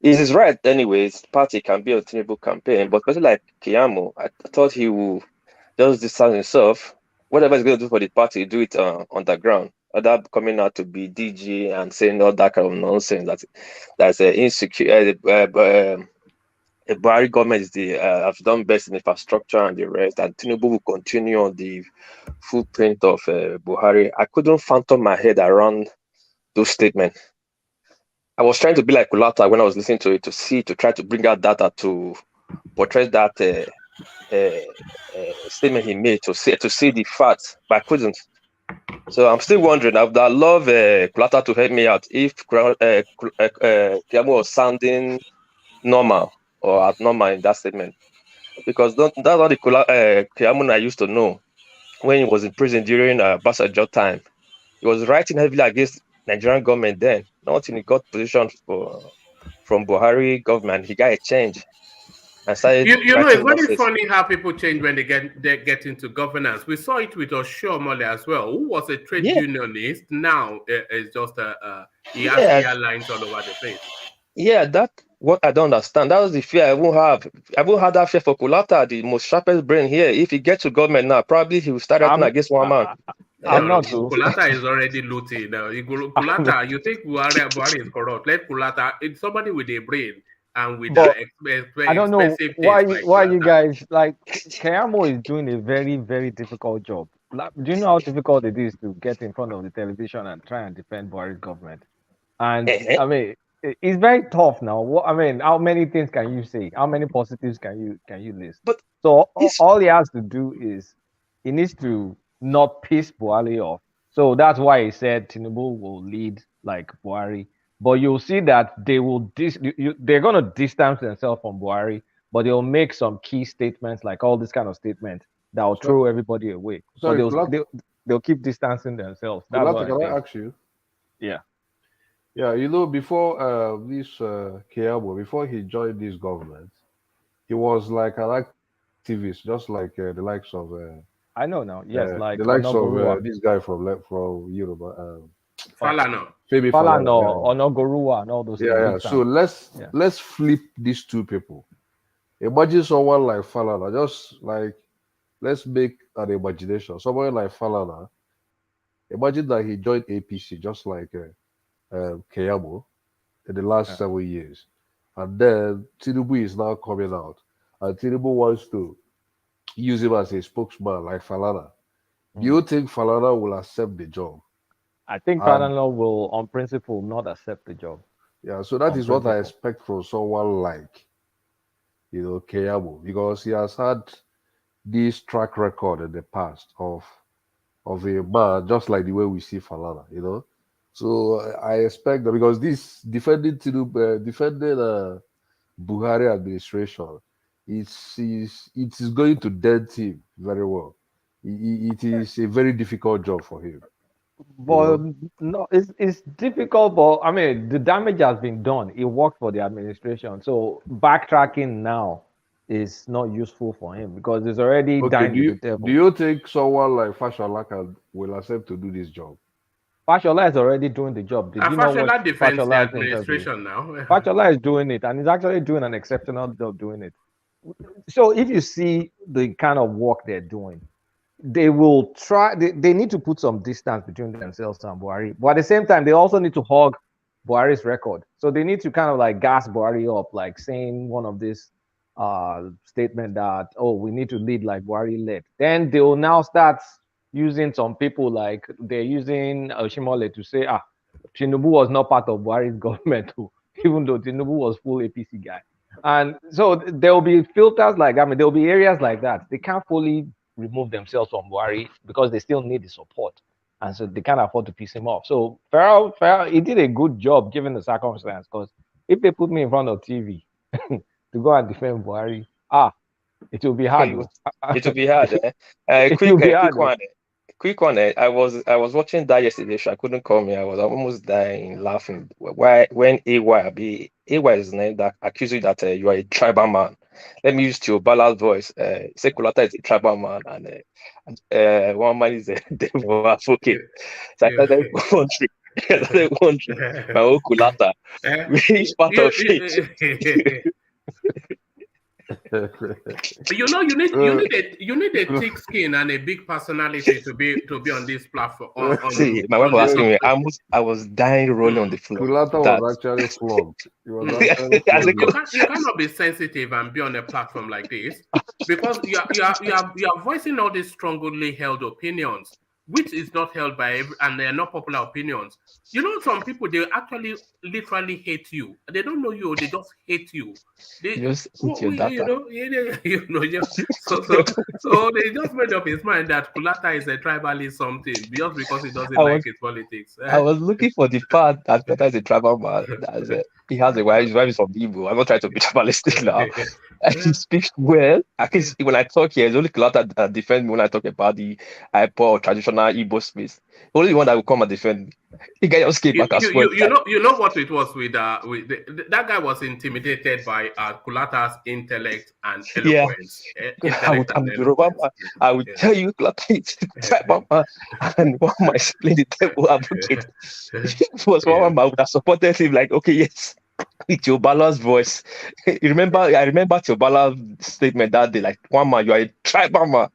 he's right anyways. Party can be a Tinubu campaign, but person like Keyamo, I thought he would just distance himself. Whatever he's going to do for the party, do it underground. Without coming out to be DG and saying all that kind of nonsense. That's insecure. The Buhari government is have done best in infrastructure and the rest, and Tinubu will continue on the footprint of Buhari. I couldn't fathom my head around those statements. I was trying to be like Kulata when I was listening to it, to try to bring out data to portray that statement he made, to see the facts, but I couldn't. So I'm still wondering. I'd love Kulata to help me out if Keyamo was sounding normal or abnormal in that statement, because that's not the Keyamo I used to know when he was in prison during Basajo time. He was writing heavily against Nigerian government then. Not in he got position from Buhari government. He got a change. It's very funny how people change when they get into governance. We saw it with Oshiomhole as well, who was a trade unionist. Now it's just he has airlines all over the place. Yeah, that's what I don't understand. That was the fear I won't have. I won't have that fear for Kulata, the most sharpest brain here. If he gets to government now, probably he will start acting against one man. Kulata is already looting. Kulata, you think Buhari is corrupt? Let Kulata, it's somebody with a brain. And with I don't know why you guys like Keyamo is doing a very, very difficult job. Do you know how difficult it is to get in front of the television and try and defend Buhari's government? And I mean, it's very tough now. I mean, how many things can you say? How many positives can you list? But so all he has to do is he needs to not piss Buhari off. So that's why he said Tinubu will lead like Buhari. But you'll see that they will they're going to distance themselves from Buhari, but they'll make some key statements, like all this kind of statements that will throw everybody away. Sorry, but they'll keep distancing themselves. That's what can I ask you? Yeah. Yeah, before this Keyamo, before he joined this government, he was like an activist, just like the likes of. I know now. Yes, like the likes of this guy from Yoruba. Falana. Falana, Onogoruwa, and all those. Yeah. So let's flip these two people. Imagine someone like Falana, just like let's make an imagination. Someone like Falana, imagine that he joined APC, just like. Keyamo in the last 7 years, and then Tinubu is now coming out, and Tinubu wants to use him as a spokesman like Falana. Do you think Falana will accept the job? I think Falana will, on principle, not accept the job. Yeah, so that is what I expect from someone like, Keyamo, because he has had this track record in the past of a man, just like the way we see Falana, So I expect that, because this defending Buhari administration, it is going to dent him very well. It is a very difficult job for him. But no, it's difficult. But I mean, the damage has been done. It worked for the administration, so backtracking now is not useful for him because it's already dying with the devil. Do you think someone like Fashola will accept to do this job? Fashola is already doing the job. Did you know what defends the administration now? Fashola is doing it, and he's actually doing an exceptional job doing it. So if you see the kind of work they're doing, they will try. They need to put some distance between themselves and Buhari, but at the same time, they also need to hug Buhari's record. So they need to kind of like gas Buhari up, like saying one of these statement that, oh, we need to lead like Buhari led. Then they will now start using some people, like they're using Oshimole to say, Tinubu was not part of Buhari's government, even though Tinubu was full APC guy. And so there will be filters like, there will be areas like that. They can't fully remove themselves from Buhari because they still need the support. And so they can't afford to piss him off. So Farrell, he did a good job given the circumstance, because if they put me in front of TV to go and defend Buhari, it will be hard. It will be hard. Quick one. I was watching that yesterday. I couldn't come here. I was almost dying laughing. When AY is named that accused you that you are a tribal man. Let me use Tiobala's voice. Say Kulata is a tribal man, and one man is a devil advocate. So I started wondering, my own Kulata, which part of it? You need a thick skin and a big personality to be on this platform. See, my wife was asking me. I was dying rolling on the floor. Kulata was actually flogged. You cannot be sensitive and be on a platform like this, because you are voicing all these strongly held opinions, which is not held by and they are not popular opinions. Some people, they actually literally hate you. They don't know you, they just hate you. They just eat your data. So they just made up his mind that Kulata is a tribalist something just because he doesn't like his politics. I was looking for the part that Kulata is a tribal man. He has a wife. His wife is from Igbo. I'm not trying to be tribalistic now. He speaks well. At least when I talk here, it's only Kulata that defends me when I talk about the hyper or traditional Igbo space. Only one that will come and defend me. The guy just came back as well. You know what it was with that guy was intimidated by Kulata's intellect and eloquence. I will tell you, Kulata is a tribal man, and one might explain the devil advocate. It was one man that supported him, like, okay, yes. With Tiobala's voice. I remember Tiobala's statement that day, like, one man, you are a tribal man.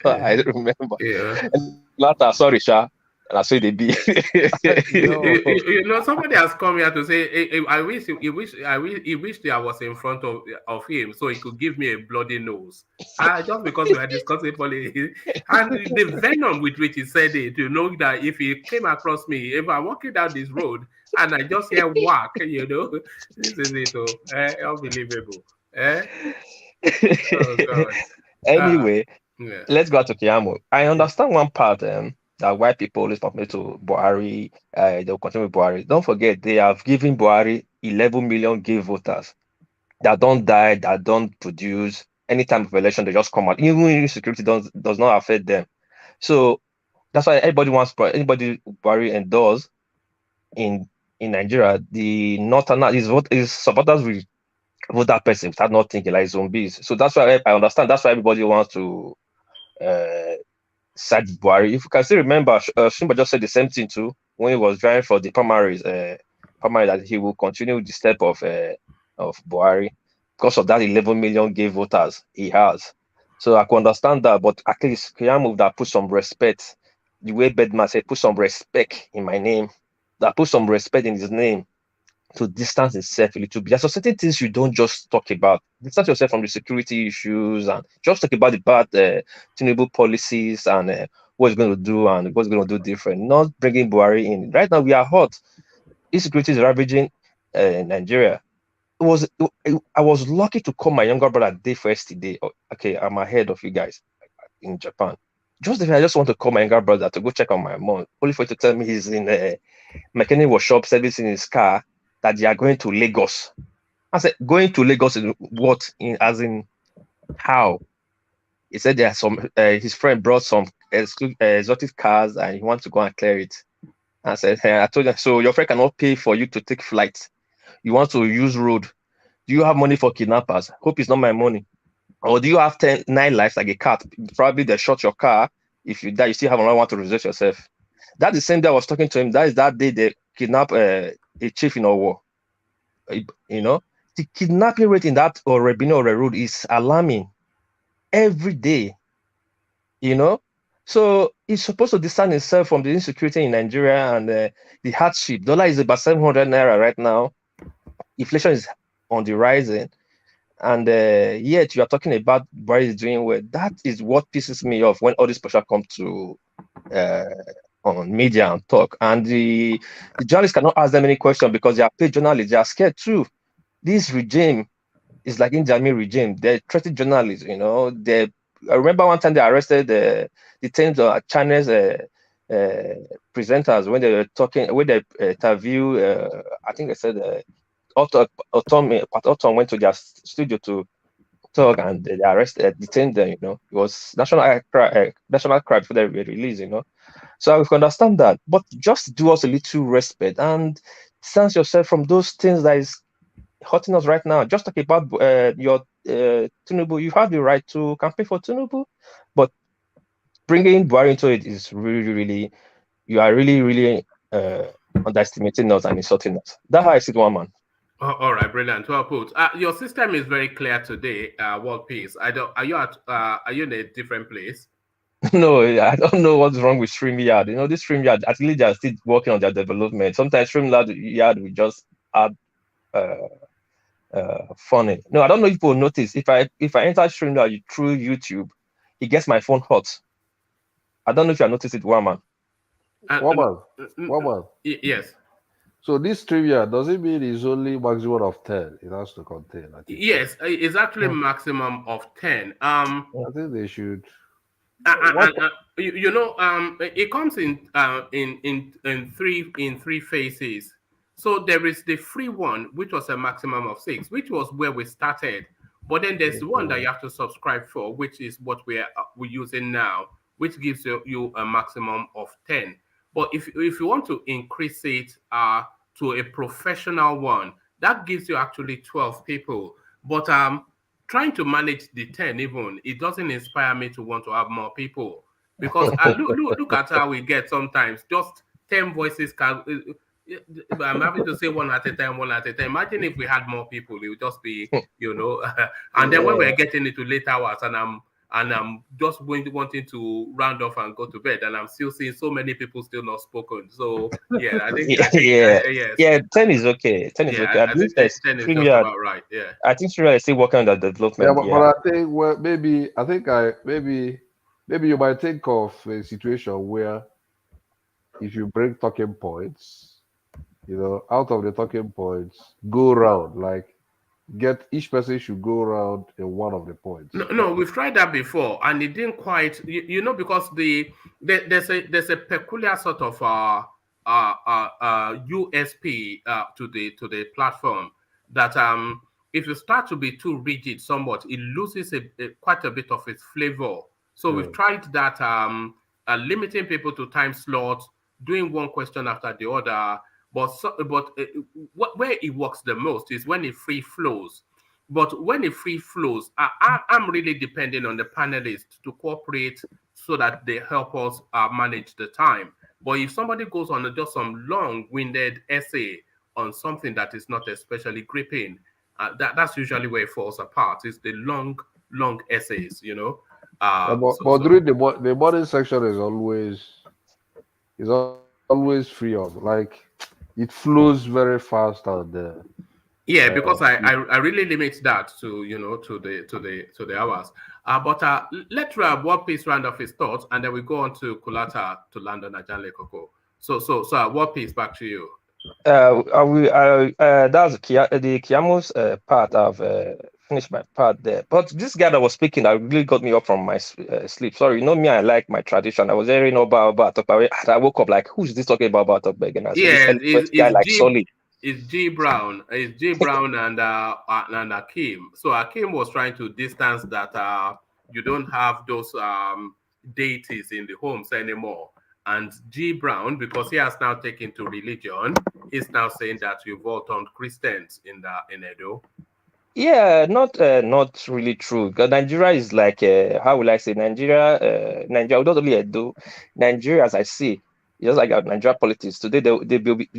I remember. Yeah. And Kulata, sorry, Sha. And I say they be. You know, somebody has come here to say, I wish he wished I was in front of him so he could give me a bloody nose. Just because we are discussing politics, and the venom with which he said it, you know, that if he came across me, if I'm walking down this road and I just hear whack, you know, this is it, unbelievable. Oh God. Anyway, Yeah. let's go to Keyamo. I understand one part that white people always compare to Buhari, they'll continue with Buhari. Don't forget, they have given Buhari 11 million gay voters that don't die, that don't produce any time of election, they just come out. Even insecurity does not affect them. So that's why anybody Buhari endorse in Nigeria, the northern his supporters will vote that person without not thinking like zombies. So that's why I understand. That's why everybody wants to side Buhari. If you can still remember, Shimba just said the same thing too when he was driving for the primaries that he will continue the step of Buhari because of that 11 million gay voters he has. So I can understand that, but at least Keyamo that put some respect. The way Bedman said, put some respect in my name. That put some respect in his name to distance himself a little bit. There's certain things you don't just talk about. Distance yourself from the security issues and just talk about the bad Tinubu policies and what he's going to do and what's going to do different. Not bringing Buhari in. Right now we are hot. Insecurity is ravaging Nigeria. I was lucky to call my younger brother day first today. Okay, I'm ahead of you guys in Japan. Just if I just want to call my younger brother to go check on my mom, only for you to tell me he's in a mechanic workshop servicing his car, that they are going to Lagos. I said, going to Lagos in what? As in how? He said there are some. His friend brought some exotic cars and he wants to go and clear it. I said, hey, I told him, so your friend cannot pay for you to take flight. You want to use road. Do you have money for kidnappers? Hope it's not my money. Or do you have 9 lives like a cat? Probably they shot your car. If you die, you still have another one to reserve yourself. That's the same day I was talking to him. That is that day they kidnap a chief in a war. You know, the kidnapping rate in that Rebino road is alarming every day. You know, so he's supposed to distance himself from the insecurity in Nigeria and the hardship. Dollar is about 700 naira right now. Inflation is on the rising. And yet you are talking about Buhari is doing well. That is what pisses me off when all this pressure comes to on media and talk. And the journalists cannot ask them any question because they are paid journalists. They are scared too. This regime is like Indian regime. They threaten journalists, you know. I remember one time they arrested the teams of Chinese presenters when they were talking, when they interview, I think they said Autumn went to their studio to talk and they detained them, you know. It was national crime before they were released, you know. So I can understand that, but just do us a little respect and distance yourself from those things that is hurting us right now. Just talk about your Tinubu. You have the right to campaign for Tinubu, but bringing Buhari into it is really, you are really underestimating us and insulting us. That's how I see it, one man. All right, brilliant. Well put. Your system is very clear today. World Peace. Are you in a different place? No, I don't know what's wrong with StreamYard. You know, this StreamYard, at least they are still working on their development. Sometimes StreamYard will just add funny. No, I don't know if people notice. If I enter StreamYard through YouTube, it gets my phone hot. I don't know if you noticed it, Woman. Woman. Yes. So this trivia, does it mean it's only maximum of 10? It has to contain. I think. Yes, it's actually maximum of 10. I think they should. You know, it comes in three phases. So there is the free one, which was a maximum of 6, which was where we started. But then there's the one that you have to subscribe for, which is what we're using now, which gives you a maximum of 10. But if you want to increase it to a professional one, that gives you actually 12 people. But trying to manage the 10 even, it doesn't inspire me to want to have more people. Because look at how we get sometimes. Just 10 voices can... I'm having to say one at a time. Imagine if we had more people, it would just be, you know, and then when we're getting into late hours and and I'm just wanting to round off and go to bed, and I'm still seeing so many people still not spoken. So yeah, I think yeah, 10 is okay. 10 is okay. I think 10 is just about right. Yeah, I think Syria is still working on the development. But I think maybe you might think of a situation where if you bring talking points, out of the talking points, go around, like each person should go around in one of the points. No, we've tried that before, and it didn't quite, because there's a peculiar sort of USP to the platform that if you start to be too rigid somewhat, it loses quite a bit of its flavor. So we've tried that limiting people to time slots, doing one question after the other, but where it works the most is when it free flows. But when it free flows, I'm really depending on the panelists to cooperate so that they help us manage the time. But if somebody goes on just some long-winded essay on something that is not especially gripping, that's usually where it falls apart. It's the long essays, But during the morning section is always free up. Like it flows very fast out there. Yeah, because I really limit that to the hours. But let's World Peace round off his thoughts, and then we go on to Kulata to London and Janle Koko. So World Peace, back to you. That's the Keyamo's part. I've finished my part there. But this guy that was speaking, that really got me up from my sleep. Sorry, me, I like my tradition. I was hearing about I woke up like, who's this talking about again? Yeah, it's guy like Solid. It's G Brown. It's G Brown and Akim. So Akim was trying to distance that you don't have those deities in the homes anymore. And G Brown, because he has now taken to religion, is now saying that you've all turned Christians in Edo. Yeah, not really true. Because Nigeria is like how will I say Nigeria, not only Edo, Nigeria, as I see. Just like our Nigeria politics today, there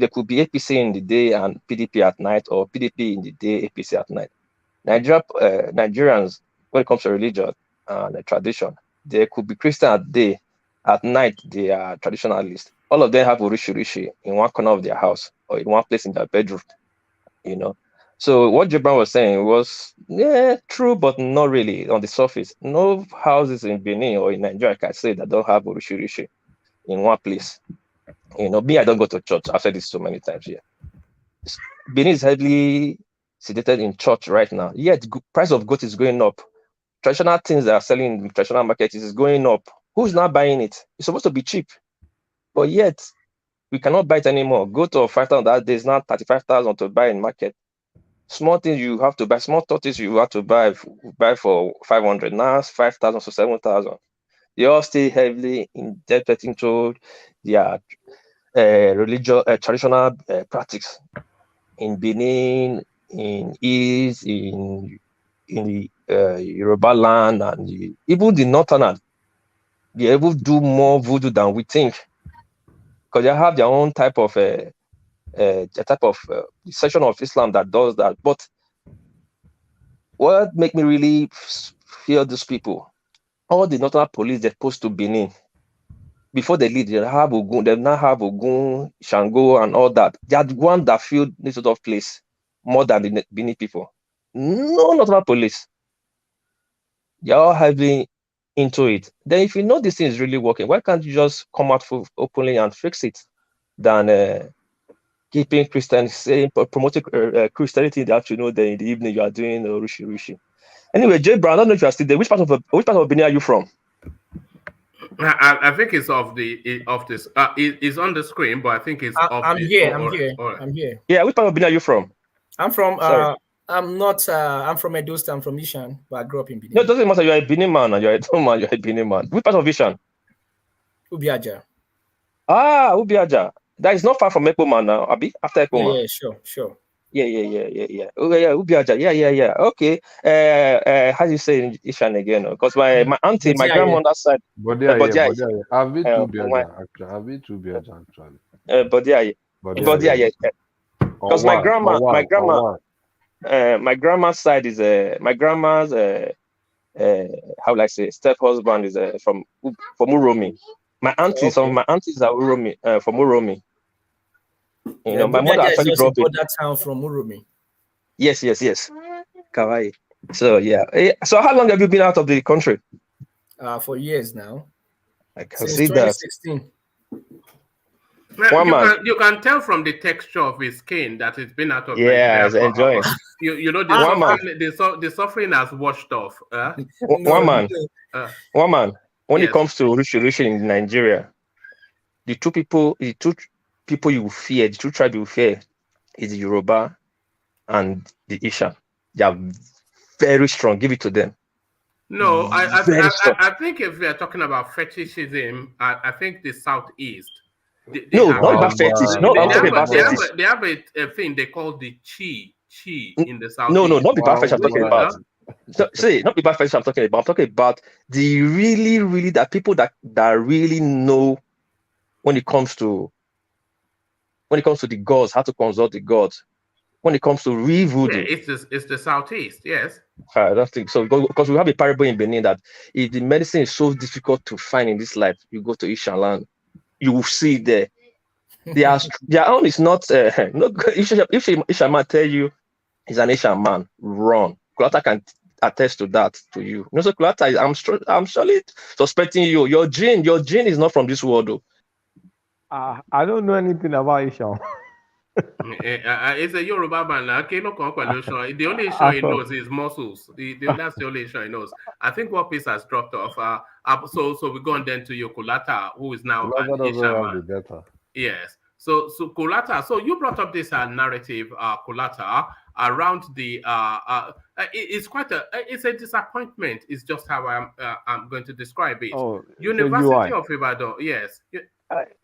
could be APC in the day and PDP at night, or PDP in the day, APC at night. Nigerians, when it comes to religion and tradition, there could be Christian at day, at night they are traditionalists. All of them have Rishi in one corner of their house or in one place in their bedroom. So what Jibran was saying was true, but not really on the surface. No houses in Benin or in Nigeria can say that don't have Rishi in one place. Me, I don't go to church. I've said this so many times here. Benin is heavily sedated in church right now. Yet price of goat is going up. Traditional things that are selling in the traditional market is going up. Who's not buying it? It's supposed to be cheap. But yet, we cannot buy it anymore. Goat of 5,000 that day is now 35,000 to buy in market. Small things you have to buy, small tortoise you have to buy for 500. Now 5,000 to 7,000. They all stay heavily indebted into their religious traditional practice in Benin, in East, in the Yoruba land, and even the Northerners. They able to do more voodoo than we think, because they have their own type of section of Islam that does that. But what make me really fear these people? All the Northern police they're supposed to Benin, before they leave, they have Ogun, they now have Ogun, Shango, and all that. They are the one that feel this sort of place more than the Benin people. No Northern police. They are all having into it. Then if you know this thing is really working, why can't you just come out openly and fix it than keeping Christians, saying, promoting Christianity in the afternoon, then in the evening you are doing Rishi. Anyway, Jay Brown, I don't know if you are still there. Which part of Benin are you from? I think it's off this. It's on the screen, but I think it's off. I'm here. Yeah, which part of Benin are you from? I'm from. I'm not. I'm from Edo State. I'm from Ishan, but I grew up in Benin. No, it doesn't matter. You're a Benin man, and you're a Edo man. You're a Benin man. Which part of Ishan? Ubiaja. Ah, Ubiaja. That is not far from Ekpoma now, Abi. After Ekpoma. Yeah, sure. Yeah. Oh, yeah, Ubiaja. Yeah. Okay. How do you say in Ishan again? Because my auntie, my grandmother's side. Bodia. I've been to Ubiaja actually. Bodia. Because my grandma's side is my grandma's how will I say, step husband is from Uromi. My aunties, some of my aunties are Uromi, from Uromi. You know, my mother is actually just grew a up in. border town from Uromi. Yes. Kawaii. So yeah. So how long have you been out of the country? For years now. I can Since see that. 2016. You can tell from the texture of his skin that it's been out of Nigeria. Nigeria. Enjoying. You know, the suffering has washed off. One man. When it comes to Rishi in Nigeria, the two people you fear, the two tribes you fear, is the Yoruba and the Isha. They are very strong. Give it to them. No, I think if we are talking about fetishism, I think the Southeast. Not about fetish. No, I'm talking about fetish. They have a thing they call the chi in the Southeast. No, not the bad fetish I'm talking about. So, see, not the bad fetish I'm talking about. I'm talking about the really that people that really know when it comes to the gods, how to consult the gods. When it comes to real voodoo, it's the Southeast, yes. I don't think so, because we have a parable in Benin that if the medicine is so difficult to find in this life, you go to Ishan land, you will see it there. Their own is not. If Ishan tell you he's an Ishan man, run. Kulata can attest to that to you. You know, so Kulata, I'm surely suspecting you. Your gene is not from this world, though. I don't know anything about Ishan. It's a Yoruba man. The only issue he knows is muscles. That's the only issue he knows. I think one piece has dropped off. So we go on then to Yokulata, who is now an Ishan man. Yes. So Kulata. So you brought up this narrative, Kulata, around the. It's quite it's a disappointment. It's just how I'm going to describe it. University of Ibadan. Yes.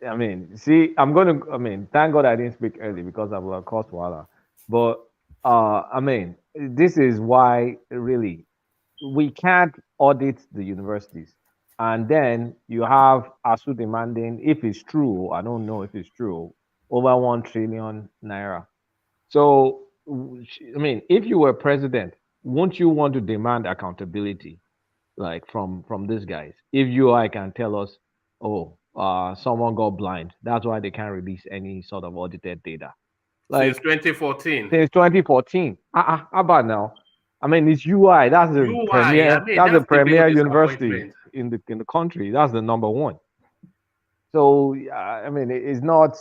I mean, see, thank God I didn't speak early because I would have caused wahala. But I mean, this is why really we can't audit the universities. And then you have ASU demanding, if it's true, I don't know if it's true, over 1 trillion naira. So, I mean, if you were president, won't you want to demand accountability, like from these guys? If UI can tell us, someone got blind, that's why they can't release any sort of audited data. Since 2014. Since 2014. How about now? I mean, it's UI. That's the UI, premier. I mean, that's the premier big university in the country. That's the number one. So I mean, it's not.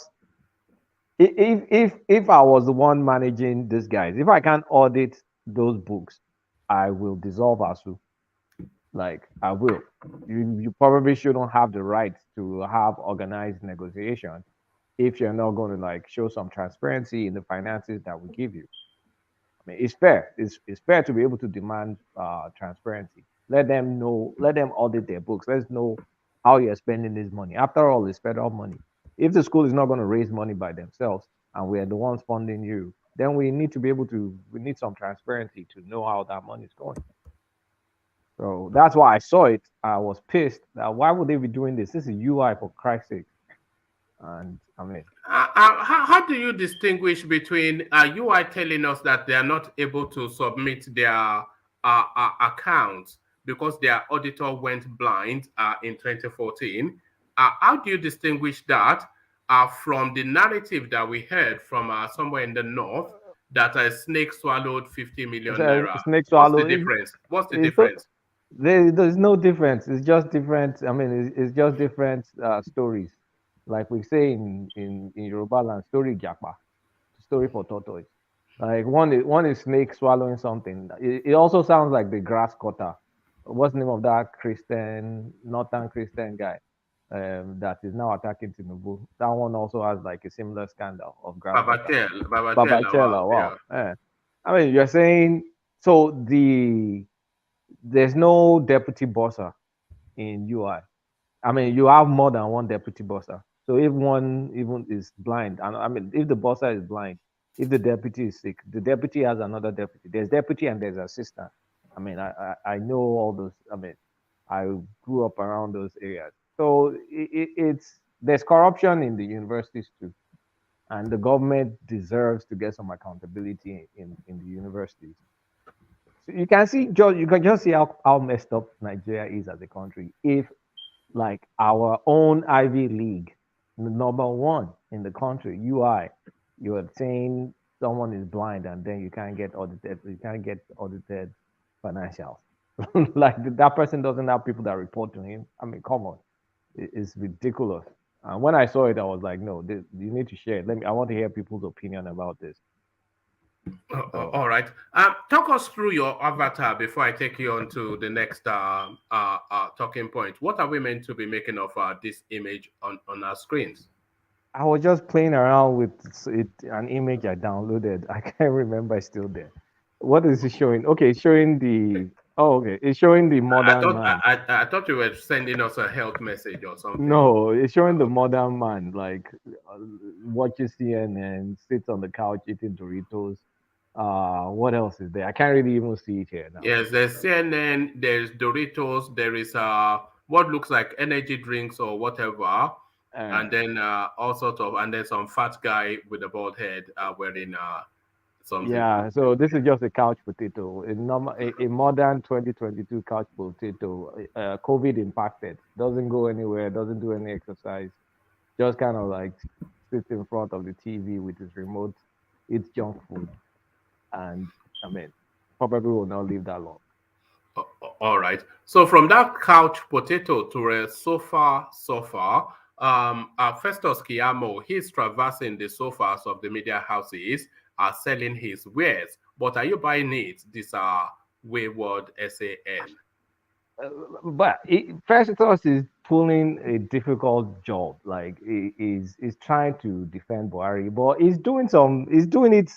If I was the one managing these guys, if I can't audit those books, I will dissolve ASU. Like I will. You probably shouldn't have the right to have organized negotiation if you're not going to like show some transparency in the finances that we give you. I mean, it's fair. It's fair to be able to demand transparency. Let them know. Let them audit their books. Let's know how you're spending this money. After all, it's federal money. If the school is not going to raise money by themselves and we're the ones funding you, then we need to be able to. We need some transparency to know how that money is going. So that's why I saw it. I was pissed. That why would they be doing this? This is UI, for Christ's sake. And I mean, how do you distinguish between UI telling us that they are not able to submit their accounts because their auditor went blind in 2014? How do you distinguish that from the narrative that we heard from somewhere in the north that a snake swallowed 50 million naira? Snake swallowed. What's the difference? There's no difference. It's just different. I mean, it's just different stories. Like we say in Yoruba land, story japa, story for tortoise. Like one is snake swallowing something. It also sounds like the grass cutter. What's the name of that northern Christian guy that is now attacking Tinubu? That one also has like a similar scandal of grass cutter. Babatella, wow. Yeah. I mean, you're saying so there's no deputy bosser in UI. I mean, you have more than one deputy bosser. So if one even is blind, and I mean, if the bosser is blind, if the deputy is sick, the deputy has another deputy. There's deputy and there's assistant. I mean, I know all those. I mean, I grew up around those areas. So there's corruption in the universities too, and the government deserves to get some accountability in the universities. you can see, George, you can just see how messed up Nigeria is as a country. If like our own Ivy League, number one in the country, UI, you are saying someone is blind and then you can't get audited financials. Like that person doesn't have people that report to him. I mean, come on, it's ridiculous. When I saw it, I was like, no, you need to share it. I want to hear people's opinion about this. All right. Talk us through your avatar before I take you on to the next talking point. What are we meant to be making of this image on our screens? I was just playing around with an image I downloaded. I can't remember. It's still there. What is it showing? Okay, it's showing the. Oh, okay. It's showing the modern man. I thought you were sending us a health message or something. No, it's showing the modern man, like watches CNN, sits on the couch eating Doritos. What else is there? I can't really even see it here now. Yes, there's CNN, there's Doritos, there is what looks like energy drinks or whatever, and then all sorts of, and then some fat guy with a bald head wearing something. Yeah, so this is just a couch potato, a modern 2022 couch potato, COVID impacted, doesn't go anywhere, doesn't do any exercise, just kind of like sits in front of the TV with his remote, eats junk food, and I mean, probably will not live that long. All right. So from that couch potato to a sofa, Festus Keyamo, he's traversing the sofas of the media houses, are selling his wares. But are you buying it? These are wayward SAN. But Festus is pulling a difficult job. Like he's trying to defend Buhari, but he's doing it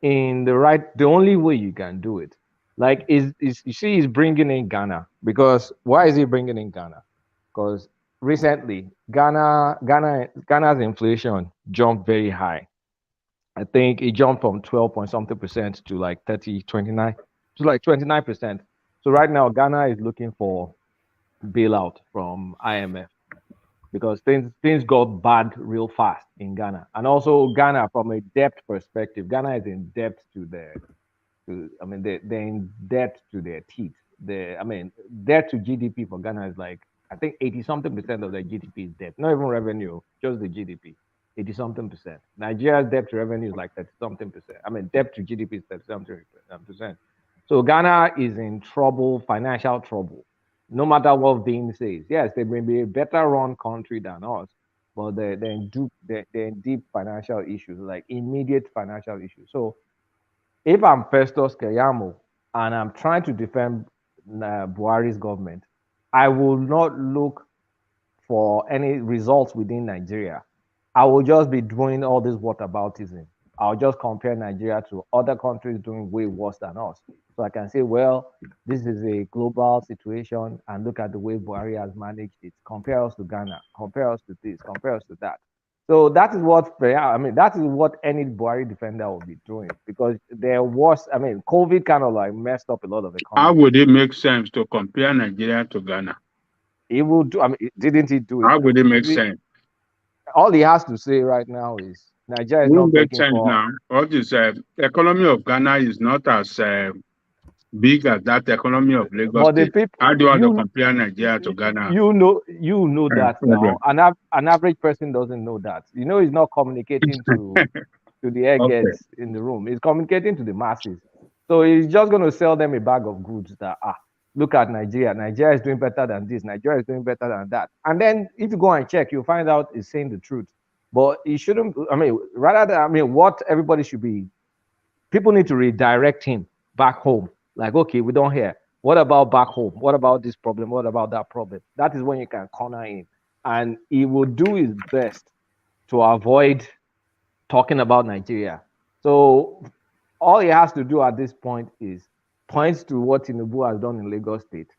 in the only way you can do it. Like you see, he's bringing in Ghana, because why is he bringing in Ghana? Because recently Ghana's inflation jumped very high. I think it jumped from 12 point something percent to like 29 to like 29%. So right now Ghana is looking for bailout from IMF, because things got bad real fast in Ghana. And also Ghana, from a debt perspective, Ghana is in debt they're in debt to their teeth. Debt to GDP for Ghana is like, I think 80-something% of their GDP is debt. Not even revenue, just the GDP. 80-something%. Nigeria's debt to revenue is like 30-something%. Debt to GDP is 30-something%. So Ghana is in trouble, financial trouble. No matter what Dean says. Yes, they may be a better run country than us, but they're in deep financial issues, like immediate financial issues. So if I'm Festus Keyamo and I'm trying to defend Buhari's government, I will not look for any results within Nigeria. I will just be doing all this whataboutism. I'll just compare Nigeria to other countries doing way worse than us. So I can say, well, this is a global situation, and look at the way Buhari has managed it. Compare us to Ghana, compare us to this, compare us to that. So that is what any Buhari defender will be doing, because there was, COVID kind of like messed up a lot of the country. How would it make sense to compare Nigeria to Ghana? He will do. Didn't he do it? How would it make sense? All he has to say right now is Nigeria is not making sense now. All this economy of Ghana is not as big as that economy of Lagos. How do you want to compare Nigeria to Ghana? You know that now. An average person doesn't know that. He's not communicating to the eggheads in the room. He's communicating to the masses. So he's just going to sell them a bag of goods that look at Nigeria. Nigeria is doing better than this. Nigeria is doing better than that. And then if you go and check, you'll find out he's saying the truth. But he shouldn't. What everybody should be. People need to redirect him back home. Like, okay, we don't hear. What about back home? What about this problem? What about that problem? That is when you can corner him. And he will do his best to avoid talking about Nigeria. So all he has to do at this point is point to what Tinubu has done in Lagos State,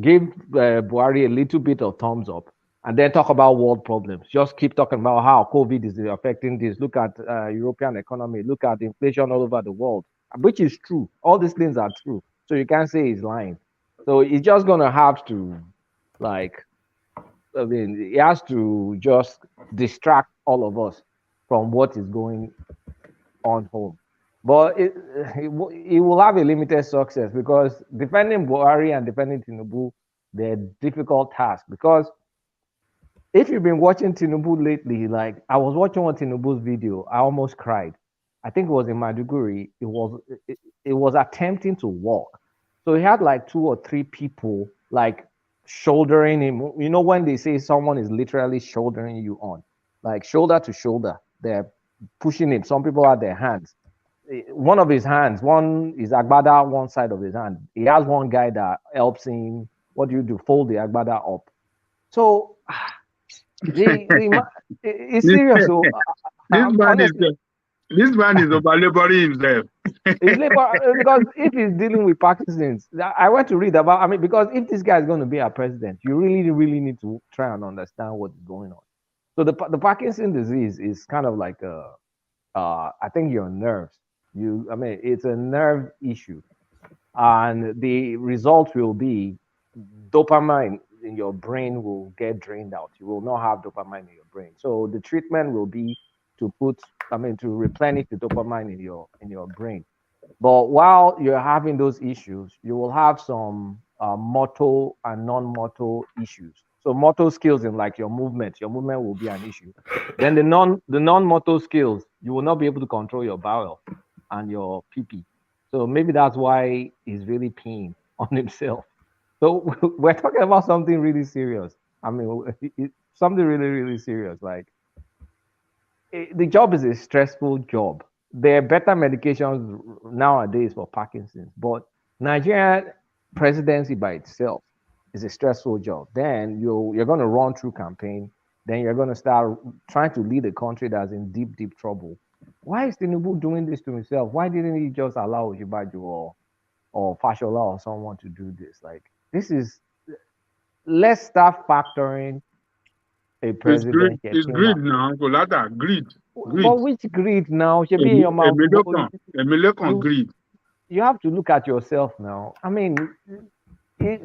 give Buhari a little bit of thumbs up, and then talk about world problems. Just keep talking about how COVID is affecting this. Look at European economy. Look at inflation all over the world, which is true. All these things are true. So you can't say he's lying. So he's just going to have to, he has to just distract all of us from what is going on home. But it will have a limited success because defending Buhari and defending Tinubu, they're difficult tasks. Because if you've been watching Tinubu lately, like I was watching one Tinubu's video, I almost cried. I think it was in Maduguri. It was attempting to walk. So he had like 2 or 3 people like shouldering him. You know when they say someone is literally shouldering you on, like shoulder to shoulder, they're pushing him. Some people have their hands. One of his hands, one is agbada, one side of his hand. He has one guy that helps him. What do? Fold the agbada up. So it's serious. So this man is over-laboring himself. Because if he's dealing with Parkinson's, I want to read about. I mean, because if this guy is going to be our president, you really, really need to try and understand what is going on. So the Parkinson disease is kind of like I think your nerves. It's a nerve issue, and the result will be dopamine in your brain will get drained out. You will not have dopamine in your brain. So the treatment will be to replenish the dopamine in your brain. But while you're having those issues, you will have some motor and non-motor issues. So motor skills in like your movement will be an issue. Then the non-motor skills, you will not be able to control your bowel and your pee-pee. So maybe that's why he's really peeing on himself. So we're talking about something really serious. I mean, something really, really serious. Like the job is a stressful job. There are better medications nowadays for Parkinson's, but Nigerian presidency by itself is a stressful job. Then you're going to run through campaign. Then you're going to start trying to lead a country that's in deep, deep trouble. Why is Tinubu doing this to himself? Why didn't he just allow Ojibaju or Fashola or someone to do this? Like, this is, let's start factoring a president. It's greed now, Golada, greed. But which greed now? Should be in your mouth. Greed. You have to look at yourself now. I mean,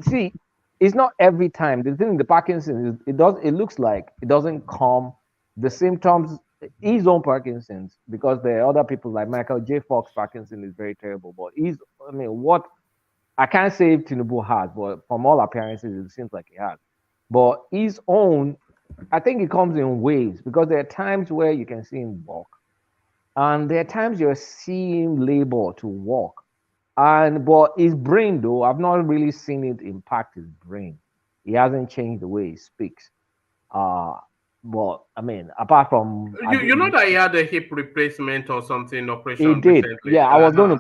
see, it's not every time. The thing in the Parkinson's, it looks like it doesn't come, the symptoms, his own Parkinson's, because there are other people like Michael J. Fox Parkinson is very terrible. But what I can't say if Tinubu has, but from all appearances, it seems like he has. But his own, I think it comes in waves, because there are times where you can see him walk, and there are times you're seeing labor to walk. But his brain, though, I've not really seen it impact his brain. He hasn't changed the way he speaks. But I mean, apart from you know that he had a hip replacement or something operation. He did. Recently. Yeah, I was going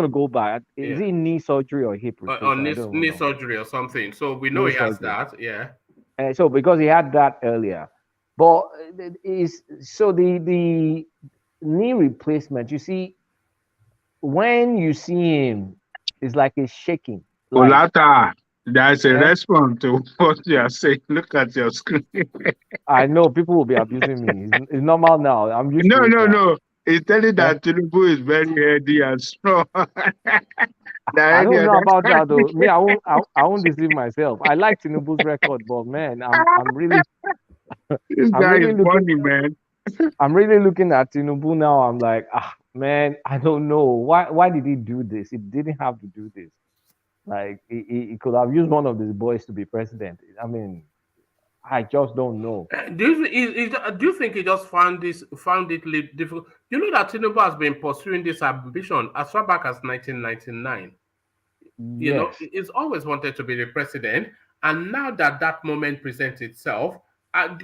to go back. Is it knee surgery or hip replacement? Or knee surgery or something. So we know he has that. Yeah. And so because he had that earlier, but the knee replacement. You see, when you see him, it's like he's shaking. Olata, there's a response to what you are saying. Look at your screen. I know people will be abusing me. It's normal now. I'm used to it. No. He's telling that Tinubu is very healthy and strong. I don't know about that though. Me, I won't deceive myself. I like Tinubu's record, but man, I'm really. This guy is funny, man. I'm really looking at Tinubu now. I'm like, man, I don't know why did he do this? He didn't have to do this. Like he could have used one of his boys to be president. I mean, I just don't know. Do you think he just found it difficult? You know that Tinubu has been pursuing this ambition as far back as 1999. You know, he's always wanted to be the president, and now that moment presents itself, I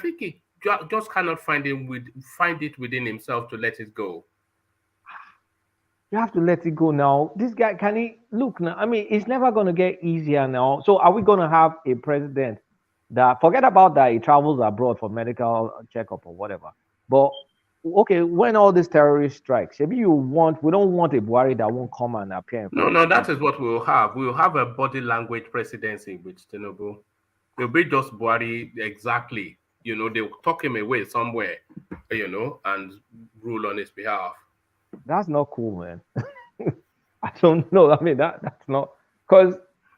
think he just cannot find it within himself to let it go. You have to let it go now. This guy, can he look now? I mean, it's never going to get easier now. So are we going to have a president that, forget about that, he travels abroad for medical checkup or whatever. But okay, when all these terrorist strikes, maybe we don't want a Buhari that won't come and appear. No, that is what we'll have. We'll have a body language presidency with Tinubu. It'll be just Buhari exactly. You know, they'll talk him away somewhere, you know, and rule on his behalf. That's not cool, man. I don't know. I mean, that's not, because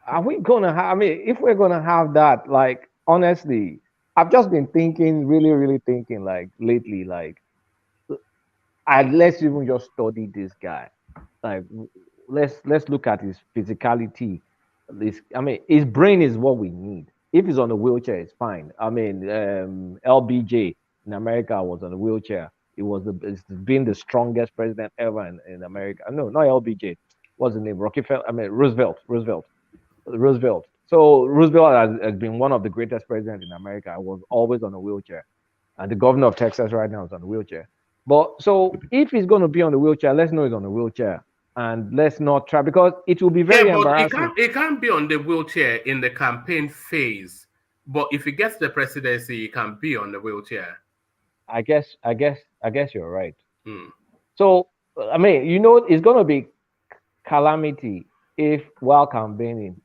are we gonna have, I mean, if we're gonna have that, like, honestly, I've just been thinking, really, really thinking, like, lately, like, let's even just study this guy. Like, let's look at his physicality. His brain is what we need. If he's on a wheelchair, it's fine. LBJ in America was on a wheelchair. It's been the strongest president ever in America. No, not LBJ. What's the name? Roosevelt. So Roosevelt has been one of the greatest presidents in America. Was always on a wheelchair, and the governor of Texas right now is on a wheelchair. But so if he's going to be on the wheelchair, let's know he's on the wheelchair, and let's not try, because it will be very embarrassing. He can't be on the wheelchair in the campaign phase. But if he gets the presidency, he can be on the wheelchair. I guess you're right. So it's going to be calamity if while campaigning,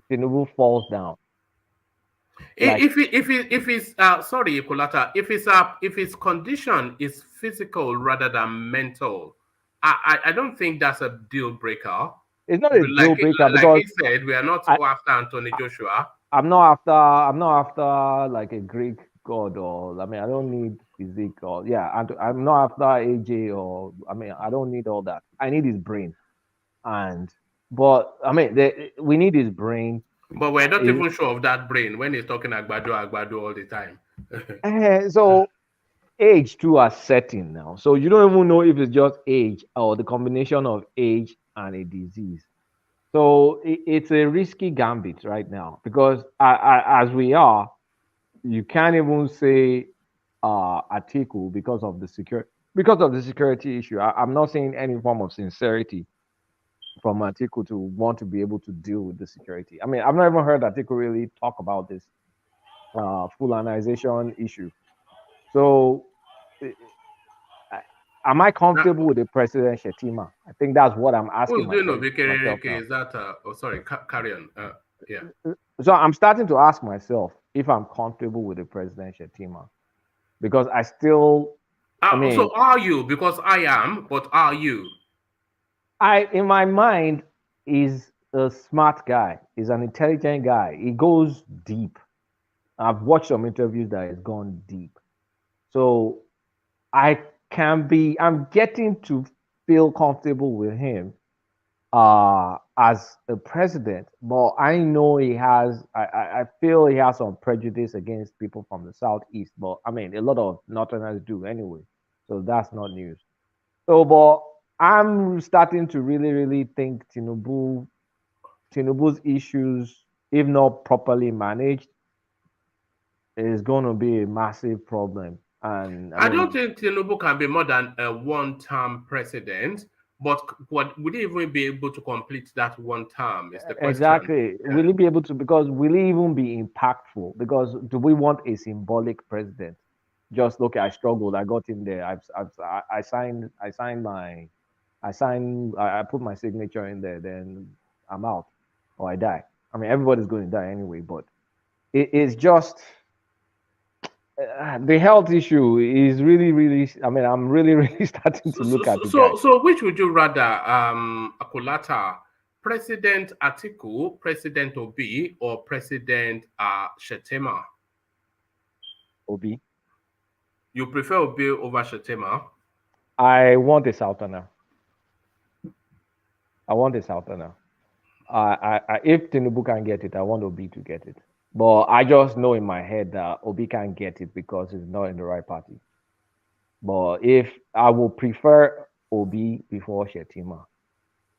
Tinubu falls down. If his condition is physical rather than mental, I don't think that's a deal breaker. It's not a deal breaker because, like he said, we are not after Anthony Joshua. I'm not after like a Greek god, or I don't need physique, or I'm not after AJ, or I don't need all that. I need his brain, we need his brain. But we're not even sure of that brain when he's talking Agbado all the time. So age too are setting now. So you don't even know if it's just age or the combination of age and a disease. So it's a risky gambit right now, because as we are, you can't even say Atiku because of the security issue. I'm not seeing any form of sincerity from Atiku to want to be able to deal with the security. I've not even heard Atiku really talk about this Fulanization issue. So am I comfortable with the President Shetima? I think that's what I'm asking myself. Is that sorry, carry on. So I'm starting to ask myself if I'm comfortable with the President Shetima, because I still so are you? Because I am, but are you? In my mind, he's a smart guy. He's an intelligent guy. He goes deep. I've watched some interviews that he's gone deep. So I'm getting to feel comfortable with him as a president, but I know I feel he has some prejudice against people from the Southeast, but a lot of Northerners do anyway. So that's not news. So, but I'm starting to really, really think Tinubu's issues, if not properly managed, is going to be a massive problem. And I don't think Tinubu can be more than a one-term president, but would he even be able to complete that one term? Is the question. Exactly. Yeah. Will he be able to? Because will he even be impactful? Because do we want a symbolic president? Just look, I struggled, I got in there, I put my signature in there, then I'm out or I die. Everybody's going to die anyway, but it's just the health issue is really, really, I'm really, really starting to look at it. So which would you rather, Akulata, President Atiku, President Obi, or President Shettima? Obi. You prefer Obi over Shettima? I want a Southerner. If Tinubu can get it, I want Obi to get it. But I just know in my head that Obi can't get it because he's not in the right party. But if I will prefer Obi before Shettima.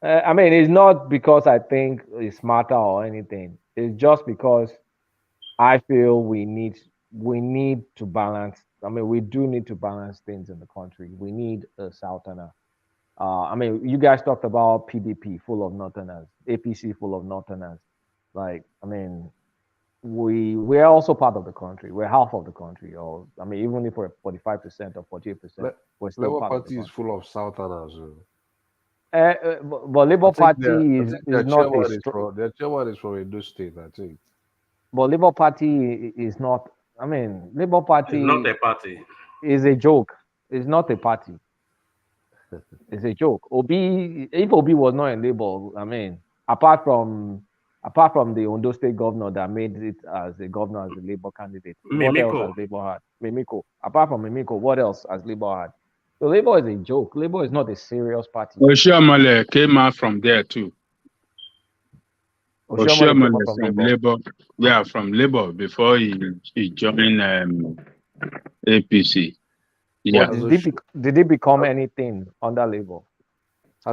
It's not because I think he's smarter or anything. It's just because I feel we need to balance. We do need to balance things in the country. We need a Southerner. You guys talked about PDP full of Northerners, APC full of Northerners. We're also part of the country. We're half of the country, or even if we're 45% or 48%, we're still Labour part Party of the is full of Southerners. But Labour Party is not their chairman is from Edo State, I think. But Labour Party is not. Labour Party is not a party. Is a joke. It's not a party. It's a joke. If Obi was not in Labour, apart from the Ondo State governor that made it as a governor as a Labour candidate, what else has Labour had? Mimiko. Apart from Mimiko, what else has Labour had? So Labour is a joke. Labour is not a serious party. Oshiomhole came out from there too. Oshiomhole from Labour. Yeah, from Labour before he joined APC. Yeah. Did he become anything under Labour?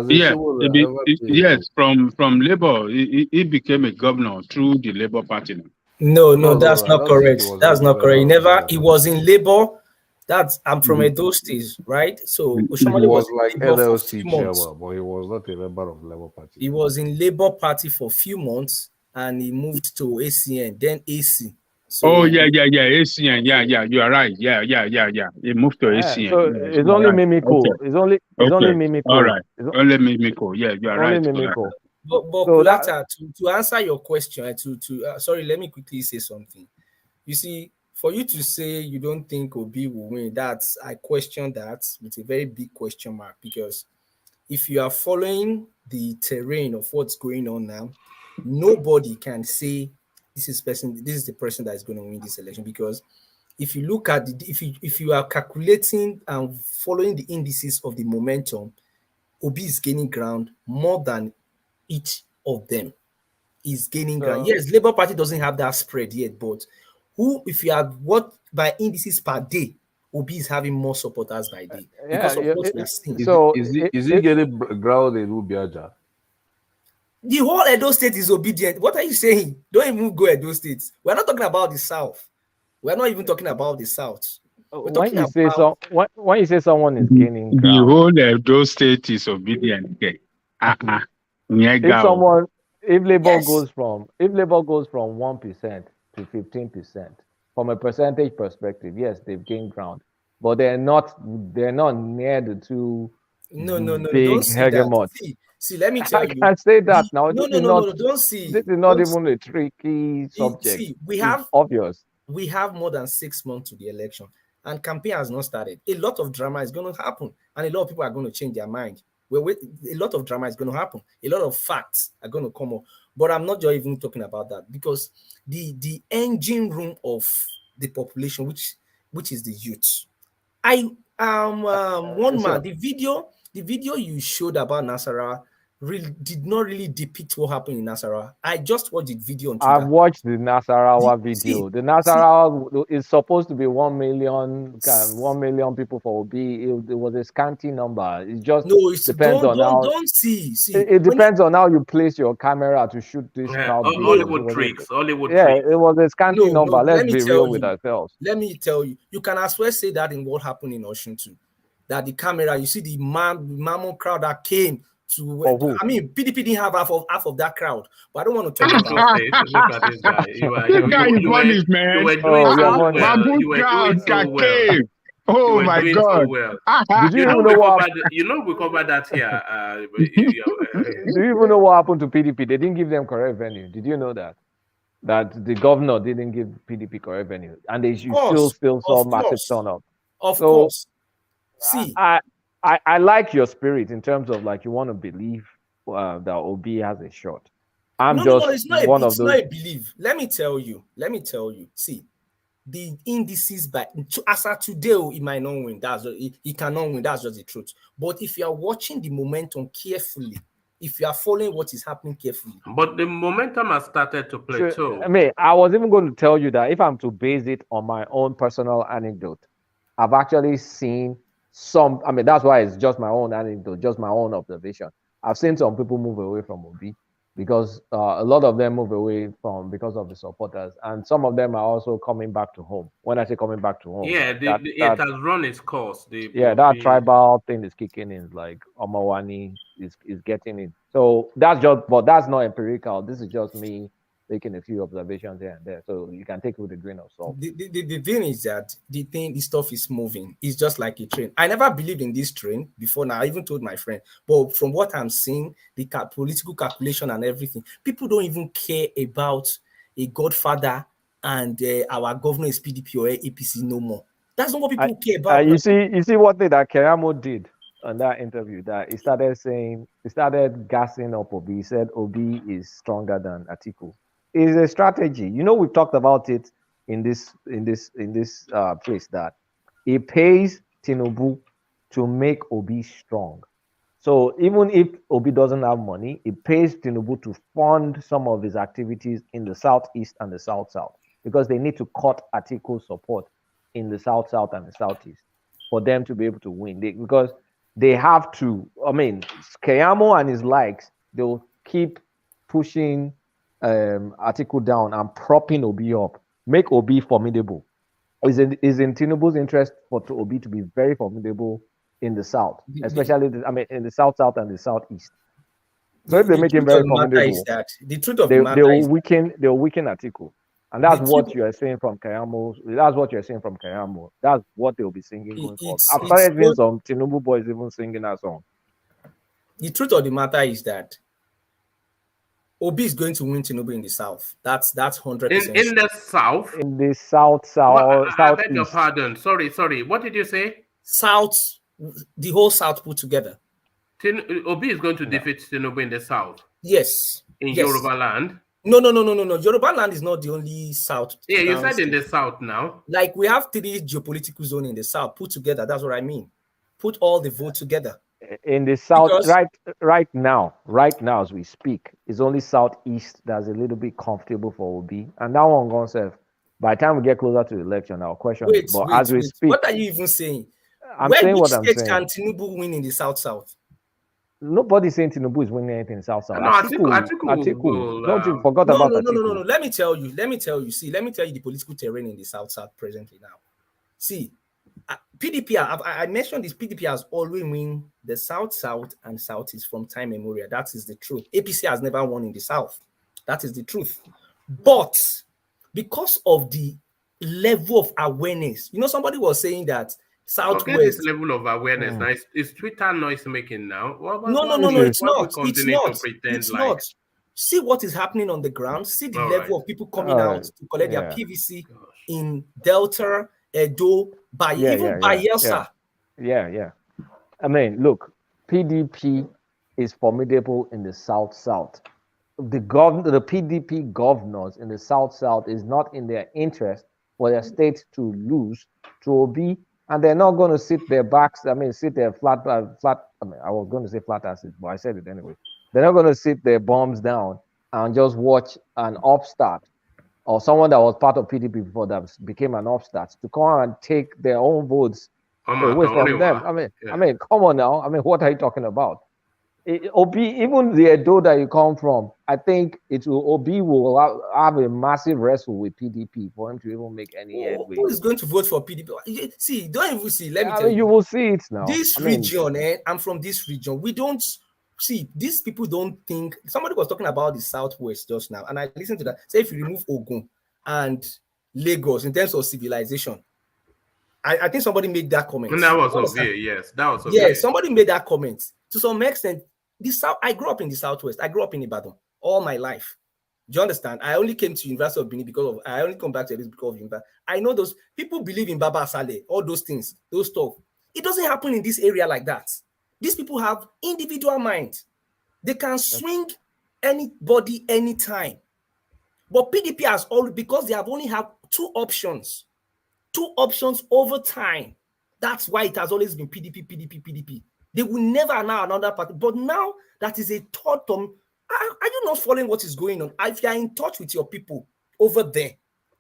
Yes, from Labour, he became a governor through the Labour Party. No, that's not correct. That's not correct. He was in Labour. I'm from Edo State, right? So Oshiomhole was like LLC chairman, but he was not a member of the Labour Party. He was in Labour Party for a few months, and he moved to ACN, then AC. So, ACN, you are right. Yeah. He moved to ACN. So it's only Mimiko. It's only Mimiko. All right. Only Mimiko. Yeah, you are right. Mimiko. But Kulata, to answer your question, sorry, let me quickly say something. You see, for you to say you don't think Obi will win, I question that with a very big question mark, because if you are following the terrain of what's going on now, nobody can say this is the person that is going to win this election, because if you look at if you are calculating and following the indices of the momentum, Obi is gaining ground more than each of them is gaining ground. Yes, Labour Party doesn't have that spread yet, but if you have what by indices per day, Obi is having more supporters by day because of what we are seeing. So is he getting ground in Ubiaja? The whole Edo State is obedient. What are you saying? Don't even go Edo State. We're not talking about the South. We're not even talking about the South. When you say someone is gaining ground, the whole Edo State is obedient. If Labour goes from 1% to 15%, from a percentage perspective, yes, they've gained ground, but they're not near the two big hegemons. See, let me tell you. I can't say that now. No, don't see. This is not even a tricky subject. See, obvious. We have more than 6 months to the election, and campaign has not started. A lot of drama is going to happen, and a lot of people are going to change their mind. A lot of drama is going to happen. A lot of facts are going to come up. But I'm not just even talking about that, because the engine room of the population, which is the youth. The video you showed about Nasarawa really did not really depict what happened in Nasarawa. I just watched the video on Twitter. I've watched the Nasarawa video. The Nasarawa is supposed to be 1 million people for Obi. It was a scanty number. It just depends on how. It depends on how you place your camera to shoot this crowd. Hollywood tricks. It was a scanty number. Let's be real with ourselves. Let me tell you, you can as well say that in what happened in Osun too. That the camera, you see the mammoth crowd that came to. PDP didn't have half of that crowd, but I don't want to talk about it. Look at this guy. This guy is funny, man. You were doing so well. You were doing so well. Oh my God! So well. Did you know what? We covered that here. Do you even know what happened to PDP? They didn't give them correct venue. Did you know that? That the governor didn't give PDP correct venue, and they still saw massive turnout. Of course. See, I like your spirit in terms of like you want to believe that Obi has a shot. It's not a belief. Let me tell you. See, the indices as of today, he might not win. He cannot win. That's just the truth. But if you are watching the momentum carefully, if you are following what is happening carefully, but the momentum has started to play too. I was even going to tell you that if I'm to base it on my own personal anecdote, I've actually seen some. That's why it's just my own anecdote, just my own observation. I've seen some people move away from Obi because a lot of them move away because of the supporters, and some of them are also coming back to home. When I say coming back to home, it has run its course. That tribal thing is kicking in, like Omawani is getting in. So that's not empirical. This is just me making a few observations here and there, so you can take it with a grain of salt. The thing is that this stuff is moving. It's just like a train. I never believed in this train before now. I even told my friend. But from what I'm seeing, the political calculation and everything, people don't even care about a godfather and our governor is PDP or APC no more. That's not what people care about. You see what that Keyamo did on that interview, that he started gassing up Obi. He said Obi is stronger than Atiku. It's a strategy. We've talked about it in this place that it pays Tinubu to make Obi strong. So even if Obi doesn't have money, it pays Tinubu to fund some of his activities in the southeast and the south-south, because they need to cut Atiku's support in the south-south and the southeast for them to be able to win. Because they have to, I mean, Keyamo and his likes, they'll keep pushing Atiku down and propping Obi up, make Obi formidable. Is in Tinubu's interest for Obi to be very formidable in the south, especially in the south-south and the southeast. So if they make him very formidable, the truth of the matter they'll weaken Atiku, and that's what you are saying from Keyamo. That's what you're saying from Keyamo. That's what they'll be singing going forward. I've started hearing some Tinubu boys even singing that song. The truth of the matter is that Obi is going to win Tinubu in the south. That's 100%. In the south. In the south. I beg your pardon. Sorry. What did you say? South. The whole south put together. Obi is going to defeat Tinubu in the south. Yes. In Yoruba land. No. Yoruba land is not the only south. Yeah, you said in the south now. Like we have 3 geopolitical zones in the south put together. That's what I mean. Put all the vote together. In the south, right now as we speak, it's only southeast that's a little bit comfortable for Obi, and that one gone self. By the time we get closer to the election, I'll question it. But as we speak, what are you even saying? I'm saying what I'm saying. Which state can Tinubu win in the south-south? Nobody's saying Tinubu is winning anything in south-south. No, Atiku. Don't you forget about Atiku? No. Let me tell you. See, let me tell you the political terrain in the south-south presently now. See, PDP, I mentioned this, PDP has always won the south-south and southeast from time immemorial. That is the truth. APC has never won in the south. That is the truth. But because of the level of awareness, somebody was saying that Southwest. Forget this level of awareness. Now, it's Twitter noise making now. No, it's not. It's not. See what is happening on the ground. See the level of people coming out to collect their PVC in Delta, Edo, Bayelsa. Yeah. I mean, look, PDP is formidable in the south-south. The PDP governors in the south-south is not in their interest for their state to lose to Obi. And they're not going to sit their backs, sit there flat. I was going to say flat asses, but I said it anyway. They're not going to sit their bombs down and just watch an upstart or someone that was part of PDP before that became an upstart to come and take their own votes away from them. I mean, come on now. I mean, what are you talking about? Obi, even the Edo that you come from, I think Obi will have a massive wrestle with PDP for him to even make any headway. Who is going to vote for PDP? See, don't even see. Let me tell you. You will see it now. This region, I'm from this region. We don't see, these people don't think. Somebody was talking about the Southwest just now, and I listened to that. Say if you remove Ogun and Lagos in terms of civilization, I think somebody made that comment. And that was obvious. Yes, that was obvious. Yes, somebody made that comment. To some extent, I grew up in the Southwest. I grew up in Ibadan all my life. Do you understand? I only came to University of Benin I only come back to this because of University. I know those people believe in Baba Saleh, all those things, those stuff. It doesn't happen in this area like that. These people have individual minds. They can swing anybody anytime. But PDP has always, because they have only had two options over time. That's why it has always been PDP. They will never allow another party. But now that is a third term. Are you not following what is going on? If you are in touch with your people over there,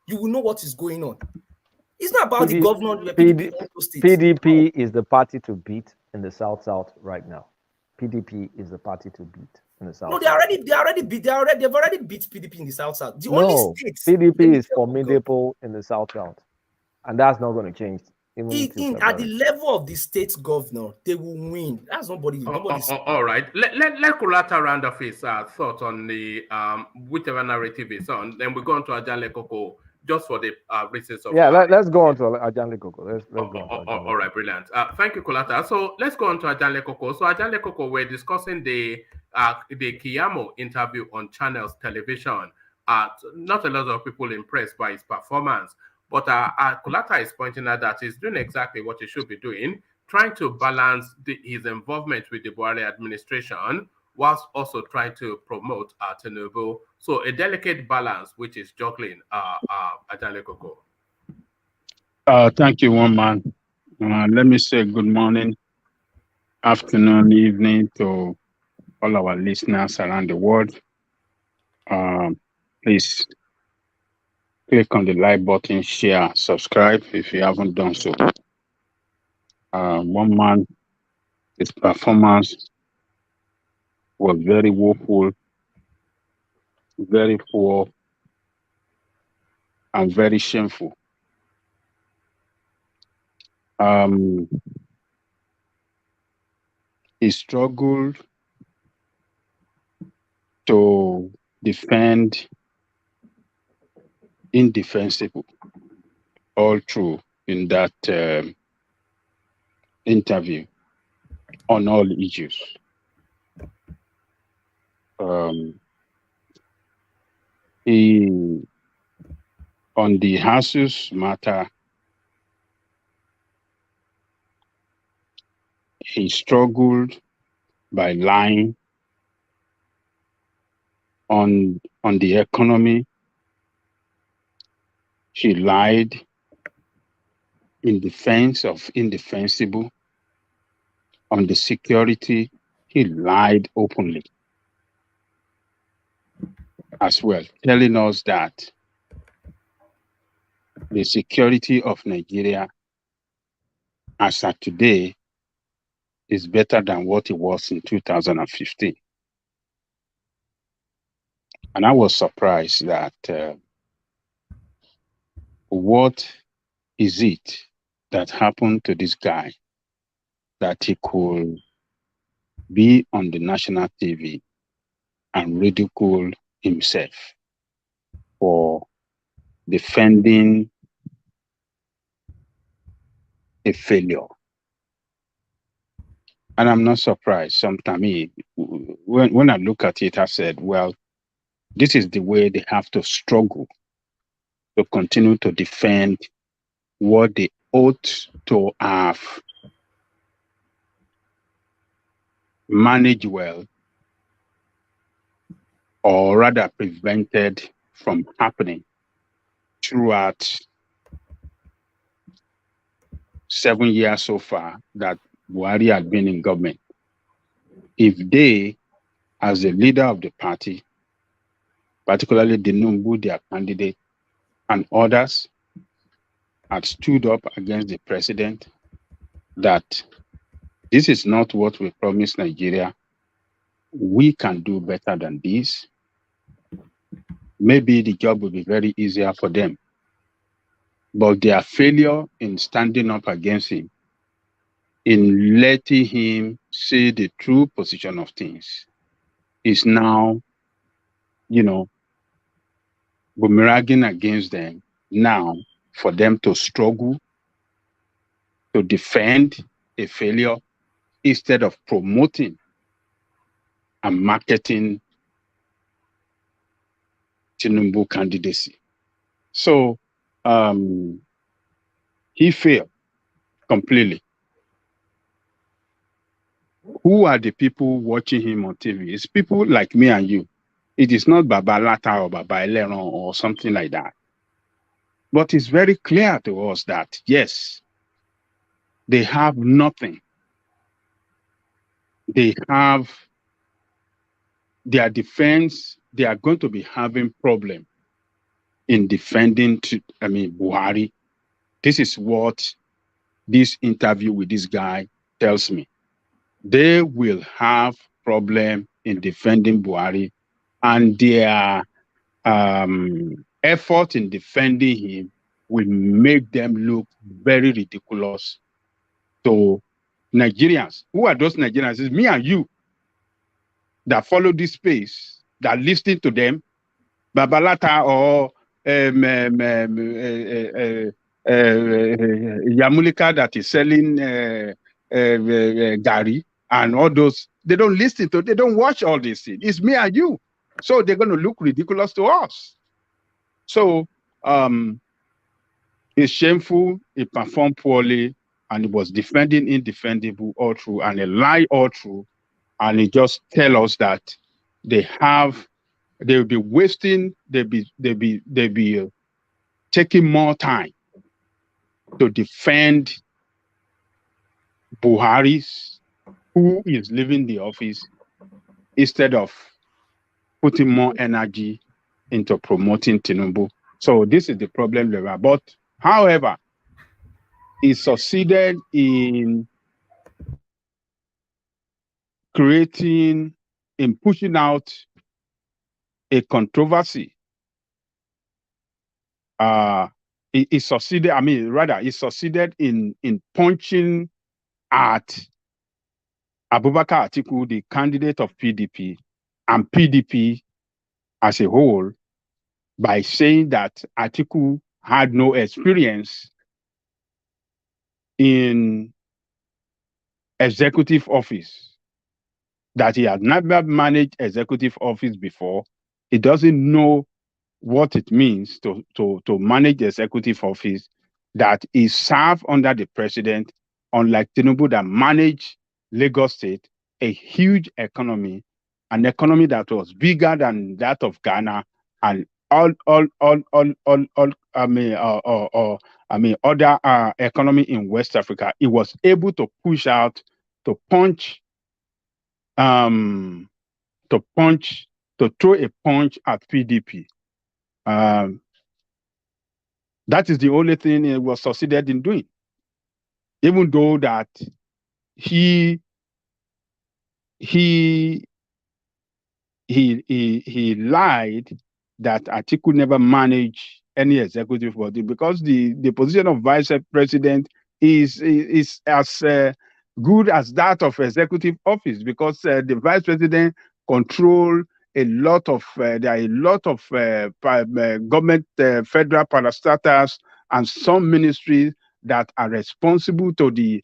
you will know what is going on. It's not about the governor. PDP is the party to beat in the South right now. PDP is the party to beat in the South. No, they've already beat PDP in the South. The only state PDP is formidable in the South, and that's not going to change. At the level of the state governor, they will win. That's nobody. All right. Let Kulata round off his thought on the whichever narrative is on. Then we go on to Ajanle Koko just for the reasons of. Yeah, let's go on to Ajanle Koko. Let's go on to all right, brilliant. Thank you, Kulata. So let's go on to Ajanle Koko. So Ajanle Koko, we're discussing the Keyamo interview on Channels Television. Not a lot of people impressed by his performance. But Kulata is pointing out that he's doing exactly what he should be doing, trying to balance his involvement with the Buhari administration, whilst also trying to promote Tinubu. So a delicate balance, which is juggling Ajanle Koko. Thank you, one man. Let me say good morning afternoon, evening to all our listeners around the world. Please click on the like button, share, subscribe if you haven't done so. One man, his performance was very woeful, very poor, and very shameful. He struggled to defend indefensible all through in that interview on all issues. He, on the Hasus matter, he struggled by lying. On the economy, he lied in defense of indefensible. On the security, he lied openly as well, telling us that the security of Nigeria as at today is better than what it was in 2015. And I was surprised that what is it that happened to this guy that he could be on the national TV and ridicule himself for defending a failure. And I'm not surprised. Sometimes when I look at it, I said, well, this is the way they have to struggle to continue to defend what they ought to have managed well, or rather prevented from happening throughout 7 years so far that Buhari had been in government. If they, as the leader of the party, particularly Tinubu, their candidate, and others, had stood up against the president that this is not what we promised Nigeria, we can do better than this, maybe the job will be very easier for them. But their failure in standing up against him, in letting him see the true position of things, is now, boomeranging against them now for them to struggle to defend a failure instead of promoting and marketing Tinubu candidacy. So he failed completely. Who are the people watching him on TV? It's people like me and you. It is not Baba Lata or Baba Eleron or something like that. But it's very clear to us that, yes, they have nothing. They have their defense. They are going to be having problem in defending Buhari. This is what this interview with this guy tells me. They will have problem in defending Buhari, and their effort in defending him will make them look very ridiculous to Nigerians. Who are those Nigerians? It's me and you that follow this space, that listen to them, Babalata or Yamulika that is selling Gari and all those. They don't listen to, they don't watch all this thing. It's me and you. So they're going to look ridiculous to us. So it's shameful, it performed poorly, and it was defending indefensible all through, and a lie all through. And it just tell us that they'll be wasting, they'll be taking more time to defend Buhari's who is leaving the office instead of putting more energy into promoting Tinubu. So this is the problem there. But however, he succeeded in pushing out a controversy. He succeeded in punching at Abubakar Atiku, the candidate of PDP, and PDP as a whole, by saying that Atiku had no experience in executive office, that he had never managed executive office before. He doesn't know what it means to manage executive office, that he served under the president, unlike Tinubu that managed Lagos State, a huge economy, an economy that was bigger than that of Ghana and other economy in West Africa. He was able to push out, to throw a punch at PDP. That is the only thing he was succeeded in doing. Even though that he lied that Atiku never managed any executive body, because the position of vice president is as good as that of executive office, because the vice president control a lot of there are a lot of government federal parastatals and some ministries that are responsible to the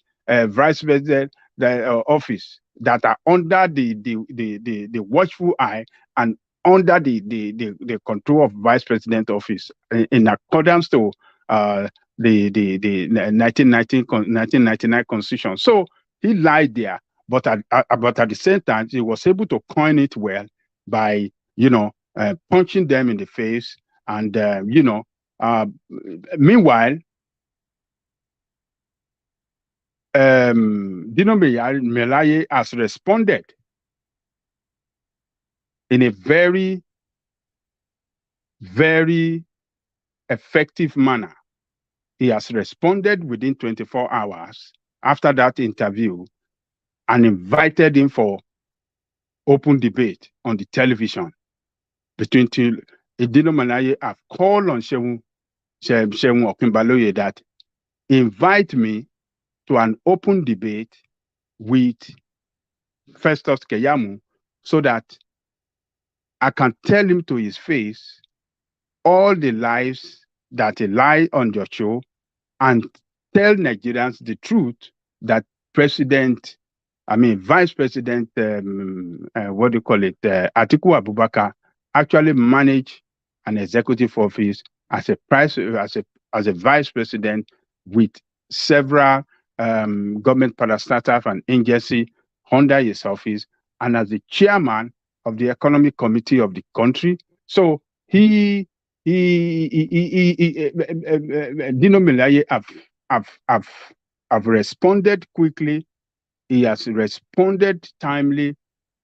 vice president office, that are under the watchful eye and under the control of vice president office in accordance to the 1999 constitution. So he lied there, but at the same time he was able to coin it well by punching them in the face. And meanwhile, Dino Melaye has responded in a very, very effective manner. He has responded within 24 hours after that interview and invited him for open debate on the television between Dino Melaye. Have called on Seun Okinbaloye that invite me to an open debate with Festus Keyamo so that I can tell him to his face all the lies that he lied on your show, and tell Nigerians the truth that Vice President, Atiku Abubakar actually managed an executive office as a vice president with several government parastatals and agencies under his office, and as the chairman of the economic committee of the country. So Dino Melaye have responded quickly. He has responded timely.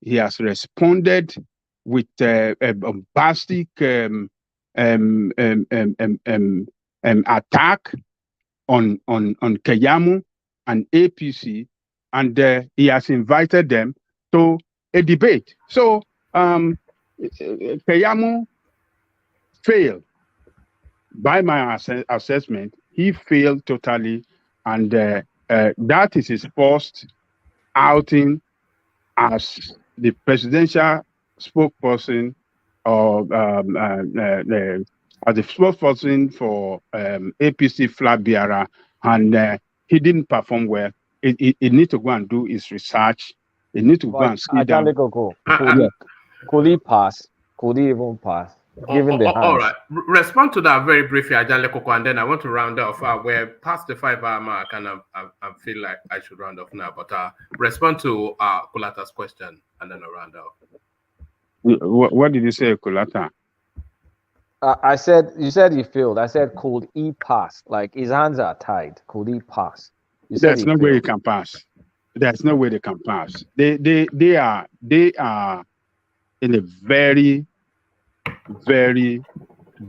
He has responded with a bombastic attack on Keyamo and APC, and he has invited them to a debate. So Keyamo failed. By my assessment, he failed totally, and that is his first outing as the presidential spokesperson, or as the spokesperson for APC flag bearer, and he didn't perform well. He needs to go and do his research. He needs to go and sit down. Could he pass? Could he even pass? Given the hands. All right. Respond to that very briefly, Ajanle Koko, and then I want to round off. We're past the 5-hour mark, and I feel like I should round off now. But respond to Kulata's question, and then I'll round off. What did you say, Kulata? You said he failed. I said, could he pass? Like, his hands are tied. Could he pass? There's no way he can pass. there's no way they can pass. They are in a very, very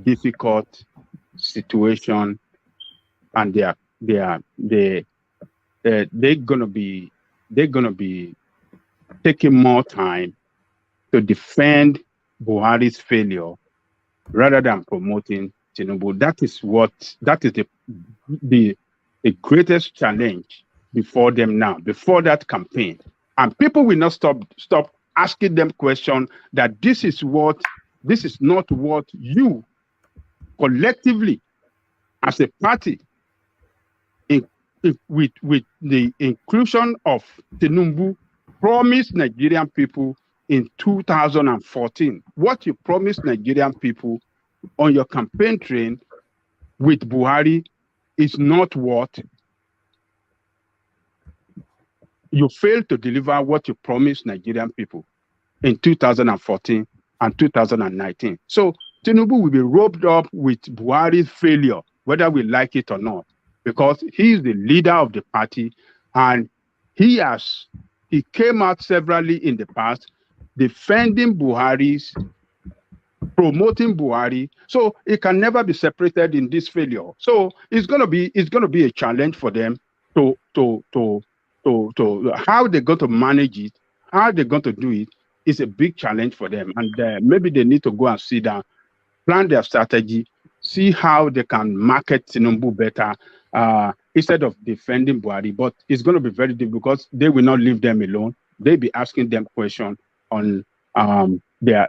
difficult situation, and they're gonna be taking more time to defend Buhari's failure rather than promoting Tinubu. That is the greatest challenge before them now, before that campaign. And people will not stop asking them questions that this is not what you collectively as a party with the inclusion of Tinubu promised Nigerian people in 2014. What you promised Nigerian people on your campaign train with Buhari is not what you failed to deliver. What you promised Nigerian people in 2014 and 2019. So Tinubu will be roped up with Buhari's failure, whether we like it or not, because he is the leader of the party, and he came out severally in the past defending Buhari's, promoting Buhari, so it can never be separated in this failure. So it's gonna be a challenge for them to how they're going to manage it, how they're going to do it is a big challenge for them, and maybe they need to go and sit down, plan their strategy, see how they can market Tinubu better instead of defending Buhari. But it's going to be very difficult because they will not leave them alone. They'll be asking them questions on their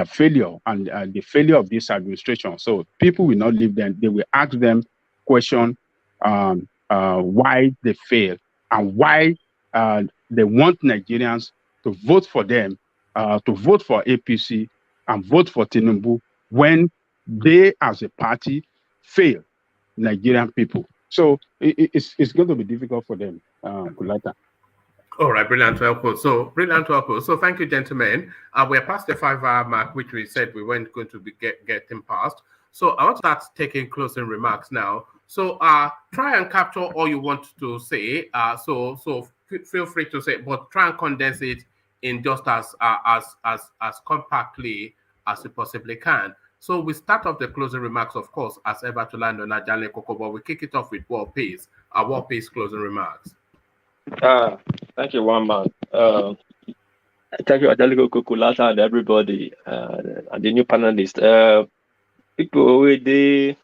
failure and the failure of this administration. So people will not leave them. They will ask them questions why they fail and why they want Nigerians to vote for them, to vote for APC and vote for Tinubu when they as a party fail Nigerian people. So it's going to be difficult for them, Kulata. All right, brilliant, helpful. So brilliant, helpful. So thank you, gentlemen. We're past the 5-hour mark, which we said we weren't going to be getting past. So I want to start taking closing remarks now. So try and capture all you want to say. So feel free to say, but try and condense it in just as compactly as you possibly can. So we start off the closing remarks, of course, as ever, to land on Ajale Koko, but we kick it off with World Peace. World Peace closing remarks. Thank you, one man. Thank you, Ajale Koko, Lata, and everybody, and the new panelist. People with the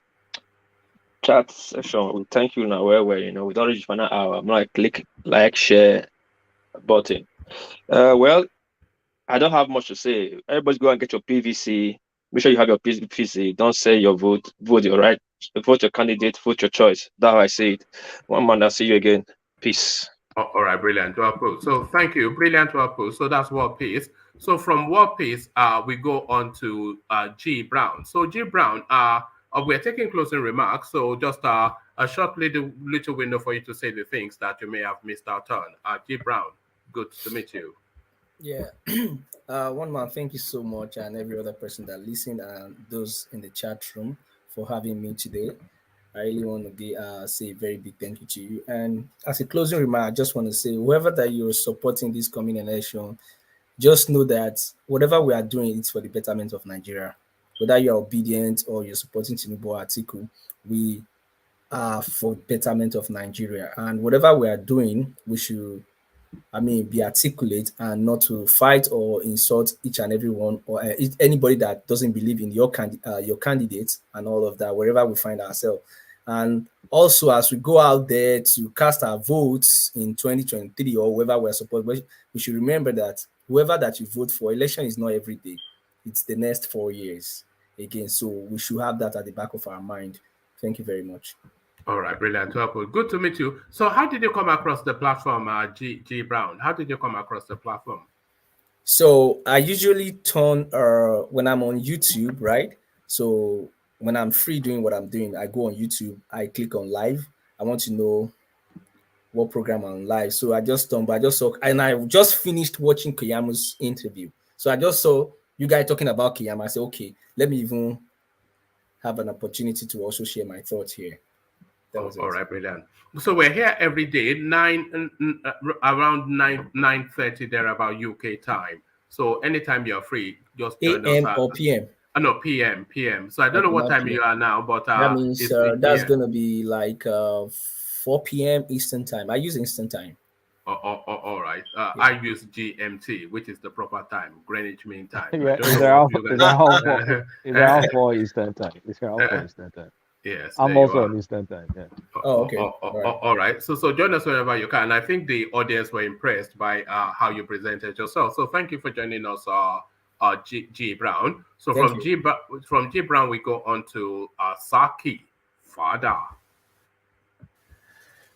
chat session, we thank you now. Where we don't reach for an hour. I'm like click like share button. Well, I don't have much to say. Everybody go and get your PVC. Make sure you have your PVC. Don't say your vote. Vote your right. Vote your candidate. Vote your choice. That's how I say it. One man, I'll see you again. Peace. All right, brilliant. So thank you, brilliant. So that's World Peace. So from World Peace, we go on to G Brown. So G Brown, we're taking closing remarks. So just a short little window for you to say the things that you may have missed out on. G Brown, good to meet you. Yeah, one man, thank you so much, and every other person that listened and those in the chat room for having me today. I really want to say a very big thank you to you. And as a closing remark, I just want to say, whoever that you're supporting this coming election, just know that whatever we are doing, it's for the betterment of Nigeria. Whether you're obedient or you're supporting Tinubu or Atiku, we are for betterment of Nigeria. And whatever we are doing, we should, be articulate and not to fight or insult each and every one or anybody that doesn't believe in your candidates and all of that, wherever we find ourselves. And also, as we go out there to cast our votes in 2023 or whoever we're supporting, we should remember that whoever that you vote for, election is not every day. It's the next 4 years again. So we should have that at the back of our mind. Thank you very much. All right, brilliant. Good to meet you. So how did you come across the platform, G Brown? How did you come across the platform? So I usually turn when I'm on YouTube, right? So when I'm free doing what I'm doing, I go on YouTube, I click on live. I want to know what program I'm live. So I just saw, and I just finished watching Keyamo's interview. So I just saw you guys talking about Keyamo. I said, okay, let me even have an opportunity to also share my thoughts here. All right, brilliant. So we're here every day, around 9:30 there about UK time. So anytime you're free, just join us. AM or PM? No, PM. So I don't know what time you are now, but that means that's gonna be like 4 p.m. Eastern time. I use Eastern time. All right. I use GMT, which is the proper time, Greenwich Mean Time. Yeah, it's around 4 Eastern time. It's around 4 Eastern time. Yes, I'm also on Eastern time. Yeah. Oh, okay. All right. So join us whenever you can. I think the audience were impressed by how you presented yourself. So thank you for joining us, G Brown. So from G Brown we go on to Saki Father.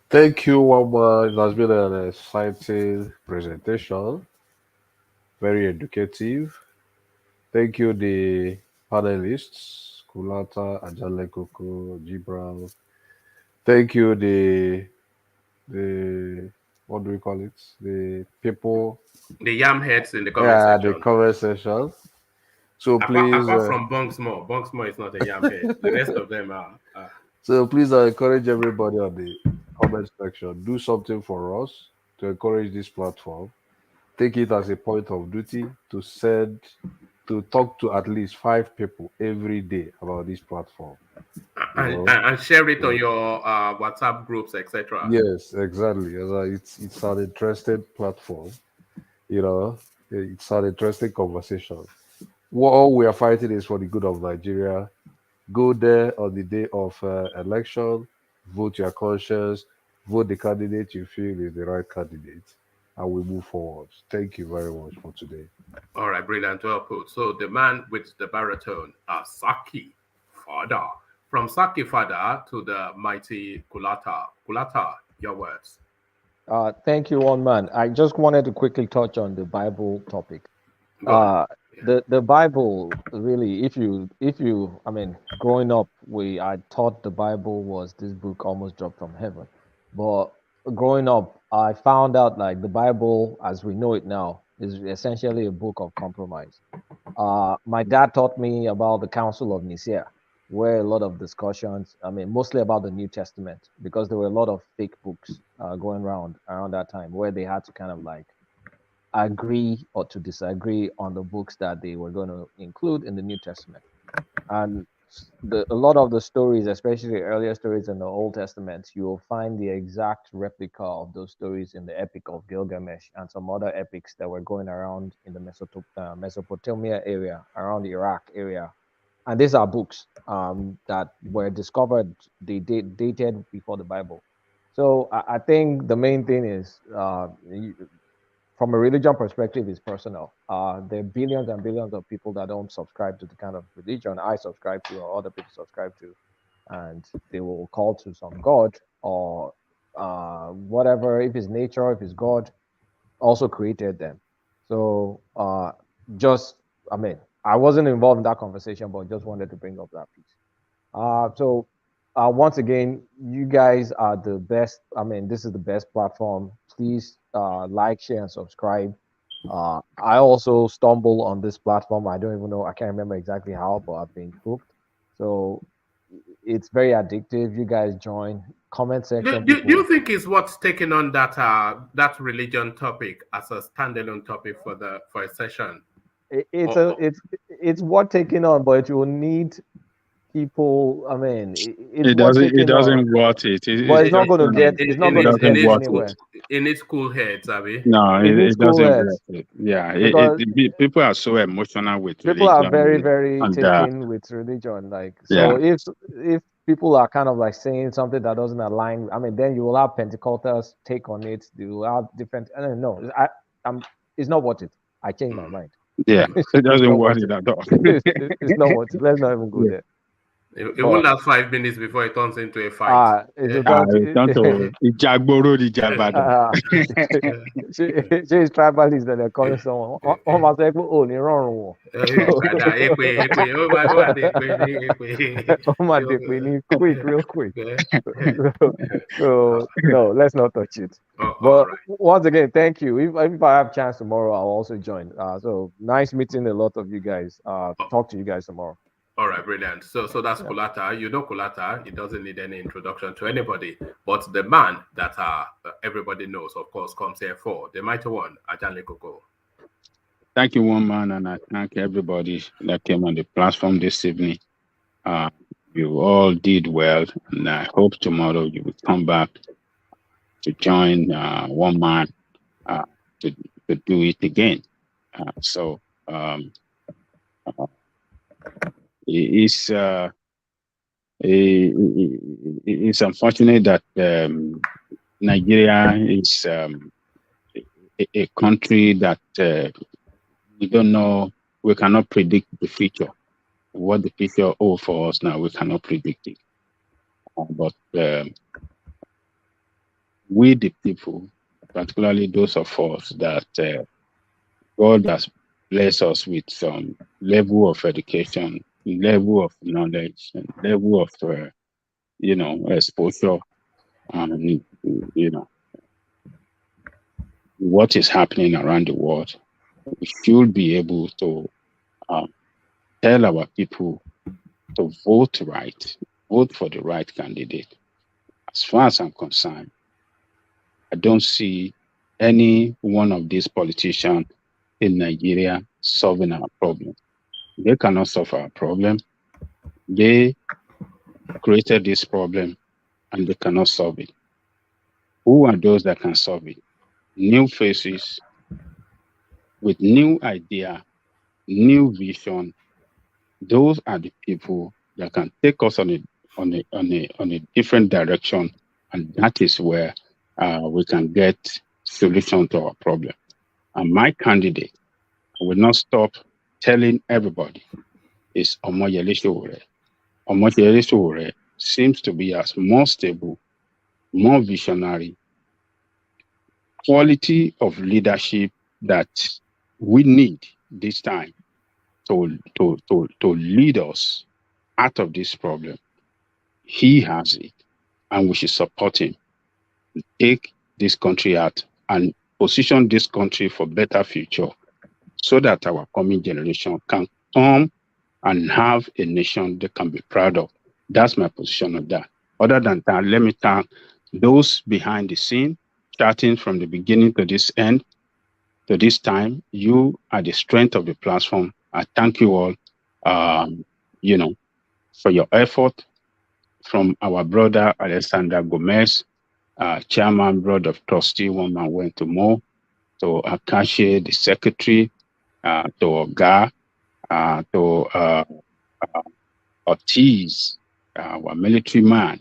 Thank you, Wamba. It has been an exciting presentation, very educative. Thank you, the panelists, Kulata, Ajale Koko, Gibran. Thank you, the what do we call it? The people, the yam heads in the comment section. Yeah, the comment section. So please, apart from Bonksmo is not a yam head. The rest of them are. So please, I encourage everybody on the comment section, do something for us to encourage this platform. Take it as a point of duty to talk to at least 5 people every day about this platform. And share it on your WhatsApp groups, etc. Yes, exactly. It's an interesting platform. It's an interesting conversation. All we are fighting is for the good of Nigeria. Go there on the day of election, vote your conscience, vote the candidate you feel is the right candidate, and we move forward. Thank you very much for today. All right, brilliant. Well put. So the man with the baritone, Saki Father. From Saki Father to the mighty Kulata. Kulata, your words. Thank you, one man. I just wanted to quickly touch on the Bible topic. The Bible, really, if you I mean, growing up, I thought the Bible was this book almost dropped from heaven. But growing up, I found out like the Bible as we know it now is essentially a book of compromise. My dad taught me about the Council of Nicaea, where a lot of discussions, I mean, mostly about the New Testament, because there were a lot of fake books going around that time where they had to kind of like agree or to disagree on the books that they were going to include in the New Testament. And a lot of the stories, especially earlier stories in the Old Testament, you will find the exact replica of those stories in the Epic of Gilgamesh and some other epics that were going around in the Mesopotamia area, around the Iraq area. And these are books that were discovered, they dated before the Bible. So I think the main thing is, from a religion perspective, is personal. There are billions and billions of people that don't subscribe to the kind of religion I subscribe to or other people subscribe to, and they will call to some god or whatever, if it's nature, if it's God, also created them. So I wasn't involved in that conversation, but just wanted to bring up that piece. Once again, you guys are the best. I mean, this is the best platform. Please like, share, and subscribe. I also stumble on this platform. I don't even know. I can't remember exactly how, but I've been hooked. So it's very addictive. You guys join. Comment section. Do you think it's what's taking on that religion topic as a standalone topic for a session? It's what taking on, but you will need people. I mean, it doesn't worth it. But it's not going to get. It's not going to get anywhere. In its cool heads, Abby. No, it doesn't worth it. Yeah, people are so emotional with religion. People are very, very taken with religion. Like, so if people are kind of like saying something that doesn't align, I mean, then you will have Pentecostals take on it. You will have different. I don't know. It's not worth it. I changed my mind. Yeah, it doesn't worth it at all. It's not worth it. Let's not even go there. It won't last 5 minutes before it turns into a fight. She's tribalist that they're calling someone. Quick, real quick. So no, let's not touch it. But once again, thank you. If I have a chance tomorrow, I'll also join. So nice meeting a lot of you guys. Talk to you guys tomorrow. All right, brilliant. So that's Kulata. You know Kulata. It doesn't need any introduction to anybody. But the man that everybody knows, of course, comes here for the mighty one, Ajanle Koko. Thank you, one man, and I thank everybody that came on the platform this evening. You all did well, and I hope tomorrow you will come back to join one man to do it again. It's unfortunate that Nigeria is a country that we don't know. We cannot predict the future. What the future holds for us now, we cannot predict it. But we, the people, particularly those of us that God has blessed us with some level of education, level of knowledge, and level of exposure, and what is happening around the world. We should be able to tell our people to vote right, vote for the right candidate. As far as I'm concerned, I don't see any one of these politicians in Nigeria solving our problem. They cannot solve our problem. They created this problem and they cannot solve it. Who are those that can solve it? New faces with new idea, new vision. Those are the people that can take us on a different direction, and that is where we can get solution to our problem. And my candidate will not stop telling everybody is Omoyele Sowore. Omoyele Sowore seems to be as more stable, more visionary, quality of leadership that we need this time to lead us out of this problem. He has it, and we should support him. Take this country out and position this country for better future, so that our coming generation can come and have a nation they can be proud of. That's my position on that. Other than that, let me thank those behind the scene, starting from the beginning to this end, to this time. You are the strength of the platform. I thank you all, for your effort. From our brother Alexander Gomez, chairman, board of trustee, one man went to Mo, to Akashi, the secretary, to Oga, to Ortiz, our military man.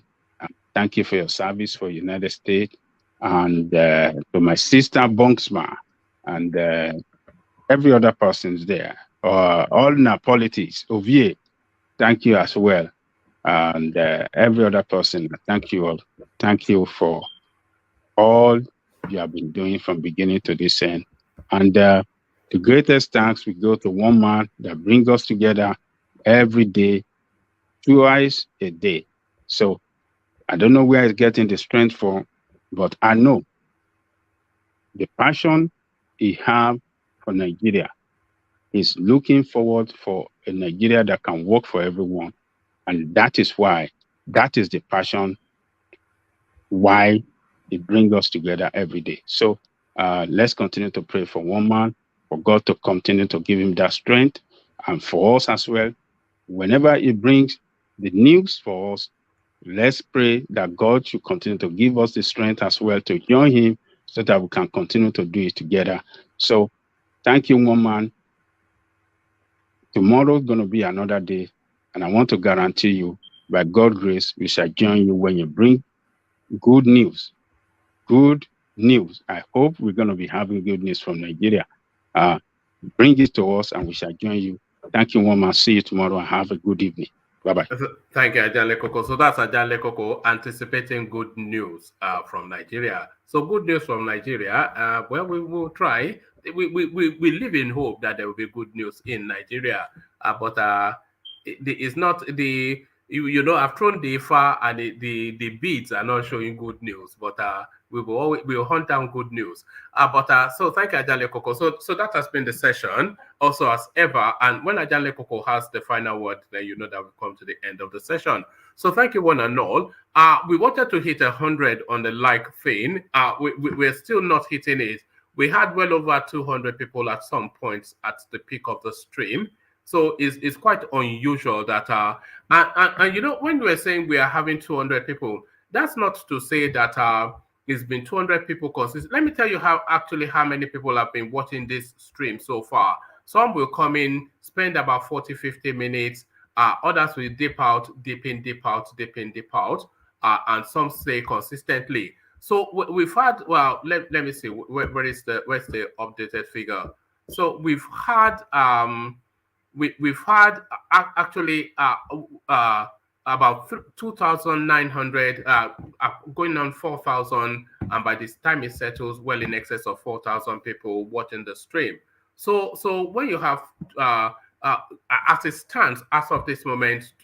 Thank you for your service for United States. And to my sister Bonksma and every other person's there. All Napolitis, Ovie, thank you as well. And every other person, thank you all. Thank you for all you have been doing from beginning to this end. And the greatest thanks we go to one man that brings us together every day, twice a day. So I don't know where he's getting the strength from, but I know the passion he has for Nigeria. He's looking forward for a Nigeria that can work for everyone. And that is why, that is the passion why it brings us together every day. So let's continue to pray for one man, for God to continue to give him that strength, and for us as well. Whenever he brings the news for us, let's pray that God should continue to give us the strength as well to join him, so that we can continue to do it together. So thank you, one man. Tomorrow is going to be another day, and I want to guarantee you, by God's grace, we shall join you when you bring good news. Good news. I hope we're going to be having good news from Nigeria. Bring it to us, and we shall join you. Thank you, one man. See you tomorrow, and have a good evening. Bye-bye. Thank you, Ajanle Koko. So that's Ajanle Koko anticipating good news from Nigeria. So good news from Nigeria. Well, we will try. We live in hope that there will be good news in Nigeria. But it's not the... I've thrown the far, and the beats are not showing good news. But we'll hunt down good news. So thank you, Ajale Koko. So that has been the session, also as ever. And when Ajale Koko has the final word, then you know that we've come to the end of the session. So thank you, one and all. We wanted to hit 100 on the like thing. We're still not hitting it. We had well over 200 people at some points at the peak of the stream. So it's quite unusual that, and you know, when we're saying we are having 200 people, that's not to say that it's been 200 people consistent. Let me tell you how many people have been watching this stream so far. Some will come in, spend about 40, 50 minutes. Others will dip out, dip in, dip out, dip in, dip out. And some stay consistently. So we've had, well, let me see, where's the updated figure? So we've had, actually about 2,900, going on 4,000, and by this time it settles well in excess of 4,000 people watching the stream. So when you have, as it stands, as of this moment,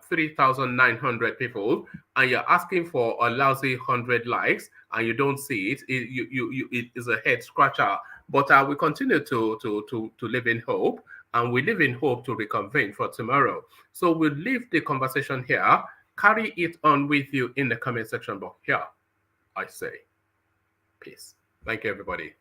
3,900 people, and you're asking for a lousy 100 likes, and you don't see it, it is a head scratcher. But we continue to live in hope, and we live in hope to reconvene for tomorrow. So we'll leave the conversation here, carry it on with you in the comment section, but here I say peace. Thank you, everybody.